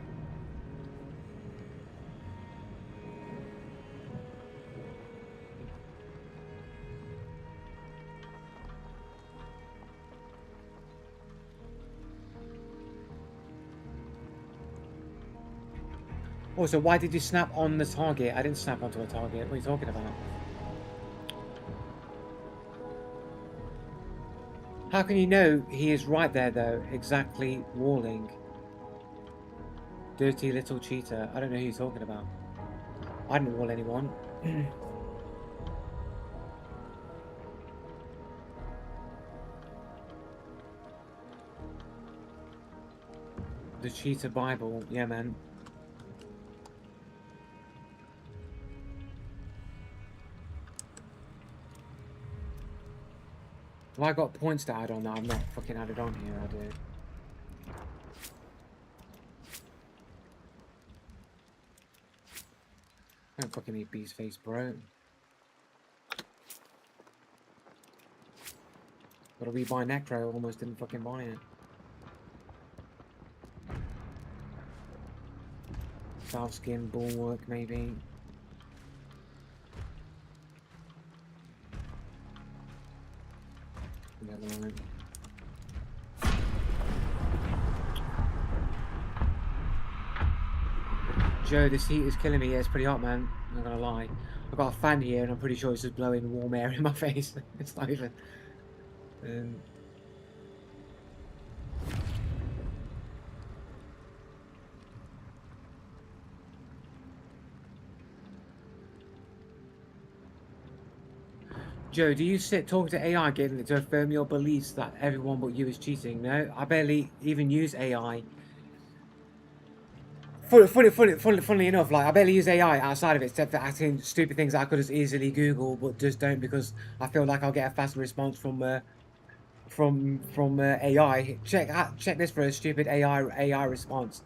Also, why did you snap on the target? I didn't snap onto a target. What are you talking about? How can you know he is right there, though? Exactly walling. Dirty little cheater. I don't know who you're talking about. I didn't wall anyone. The cheater Bible. Yeah, man. Have I got points to add on that? I'm not fucking added on here, I do. I don't fucking need beast face, bro. Gotta rebuy Necro, almost didn't fucking buy it. South skin, bulwark, maybe. Never mind. Joe, this heat is killing me. Yeah, it's pretty hot, man. I'm not gonna lie. I've got a fan here, and I'm pretty sure it's just blowing warm air in my face. It's not even. Joe, do you sit talking to AI getting it to affirm your beliefs that everyone but you is cheating? No, I barely even use AI. Funnily enough, like I barely use AI outside of it, except for asking stupid things that I could just easily Google, but just don't because I feel like I'll get a faster response from AI. Check this for a stupid AI response.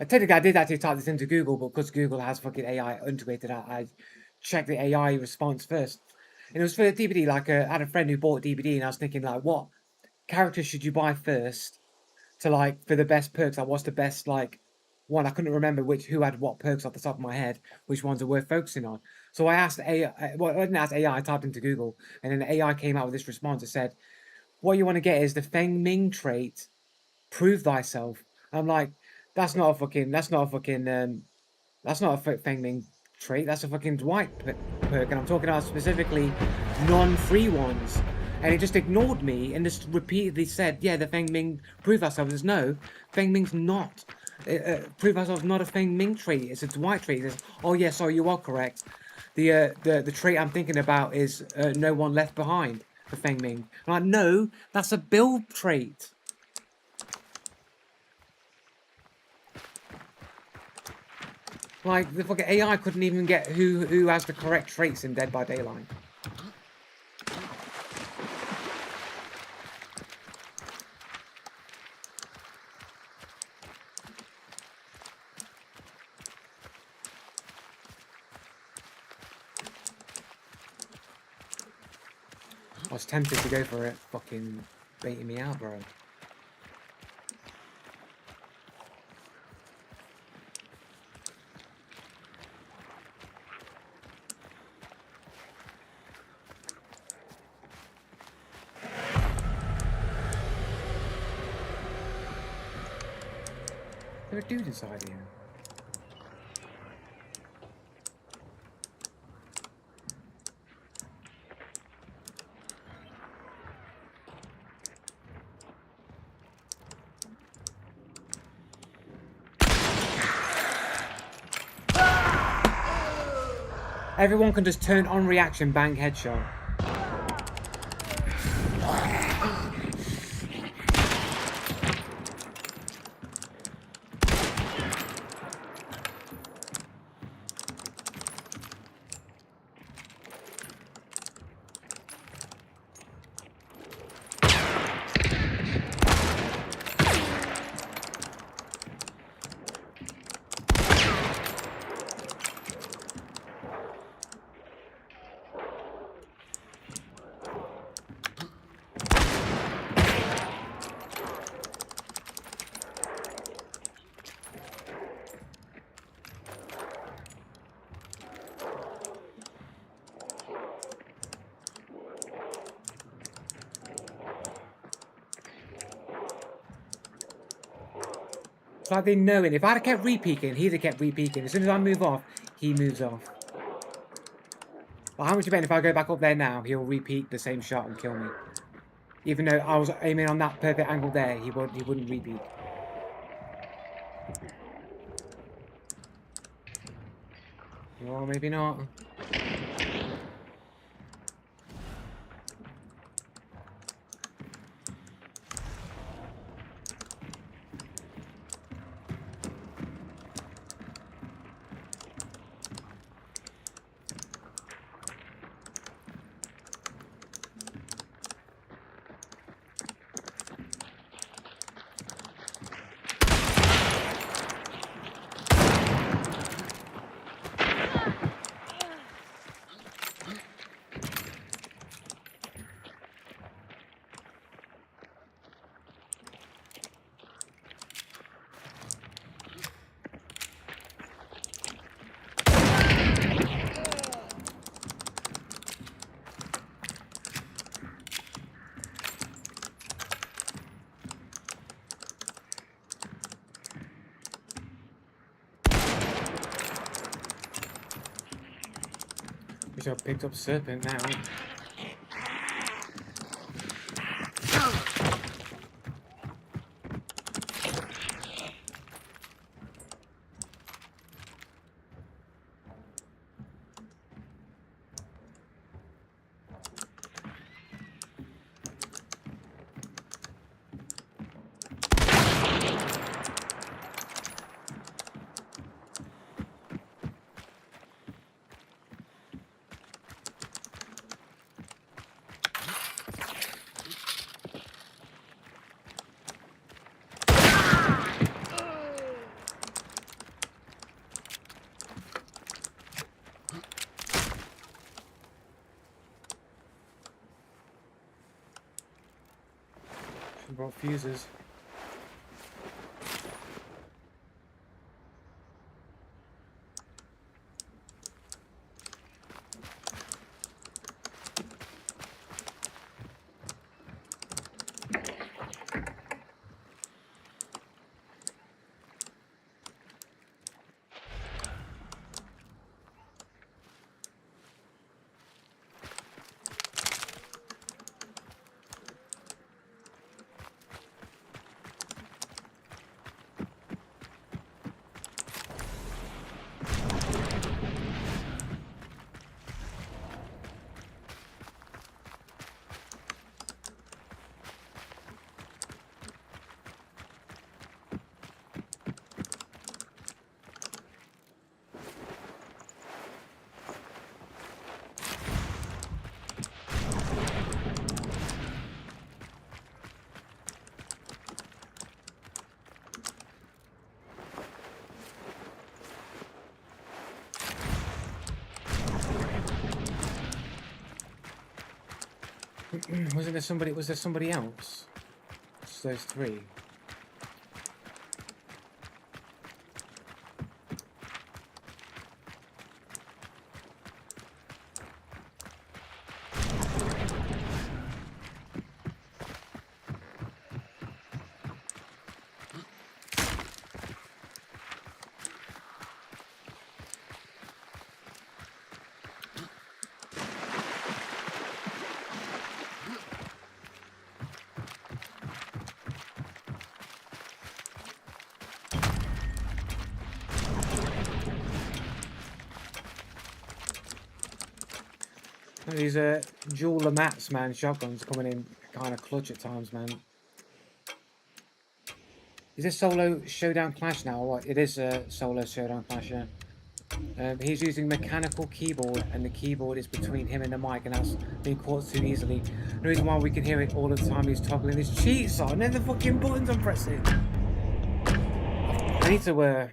Technically, I did actually type this into Google, but because Google has fucking AI integrated, I checked the AI response first. And it was for the DVD. Like, I had a friend who bought a DVD, and I was thinking, like, what character should you buy first to like for the best perks? Like, what's the best like one? I couldn't remember who had what perks off the top of my head. Which ones are worth focusing on? So I asked AI. Well, I didn't ask AI. I typed into Google, and then the AI came out with this response. It said, "What you want to get is the Feng Ming trait. Prove thyself." I'm like, that's not a fucking. That's not a fucking. That's not a Feng Ming trait. That's a fucking Dwight perk, and I'm talking about specifically non-free ones. And it just ignored me and just repeatedly said, "Yeah, the Feng Ming prove ourselves." No, Feng Ming's not. Prove ourselves not a Feng Ming trait. It's a Dwight trait. It says, "Oh yeah, sorry, you are correct. The trait I'm thinking about is no one left behind." For Feng Ming, I'm like, no, that's a build trait. Like, the fucking AI couldn't even get who has the correct traits in Dead by Daylight. was tempted to go for it, fucking baiting me out, bro. Is there a dude inside here? Everyone can just turn on reaction, bang, headshot. It's like they know it. If I'd have kept repeaking, he'd have kept repeaking. As soon as I move off, he moves off. But how much you bet if I go back up there now, he'll repeat the same shot and kill me. Even though I was aiming on that perfect angle there, he wouldn't repeat. Well, maybe not. Wish I picked up Serpent now. Brought fuses. Wasn't there somebody? Was there somebody else? Just those three. These dual Lamats, man, shotguns coming in kind of clutch at times, man. Is this solo showdown clash now or what? It is a solo showdown clash, yeah. He's using mechanical keyboard and the keyboard is between him and the mic and that's being caught too easily. The reason why we can hear it all the time he's toggling his cheats on and the fucking buttons I'm pressing. I need to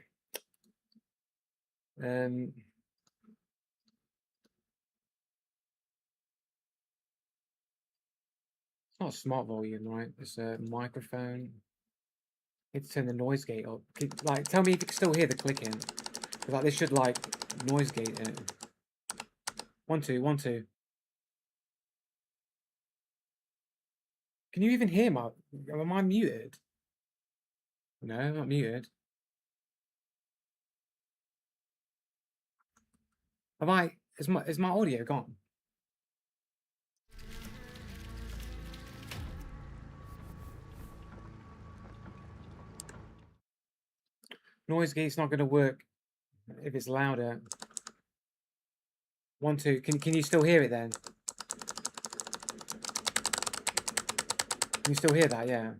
it's not smart volume, right? It's a microphone. Need to turn the noise gate up. Like, tell me if you can still hear the clicking. Cause like this should like noise gate it. 1 2 1 2. Can you even hear my? Am I muted? No, I'm not muted. Have I? Is my audio gone? Noise gate's not going to work if it's louder. 1 2. Can you still hear it then? Can you still hear that? Yeah.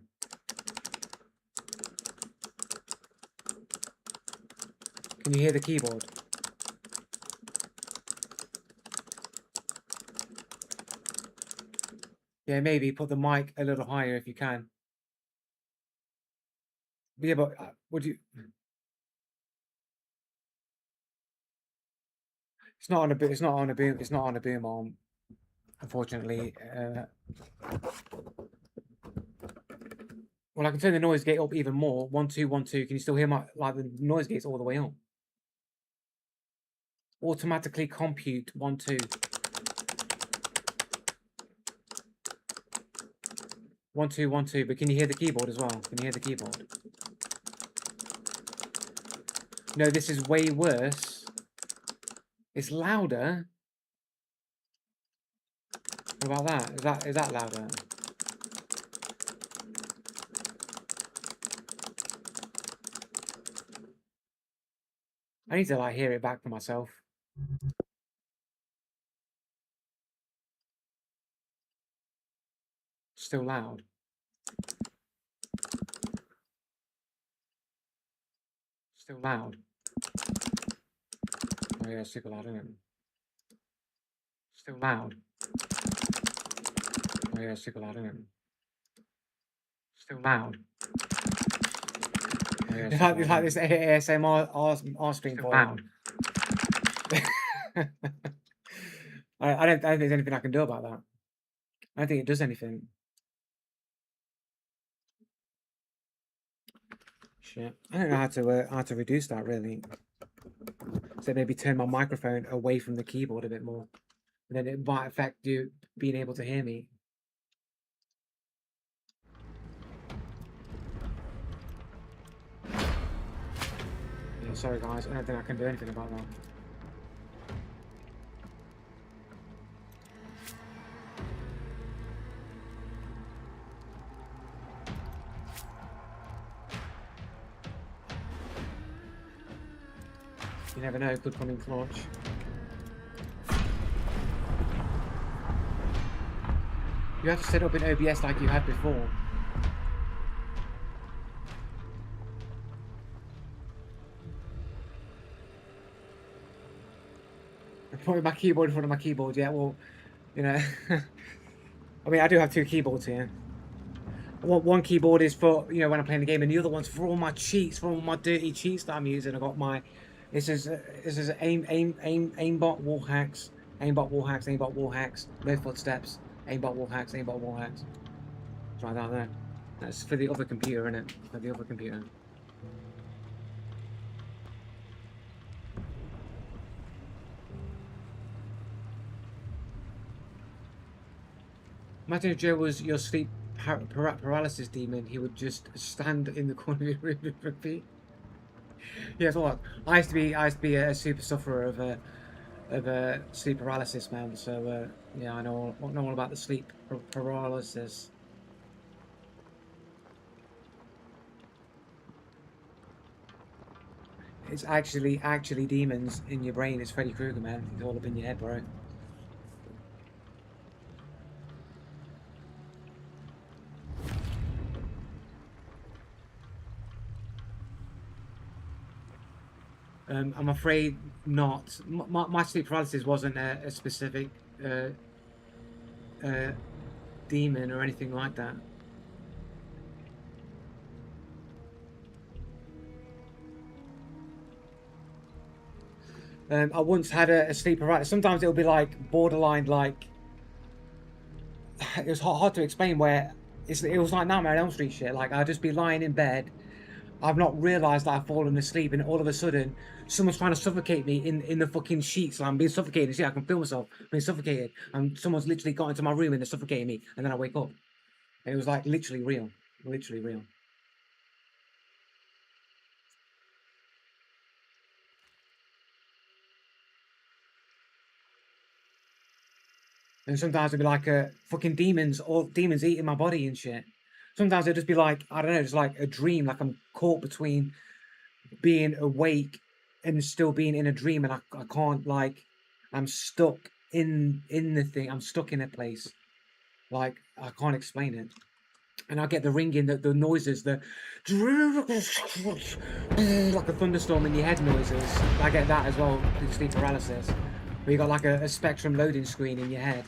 Can you hear the keyboard? Yeah, maybe put the mic a little higher if you can. But yeah, but would you? It's not on a boom. It's not on a boom. It's not on a boom arm, unfortunately. Well, I can turn the noise gate up even more. 1 2 1 2. Can you still hear my the noise gate's all the way up? Automatically compute 1 2. 1 2 1 2. But can you hear the keyboard as well? Can you hear the keyboard? No, this is way worse. It's louder. What about that? Is that louder? I need to like hear it back for myself. Still loud. Still loud. Oh yeah, super loud, isn't it? Still loud. Oh yeah, super loud, isn't it? Still loud. Oh, yeah, it's like this ASMR stream for loud. I don't think there's anything I can do about that. I don't think it does anything. Shit. I don't know how to reduce that really. So maybe turn my microphone away from the keyboard a bit more. And then it might affect you being able to hear me. Yeah, sorry guys, I don't think I can do anything about that. You never know, it could come in clutch. You have to set up in OBS like you had before. Putting my keyboard in front of my keyboard, yeah, well, you know. I mean, I do have 2 keyboards here. One keyboard is for, you know, when I'm playing the game, and the other one's for all my cheats, for all my dirty cheats that I'm using. I got my, this is aimbot wall hacks, aimbot wall hacks, no footsteps. Aimbot wall hacks, aimbot wall hacks. It's right down there. That's for the other computer, innit? For the other computer. Imagine if Joe was your sleep paralysis demon, he would just stand in the corner of your room and repeat. Yeah, so what? I used to be a super sufferer of sleep paralysis, man. So yeah, I know all about the sleep paralysis. It's actually demons in your brain. It's Freddy Krueger, man. It's all up in your head, bro. I'm afraid not. My sleep paralysis wasn't a specific demon or anything like that. I once had a sleep paralysis. Sometimes it'll be like borderline, like it was hard to explain. Where it was like Nightmare on Elm Street shit. Like I'd just be lying in bed. I've not realised that I've fallen asleep, and all of a sudden, someone's trying to suffocate me in the fucking sheets. And I'm being suffocated. See, I can feel myself being suffocated, and someone's literally got into my room and they're suffocating me, and then I wake up. It was like literally real, literally real. And sometimes it'd be like fucking demons or demons eating my body and shit. Sometimes it'd just be like, I don't know, just like a dream, like I'm caught between being awake and still being in a dream, and I can't, like, I'm stuck in the thing. I'm stuck in a place. Like I can't explain it. And I get the ringing, the noises, the like a thunderstorm in your head noises. I get that as well with sleep paralysis. Where you got like a spectrum loading screen in your head.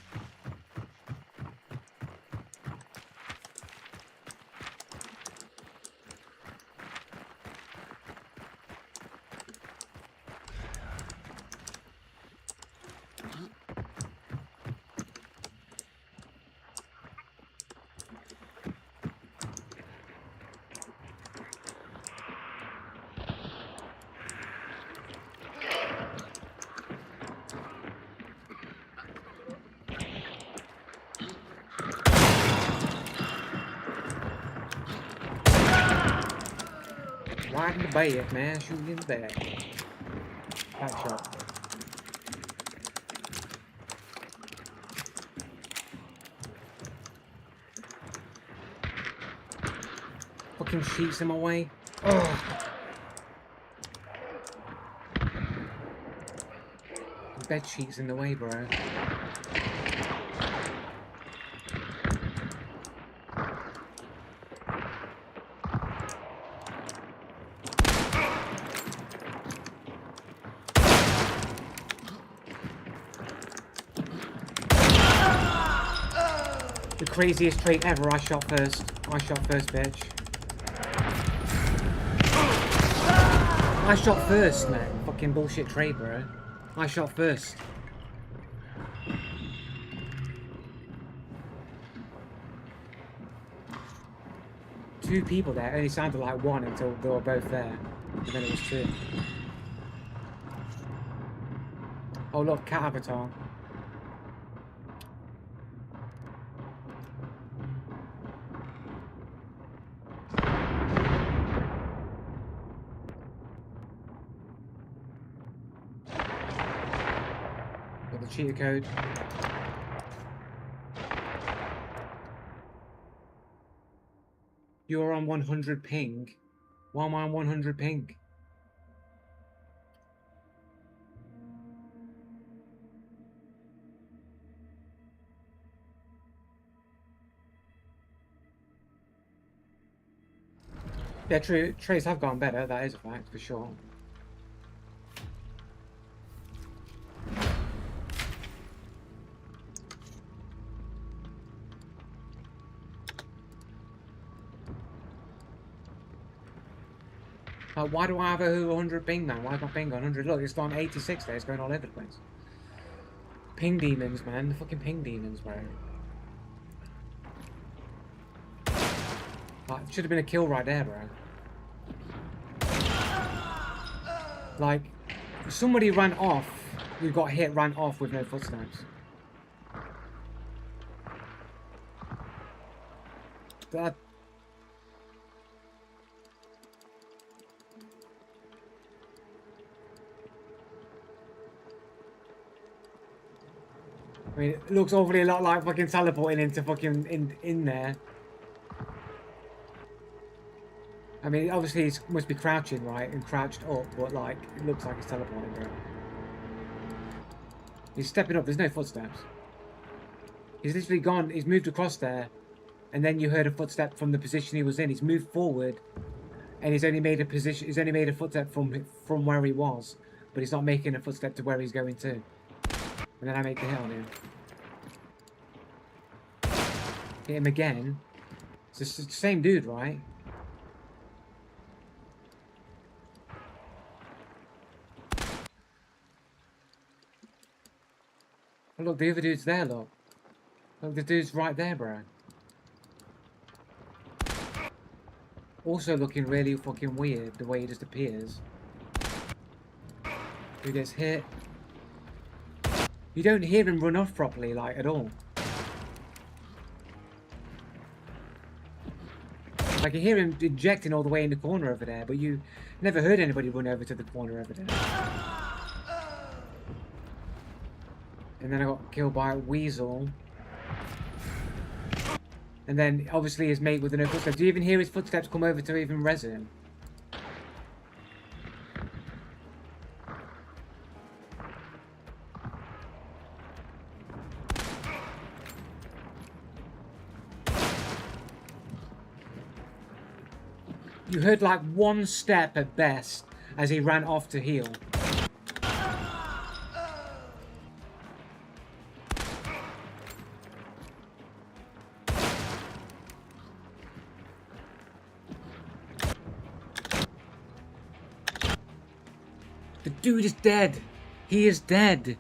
Right in the back, man. Shoot you in the back. Back shot. Fucking sheets in my way. Ugh. Bed sheets in the way, bro. The craziest trait ever, I shot first. I shot first, bitch. I shot first, man. Fucking bullshit trait, bro. I shot first. Two people there. It only sounded like one until they were both there. And then it was two. Oh look, cat avatar. Got the cheater code. You're on 100 ping. Why am I on 100 ping? Yeah, true. Trays have gone better. That is a fact for sure. Why do I have a 100 ping now? Why is my ping on 100? Look, it's gone 86 there. It's going all over the place. Ping demons, man. The fucking ping demons, bro. Like, should have been a kill right there, bro. Like, somebody ran off, who got hit, ran off with no footsteps. That... I mean, it looks awfully a lot like fucking teleporting into fucking in there. I mean, obviously he must be crouching, right, and crouched up, but like, it looks like he's teleporting, bro. He's stepping up, there's no footsteps. He's literally gone, he's moved across there, and then you heard a footstep from the position he was in. He's moved forward, and he's only made a footstep from where he was, but he's not making a footstep to where he's going to. And then I make the hit on him. Hit him again. It's the same dude, right? Oh, look, the other dude's there, look. Look, the dude's right there, bro. Also looking really fucking weird, the way he just appears. Who gets hit. You don't hear him run off properly, like, at all. Like, you hear him ejecting all the way in the corner over there, but you never heard anybody run over to the corner over there. And then I got killed by a weasel. And then, obviously, his mate with the no footsteps. Do you even hear his footsteps come over to even res him? You heard like one step at best as he ran off to heal. The dude is dead. He is dead.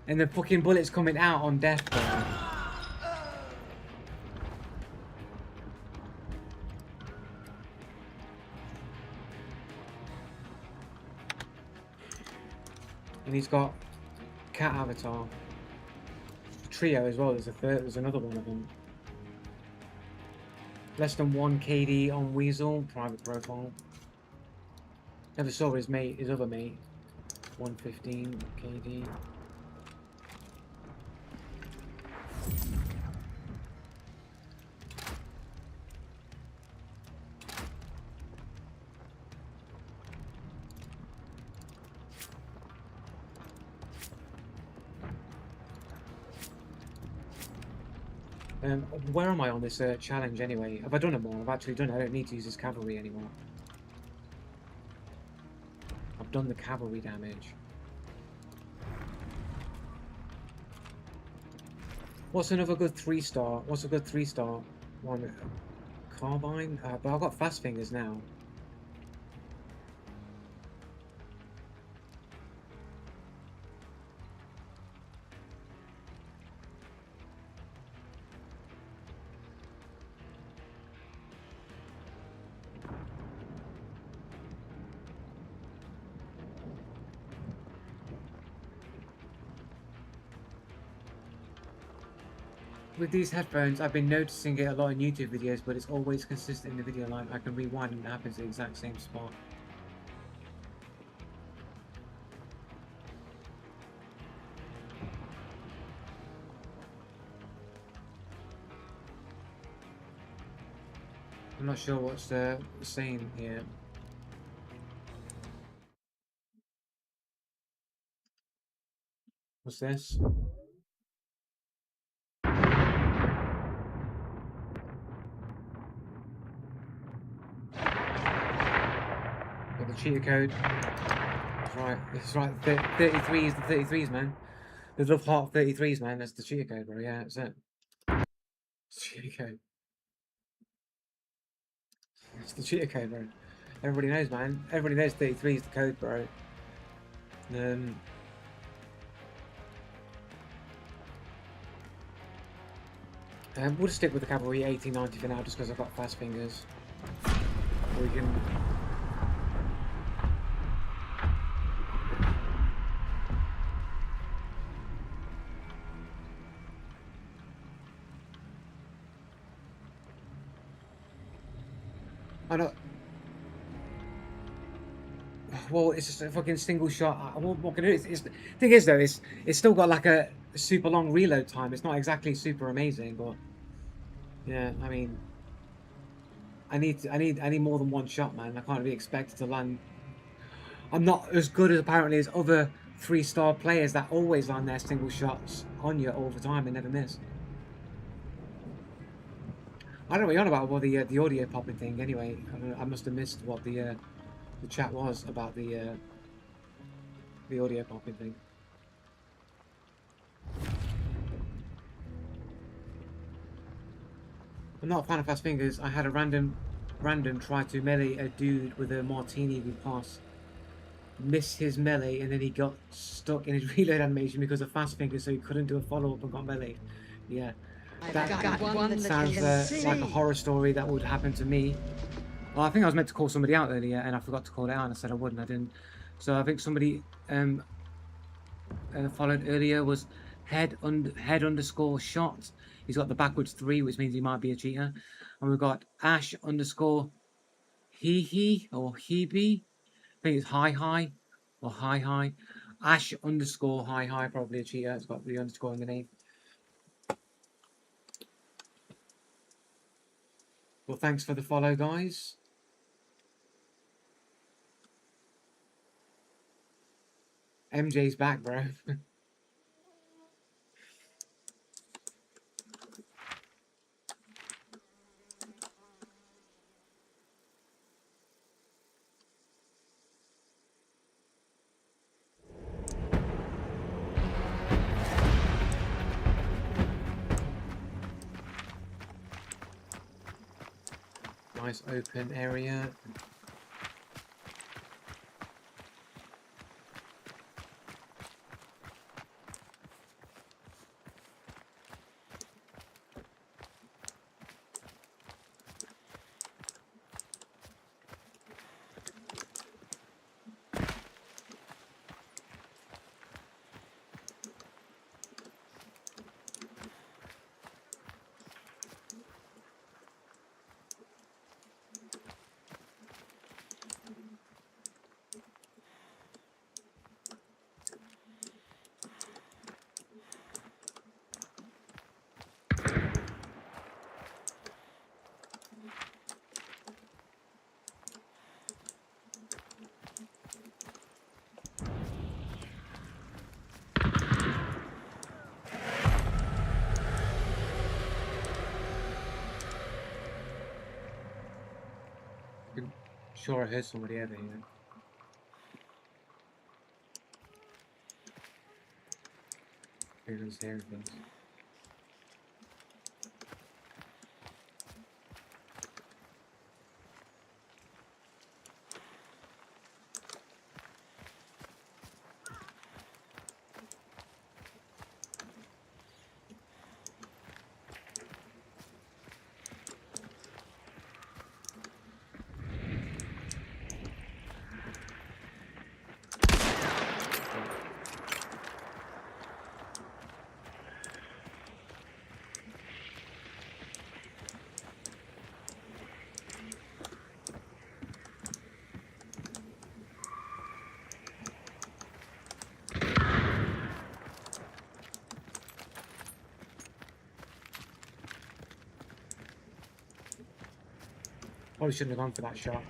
And the fucking bullet's coming out on death, bro. And he's got cat avatar. Trio as well, there's another one of them. Less than 1 KD on Weasel, private profile. Never saw his other mate. 115 KD. Where am I on this challenge anyway? Have I done it more? I've actually done it. I don't need to use this cavalry anymore. I've done the cavalry damage. What's another good 3-star? What's a good 3-star one? Carbine? But I've got fast fingers now. With these headphones, I've been noticing it a lot in YouTube videos, but it's always consistent in the video line. I can rewind and it happens at the exact same spot. I'm not sure what's saying here. What's this? Got the cheater code. That's right. That's right. 33 is the 33s, man. The love heart 33s, man. That's the cheater code, bro. Yeah, that's it. It's the cheater code. It's the cheater code, bro. Everybody knows, man. Everybody knows 33 is the code, bro. We'll just stick with the cavalry 1890 for now, just because I've got fast fingers. We can. I know. Well, it's just a fucking single shot. What can I do? Thing is though, it's still got like a super long reload time. It's not exactly super amazing, but yeah, I mean, I need more than one shot, man. I can't be expected to land. I'm not as good as apparently as other 3-star players that always land their single shots on you all the time and never miss. I don't know what you're on about the audio popping thing. Anyway, I must have missed what the chat was about the audio popping thing. I'm not a fan of fast fingers. I had a random try to melee a dude with a martini with pass. Missed his melee and then he got stuck in his reload animation because of fast fingers, so he couldn't do a follow up and got melee. Yeah, that I've got one that sounds can like a see. horror story that would happen to me. Well, I think I was meant to call somebody out earlier and I forgot to call it out and I said I would and I didn't. So I think somebody followed earlier was head underscore shot. He's got the backwards 3, which means he might be a cheater. And we've got Ash underscore he or Hebe. I think it's hi or hi. Ash underscore hi, probably a cheater. It's got the underscore in the name. Well, thanks for the follow, guys. MJ's back, bro. Nice open area. Sure, I heard somebody over here. Who's hearing things? Probably shouldn't have gone for that shot.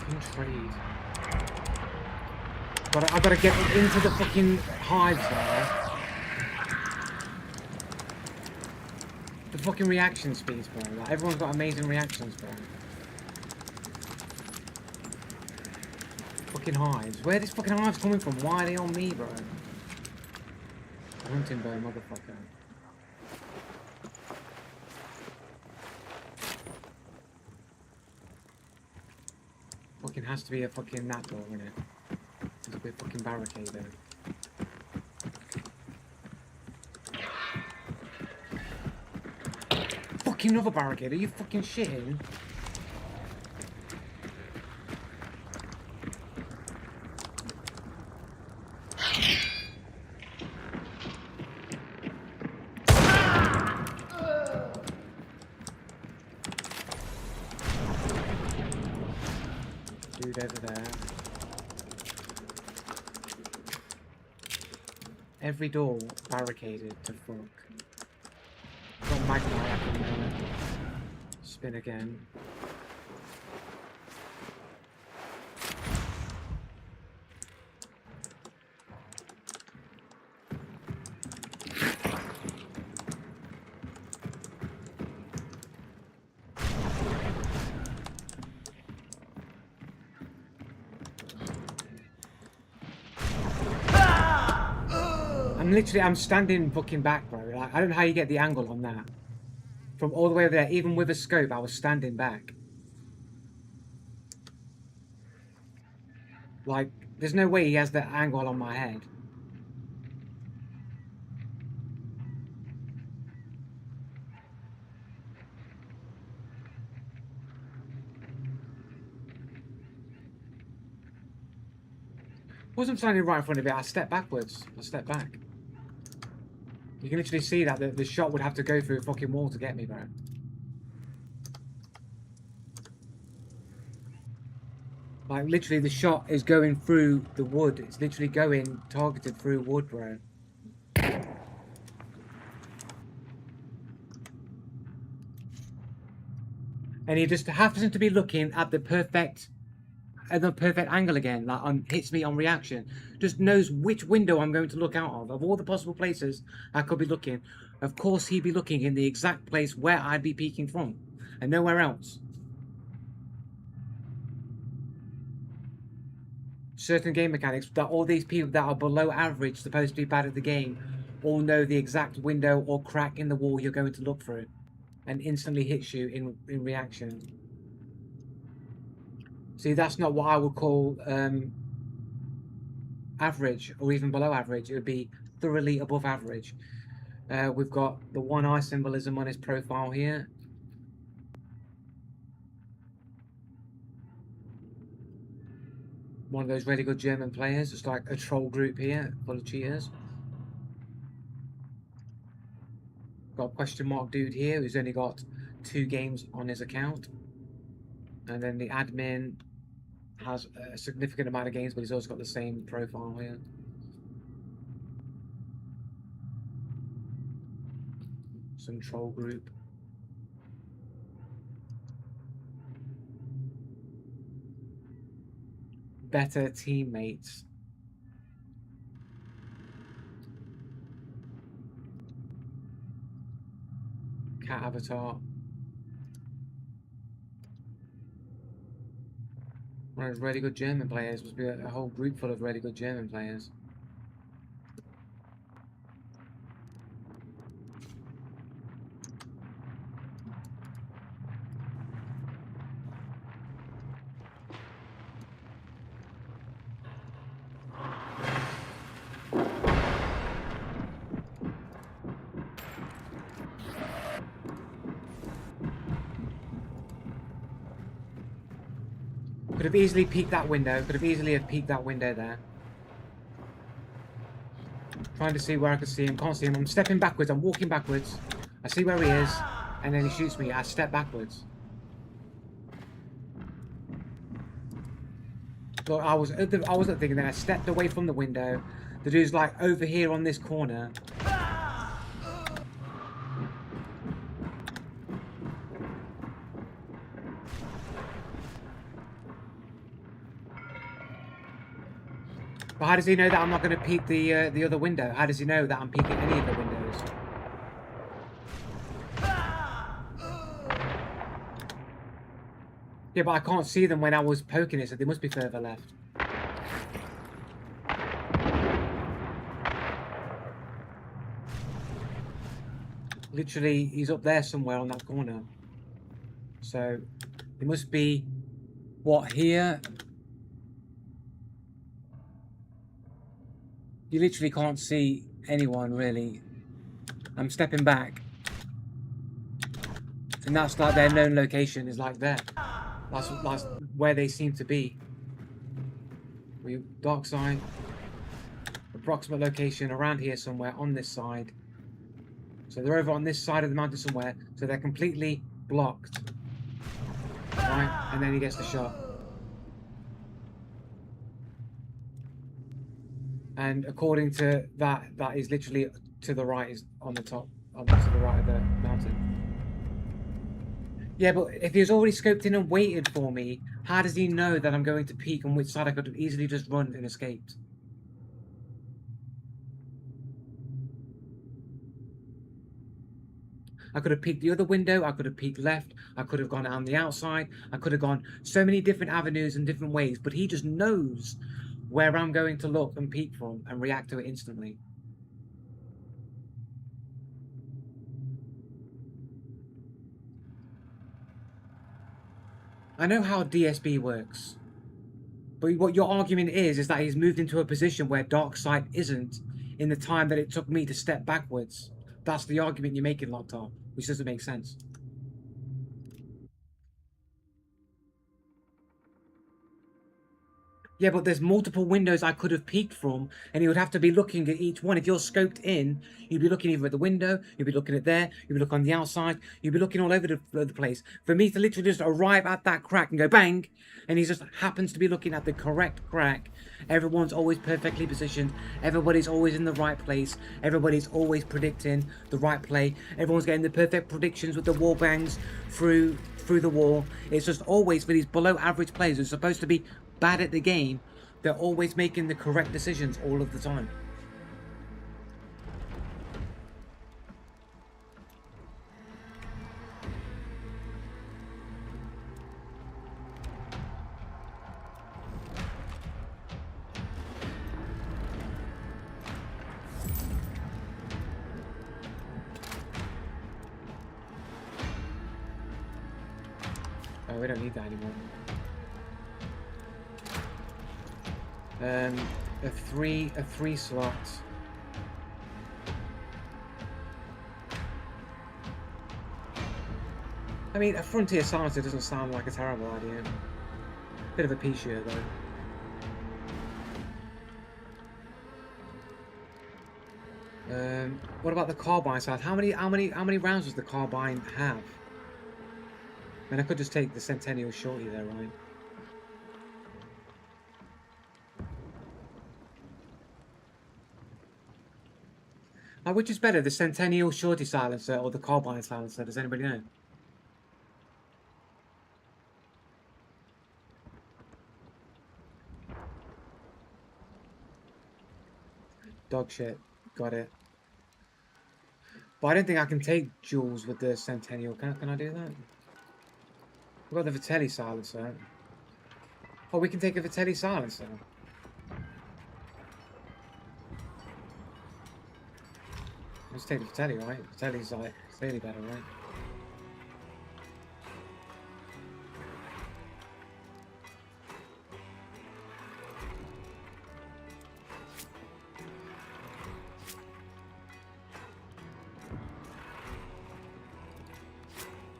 Intrigued. But I've got to get into the fucking hives there. The fucking reaction speeds, bro. Like, everyone's got amazing reactions, bro. Fucking hives. Where are these fucking hives coming from? Why are they on me, bro? Hunting bow, motherfucker. Fucking has to be a fucking that door, innit? There's a bit fucking barricade there. Fucking another barricade, are you fucking shitting? Dude over there. Every door barricaded to fuck. Got magma up in there. Spin again. I'm standing fucking back, bro. Like, I don't know how you get the angle on that. From all the way over there, even with a scope, I was standing back. Like, there's no way he has that angle on my head. I wasn't standing right in front of it, I stepped backwards. I stepped back. You can literally see that the shot would have to go through a fucking wall to get me, bro. Like, literally, the shot is going through the wood. It's literally going targeted through wood, bro. And he just happens to be looking at the perfect angle again, like hits me on reaction. Just knows which window I'm going to look out of all the possible places I could be looking. Of course, he'd be looking in the exact place where I'd be peeking from, and nowhere else. Certain game mechanics that all these people that are below average, supposed to be bad at the game, all know the exact window or crack in the wall you're going to look through, and instantly hits you in reaction. See, that's not what I would call average or even below average. It would be thoroughly above average. We've got the one eye symbolism on his profile here. One of those really good German players. It's like a troll group here full of cheaters. Got a question mark dude here who's only got 2 games on his account. And then the admin has a significant amount of games, but he's also got the same profile here. Some troll group. Better teammates. Cat avatar. One of those really good German players. Must be a whole group full of really good German players. Could have easily peeked that window. Could have easily have peeked that window there. Trying to see where I could see him. Can't see him. I'm stepping backwards. I'm walking backwards. I see where he is. And then he shoots me. I step backwards. So I wasn't thinking that. I stepped away from the window. The dude's like over here on this corner. But how does he know that I'm not going to peek the other window? How does he know that I'm peeking any of the windows? Yeah, but I can't see them when I was poking it, so they must be further left. literally, he's up there somewhere on that corner. So, it must be, what, here? You literally can't see anyone, really. I'm stepping back. And that's like their known location is like there. That's where they seem to be. Dark side. Approximate location around here somewhere on this side. So they're over on this side of the mountain somewhere. So they're completely blocked. Right? And then he gets the shot. And according to that, that is literally to the right, is on the top, to the right of the mountain. Yeah, but if he was already scoped in and waited for me, how does he know that I'm going to peek on which side I could have easily just run and escaped? I could have peeked the other window, I could have peeked left, I could have gone on the outside, I could have gone so many different avenues and different ways, but he just knows where I'm going to look and peek from and react to it instantly. I know how DSB works, but what your argument is that he's moved into a position where dark side isn't in the time that it took me to step backwards. That's the argument you're making, Locktar, which doesn't make sense. Yeah, but there's multiple windows I could have peeked from, and you would have to be looking at each one. If you're scoped in, you'd be looking either at the window, you'd be looking at there, you'd be looking on the outside, you'd be looking all over the place. For me to literally just arrive at that crack and go bang, and he just happens to be looking at the correct crack. Everyone's always perfectly positioned. Everybody's always in the right place. Everybody's always predicting the right play. Everyone's getting the perfect predictions with the wall bangs through the wall. It's just always for these below average players who are supposed to be bad at the game, they're always making the correct decisions all of the time. Oh, we don't need that anymore. A three slot. I mean, a frontier silencer doesn't sound like a terrible idea. Bit of a pea shooter though. What about the carbine side? How many rounds does the carbine have? I mean, I could just take the Centennial Shorty there, right? Which is better, the Centennial Shorty silencer or the carbine silencer? Does anybody know? Dog shit. Got it. But I don't think I can take duels with the Centennial. Can I do that? We've got the Vitelli silencer. Oh, we can take a Vitelli silencer. Let's take the Vitelli, right? Vitelli's like clearly better, right?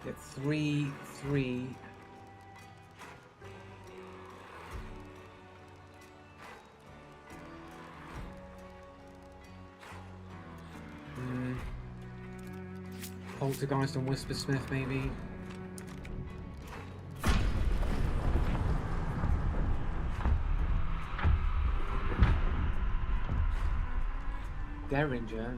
Get 3. Poltergeist and Whispersmith, maybe. Derringer.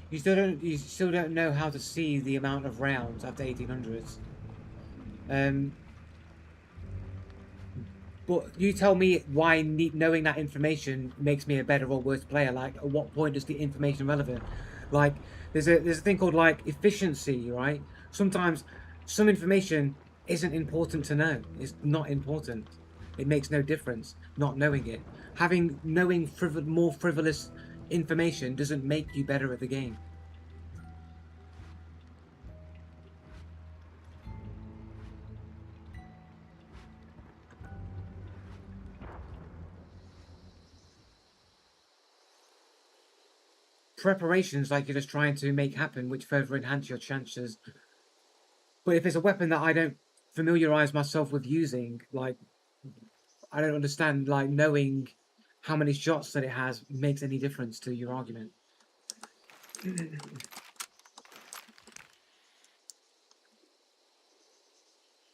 You still don't know how to see the amount of rounds after 1800s. But you tell me why knowing that information makes me a better or worse player. Like, at what point is the information relevant? Like, there's a thing called like efficiency, right? Sometimes some information isn't important to know. It's not important. It makes no difference not knowing it. Knowing more frivolous information doesn't make you better at the game. Preparations like you're just trying to make happen, which further enhance your chances. But if it's a weapon that I don't familiarize myself with using, like, I don't understand, like, knowing how many shots that it has makes any difference to your argument.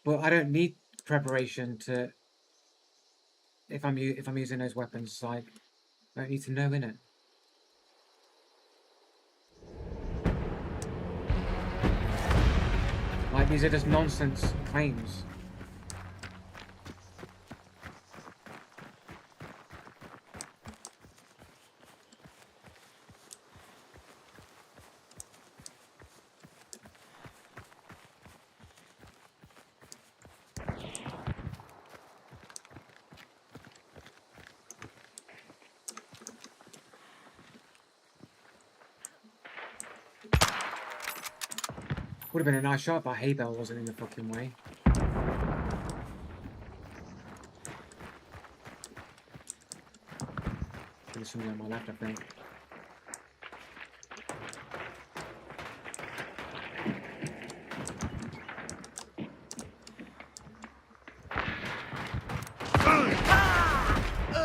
But I don't need preparation to, if I'm using those weapons, like, I don't need to know in it. Like, these are just nonsense claims. Would have been a nice shot, but hay bale wasn't in the fucking way. There's something on my left, I think.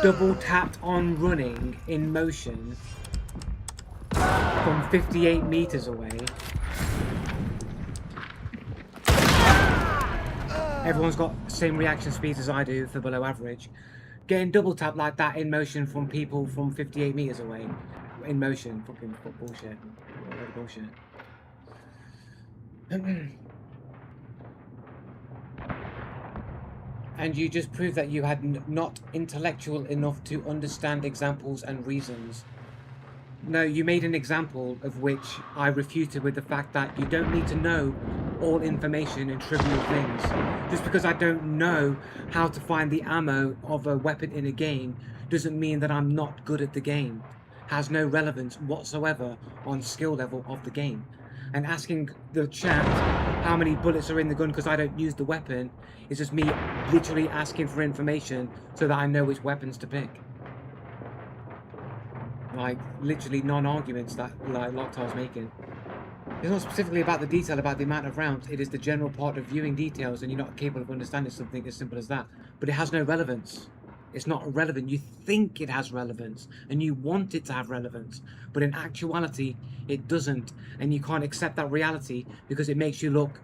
Double tapped on running in motion from 58 meters away. Everyone's got the same reaction speeds as I do for below average. Getting double tapped like that in motion from people from 58 meters away. In motion. Fucking bullshit. What a load of bullshit. And you just proved that you had not intellectual enough to understand examples and reasons. No, you made an example of which I refuted with the fact that you don't need to know all information in trivial things. Just because I don't know how to find the ammo of a weapon in a game doesn't mean that I'm not good at the game. Has no relevance whatsoever on skill level of the game. And asking the chat how many bullets are in the gun because I don't use the weapon is just me literally asking for information so that I know which weapons to pick. Like, literally non-arguments that, like, Loctar's making. It's not specifically about the detail, about the amount of rounds. It is the general part of viewing details and you're not capable of understanding something as simple as that. But it has no relevance. It's not relevant. You think it has relevance and you want it to have relevance. But in actuality, it doesn't. And you can't accept that reality because it makes you look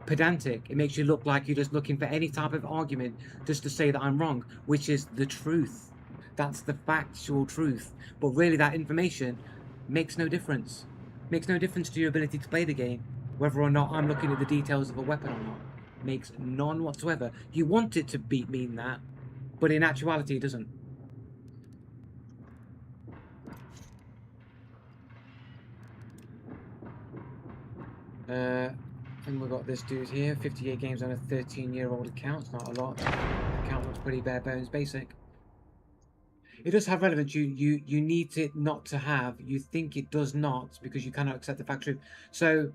pedantic. It makes you look like you're just looking for any type of argument just to say that I'm wrong, which is the truth. That's the factual truth. But really, that information makes no difference. Makes no difference to your ability to play the game, whether or not I'm looking at the details of a weapon or not. Makes none whatsoever. You want it to mean that, but in actuality, it doesn't. And we've got this dude here, 58 games on a 13-year-old account. It's not a lot. The account looks pretty bare bones basic. It does have relevance. You need it not to have. You think it does not because you cannot accept the fact truth. So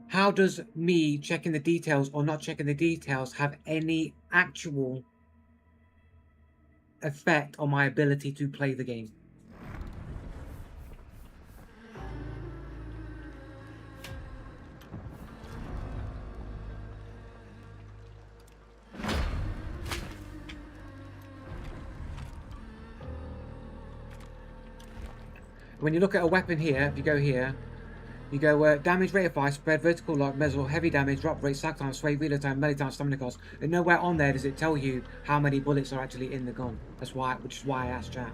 how does me checking the details or not checking the details have any actual effect on my ability to play the game? When you look at a weapon here, if you go here, you go damage rate of fire, spread, vertical lock, muzzle, heavy damage, drop rate, slack time, sway, reload time, melee time, stamina cost. And nowhere on there does it tell you how many bullets are actually in the gun. That's why, which is why I asked chat.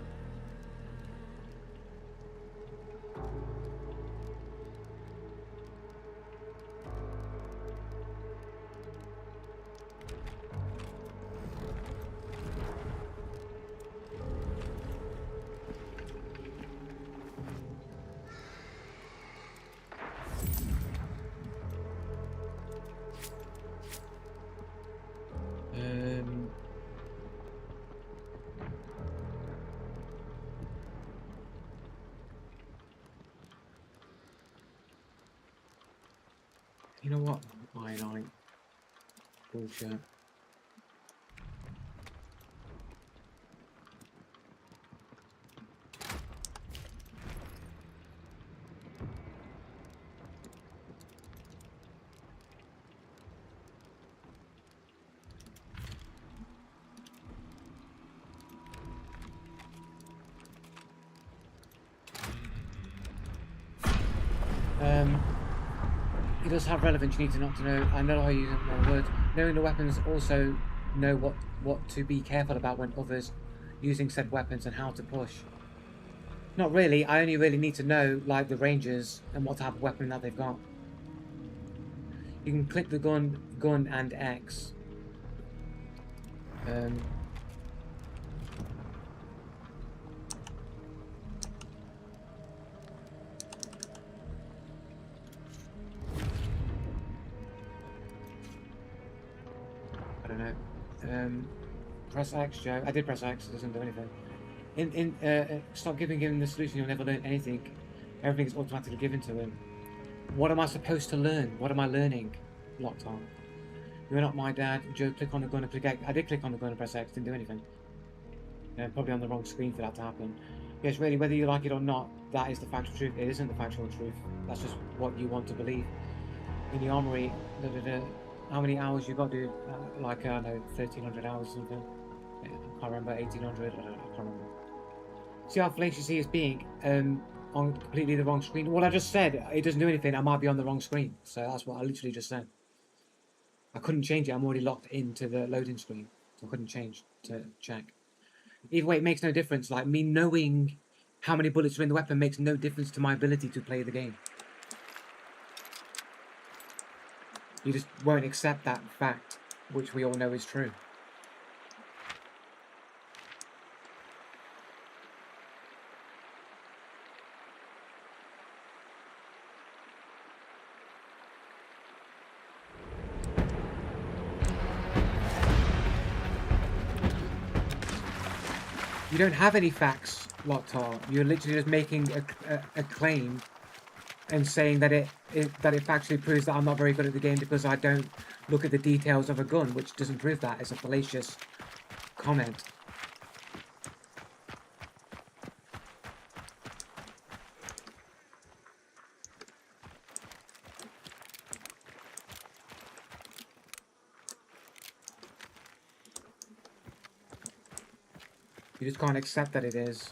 You know what? I like bullshit. It does have relevance. You need to not to know. I know how you use more words. Knowing the weapons also know what to be careful about when others using said weapons and how to push. Not really. I only really need to know like the ranges and what type of weapon that they've got. You can click the gun and X. I don't know. Press X, Joe. I did press X. It doesn't do anything. Stop giving him the solution. You'll never learn anything. Everything is automatically given to him. What am I supposed to learn? What am I learning? Locked on. You're not my dad. Joe, click on the gun and click X. I did click on the gun and press X. Didn't do anything. Probably on the wrong screen for that to happen. Yes, really, whether you like it or not, that is the factual truth. It isn't the factual truth. That's just what you want to believe. In the armory, how many hours you got, dude? I don't know, 1,300 hours or something. I can't remember, 1,800. I can't remember. See how fallacious he is being on completely the wrong screen? What I just said, it doesn't do anything. I might be on the wrong screen. So that's what I literally just said. I couldn't change it. I'm already locked into the loading screen. So I couldn't change to check. Either way, it makes no difference. Like, me knowing how many bullets are in the weapon makes no difference to my ability to play the game. You just won't accept that fact, which we all know is true. You don't have any facts, Locktar. You're literally just making a claim and saying that it factually proves that I'm not very good at the game because I don't look at the details of a gun, which doesn't prove that. It's a fallacious comment. You just can't accept that it is.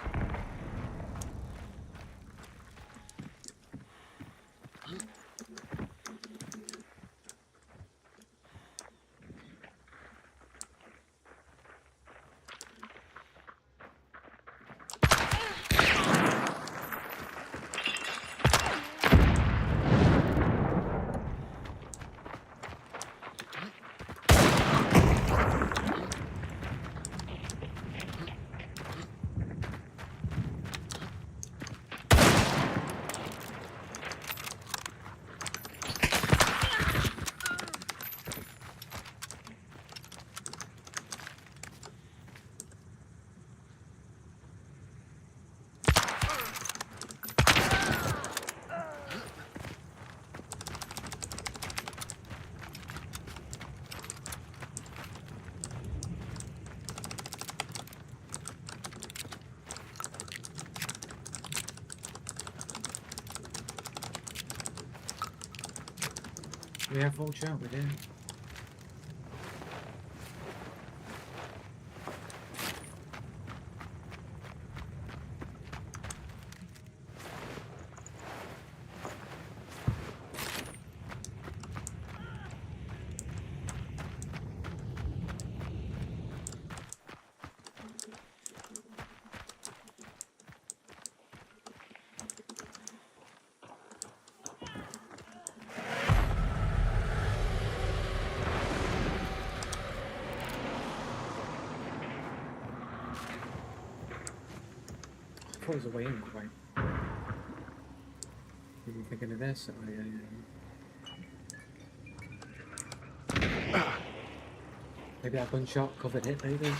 We have full chat with him. I thought it was a way in, quite. Even thinking of this. Maybe that gunshot covered hit, maybe.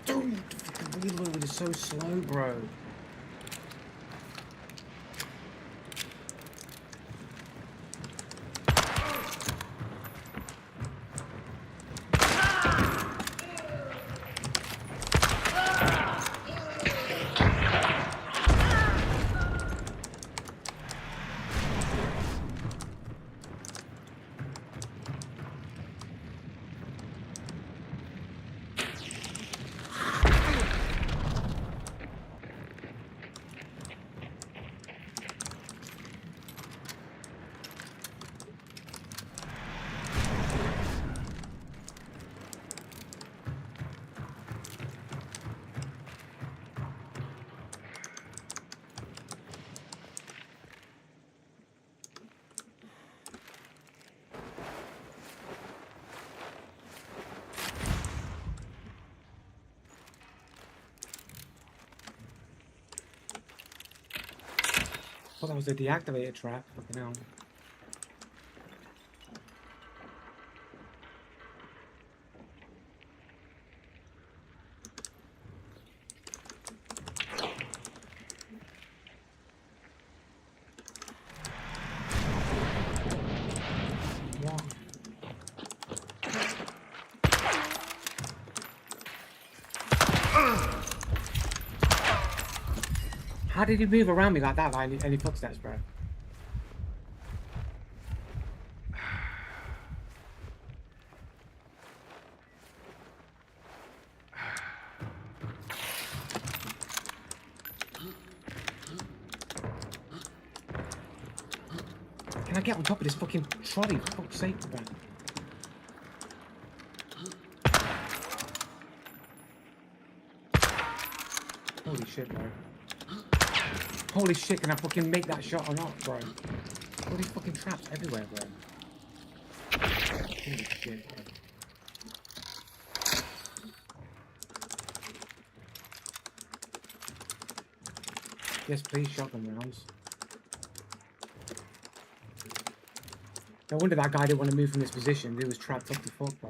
Dude, the fucking reload is so slow, bro. I thought that was a deactivated trap. Fucking hell. What? How did he move around me like that? Like any footsteps, bro? Can I get on top of this fucking trolley? For fuck's sake, bro. Holy shit, bro. Holy shit, can I fucking make that shot or not, bro? All these fucking traps everywhere, bro. Holy shit, bro. Yes, please, shotgun rounds. No wonder that guy didn't want to move from his position. He was trapped up the fuck, bro.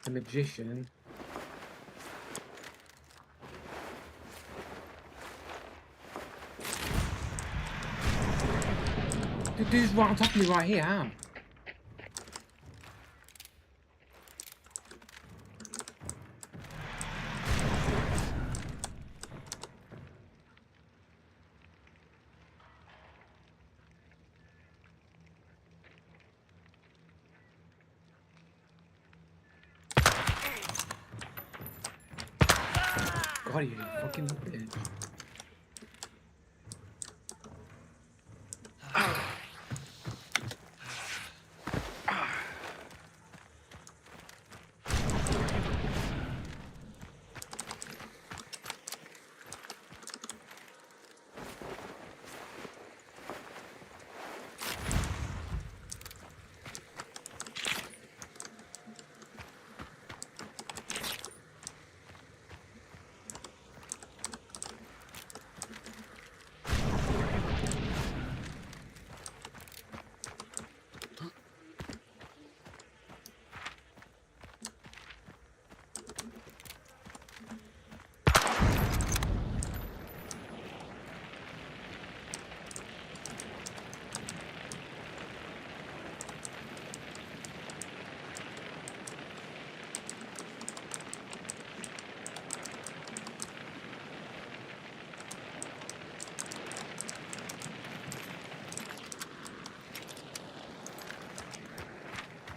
The magician. The dude's right on top of me right here, how? God, you fucking bitch.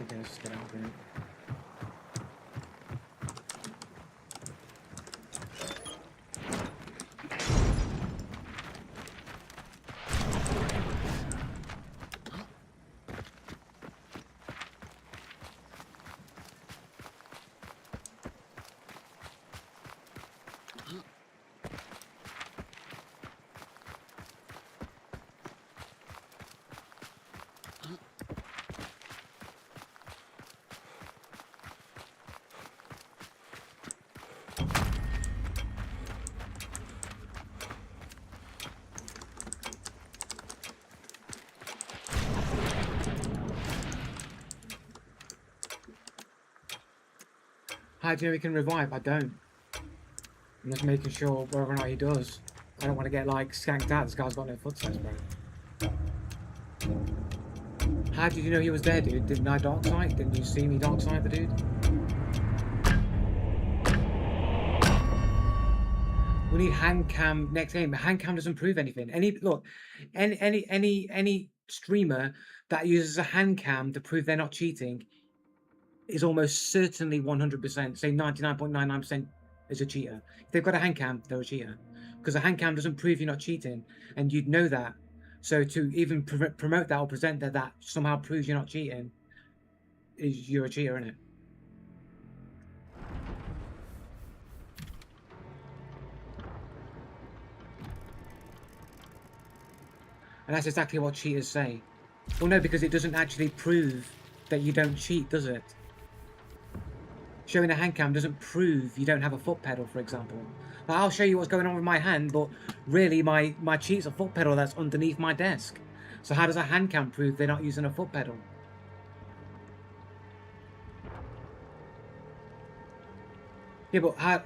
Okay, let's just get out of here. How do you know he can revive? I don't. I'm just making sure whether or not he does. I don't want to get like skanked out. This guy's got no footsteps, bro. How did you know he was there, dude? Didn't I dark sight? Didn't you see me dark sight the dude? We need hand cam next game. Hand cam doesn't prove anything. Any streamer that uses a hand cam to prove they're not cheating is almost certainly 100%, say 99.99% is a cheater. If they've got a hand cam, they're a cheater. Because a hand cam doesn't prove you're not cheating, and you'd know that. So to even promote that or present that somehow proves you're not cheating, you're a cheater, innit? And that's exactly what cheaters say. Well, no, because it doesn't actually prove that you don't cheat, does it? Showing a hand cam doesn't prove you don't have a foot pedal, for example. Like, I'll show you what's going on with my hand, but really my cheat's a foot pedal that's underneath my desk. So how does a hand cam prove they're not using a foot pedal? Yeah, but how...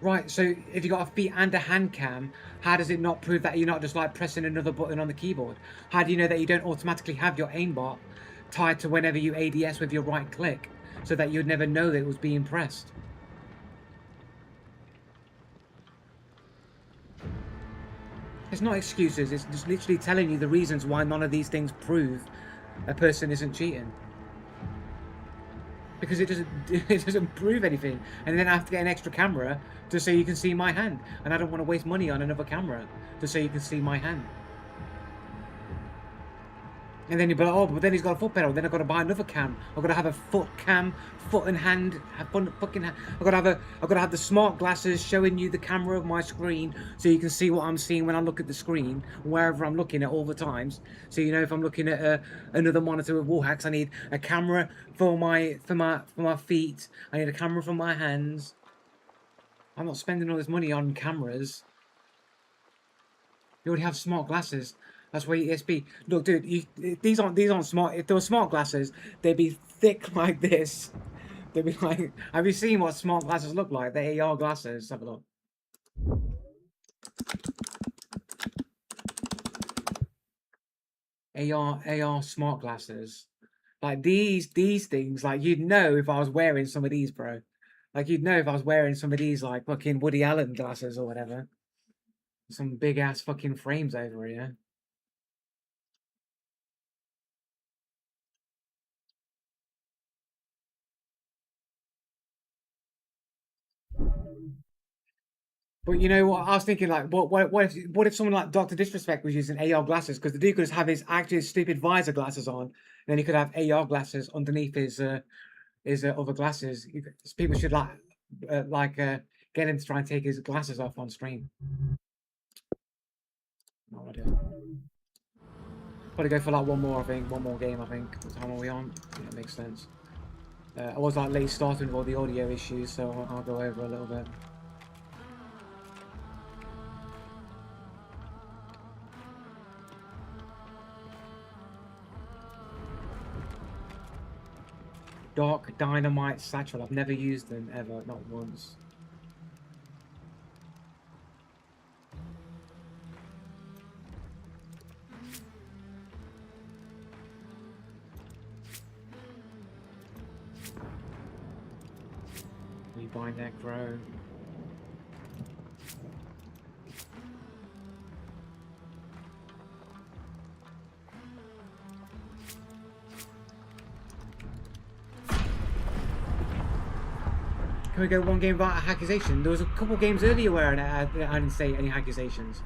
Right, so if you got a feet and a hand cam, how does it not prove that you're not just like pressing another button on the keyboard? How do you know that you don't automatically have your aimbot tied to whenever you ADS with your right click, so that you'd never know that it was being pressed? It's not excuses, it's just literally telling you the reasons why none of these things prove a person isn't cheating. Because it doesn't prove anything. And then I have to get an extra camera to so you can see my hand. And I don't want to waste money on another camera to so you can see my hand. And then you'll be like, oh, but then he's got a foot pedal. Then I've got to buy another cam. I've got to have a foot cam, foot and hand, fucking hand. I've got to have the smart glasses showing you the camera of my screen, so you can see what I'm seeing when I look at the screen, wherever I'm looking at all the times. So you know if I'm looking at another monitor with wall hacks, I need a camera for my feet. I need a camera for my hands. I'm not spending all this money on cameras. You already have smart glasses. That's why ESP. Look, dude, these aren't smart. If they were smart glasses, they'd be thick like this. They'd be like. Have you seen what smart glasses look like? They're AR glasses. Have a look. AR smart glasses. Like these things. Like you'd know if I was wearing some of these, bro. Like you'd know if I was wearing some of these, like fucking Woody Allen glasses or whatever. Some big ass fucking frames over here. But you know what? I was thinking, like, what if someone like Doctor Disrespect was using AR glasses? Because the dude could just have his actually stupid visor glasses on, and then he could have AR glasses underneath his other glasses. People should get him to try and take his glasses off on stream. No idea. Probably go for like one more. I think one more game. I think. What time are we on? Yeah, that makes sense. I was like late starting with all the audio issues, so I'll go over a little bit. Dark Dynamite Satchel. I've never used them ever, not once. Rebind Necro. Can we go one game without a accusation? There was a couple games earlier where I didn't say any accusations.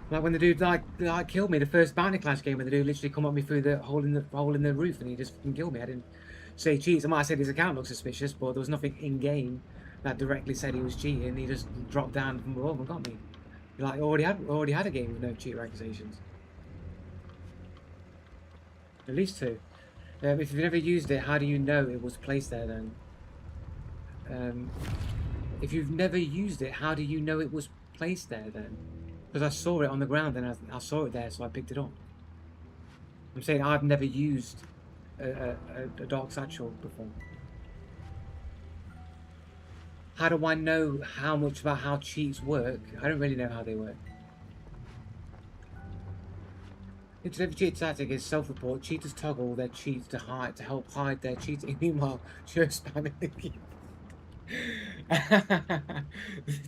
Like when the dude like killed me, the first Bounty Clash game, where the dude literally come at me through the hole in the roof and he just fucking killed me. I didn't say cheats. I might have said his account looks suspicious, but there was nothing in game that directly said he was cheating. He just dropped down from above and got me. Like already had a game with no cheater accusations. At least two. If you've never used it, how do you know it was placed there then? If you've never used it, how do you know it was placed there then? Because I saw it on the ground and I saw it there, so I picked it up. I'm saying I've never used a dark satchel before. how do I know how much about how cheats work? I don't really know how they work. Instead of cheat tactic is self-report. Cheaters toggle their cheats to help hide their cheating. Meanwhile, show spamming the key.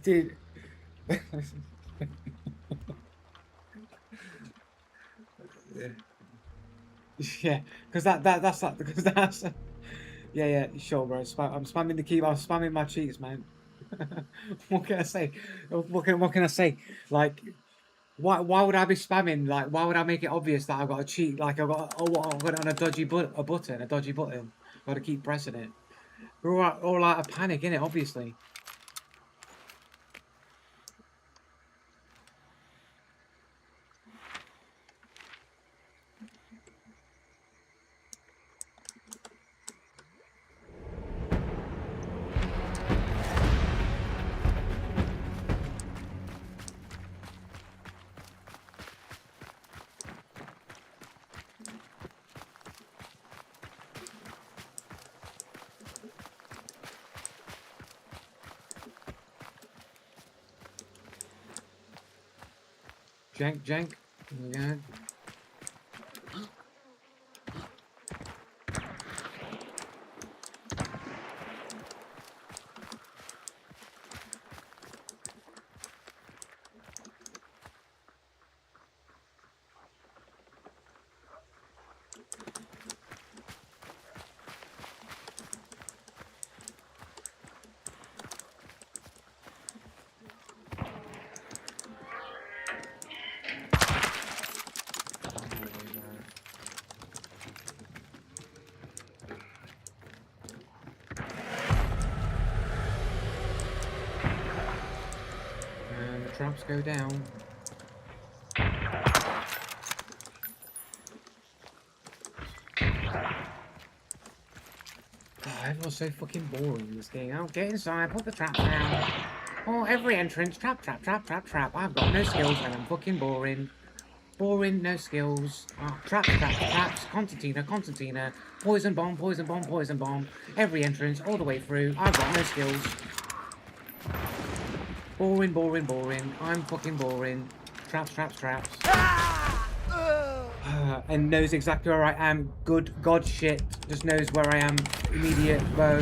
Dude. Yeah, because that's like because that's yeah sure bro. I'm spamming the key. I'm spamming my cheats, man. What can I say? What can I say? Like why would I be spamming? Like why would I make it obvious that I've got a cheat? Like I've got I've got it on a dodgy a dodgy button. Got to keep pressing it. We're all out of panic, innit? Obviously. Jank. Yeah. And the traps go down. God, everyone's so fucking boring in this game. Oh, get inside, put the trap down. Oh, every entrance, trap. I've got no skills and I'm fucking boring. Boring, no skills. Oh, traps. Concertina. Poison bomb. Every entrance, all the way through. I've got no skills. Boring. I'm fucking boring. Traps. And knows exactly where I am. Good god shit. Just knows where I am. Immediate bow.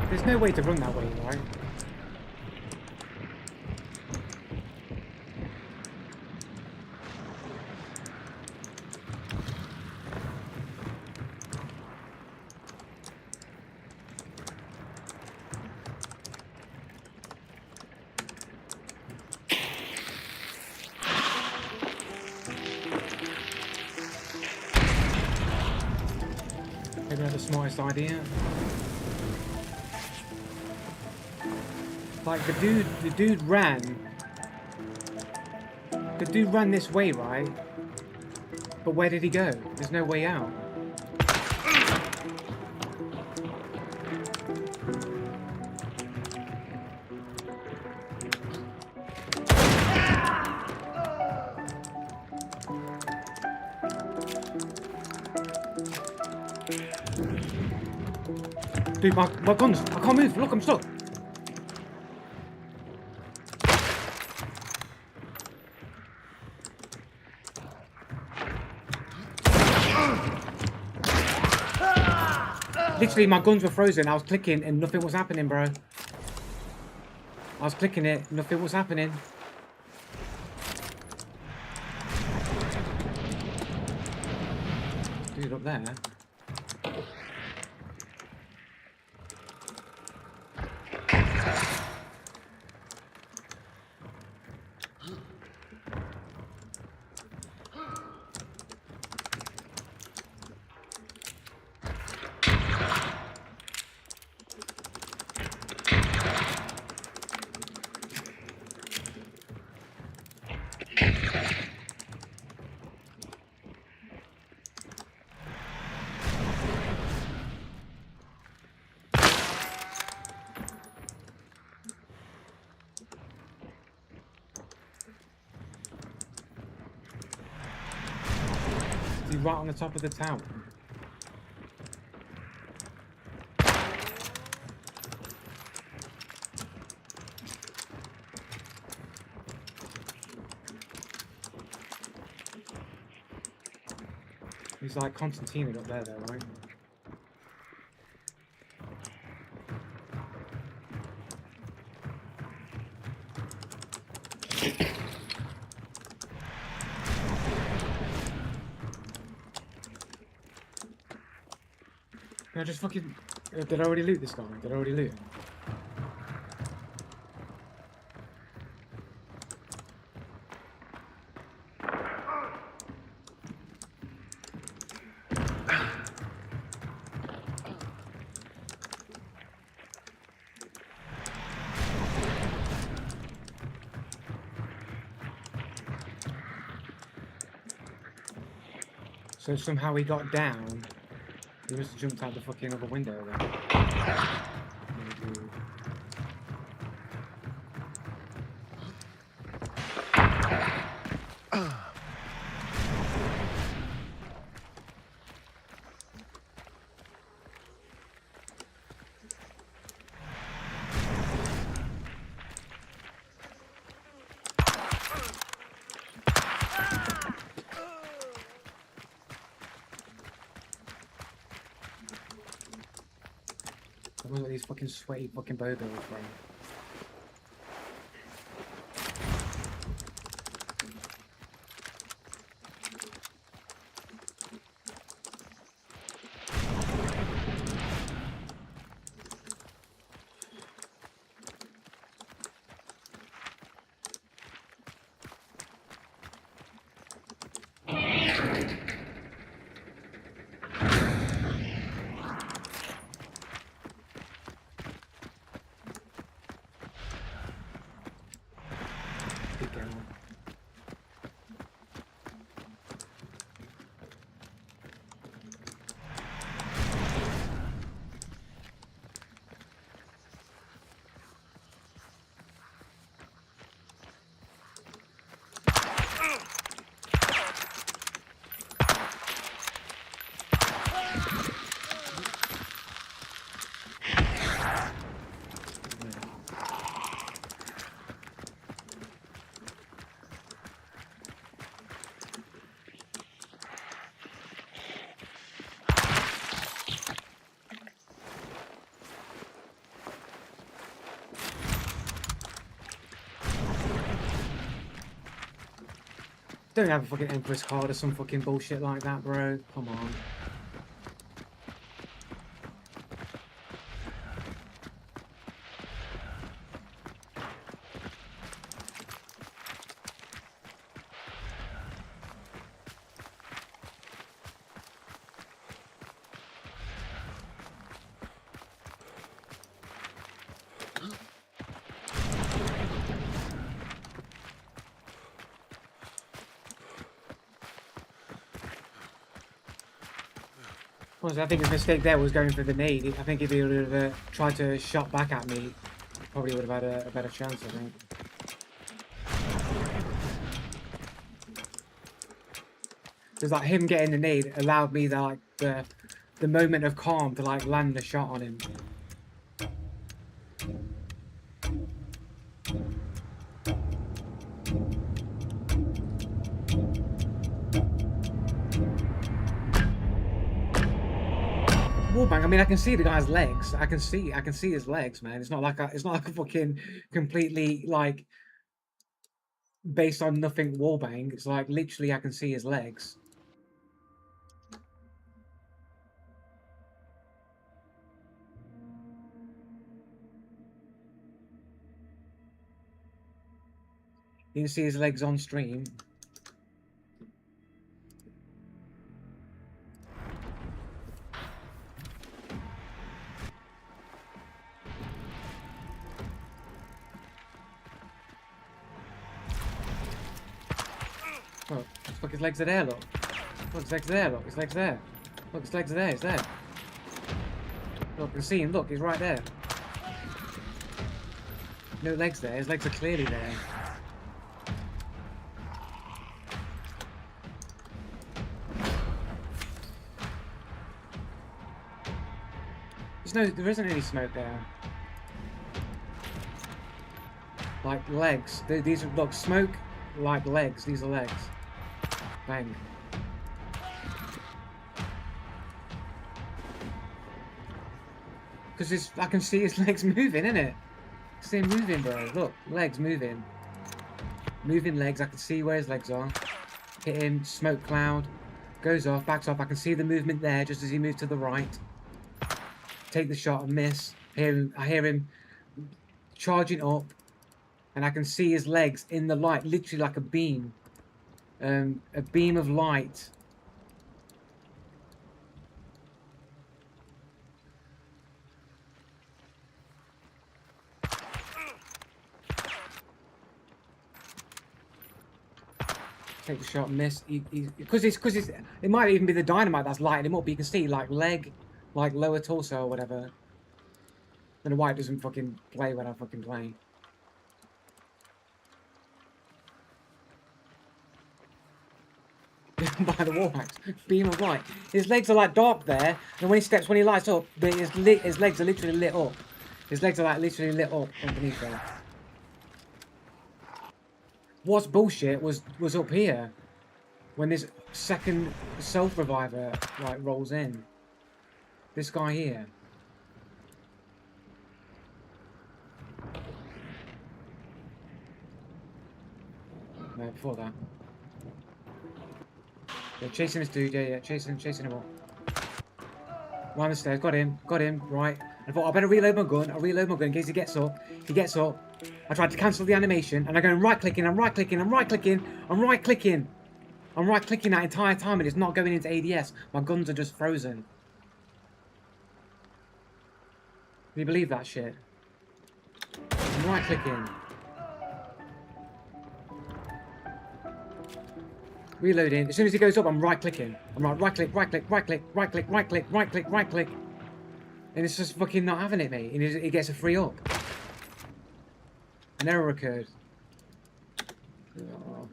There's no way to run that way, right? Maybe not the smartest idea. Like the dude ran. The dude ran this way, right? But where did he go? There's no way out. Dude, my guns, I can't move. Look, I'm stuck. Literally, my guns were frozen. I was clicking and nothing was happening, bro. I was clicking it, nothing was happening. Dude, up there. Is he right on the top of the tower? He's like Constantine up there, though, right? Can I just fucking... did I already loot this guy? Did I already loot him? So somehow he got down. He must have jumped out the fucking other window then. Look at these fucking sweaty fucking bobos, bro. Keep going. Don't have a fucking Empress card or some fucking bullshit like that, bro. Come on. Honestly, I think his mistake there was going for the nade. I think if he would have tried to shot back at me, probably would have had a better chance, I think. Because like him getting the nade allowed me the moment of calm to like land a shot on him. wallbang. I mean, I can see the guy's legs. I can see his legs, man. It's not like a fucking completely like based on nothing wallbang. It's like literally I can see his legs. You can see his legs on stream. Look, look, his legs are there, look. Look, his legs are there, look, his legs are there. Look, his legs are there, he's there. Look, I can see him, look, he's right there. No legs there, his legs are clearly there. There isn't any smoke there. Like legs. These are, look, smoke like legs. These are legs. Bang. Because I can see his legs moving, innit? I see him moving, bro. Look, legs moving. Moving legs. I can see where his legs are. Hit him. Smoke cloud. Goes off. Backs off. I can see the movement there just as he moves to the right. Take the shot and miss. I hear him charging up. And I can see his legs in the light. Literally like a beam. A beam of light. Take the shot, miss. Because it might even be the dynamite that's lighting him up. But you can see like leg, like lower torso or whatever. I don't know why it doesn't fucking play when I fucking play. By the wall hacks. Beam of light. His legs are like dark there, and when he lights up, his legs are literally lit up. His legs are like literally lit up underneath there. What's bullshit was up here when this second self reviver like rolls in. This guy here. No, before that. Yeah, chasing this dude, yeah, chasing him up. Round the stairs, got him, right. I thought I better reload my gun in case he gets up. I tried to cancel the animation, and I'm going I'm right clicking that entire time, and it's not going into ADS. My guns are just frozen. Can you believe that shit? I'm right clicking. Reloading. As soon as he goes up, I'm right clicking. I'm like right click. And it's just fucking not having it, mate. And he gets a free up. An error occurred. Oh.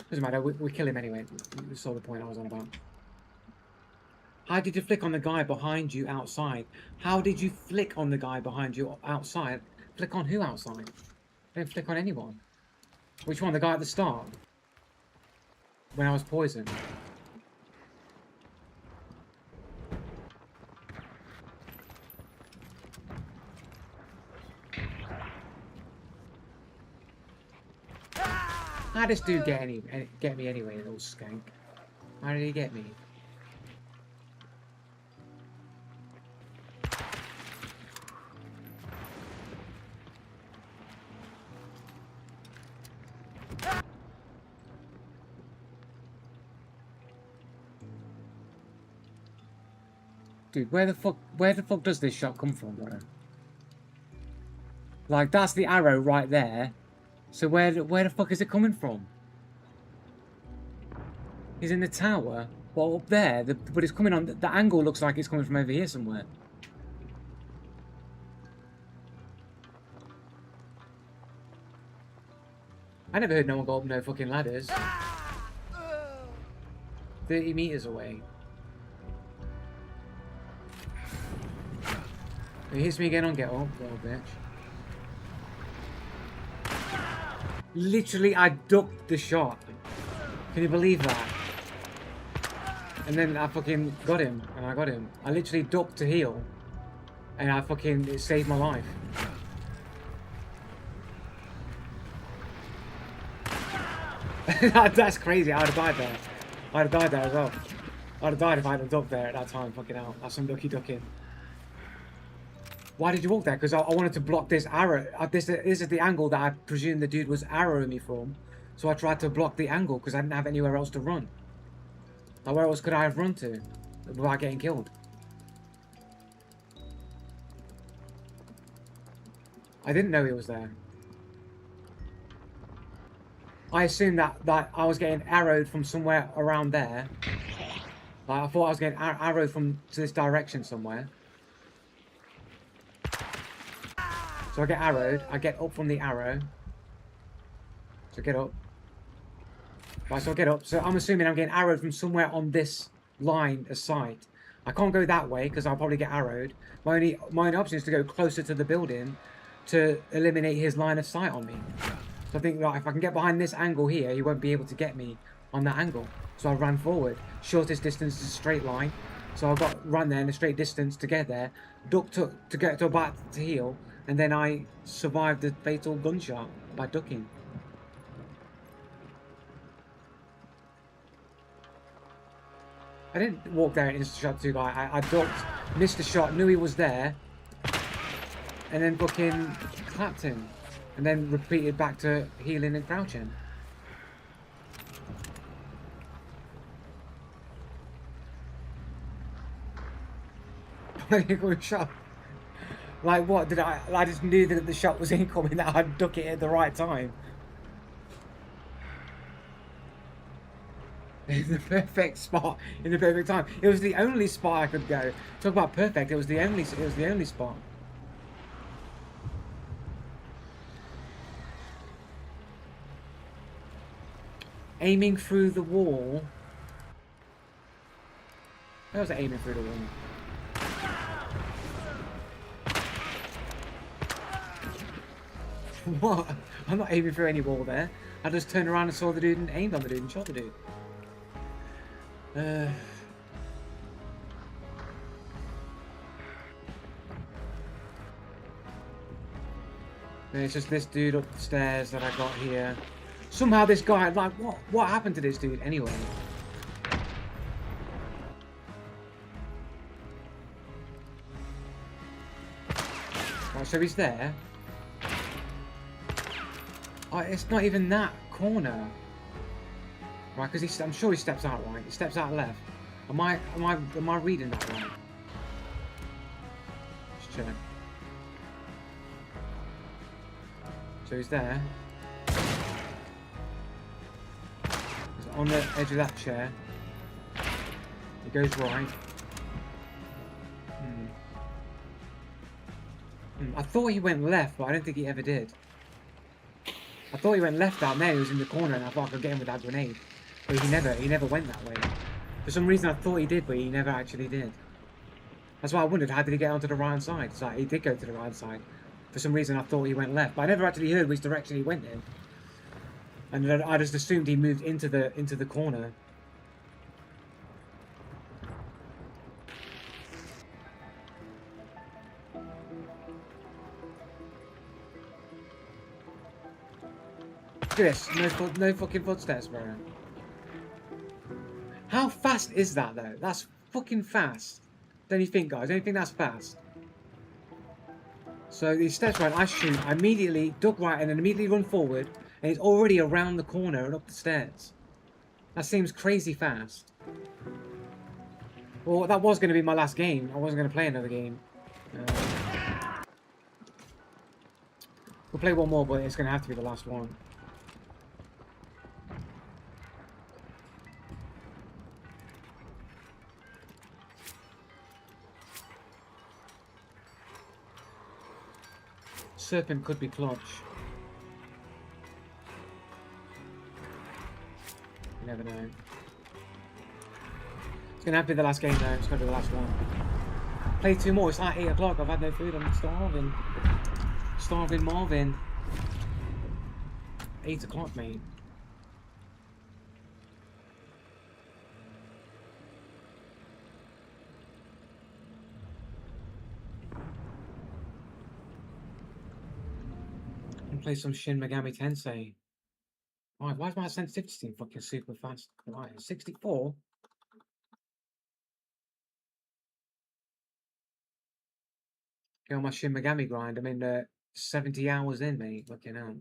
Doesn't matter, we kill him anyway. We saw the point I was on about. How did you flick on the guy behind you outside? How did you flick on the guy behind you outside? Flick on who outside? I didn't flick on anyone. Which one? The guy at the start? When I was poisoned. How did this dude get me anyway, little skank? How did he get me? Dude, where the fuck does this shot come from, bro? Like, that's the arrow right there. So where the fuck is it coming from? He's in the tower. Well, up there, but it's coming on. The angle looks like it's coming from over here somewhere. I never heard no one go up no fucking ladders. 30 meters away. He hits me again on get up, little bitch. Literally, I ducked the shot. Can you believe that? And then I fucking got him, and I got him. I literally ducked to heal, and it saved my life. That's crazy. I'd have died there. I'd have died there as well. I'd have died if I hadn't ducked there at that time. Fucking hell. That's some lucky ducking. Why did you walk there? Because I wanted to block this arrow. This is the angle that I presume the dude was arrowing me from. So I tried to block the angle because I didn't have anywhere else to run. Now where else could I have run to without getting killed? I didn't know he was there. I assumed that I was getting arrowed from somewhere around there. Like I thought I was getting arrowed from to this direction somewhere. So I get arrowed. I get up from the arrow. So get up. Right, so I get up. So I'm assuming I'm getting arrowed from somewhere on this line of sight. I can't go that way because I'll probably get arrowed. My only option is to go closer to the building to eliminate his line of sight on me. So I think that if I can get behind this angle here, he won't be able to get me on that angle. So I ran forward. Shortest distance is a straight line. So I got run there in a straight distance to get there. Ducked to get to back to heal. And then I survived the fatal gunshot by ducking. I didn't walk there and insta-shot the guy. I ducked, missed the shot, knew he was there. And then fucking clapped him. And then repeated back to healing and crouching. Shot. Like what? Did I just knew that the shot was incoming, that I'd duck it at the right time. In the perfect spot, in the perfect time. It was the only spot I could go. Talk about perfect, it was the only spot. Aiming through the wall. Where was I aiming through the wall? What? I'm not aiming through any wall there. I just turned around and saw the dude and aimed on the dude and shot the dude. It's just this dude upstairs that I got here. Somehow this guy, like, what happened to this dude anyway? Right, so he's there. Oh, it's not even that corner. Right, because I'm sure he steps out right. He steps out left. Am I reading that right? Let's check. So he's there. He's on the edge of that chair. He goes right. I thought he went left, but I don't think he ever did. I thought he went left down there. He was in the corner, and I thought I could get him with that grenade. But he never went that way. For some reason, I thought he did, but he never actually did. That's why I wondered, how did he get onto the right side? It's like, he did go to the right side. For some reason, I thought he went left, but I never actually heard which direction he went in. And I just assumed he moved into the corner. Look at this. No fucking footsteps, bro. How fast is that, though? That's fucking fast. Don't you think, guys? Don't you think that's fast? So he steps right, I shoot, I immediately duck right, and then immediately run forward, and he's already around the corner and up the stairs. That seems crazy fast. Well, that was going to be my last game. I wasn't going to play another game. We'll play one more, but it's going to have to be the last one. Serpent could be clutch. You never know. It's going to have to be the last game, though. It's going to be the last one. Play two more. It's like 8 o'clock. I've had no food. I'm starving. Starving Marvin. 8 o'clock, mate. play some Shin Megami Tensei. Why is my sensitivity thing fucking super fast? Right, 64? Get on my Shin Megami grind. I'm in 70 hours in, mate. Fucking hell.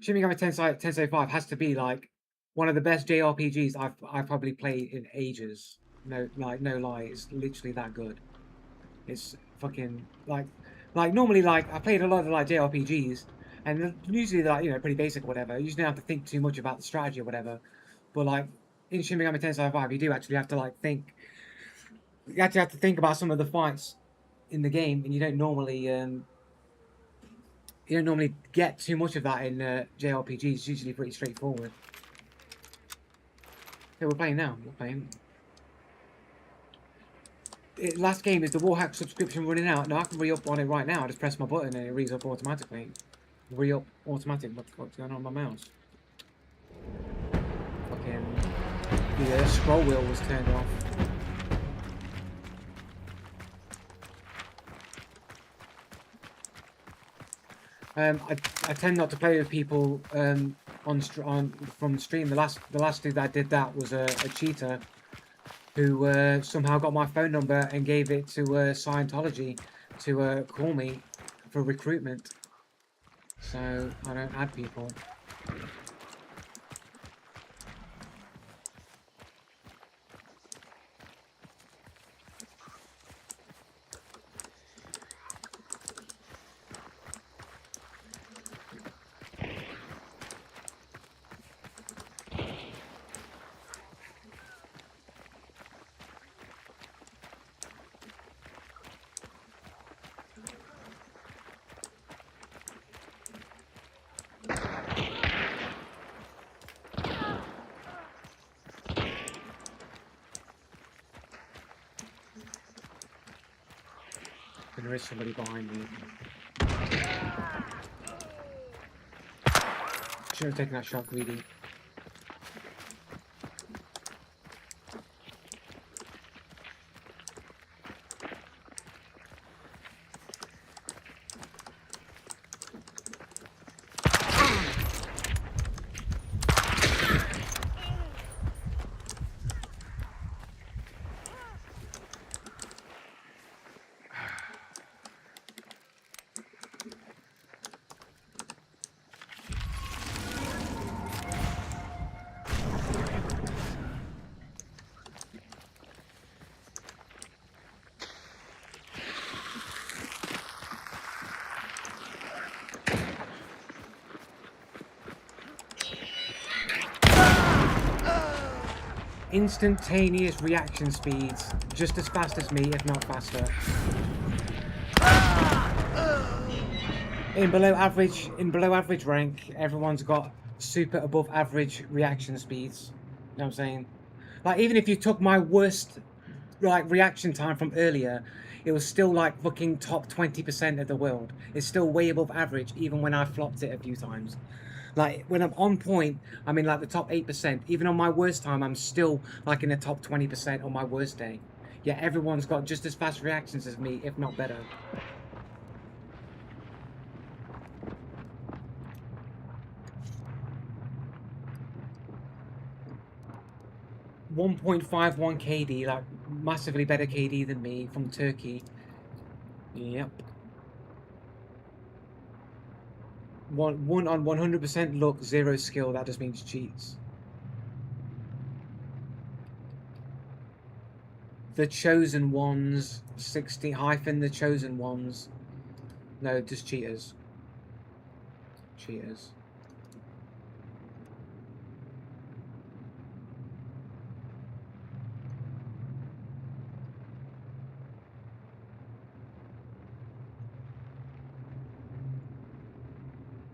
Shin Megami Tensei 5 has to be like one of the best JRPGs I've probably played in ages. No lie, it's literally that good. It's fucking like normally like I played a lot of like JRPGs and usually they're like, you know, pretty basic or whatever. You usually don't have to think too much about the strategy or whatever. But like in Shin Megami Tensei 5, you do actually have to like think. You actually have to think about some of the fights in the game, and you don't normally get too much of that in JRPGs. It's usually pretty straightforward. Yeah, we're playing now. We're playing. Last game is the Warhack subscription running out. No, I can re-up on it right now. I just press my button and it re-up automatically. Re-up automatic. What the fuck's going on my mouse? Fucking the scroll wheel was turned off. I tend not to play with people from stream. The last dude that did that was a cheater who somehow got my phone number and gave it to Scientology to call me for recruitment. So I don't add people. There is somebody behind me. Should have taken that shot, greedy. Instantaneous reaction speeds, just as fast as me, if not faster. In below average rank, everyone's got super above average reaction speeds. You know what I'm saying? Like even if you took my worst like reaction time from earlier, it was still like fucking top 20% of the world. It's still way above average, even when I flopped it a few times. Like when I'm on point, I'm in like the top 8%. Even on my worst time, I'm still like in the top 20% on my worst day. Yeah, everyone's got just as fast reactions as me, if not better. .51 KD, like massively better KD than me from Turkey. Yep. One on 100% luck, 0 skill. That just means cheats. The Chosen Ones, 60 hyphen the Chosen Ones. No, just cheaters. Cheaters.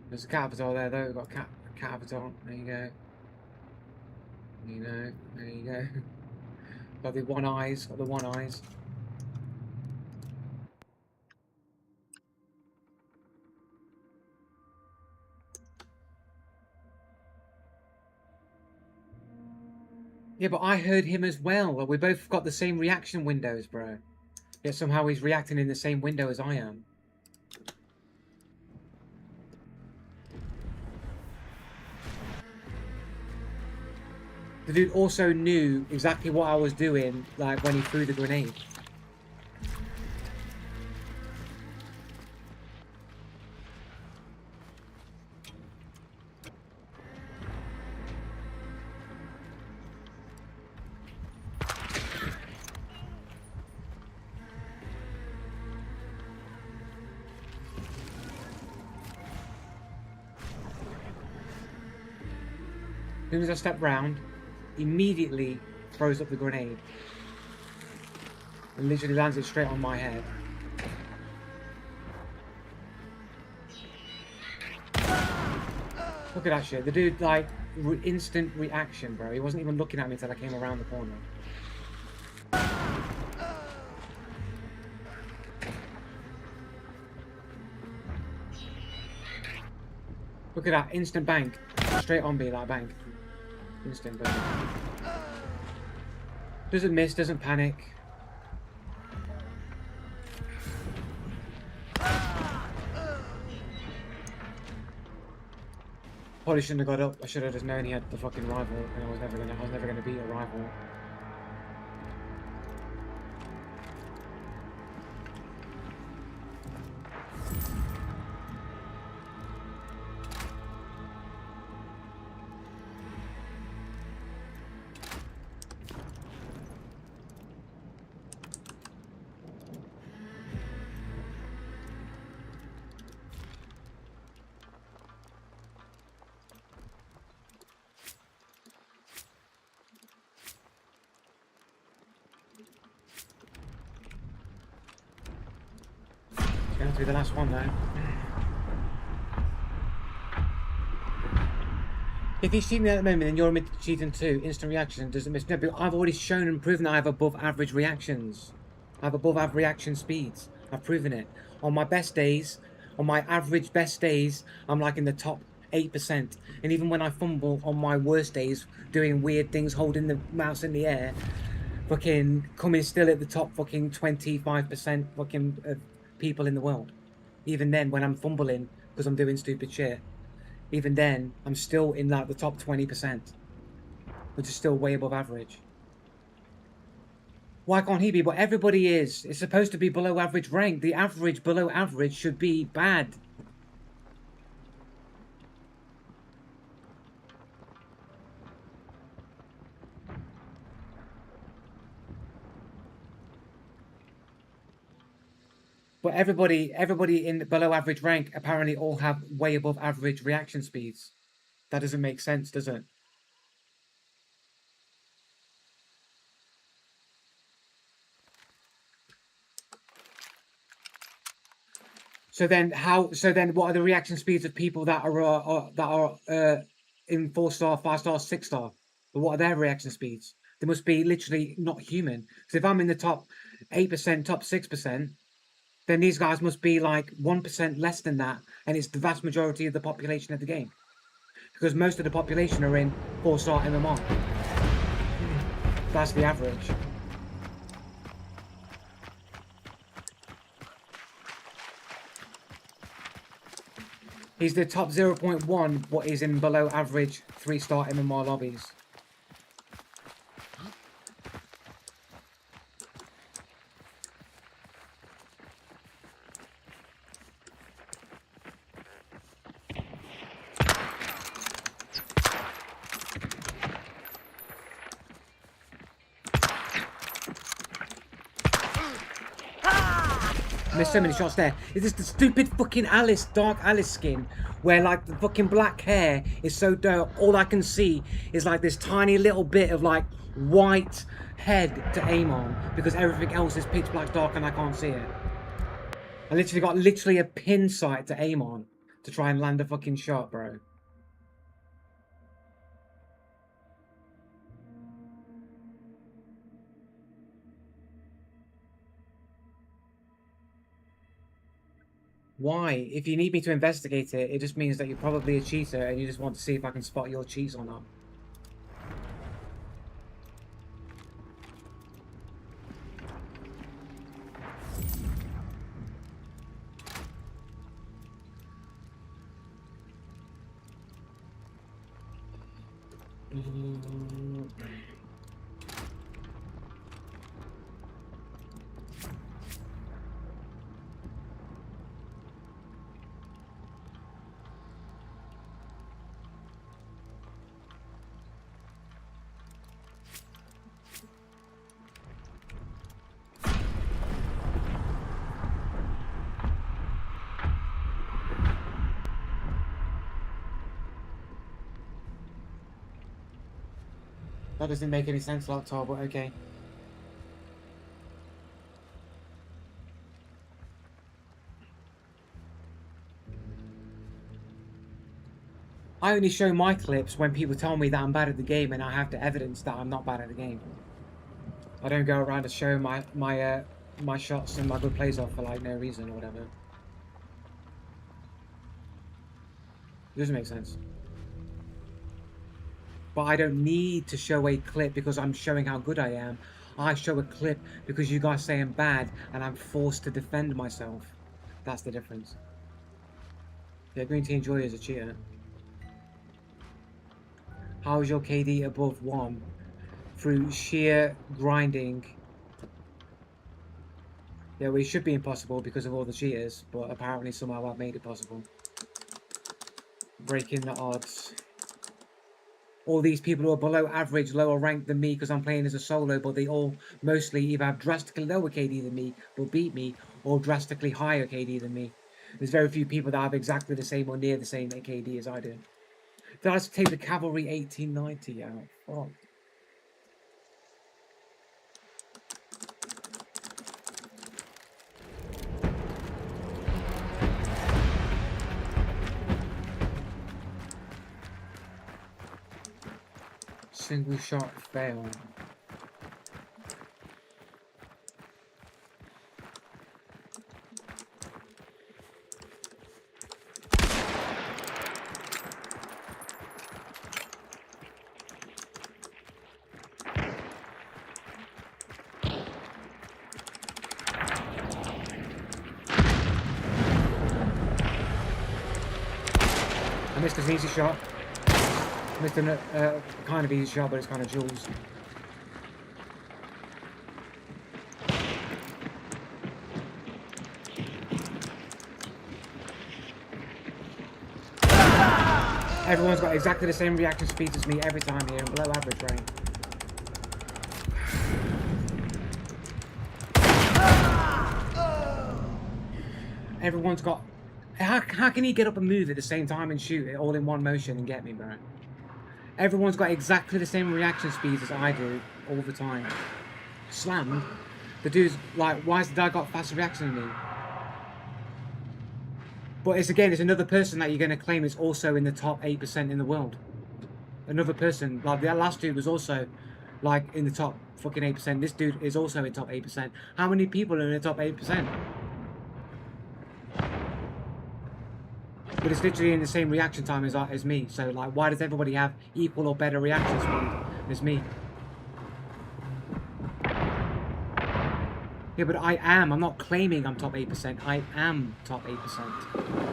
There's a cat avatar there though. We've got a cat avatar. There you go. There you go. Got the one eyes. Got the one eyes. Yeah, but I heard him as well. We both got the same reaction windows, bro. Yet somehow he's reacting in the same window as I am. The dude also knew exactly what I was doing, like when he threw the grenade. As soon as I step round, immediately throws up the grenade. And literally lands it straight on my head. Look at that shit. The dude, like, instant reaction, bro. He wasn't even looking at me until I came around the corner. Look at that. Instant bank. Straight on me, like bank. Instant bank. Doesn't miss, doesn't panic. Probably shouldn't have got up. I should have just known he had the fucking rival, and I was never gonna beat a rival. It's going to be the last one though. If he's cheating at the moment and you're cheating too, instant reaction doesn't miss. No, but I've already shown and proven that I have above average reactions. I have above average reaction speeds. I've proven it. On my best days, on my average best days, I'm like in the top 8%. And even when I fumble on my worst days, doing weird things, holding the mouse in the air, fucking coming still at the top fucking 25% fucking people in the world. Even then, when I'm fumbling because I'm doing stupid shit, even then, I'm still in like the top 20%, which is still way above average. Why can't he be? But everybody is. It's supposed to be below average rank. The average below average should be bad. But everybody in below average rank apparently all have way above average reaction speeds. That doesn't make sense, does it? So then, what are the reaction speeds of people that are in 4-star, 5-star, 6-star? But what are their reaction speeds? They must be literally not human. Because if I'm in the top 8%, top 6%, then these guys must be like 1% less than that, and it's the vast majority of the population of the game. Because most of the population are in 4-star MMR. That's the average. He's the top 0.1 what is in below average 3-star MMR lobbies. Missed so many shots there. Is this the stupid fucking Alice, Dark Alice skin? Where like the fucking black hair is so dark, all I can see is like this tiny little bit of like white head to aim on. Because everything else is pitch black dark and I can't see it. I literally got a pin sight to aim on. To try and land a fucking shot, bro. Why? If you need me to investigate it, it just means that you're probably a cheater and you just want to see if I can spot your cheats or not. That doesn't make any sense, laptop, but okay. I only show my clips when people tell me that I'm bad at the game and I have the evidence that I'm not bad at the game. I don't go around to show my shots and my good plays off for like no reason or whatever. It doesn't make sense. But I don't need to show a clip because I'm showing how good I am. I show a clip because you guys say I'm bad and I'm forced to defend myself. That's the difference. Yeah, Green Team Joy is a cheater. How is your KD above 1? Through sheer grinding. Yeah, well, it should be impossible because of all the cheaters, but apparently somehow I've made it possible. Breaking the odds. All these people who are below average, lower ranked than me because I'm playing as a solo, but they all mostly either have drastically lower KD than me, but beat me, or drastically higher KD than me. There's very few people that have exactly the same or near the same KD as I do. Did I just take the Cavalry 1890 out? Oh. Single shot fail. I missed an easy shot. Missed a kind of easy shot, but it's kind of jewels. Everyone's got exactly the same reaction speed as me every time here, below average rank. Everyone's got... How can he get up and move at the same time and shoot it all in one motion and get me, bro? Everyone's got exactly the same reaction speeds as I do all the time. Slammed. The dude's like, why has the guy got faster reaction than me? But it's another person that you're going to claim is also in the top 8% in the world. Another person, like the last dude was also like in the top fucking 8%. This dude is also in top 8%. How many people are in the top 8%? But it's literally in the same reaction time as me. So like, why does everybody have equal or better reaction speed as me? Yeah, but I'm not claiming I'm top 8%. I am top 8%.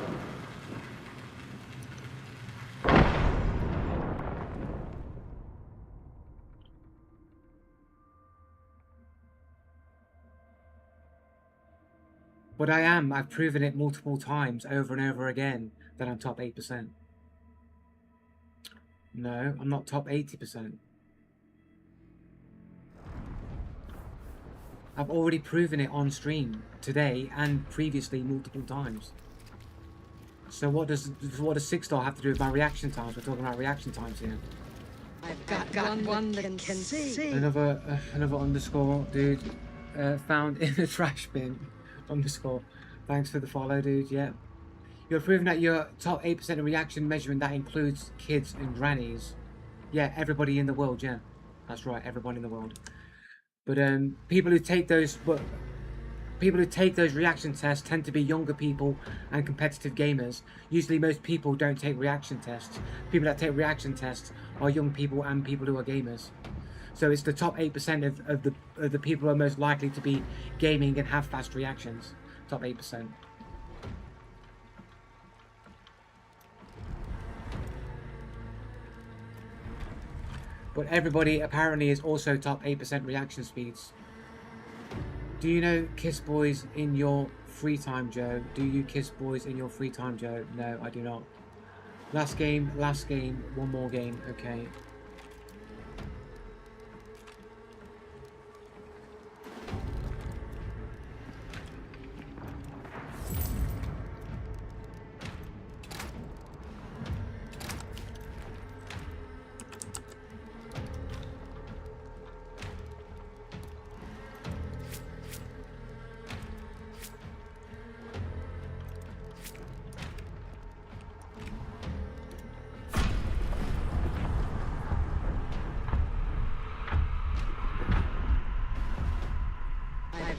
But I am. I've proven it multiple times over and over again that I'm top 8%. No, I'm not top 80%. I've already proven it on stream today and previously multiple times. So what does 6-star have to do with my reaction times? We're talking about reaction times here. I've got one that can see. Another underscore, dude. Found in the trash bin. Underscore. Thanks for the follow, dude. Yeah. You're proving that you're top 8% of reaction measurement. That includes kids and grannies. Yeah, everybody in the world. Yeah, that's right. Everyone in the world. But people who take those reaction tests tend to be younger people and competitive gamers. Usually most people don't take reaction tests. People that take reaction tests are young people and people who are gamers. So it's the top 8% of the people who are most likely to be gaming and have fast reactions. Top 8%. But everybody apparently is also top 8% reaction speeds. Do you know Kiss Boys in your free time, Joe? Do you kiss boys in your free time, Joe? No, I do not. Last game, one more game, okay.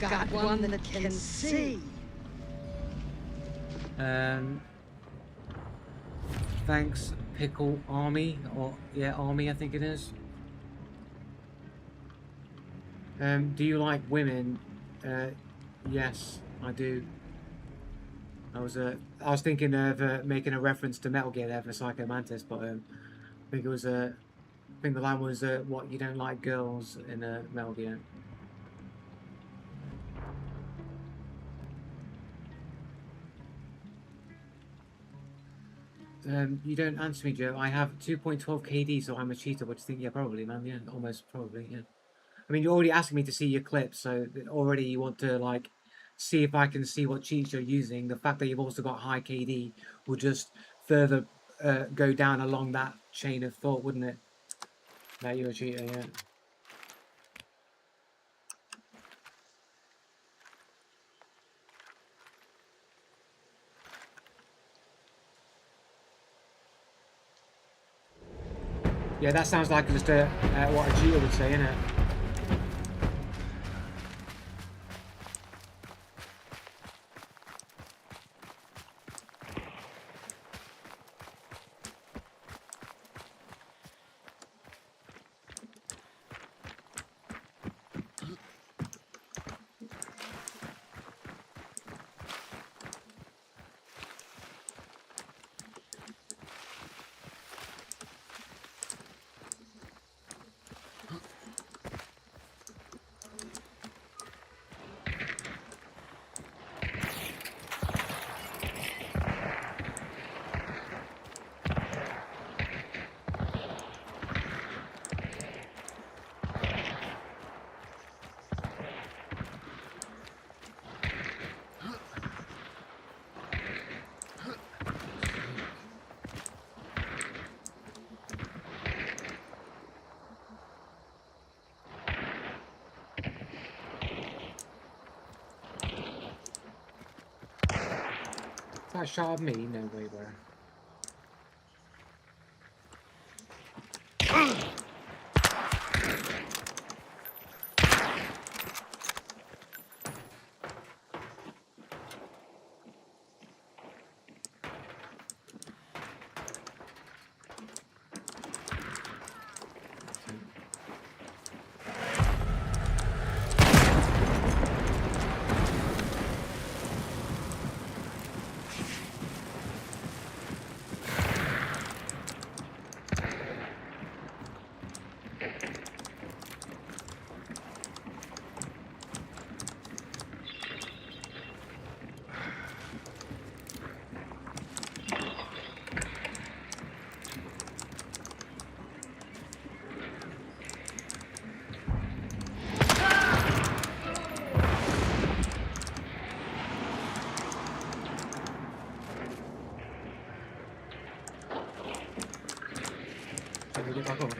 I've got one that can see. Thanks, Pickle Army, or yeah, Army, I think it is. Do you like women? Yes, I do. I was thinking of making a reference to Metal Gear there for Psycho Mantis, but I think it was I think the line was what, you don't like girls in Metal Gear. You don't answer me, Joe. I have 2.12 KD, so I'm a cheater. What do you think? Yeah, probably, man. Yeah, almost probably. Yeah. I mean, you're already asking me to see your clips, so already you want to like see if I can see what cheats you're using. The fact that you've also got high KD will just further go down along that chain of thought, wouldn't it? That you're a cheater, yeah. Yeah, that sounds like just what a cheater would say, innit? Is that a shot of me? No way, bro. Can we get back over?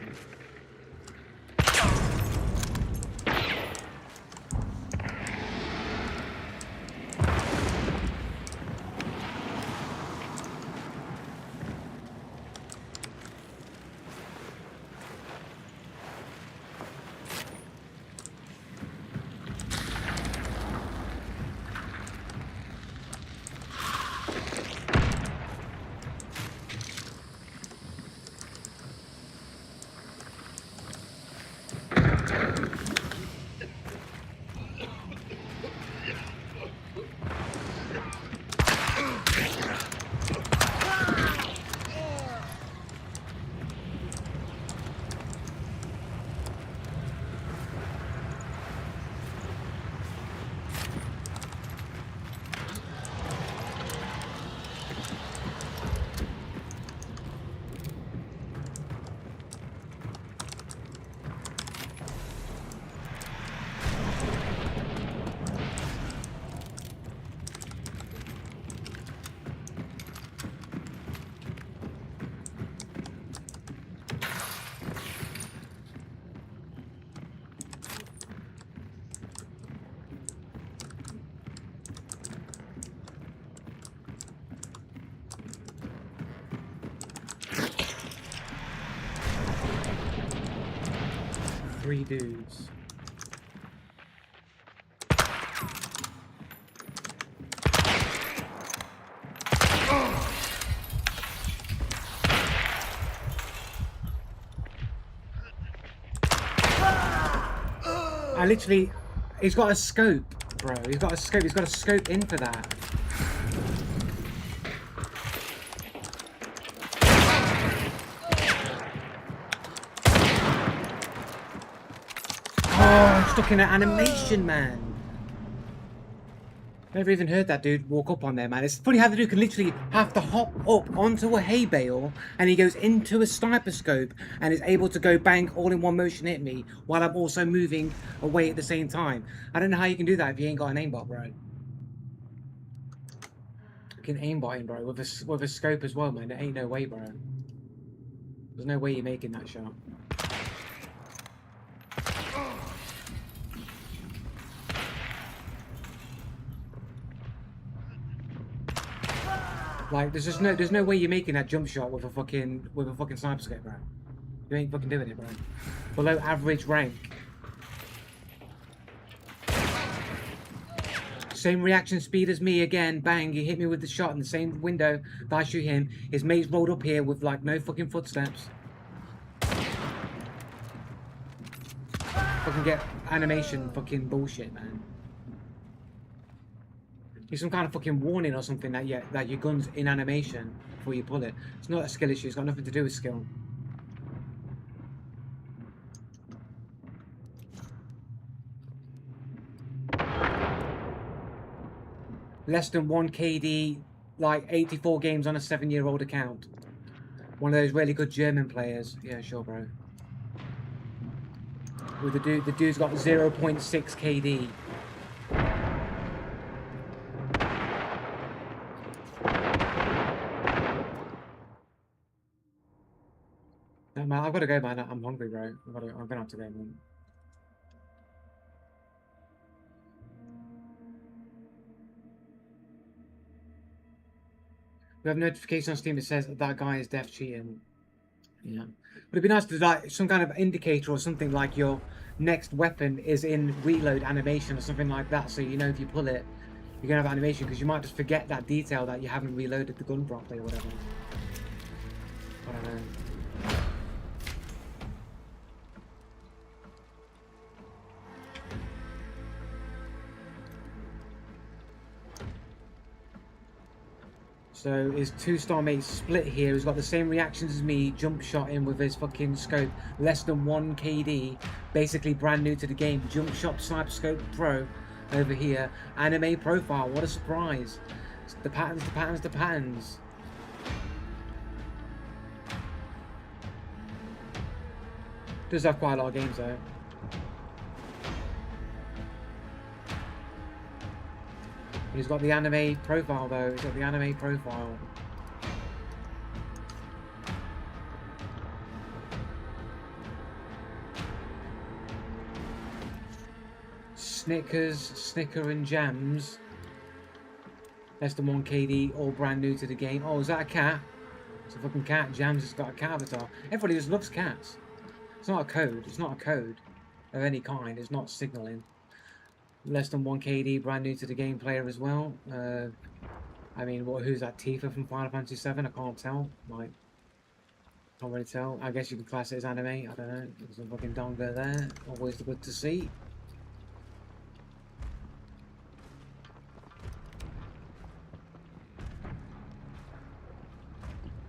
3 dudes. I literally, he's got a scope, bro. He's got a scope. He's got a scope in for that. Oh, I'm stuck in an animation, man. Never even heard that dude walk up on there, man. It's funny how the dude can literally have to hop up onto a hay bale and he goes into a sniper scope and is able to go bang all in one motion hit me while I'm also moving away at the same time. I don't know how you can do that if you ain't got an aimbot, bro. You can aimbot him, bro, with a scope as well, man. There ain't no way, bro. There's no way you're making that shot. Like, there's no way you're making that jump shot with a fucking sniper scope, bro. You ain't fucking doing it, bro. Below average rank. Same reaction speed as me again. Bang, he hit me with the shot in the same window that I shoot him. His mate's rolled up here with like no fucking footsteps. Fucking get animation fucking bullshit, man. There's some kind of fucking warning or something that your gun's in animation before you pull it. It's not a skill issue. It's got nothing to do with skill. Less than 1 KD, like 84 games on a 7-year-old account. One of those really good German players. Yeah, sure, bro. With the dude's got 0.6 KD. No, man, I've got to go, man. I'm hungry, bro. I'm gonna have to go, man. We have notification on Steam that says that guy is def cheating. Yeah. But it'd be nice to like some kind of indicator or something like your next weapon is in reload animation or something like that, so you know if you pull it, you're gonna have animation, because you might just forget that detail that you haven't reloaded the gun properly or whatever. I don't know. So his 2-star mate Split here has got the same reactions as me, jump shot him with his fucking scope, less than 1 KD, basically brand new to the game, jump shot sniper scope pro over here, anime profile, what a surprise. The patterns, the patterns, the patterns. Does have quite a lot of games though. But he's got the anime profile though. He's got the anime profile. Snicker and Jams. Less than 1 KD, all brand new to the game. Oh, is that a cat? It's a fucking cat. Jams has got a cat avatar. Everybody just loves cats. It's not a code. It's not a code of any kind. It's not signaling. Less than 1 KD, brand new to the game player as well. I mean, who's that? Tifa from Final Fantasy VII? I can't tell. Like, can't really tell. I guess you can class it as anime. I don't know. There's a fucking donga there. Always good to see.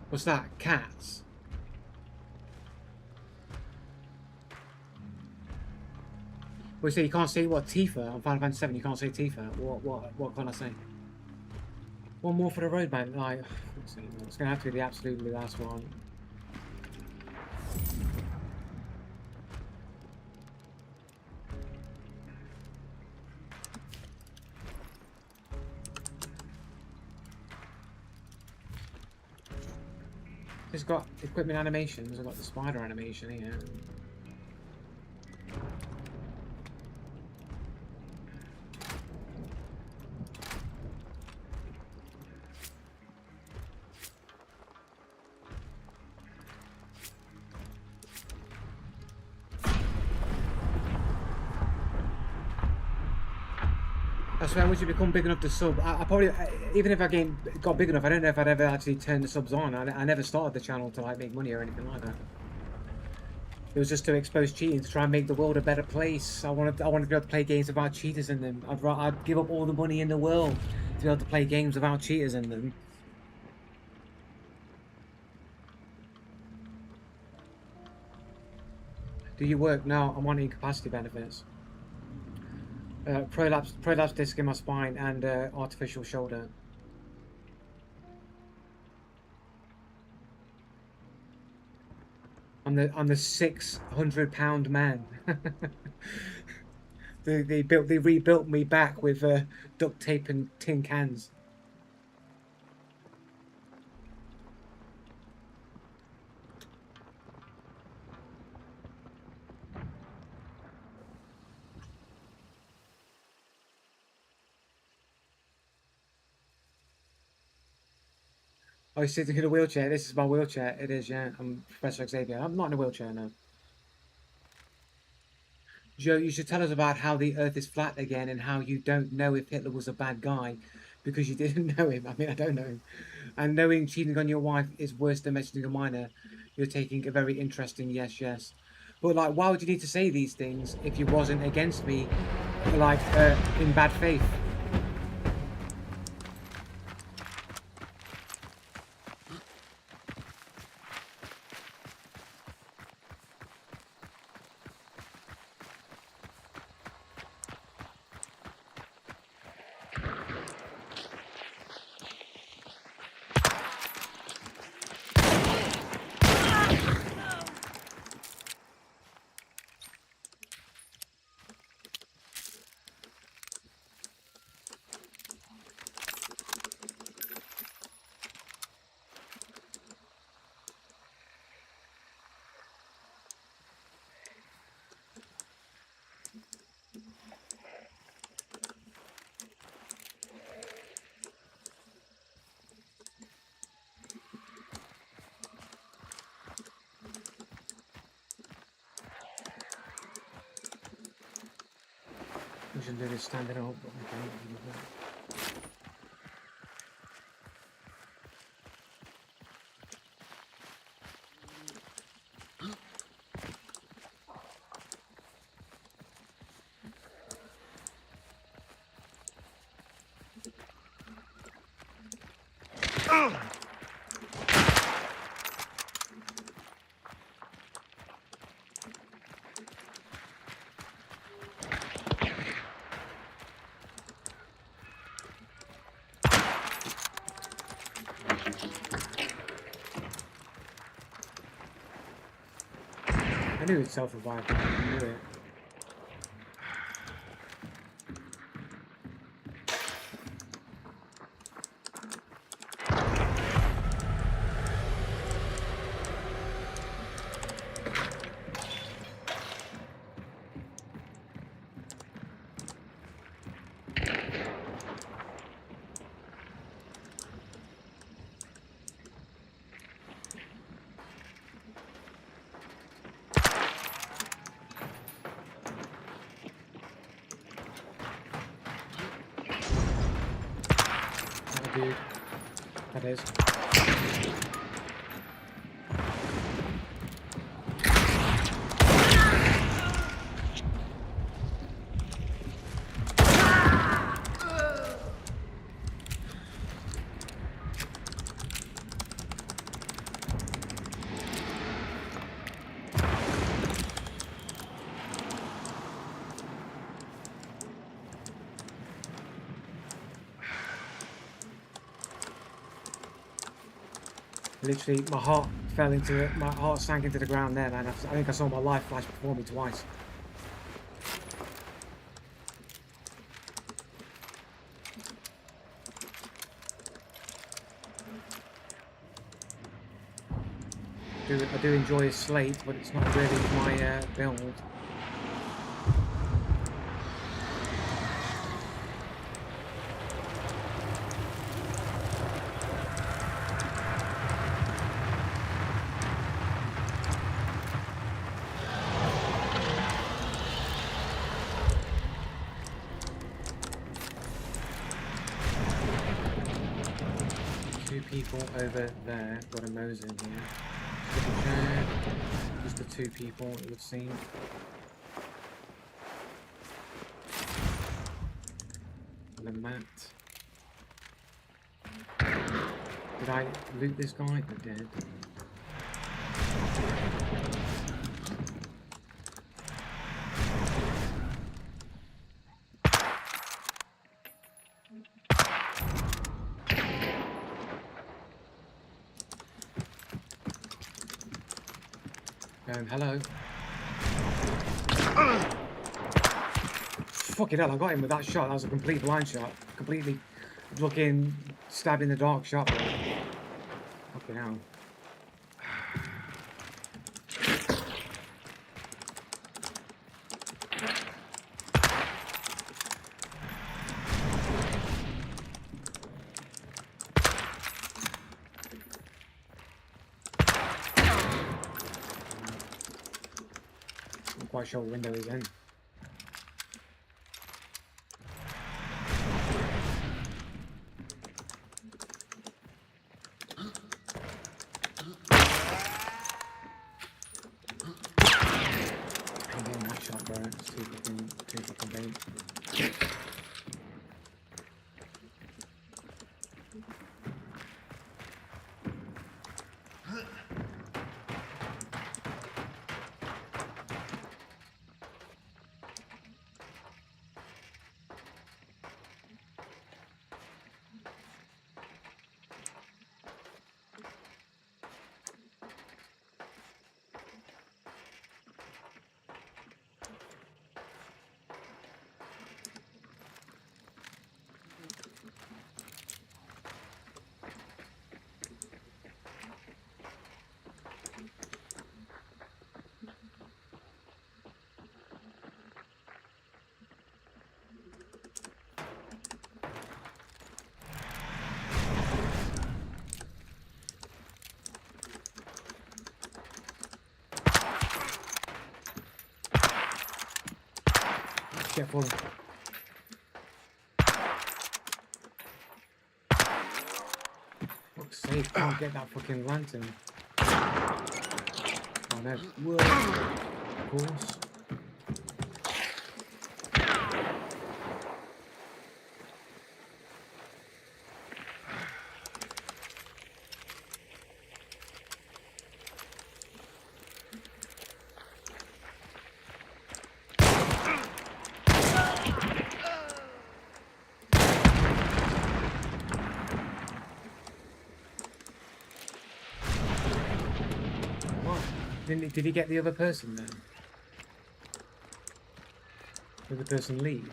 What's that? Cats? We say you can't say what Tifa on Final Fantasy VII. You can't say Tifa. What can I say? One more for the road, man. Like, it's gonna have to be the absolutely last one. It's got equipment animations. I've got the spider animation here. That's why once you become big enough to sub, I probably, even if I got big enough, I don't know if I'd ever actually turn the subs on. I never started the channel to like make money or anything like that. It was just to expose cheating, to try and make the world a better place. I wanted to be able to play games without cheaters in them. I'd give up all the money in the world to be able to play games without cheaters in them. Do you work? No, I'm on incapacity benefits. Prolapse disc in my spine and artificial shoulder. I'm the 600-pound man. they rebuilt me back with duct tape and tin cans. Oh, you're sitting in a wheelchair. This is my wheelchair. It is, yeah. I'm Professor Xavier. I'm not in a wheelchair now. Joe, you should tell us about how the Earth is flat again and how you don't know if Hitler was a bad guy because you didn't know him. I mean, I don't know him. And knowing cheating on your wife is worse than mentioning a minor. You're taking a very interesting yes. But, like, why would you need to say these things if you wasn't against me, like, in bad faith? We should do this standing up, but okay. I knew it'd self-revive, I knew it. Dude, that is. Literally, my heart sank into the ground there, man. I think I saw my life flash before me twice. I do enjoy a slate, but it's not really my build. people over there. Got a Mose in here. Double check. Just the 2 people, it would seem. And a mat. Did I loot this guy? I did. Hello. Fucking hell, I got him with that shot. That was a complete blind shot. Completely looking, stabbing the dark shot. Fucking hell. I'm quite sure what window he's in. I'm getting that shot, bro. It's too fucking bait. Careful. Fuck's sake, can't get that fucking lantern. Oh no. Whoa. Of course. Did he get the other person then? Did the person leave?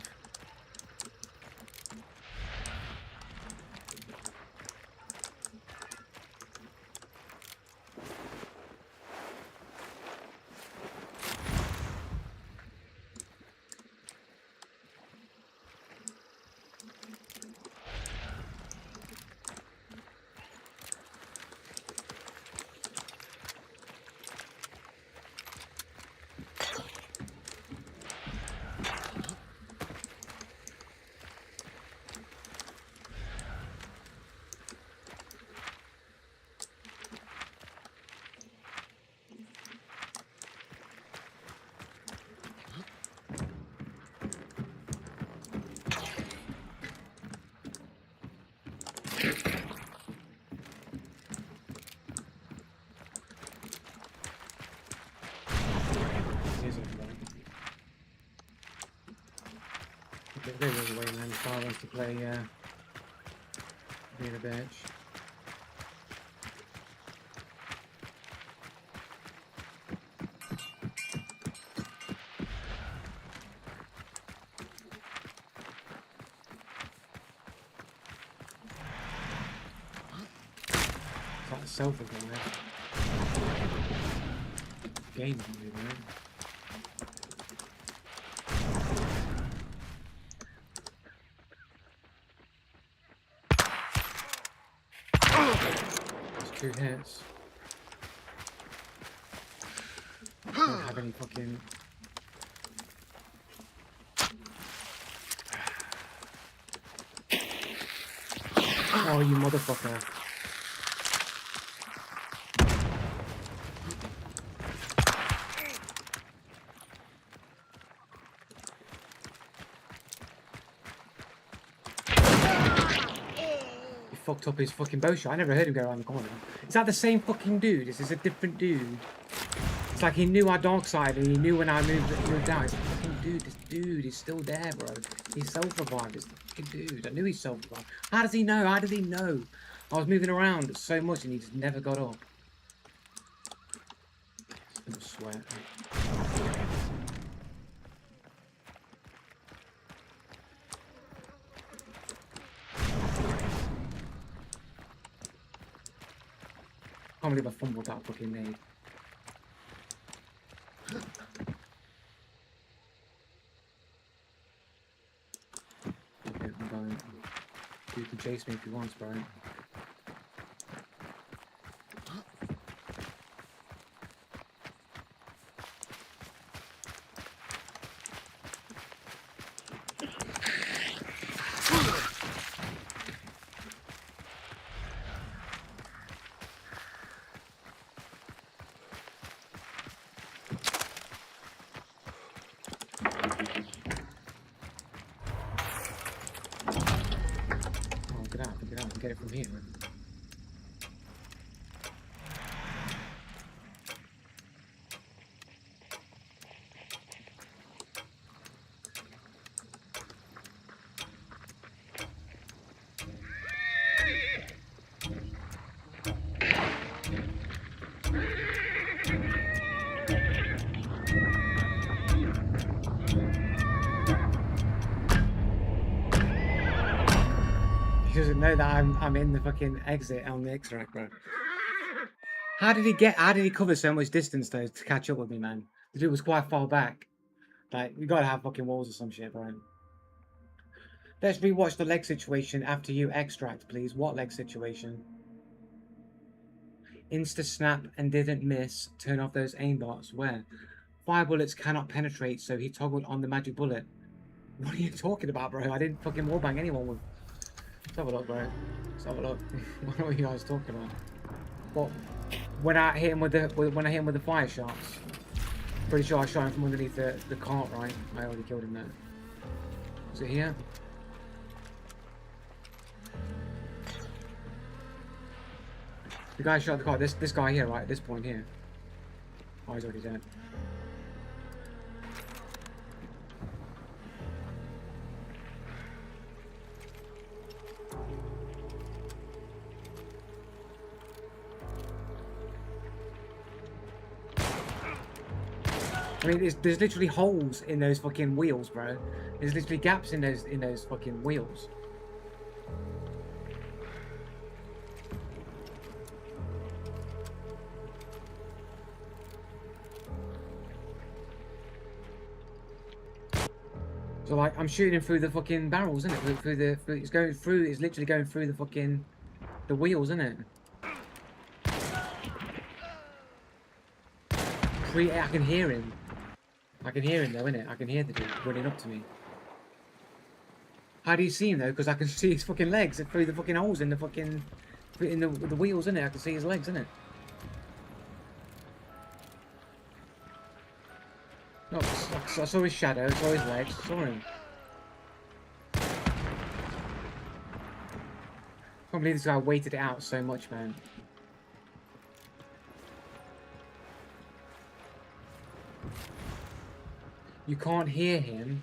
There was a way man if I wants to play being a bitch. Is that a self-revive? Game on me, man. That's 2 hits. Don't have any fucking... Oh, you motherfucker. fucked up his fucking bow shot. I never heard him go around the corner. Is that the same fucking dude? Is this a different dude? It's like he knew our dark side and he knew when I moved out. It's the fucking dude. This dude is still there, bro. He's self-revived. It's the fucking dude. I knew he's self-revived. How does he know? How does he know? I was moving around so much and he just never got up. I'm gonna swear. I can't believe I fumbled that fucking nade. Okay, I'm going. You can chase me if you want, bro. Oh, get out, get it from here. He doesn't know that I'm in the fucking exit on the extract, bro. How did he cover so much distance though to catch up with me, man? The dude was quite far back. Like, you gotta have fucking walls or some shit, bro. Let's rewatch the leg situation after you extract, please. What leg situation? Insta snap and didn't miss. Turn off those aimbots. Where? Fire bullets cannot penetrate, so he toggled on the magic bullet. What are you talking about, bro? I didn't fucking wallbang anyone with. Let's have a look, bro. Let's have a look. What are you guys talking about? What? When I hit him with the fire shots. Pretty sure I shot him from underneath the cart, right? I already killed him there. Is it here? The guy shot the cart. This guy here, right? At this point here. Oh, he's already dead. I mean, there's literally holes in those fucking wheels, bro. There's literally gaps in those fucking wheels. So like, I'm shooting through the fucking barrels, isn't it? It's going through. It's literally going through the fucking wheels, isn't it? I can hear him. I can hear him though, innit? I can hear the dude running up to me. How do you see him though? Because I can see his fucking legs through the fucking holes in the fucking the wheels, innit? I can see his legs, innit? No, I saw his shadow, saw his legs, saw him. I can't believe this guy waited it out so much, man. You can't hear him.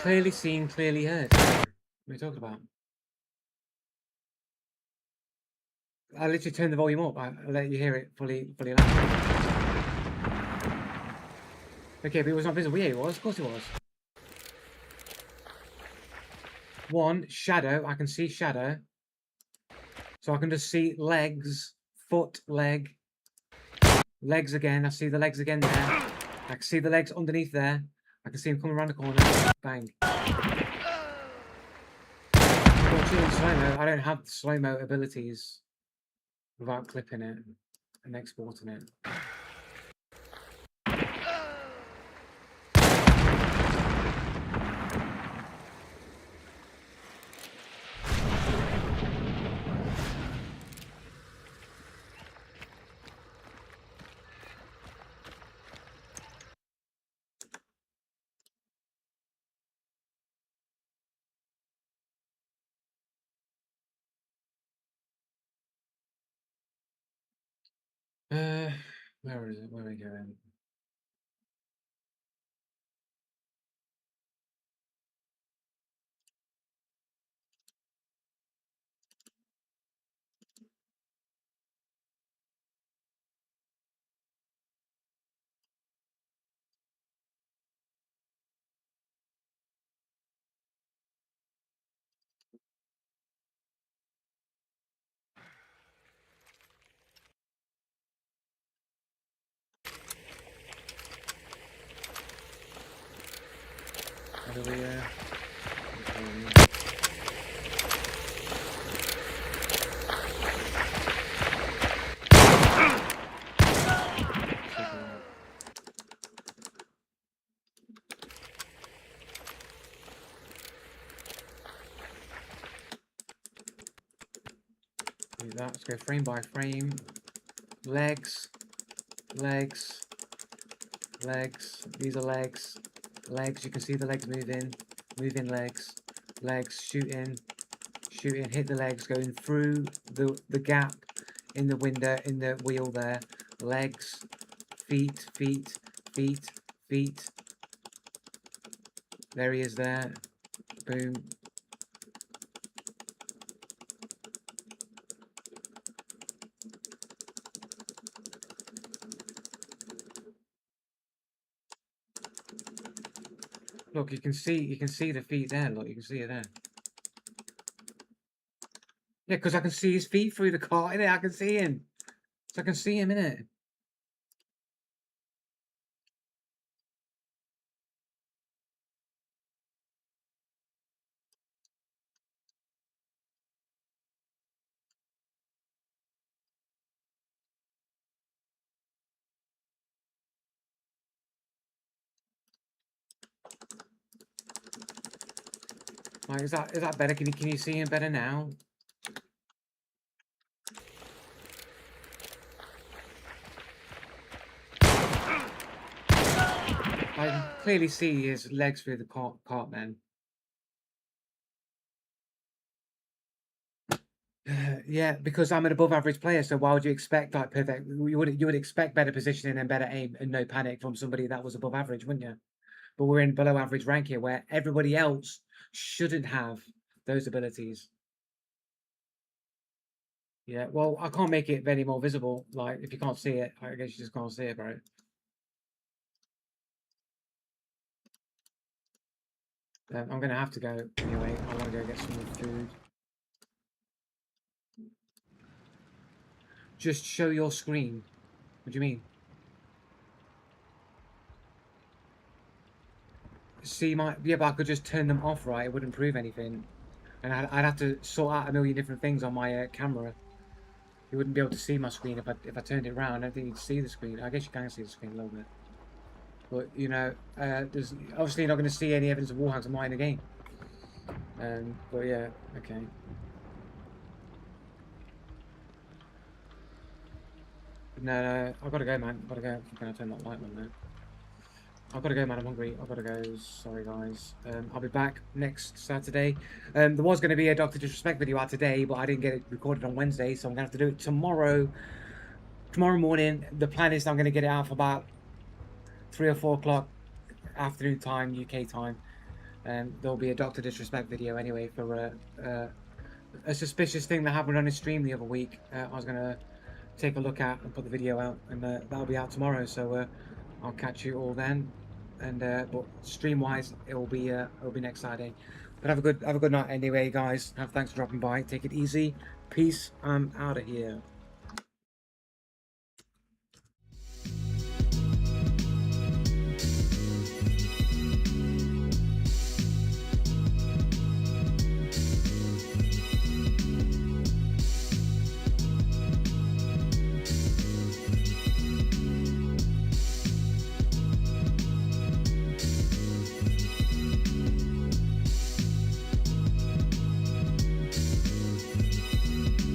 Clearly seen, clearly heard. What are you talking about? I literally turned the volume up. I let you hear it fully loud. Okay, but it was not visible. Yeah, it was. Of course it was. One, shadow. I can see shadow. So I can just see legs, foot, leg. Legs again. I see the legs again there. I can see the legs underneath there. I can see him coming around the corner. Bang. Unfortunately, in slow-mo, I don't have the slow-mo abilities without clipping it and exporting it. Where is it? Where are we going? How do we, do that. Let's go frame by frame. Legs, legs, legs. These are legs, legs. You can see the legs moving, moving legs, legs shooting, shooting. Hit the legs going through the gap in the window in the wheel there. Legs, feet, feet, feet, feet. There he is there. Boom. Look, you can see the feet there. Look, you can see it there. Yeah, because I can see his feet through the car. Innit? I can see him. So I can see him in it. Like, is that better? Can you see him better now? I can clearly see his legs through the cart then. Yeah, because I'm an above average player, so why would you expect like perfect? You would expect better positioning and better aim and no panic from somebody that was above average, wouldn't you? But we're in below average rank here, where everybody else shouldn't have those abilities. Yeah, well, I can't make it any more visible. Like, if you can't see it, I guess you just can't see it, bro. I'm gonna have to go anyway. I want to go get some more food. Just show your screen. What do you mean? See my... Yeah, but I could just turn them off, right? It wouldn't prove anything. And I'd have to sort out a million different things on my camera. You wouldn't be able to see my screen if I turned it around. I don't think you'd see the screen. I guess you can see the screen a little bit. But, you know, there's... Obviously, you're not going to see any evidence of wallhangs on mine again. But yeah, okay. No, I've got to go, man. I've got to go. I'm going to turn that light on now. I've got to go, man. I'm hungry. I've got to go. Sorry, guys. I'll be back next Saturday. There was going to be a Dr. Disrespect video out today, but I didn't get it recorded on Wednesday, so I'm going to have to do it tomorrow. Tomorrow morning. The plan is I'm going to get it out for about 3 or 4 o'clock afternoon time, UK time. There'll be a Dr. Disrespect video anyway for a suspicious thing that happened on his stream the other week. I was going to take a look at and put the video out, and that'll be out tomorrow, so I'll catch you all then. And but stream wise it'll be next Saturday. But have a good night anyway, guys. Thanks for dropping by. Take it easy. Peace. I'm out of here.